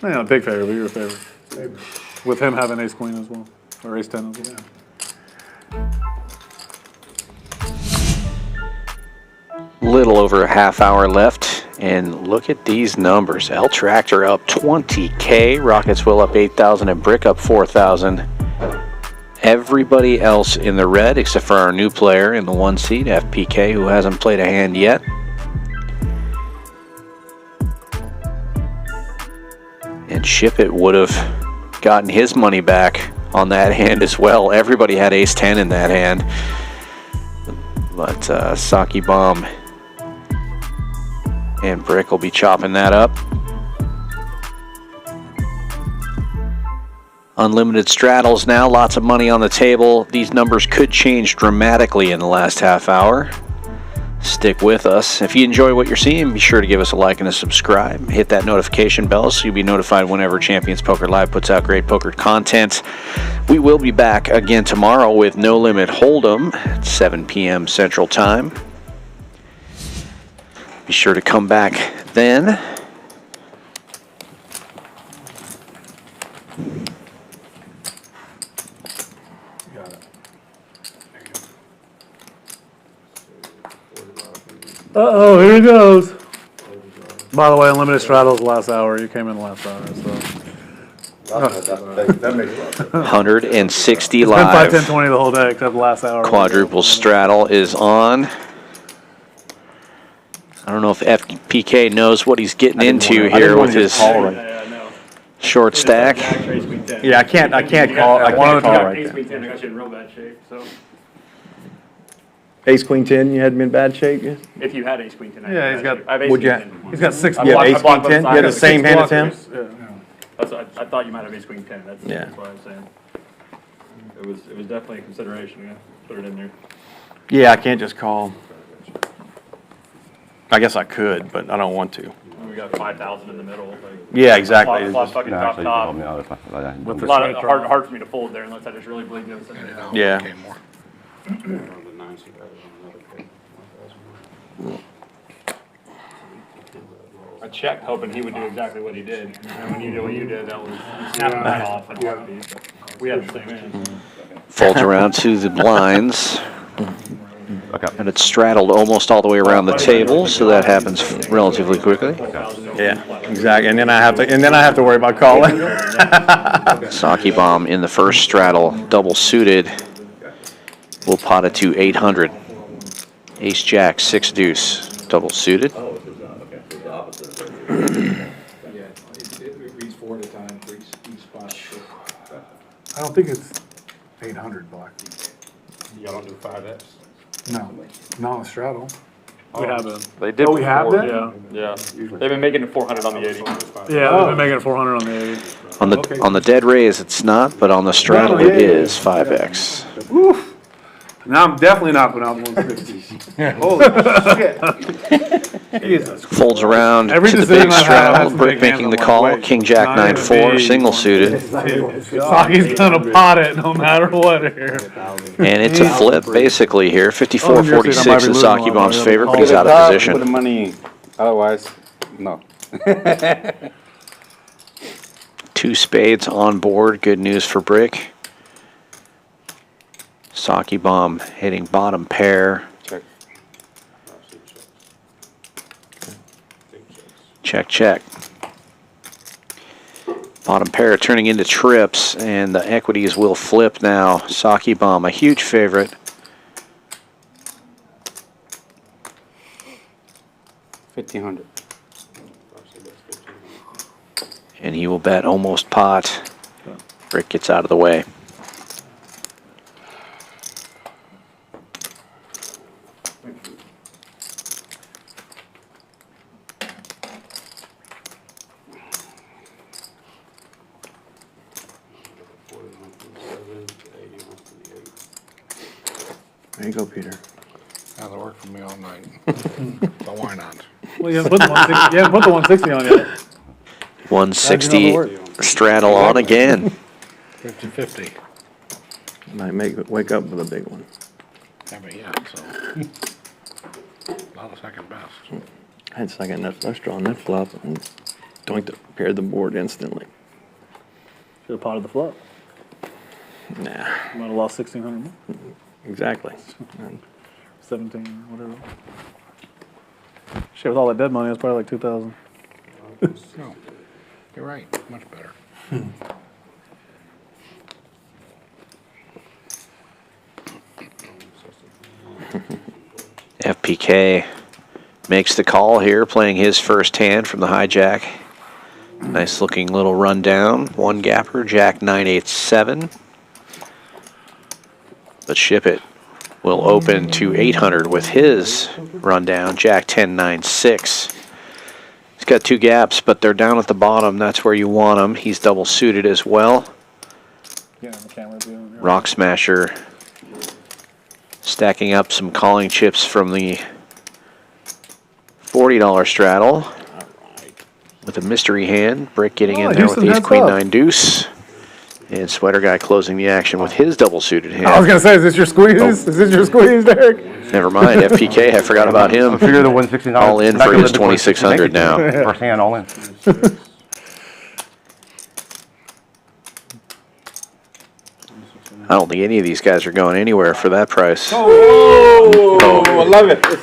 No, not a big favorite, but you were a favorite. With him having ace queen as well, or ace 10 as well. Little over a half hour left, and look at these numbers. L Tractor up 20K, Rocketsville up 8,000, and Brick up 4,000. Everybody else in the red, except for our new player in the 1 seed, FPK, who hasn't played a hand yet. And Ship It would have gotten his money back on that hand as well. Everybody had ace 10 in that hand. But Sake Bomb and Brick will be chopping that up. Unlimited straddles now, lots of money on the table. These numbers could change dramatically in the last half hour. Stick with us. If you enjoy what you're seeing, be sure to give us a like and a subscribe. Hit that notification bell so you'll be notified whenever Champions Poker Live puts out great poker content. We will be back again tomorrow with No Limit Hold'em at 7 p.m. Central Time. Be sure to come back then. Uh-oh, here he goes. By the way, unlimited straddles last hour. You came in last hour, so. That makes a lot of sense. 160 It's been 5, 10, live. 20 the whole day except the last hour. Quadruple straddle is on. I don't know if FPK knows what he's getting into here with his short stack. Yeah, I can't call. I can't call right there. Ace Queen 10, I got you in real bad shape. So Ace Queen 10, you had me in bad shape. Yeah? if you had Ace Queen 10, Yeah, he's got. I have Ace Would Queen you? 10. He's got 6 I Yeah, blocked- Ace I blocked Queen 10. both You had the sides. same hand as him. Yeah. That's what I thought you might have Ace Queen 10. That's Yeah. what I was saying. It was definitely a consideration. Yeah, put it in there. Yeah, I can't just call. I guess I could, but I don't want to. We got 5,000 in the middle. Like, Yeah, exactly. A lot of fucking top top. With A the lot of straight hard for me to fold there unless I just really believe in something. Yeah. I checked hoping he would do exactly what he did. And when you did what you did, that was snapping that off in a heartbeat. But we had the same hand. Folds around to the blinds. And it's straddled almost all the way around the table, so that happens relatively quickly. Yeah, exactly. And then I have to worry about calling. Saki bomb in the first straddle, double suited. We'll pot it to 800. Ace jack, 6 deuce, double suited. Yeah, it reads 4 at a time for each spot. I don't think it's 800 black. Y'all don't do 5X? No, not on straddle. We have been. They did. Oh, we have been? Yeah. They've been making it 400 on the 80. Yeah, they've been making it 400 on the 80. On the dead rays, it's not, but on the straddle, it is 5x. Woof. Now I'm definitely not putting out 160. Holy shit. Jesus. Folds around Every to the decision big I have straddle. has to Brick make making hands the I'm call. like, wait, King jack not 9-4, me. single suited. Saki's gonna pot it no matter what here. And it's a flip, basically, here. 54-46 in Saki Bomb's favor, but he's out of Put the position. money, otherwise, no. 2 spades on board. Good news for Brick. Saki Bomb hitting bottom pair. Check. Check, check. Bottom pair turning into trips, and the equities will flip now. Saki Bomb, a huge favorite. 1,500. And he will bet almost pot. Brick gets out of the way. There you go, Peter. That'll work for me all night. So why not? Well, you haven't put the 160, you haven't put the 160 on yet. 160 straddle on again. 50-50. Might wake up with a big one. Yeah, but yeah, so. Not a second best. I had second net flush draw on that flop and paired the board instantly. Should have potted the flop. Nah, Might have lost 1,600 more. exactly. 17, whatever. Shit, with all that dead money, it's probably like 2,000. No, you're right, much better. FPK makes the call here, playing his first hand from the hijack. Nice looking little rundown. 1 gapper, jack 9-8-7. But Shipp It will open to 800 with his rundown, jack 10-9-6. He's got 2 gaps, but they're down at the bottom. That's where you want them. He's double suited as well. Yeah, the camera's doing it. Rock Smasher stacking up some calling chips from the $40 straddle with a mystery hand. Brick getting in there with Houston ace heads queen up. 9 deuce. And Sweater Guy closing the action with his double suited hand. I was gonna say, is this your squeeze? Oh. Is this your squeeze, Derek? Never mind, FPK, I forgot about him. I figure the 160. All in for his 2,600 now. First hand, all in. I don't think any of these guys are going anywhere for that price. Oh, I love it. Shipp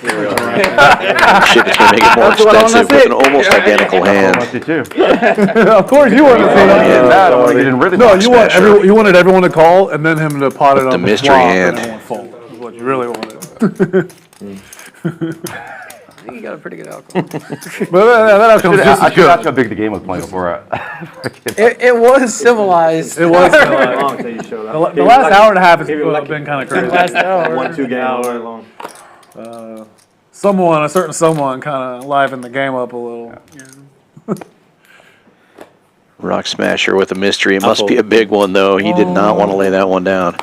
It's going to make it more expensive with an almost identical hand. Of course, you wanted to see that. No, you wanted everyone to call and then him to pot it The on the mystery flop hand. and everyone fold. Is what you really wanted. I think you got a pretty good outcome. But that outcome's just as good. That's how big the game was playing before. It was civilized. It was the last hour and a half has been kind of crazy. Last hour. 1-2 game all night long. A certain someone kind of livened the game up a little. Rock Smasher with a mystery. It must be a big one, though. He did not want to lay that one down.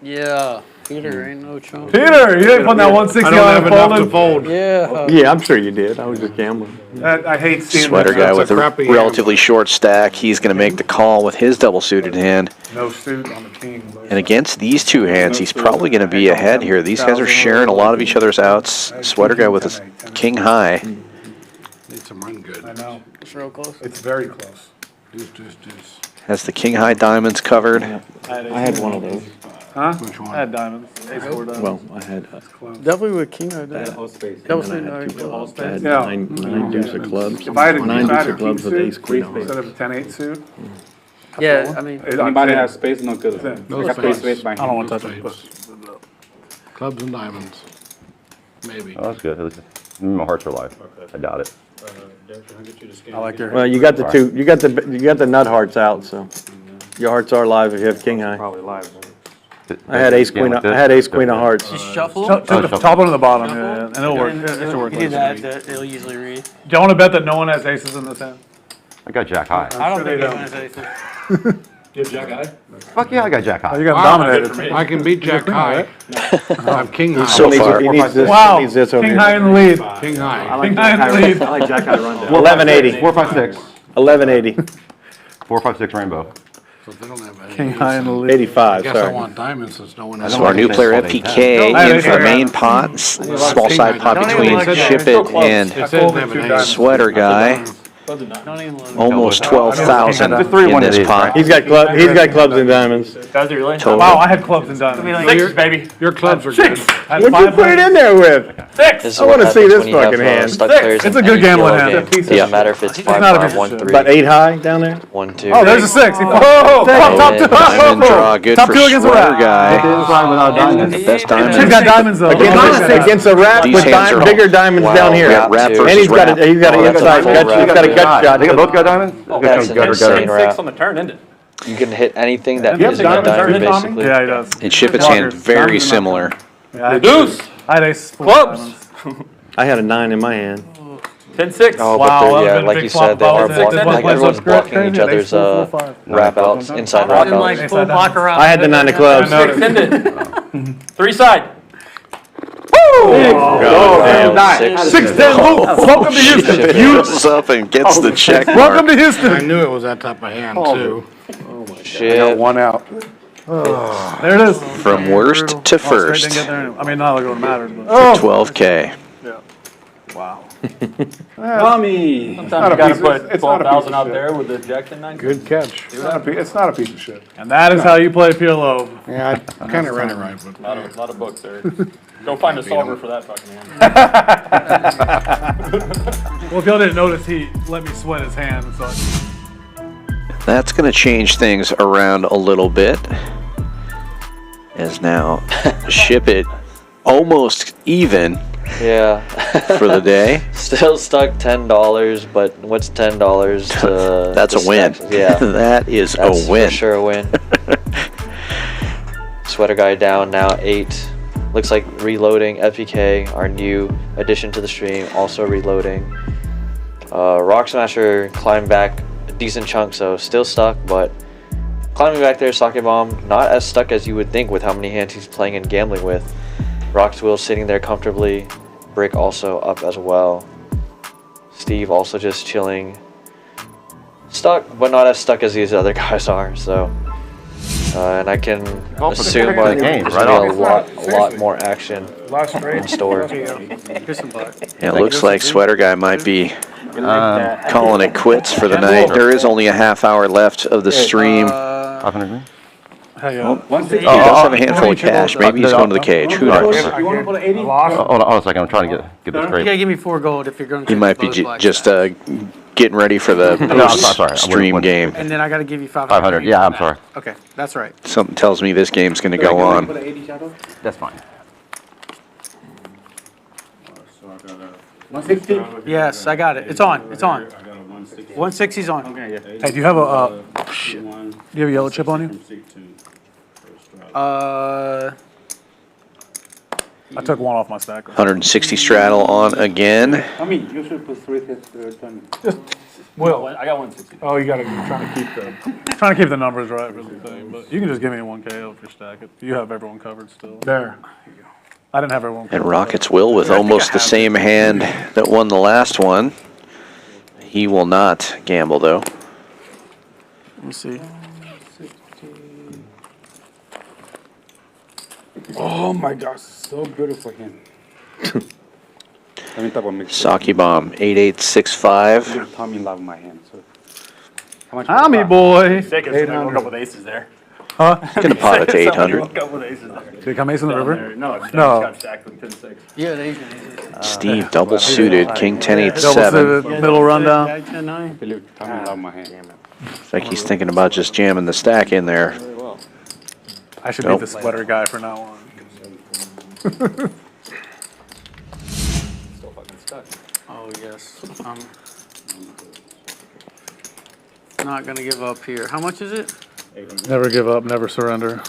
Yeah. Peter ain't no chump. Peter, you didn't put that 160 I don't on have and enough to folded? fold. Yeah. Yeah, I'm sure you did. I was just gambling. I hate seeing Sweater that. guy That's with a a crappy hand. relatively short stack. He's going to make the call with his double suited hand. No suit on the king. And against these two hands, he's probably going to be ahead here. These guys are sharing a lot of each other's outs. Sweater guy with his king high. Need some run good. I know. It's real close. It's very close. Deuce. Has the king high diamonds covered. I had one of those. Huh? Which one? I had diamonds. Ace four diamonds. Well, I had Definitely with king I did. All space. Double and then I had suit, two clubs. I had Yeah. nine deuce of clubs. If I had a Nine deuce king of clubs with suit ace queen of instead hearts. of a 10-8 suit, Yeah, I mean, Anybody has space, no good. No I got space. space by I don't want to touch Spades. it. Clubs and diamonds. Maybe. Oh, that's good. My hearts are alive. I doubt it. I like your. Well, you got the two. You got the nut hearts out, so your hearts are live if you have king high. Probably live. I had ace queen. I had ace queen of hearts. just shuffle. Take the top one to the bottom, yeah, and it'll work. It'll work. You do that, it'll usually read. Do you want to bet that no one has aces in this hand? I got jack high. I don't sure think they anyone has aces. You have jack high? Fuck yeah, I got jack Oh, high. you got Wow. dominated. I can beat Jack High. I have king high. So far. He needs this. Wow, He needs this over king here. high in the lead. King high. King high in the lead. I like jack high rundown. 1180. 456. 1180. 456 rainbow. So if they don't have any. King high in the lead. 85. I guess I Sorry. want diamonds since no one has. So our new player FPK in for the main pot. Small side pot between Shipp It and It says they have an ace. Sweater guy. Don't even load. Almost 12,000 Just three in one of this these, pot. He's got clubs and diamonds. Does it really? Total. Wow, I had clubs and diamonds. Six, baby. Your clubs are good. I had What'd you five put it in there with? Six. This is I what wanna see happens this when you have, fucking hand. stuck Six. players It's in a good any gambling PLO hand. game. It's a piece of Doesn't shit. matter if it's not a 5-5, piece of 1-3, shit. About 8 high down there. 1-2. Oh, there's a six. Oh, top two. Diamond draw, good Top for two against the Sweater rat. guy. And the best He's diamond. got diamonds though. Against a wrap These with hands are bigger diamonds Wow. down here. Yeah, wrap too. versus And he's got wrap. a inside full gut. wrap. He's got a gut shot. They got both got diamonds? That's an insane wrap. On the turn, isn't it? You can hit anything that Yep, isn't a diamond diamond, turn, Tommy? basically. Yeah, he does. And Shipp It's hand very similar. Deuce. I had ace four Clubs. diamonds. I had a 9 in my hand. 10-6. Oh, Wow, but that they're, yeah, would've like been you big flop said, they are balls. blocking, This one like plays everyone's us great, blocking each crazy. other's Ace four, 4, 5. wrap outs, inside wrap Nothing like outs. full block around. I had the 9 of clubs. Send it. Three side. Damn, 6-10 loop. Welcome to Houston. Shipp It goes up and gets the check Welcome mark. to Houston. I knew it was that type of hand too. Shit. One out. There it is. From worst to Oh, straight first. didn't get there anyway. I mean, not like it would matter. But. 12K. Wow. Tommy. Sometimes you gotta put 12,000 out there with the jack 10-9. Good catch. It's not a piece of shit. And that is how you play PLO. Yeah, I kind of read it right, but. A lot of books there. Go find a solver for that fucking hand. Well, if y'all didn't notice, he let me sweat his hand. So That's going to change things around a little bit. As now Shipp It almost even Yeah. for the day. Still stuck $10, but what's $10 to... That's to a win. stacks? Yeah. That is That's a win. for sure a win. Sweater guy down now 8. Looks like reloading. FPK, our new addition to the stream, also reloading. Rock Smasher climbed back a decent chunk, so still stuck, but climbing back there. Sake Bomb not as stuck as you would think with how many hands he's playing and gambling with. Rock's Will sitting there comfortably. Brick also up as well. Steve also just chilling. Stuck, but not as stuck as these other guys are, so... and I can assume there's going to be a lot more action in store. Yeah, it looks like Sweater Guy might be calling it quits for the night. There is only a half hour left of the stream. Hey, He does have a handful of cash. Maybe he's going to the cage. Who knows? You want to put an 80? Hold on a second, I'm trying to get this You straight. gotta give me 4 gold if you're going to. He might be just getting ready for the post-stream game. And then I gotta give you 500. 500, yeah, I'm sorry. Okay, that's right. Something tells me this game's going to go on. Put an 80 shadow? That's fine. 160? Yes, I got it. It's on. It's on. 160's on. Hey, do you have a shit? Do you have a yellow chip on you? I took one off my stack. 160 straddle on again. I mean, you should put 3 hits to turn. Will. I got 160. Oh, you got to trying to keep the numbers right for the thing. But you can just give me a 1K if you stack it. You have everyone covered still. There. I didn't have everyone covered. And Rockets will with almost the same hand that won the last one. He will not gamble though. Let me see. Oh my gosh, so beautiful him. Let me talk about mix. Saki bomb 8865. Tommy love my hand. So. How much? Tommy boy. Woke up with aces there. Huh? Gonna pot it to 800. Woke up with aces there. Did it come ace in the river? No, No. stacked with 10-6. Yeah, the aces. Steve double suited, king 10 8 Double 7. suited, middle rundown. Jack 10-9. Tommy love my hand. Looks like he's thinking about just jamming the stack in there. I should Nope. be the sweater guy from now on. Still fucking stuck. Oh, yes. Not gonna give up here. How much is it? Never give up, never surrender.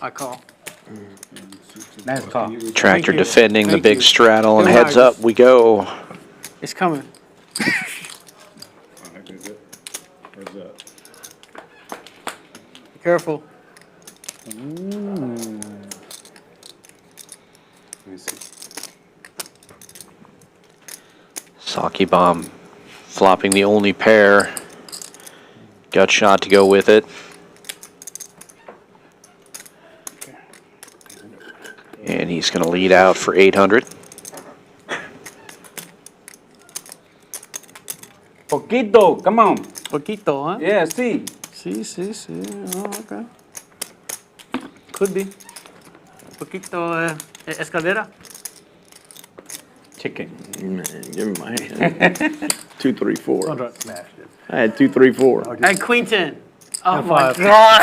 I call. Nice call. Tractor you. defending the Thank big you. straddle and Good heads luck. up we go. It's coming. Be careful. Saki bomb flopping the only pair. Gut shot to go with it. And he's going to lead out for 800. Poquito, come on. Poquito, huh? Yeah, see. Sí. Oh, okay. Could be. Poquito escalera. Chicken. Man, give me my hand. 2, 3, 4. Smashed it. I had 2, 3, 4. Hey, Queen 10. Oh, my five. God.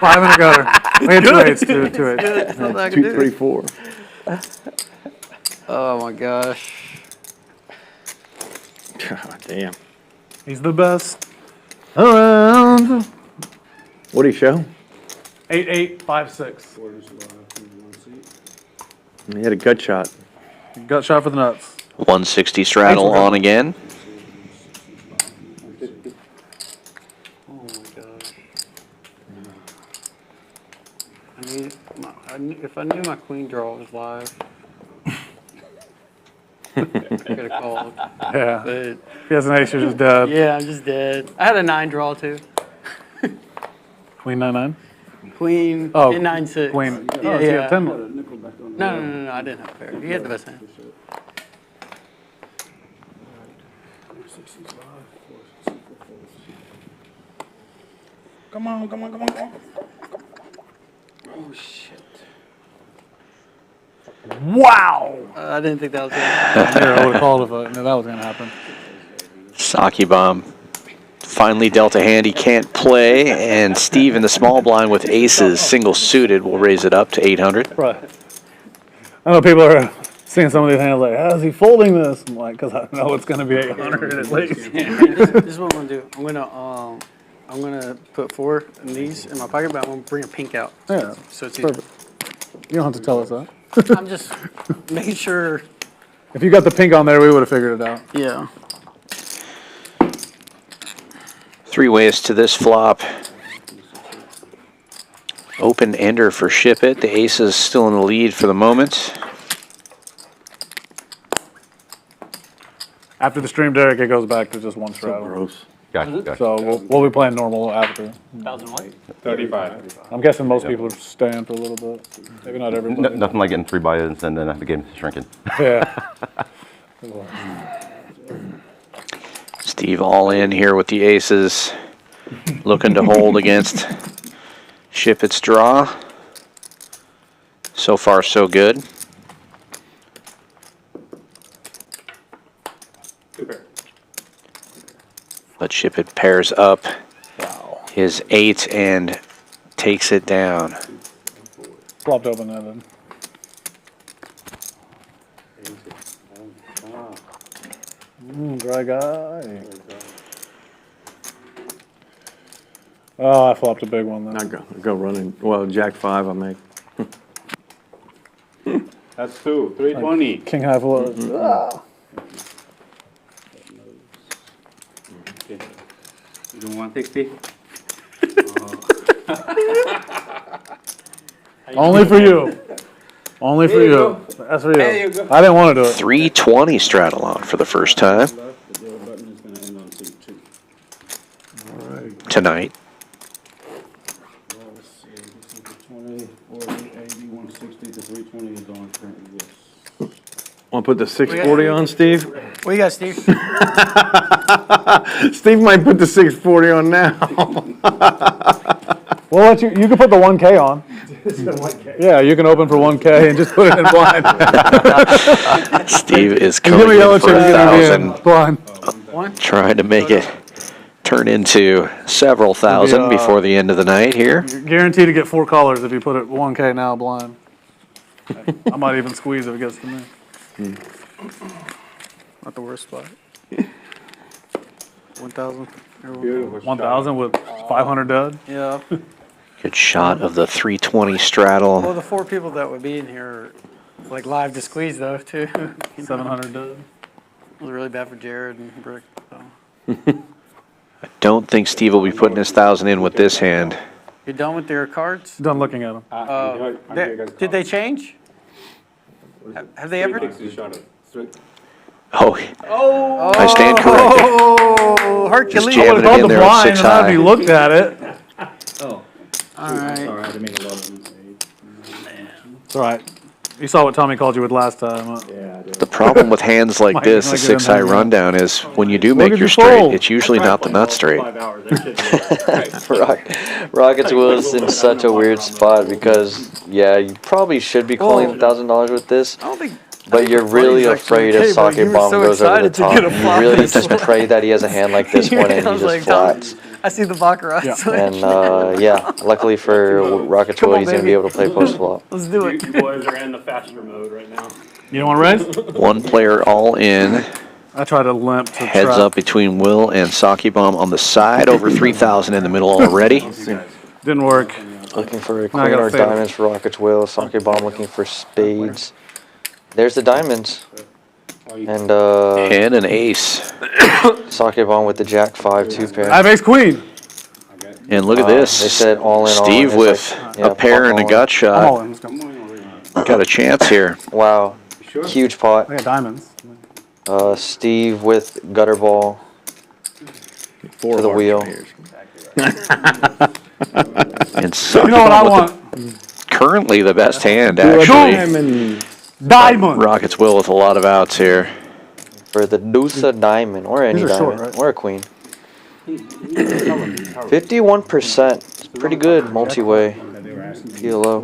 5 in a gutter. We had 2 eights, 2 eights. That's all I can 2, do. 3, 4. Oh, my gosh. God damn. He's the best around. What'd he show? 8856. He had a gut shot. Gut shot for the nuts. 160 straddle on again. Oh, my gosh. If I knew my queen draw was live, I could have called. Yeah. But, If he has an ace, you're just dead. yeah, I'm just dead. I had a 9 draw, too. Queen 9-9. Queen Oh, and 9-6. Queen. Yeah, Oh, so you yeah. have 10. No, I didn't have a pair. He had the best hand. Come on. Oh, shit. Wow. I didn't think that was going to happen. I would have called if I knew that was going to happen. Saki bomb finally dealt a hand he can't play, and Steve in the small blind with aces, single suited, will raise it up to 800. Right. I know people are seeing some of these hands like, how is he folding this? I'm like, because I know it's going to be 800 at least. This is what I'm going to do. I'm gonna put 4 of these in my pocket, but I'm going to bring a pink out. Yeah, So it's easy. perfect. You don't have to tell us that. I'm just making sure. If you got the pink on there, we would have figured it out. Yeah. 3 ways to this flop. Open ender for Shipp It. The ace is still in the lead for the moment. After the stream, Derek, it goes back to just one straddle. Gross. Gotcha. So we'll be playing normal after. 1,000 white? 35. I'm guessing most people are staying for a little bit. Maybe not everybody. Nothing like getting 3 buy-ins and then the game shrinking. Yeah. Steve all in here with the aces. looking to hold against Shipp It's draw. So far, so good. But Shipp It pairs up his 8 and takes it down. Flopped open that then. Dry guy. Oh, I flopped a big one then. I go running. Well, Jack 5 I make. That's 2, 320. King high float. Okay. You don't want 60? Only for you. Only for you. That's for you. There you go. I didn't want to do it. 320 straddle on for the first time tonight. 20, 40, 80, 160 to 320 is on currently, yes. Want to put the 640 on, Steve? What you got, Steve? Steve might put the 640 on now. We'll let you. You can put the 1K on. Yeah, you can open for 1K and just put it in blind. Steve is Give coming me yellow in for chip, you're gonna be in 1,000, blind. trying to make it turn into several thousand before the end of the night here. You're guaranteed to get 4 callers if you put it 1K now blind. I might even squeeze if it gets to me. Not the worst spot. 1,000. 1,000 with 500 dead. Yeah. Good shot of the 320 straddle. Well, the 4 people that would be in here are like live to squeeze though too. 700 dead. It was really bad for Jared and Brick. So. I don't think Steve will be putting his 1,000 in with this hand. You done with their cards? Done looking at them. Did they change? Have they ever? Oh, I stand corrected. Oh, Just Hercules. jamming it in there at 6 and high. I'd be looked at it. Oh. All right. Sorry, I didn't mean to love them. It's all right. You saw what Tommy called you with last time. Huh? Yeah, I did. The problem with hands like Might this, get the in 6 high there. rundown, is when you do Look make at your the straight, fold. it's usually not the nut straight. 5 hours. That shit Rockets Will's in such a weird spot because, yeah, you probably should be calling $1,000 with this, I don't think. but you're really afraid if socket bomb goes over the top. You really just pray that he has a hand like this one and I he was just like, flats. I see the baccarat. And yeah, luckily for Rockets Will, he's going to be able to play post flop. Let's do it. You boys are in the faster mode right now. You don't want to raise? One player all in. I try to limp to Heads trap. up between Will and Saki Bomb on the side. Over 3,000 in the middle already. Didn't work. Looking for a I queen gotta or fade it. diamonds for Rockets Will. Sake Bomb looking for spades. There's the diamonds. And And an ace. Sake Bomb with the Jack 5 2 pair. I have ace queen. And look at They this. said all in all. Steve It's with like, yeah, a pair and a all gut I'm all shot. in. Let's go. Got a chance here. in. Wow. Huge pot. I got diamonds. Steve with gutter ball 4 to the wheel. And Saki You know what I Bomb want? with currently the best hand, actually. Diamond. Rockets Will with a lot of outs here. For the deuce of diamond or any These are short, diamond right? or a queen. 51%. It's pretty good multi-way PLO.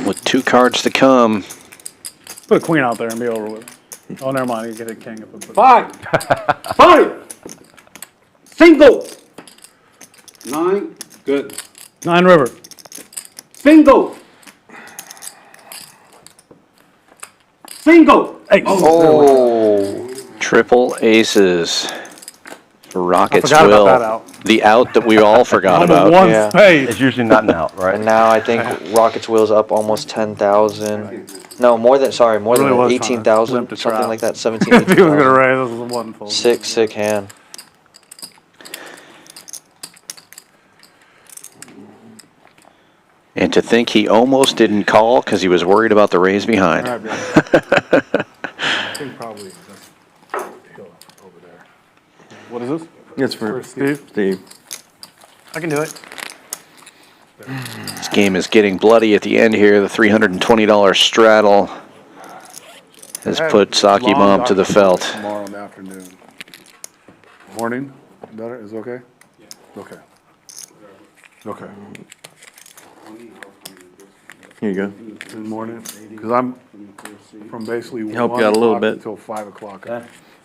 With 2 cards to come. Put a queen out there and be over with. Oh, never mind. You get a king if I put 5. 5. Single. 9. Good. 9 river. Single. Single. Hey. Oh. Triple aces. For Rockets forgot about Will. that out. The out that we all forgot On the about. one Yeah. spade. It's usually not an out, right? And now I think Rockets Will's up almost 10,000. No, more than Really was than trying to 18,000, limp to something trap. like that. 17, If he was going to 18,000. raise, this was a one fold. Sick hand. And to think he almost didn't call because he was worried about the raise behind. I think probably that's hill over there. What is this? It's for Steve? Steve. I can do it. This game is getting bloody at the end here. The $320 straddle has put Saki Bomb to the felt. Tomorrow in the afternoon. Morning, better, is okay? Yeah. Okay. Okay. Here you go. Good morning, because I'm from basically Help 1 you out a little o'clock bit. until 5 o'clock.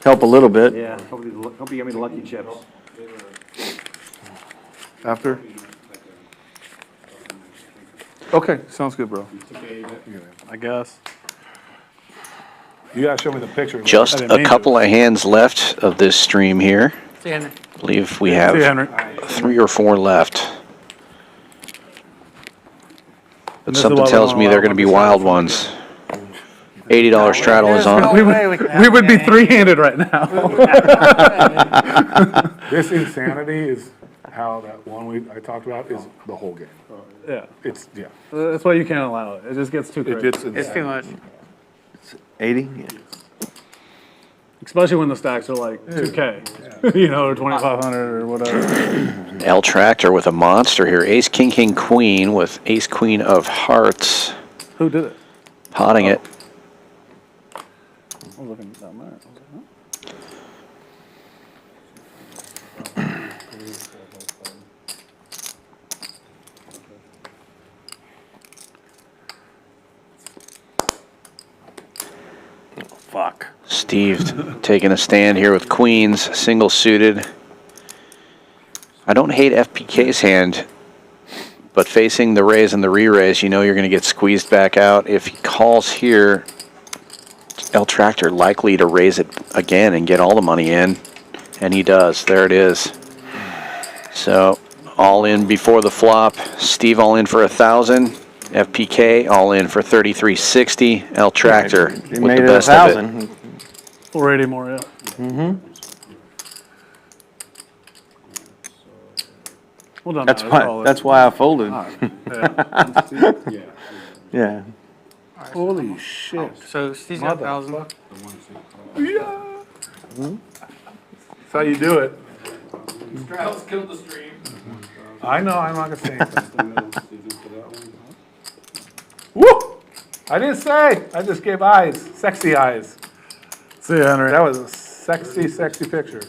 Help a little bit. Yeah, hope you get me the lucky chips. After? Okay, sounds good, bro. I guess. You gotta show me the picture. Just a couple of hands left of this stream here. See you, Henry. I believe we See you, have Henry. 3 or 4 left. But this is something why we tells don't me allow they're going to be them to wild straddle ones. $80 straddle is on. We would be three-handed right now. This insanity is how that one I talked about is the whole game. Yeah. It's, yeah. That's why you can't allow it. It just gets too It crazy. gets It's too much. 80? Yeah. Especially when the stacks are like 2K, you know, or 2,500 or whatever. L Tractor with a monster here. Ace, King, King, Queen with Ace, Queen of Hearts. Who did it? Potting it. I was looking down there. I was like, Fuck. Steve taking a stand here with Queens, single suited. I don't hate FPK's hand, but facing the raise and the re-raise, you know you're going to get squeezed back out. If he calls here, L Tractor likely to raise it again and get all the money in, and he does. There it is. So all in before the flop. Steve all in for 1,000. FPK all in for 3360. L Tractor He with made the it best of it. 1,000. 480 more, yeah. Mm-hmm. Well done. That's why I folded. Yeah. Yeah. Holy shit. So Steve's got 1,000. Yeah. That's how you do it. Straddles killed the stream. I know, I'm not gonna say anything. Woo! I didn't say, I just gave eyes, sexy eyes. See you, Henry. That was a sexy, sexy picture.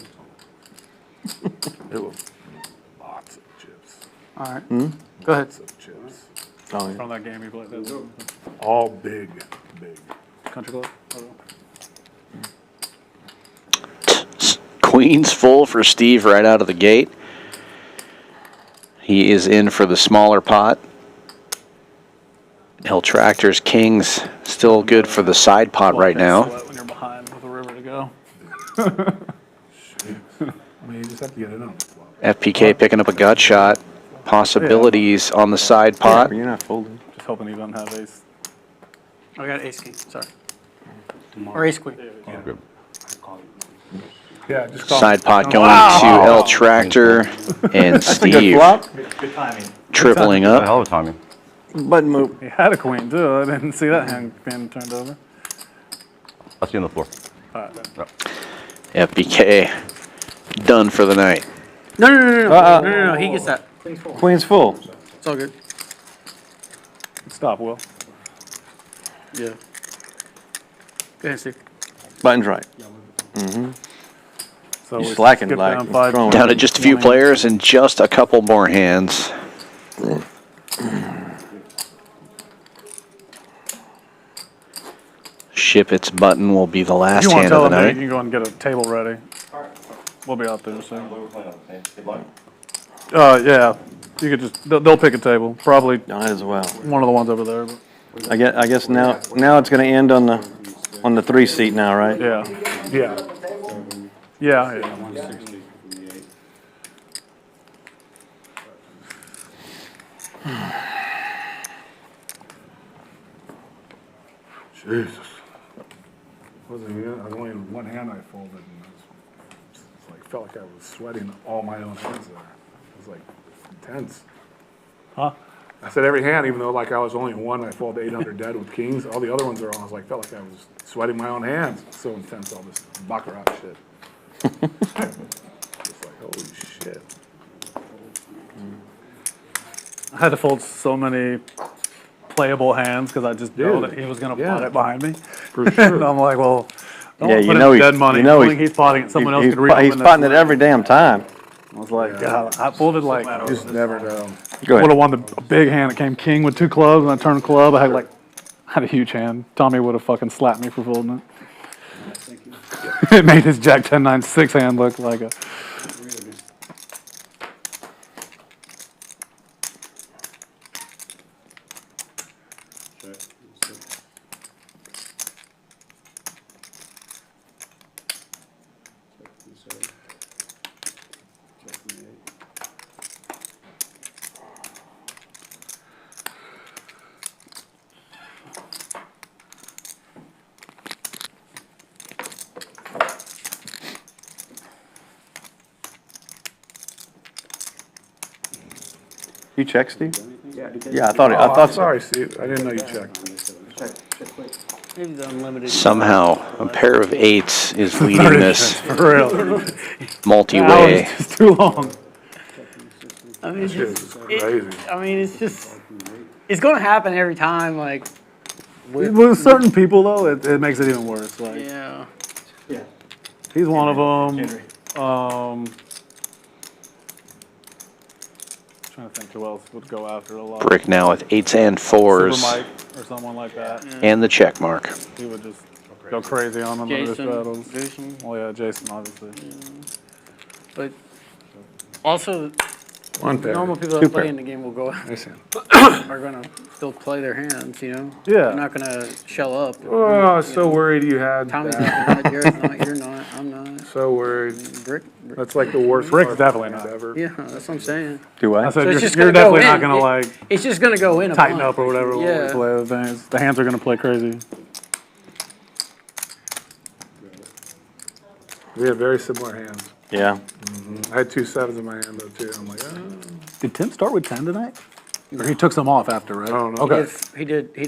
It was lots of chips. All right. Go ahead. Lots of chips. Oh, yeah. From that game you played. All big, big. Country Club? Queen's full for Steve right out of the gate. He is in for the smaller pot. L Tractor's Kings still good for the side pot right now. When you're behind with a river to go. I mean, you just have to get it on. FPK picking up a gut shot. Possibilities on the side pot. You're not folding. Just hoping he doesn't have ace. I got ace king. Sorry. Or ace queen. Yeah, just call Side it. pot going to L Tractor and That's a good Steve flop. Good timing. tripling up. Hell of a timing. Button move. He had a queen too. I didn't see that hand being turned over. I'll see you on the floor. All right. FPK done for the night. No, no, no, no, no, no, no, no. He gets that. Queen's full. It's all good. Stop, Will. Yeah. Go ahead, Steve. Button's right. Mm-hmm. So He's we slacking skip like down 5. throwing. Down to just a few players and just a couple more hands. Ship It's button will be the If last you want to hand tell of the him that, you night. can go and get a table ready. We'll be out there soon. Yeah. You could just, they'll pick a table. Probably Might as well. one of the ones over there. But I guess now it's going to end on the 3 seat now, right? yeah. Yeah. Yeah. Jesus. Wasn't even, I was only in one hand I folded and it's like, felt like I was sweating all my own hands there. It was like intense. Huh? I said every hand, even though like I was only in one, I folded 800 dead with kings. All the other ones are on. I was like, felt like I was sweating my own hands. So intense, all this baccarat shit. It's like, holy shit. I had to fold so many playable hands because I just know Dude, that he was going to yeah. pot it behind me. For sure. And I'm like, well, Don't Yeah, put you in know dead money. he's He's potting it. Someone else he's could reopen he's this. potting it every damn time. I was like, God, I folded like, You just never know. Go would ahead. have won the big hand. It came king with 2 clubs, and I turned club. I had a huge hand. Tommy would have fucking slapped me for folding it. It made his Jack 10-9 6 hand look like a. You check, Steve? Yeah, I thought so. Sorry, Steve, I didn't know you checked. Maybe the unlimited. Somehow, a pair of 8s is leading this For real. multi-way. It's too long. I mean, Shit is crazy. it's just, it's going to happen every time. Like, With certain people, though, it makes it even worse. Like, yeah. he's one of them. Trying to think who else would go after a lot. Brick now with 8s and 4s. Super Mike or someone like that. And the check mark. He would just go crazy on them in his battles. Jason. Oh yeah, Jason, obviously. But also, One pair. normal people Two that play pair. in the game will go Nice hand. are gonna still play their hands, you know. Yeah. They're not gonna shell up. Oh, I was so worried you had Tommy's that. not, Jared's not, you're not, I'm not. So worried. Brick. That's like the worst Rick's card definitely hand not. ever. Yeah, that's what I'm saying. Do I I? said So it's you're, just you're gonna go definitely not in. gonna like It's just gonna go in a tighten bunch. up or whatever. Yeah. Play the things. The hands are gonna play crazy. We have very similar hands. Yeah. I had 2 7s in my hand though too. I'm like, oh. Did Tim start with 10 tonight? Or he took some off after, right? I don't know. Okay. He did I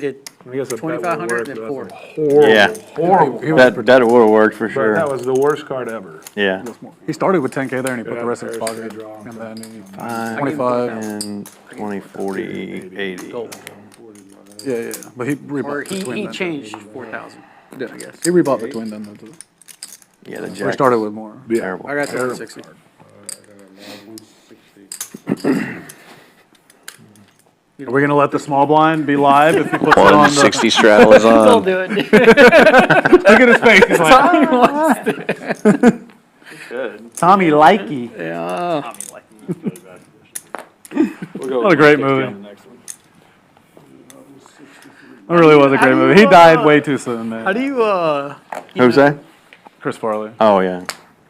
guess a bet 2,500 would and work, 4. but that's a horrible, Yeah. horrible. He was That would have worked for But sure. that was the worst card ever. Yeah. He started with 10K there and he put Yeah, the rest in his fair pocket. draw. And then he 25 25. and 20, 40, 80. Yeah. But he Or rebought between he them. changed 4,000. Yeah, I guess. He rebought between them though too. Yeah, the So he jack. started with more. Terrible. I got 260. Are we gonna let the small blind be live if he puts it on the? 160 straddle is I'll on. do it. Look at his face. He's like, Tommy Likey. Yeah. What a great movie. It really was a great movie. He died way too soon, man. How do you Who's that? Chris Farley. Oh, yeah.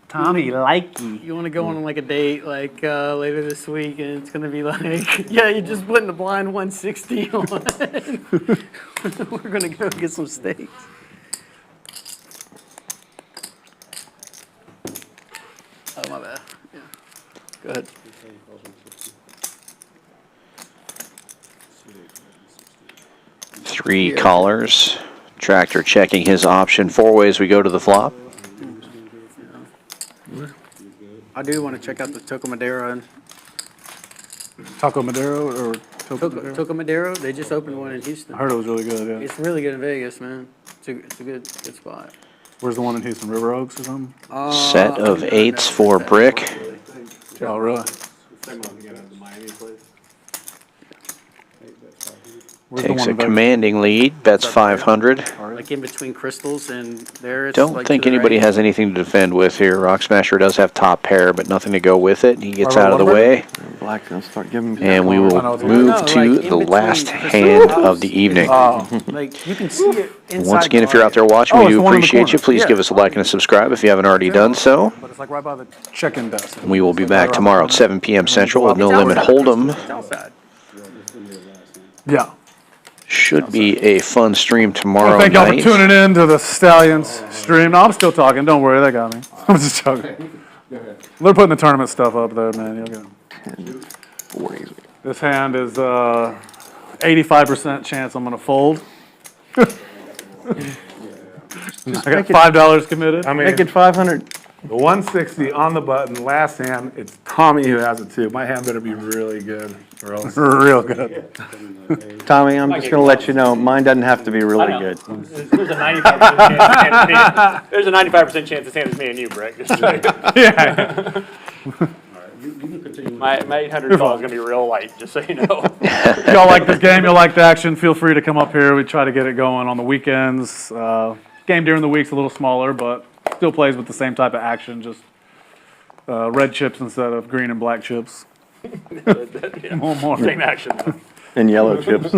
Tommy Likey. you want to go on like a date like later this week and it's gonna be like yeah you're just putting the blind 160 on. We're gonna go get some steaks. Oh my bad. Yeah. Go ahead. Three callers. Tractor checking his option 4 ways we go to the flop. I do want to check out the Toca Madero and Taco Madero or Toca Madero. They just opened one in Houston. I heard it was really good. Yeah. It's really good in Vegas, man. It's a good spot. Where's the one in Houston? River Oaks or something? Set of 8s for Brick. Oh, really? Where's the Takes one a in Vegas? commanding lead. Bets 500. Like in between Crystals and there. It's Don't like think to the anybody right. has anything to defend with here. Rock Smasher does have top pair, but nothing to go with it. He gets Alright, out of the one way, Black's going to start giving me. and we I know will it's move like to in the between last Crystals. hand of the evening. Like you can see it inside. Once again, the if you're out there line. watching, Oh, we it's do the one in the appreciate you. corner. Please Yeah. give us a like and a subscribe if you haven't already done so. But it's like right by the check-in desk. We will be back tomorrow at 7 p.m. Central with No Limit Hold'em. It's outside. Yeah. Should be a fun stream tomorrow Thank y'all for night. tuning in to the Stallions stream. No, I'm still talking. Don't worry, they got me. I'm just joking. They're putting the tournament stuff up there, man. You'll get 40s. This hand is 85% chance I'm gonna fold. I got $5 committed. I mean, Make it 500. the 160 on the button, last hand, it's Tommy who has it too. My hand better be really good. Real good. Tommy, I'm just gonna let you know, mine doesn't have to be really I know. good. There's a 95% chance. There's a 95% chance the same as me and you, Brick. Just Yeah. my $800 call is gonna be real light, just so you know. If y'all like this game, y'all like the action, feel free to come up here. We try to get it going on the weekends. Game during the week's a little smaller, but still plays with the same type of action, just red chips instead of green and black chips. Yeah. More. Same action though. And yellow chips.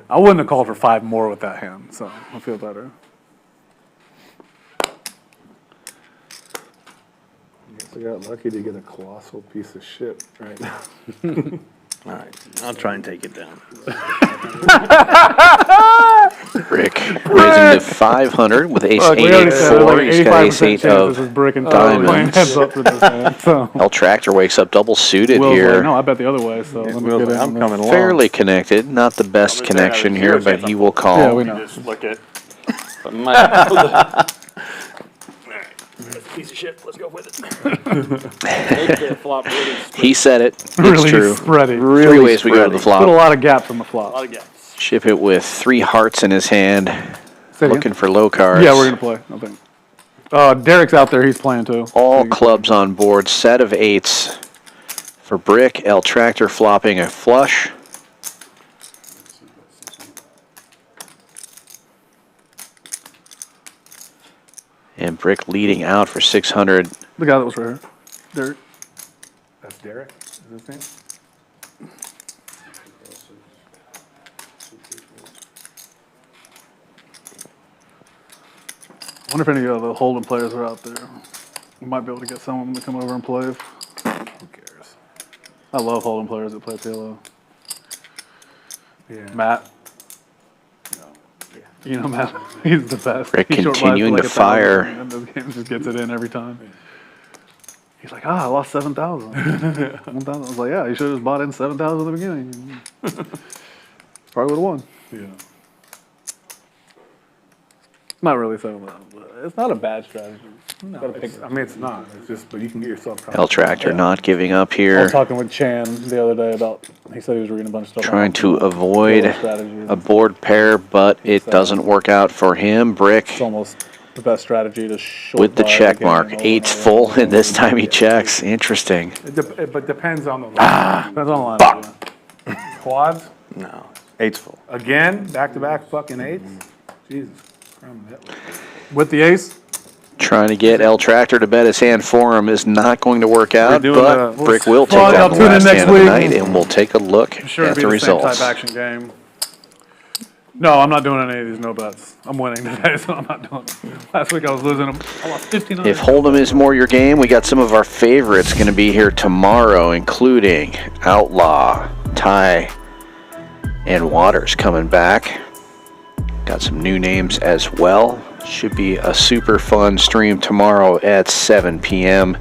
I wouldn't have called for 5 more with that hand, so I feel better. I got lucky to get a colossal piece of shit right now. All right, I'll try and take it down. Rick raising to 500 with ace Look, we 8, already 8, said 4. like He's got ace 85% 8 chance of this is Brick and playing diamonds. heads up for this hand. So. L Tractor wakes up double suited Will's here. like, no, I bet the other way. So let me Will's get like, in I'm this. coming along. Fairly connected, not the best connection here, but he will call. Yeah, we know. Just look at. Piece of shit. Let's go with it. He said it. It's Really true. spready. Three ways we go to the Put a flop. lot of gaps on the A flop. lot of gaps. Ship it with 3 hearts in his hand, Say it looking for low cards. Yeah, we're gonna play. I think. Derek's out there. He's playing too. All clubs on board, set of 8s for Brick. L Tractor flopping a flush. And Brick leading out for 600. The guy that was right here. Derek. That's Derek, is his name? I wonder if any of the Hold'em players are out there. We might be able to get some of them to come over and play. Who cares? I love Hold'em players that play PLO. Yeah. Matt. You know Matt, he's the best. Rick He short continuing buys to for like fire. 1,000, and this game just gets it in every time. He's like, I lost 7,000. 1,000. I was like, yeah, you should have just bought in 7,000 at the beginning. Probably would have won. Yeah. Not really 7,000, but it's not a bad strategy. No, I mean, it's not. It's just, but you can get yourself. L Tractor not giving up I here. was talking with Chan the other day about, he said he was reading a bunch of stuff. Trying on to avoid strategies. a board pair, but it doesn't work out for him. Brick It's almost the best strategy to short with the buy check game mark. over 8's and full, over and this time he checks. Interesting. But depends on the line. Depends on the line. Quads? No, 8's full. Again? Back-to-back fucking 8s? Jesus. With the ace? Trying to get L Tractor to bet his hand for him is not going to work out, doing but the- Brick will take Well, down y'all the tune in last next hand of the week. night, and we'll take a look I'm sure at it'll the be the same results. type action game. No, I'm not doing any of these no bets. I'm winning today, so I'm not doing it. Last week I was losing them. I lost 1,500. If Hold'em is more your game, we got some of our favorites going to be here tomorrow, including Outlaw, Ty, and Waters coming back. Got some new names as well. Should be a super fun stream tomorrow at 7 p.m.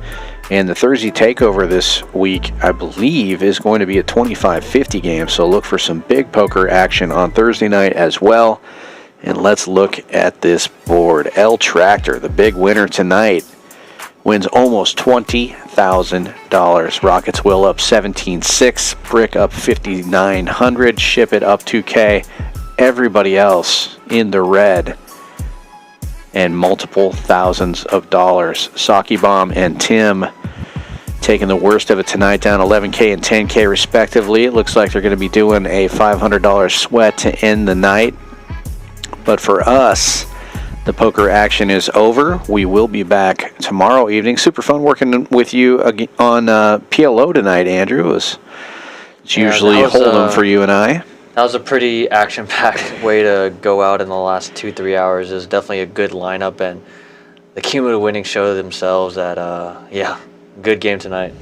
And the Thursday takeover this week, I believe, is going to be a 25-50 game. So look for some big poker action on Thursday night as well. And let's look at this board. L Tractor, the big winner tonight, wins almost $20,000. Rockets Will up 17.6, Brick up 5,900, Ship It up 2K. Everybody else in the red and multiple thousands of dollars. Saki Bomb and Tim taking the worst of it tonight, down 11K and 10K respectively. It looks like they're going to be doing a $500 sweat to end the night. But for us, the poker action is over. We will be back tomorrow evening. Super fun working with you on PLO tonight, Andrew. It's usually Hold'em for you and I. That was a pretty action-packed way to go out in the last 2-3 hours. It was definitely a good lineup, and the cumulative winnings show themselves that, yeah, good game tonight.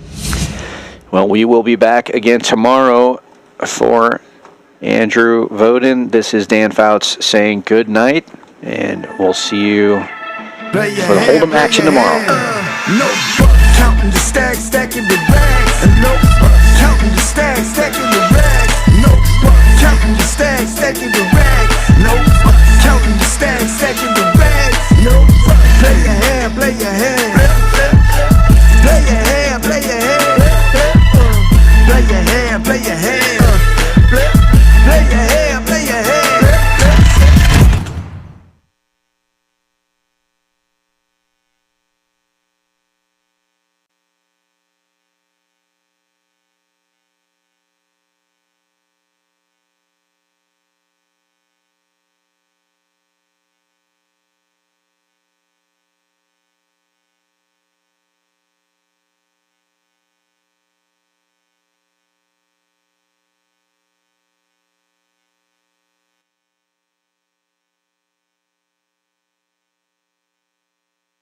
Well, we will be back again tomorrow for Andrew Voden. This is Dan Fouts saying good night, and we'll see you for the Hold'em action tomorrow. No counting the stacks, stacking the bags. No counting the stacks, stacking the bags. No counting the stacks.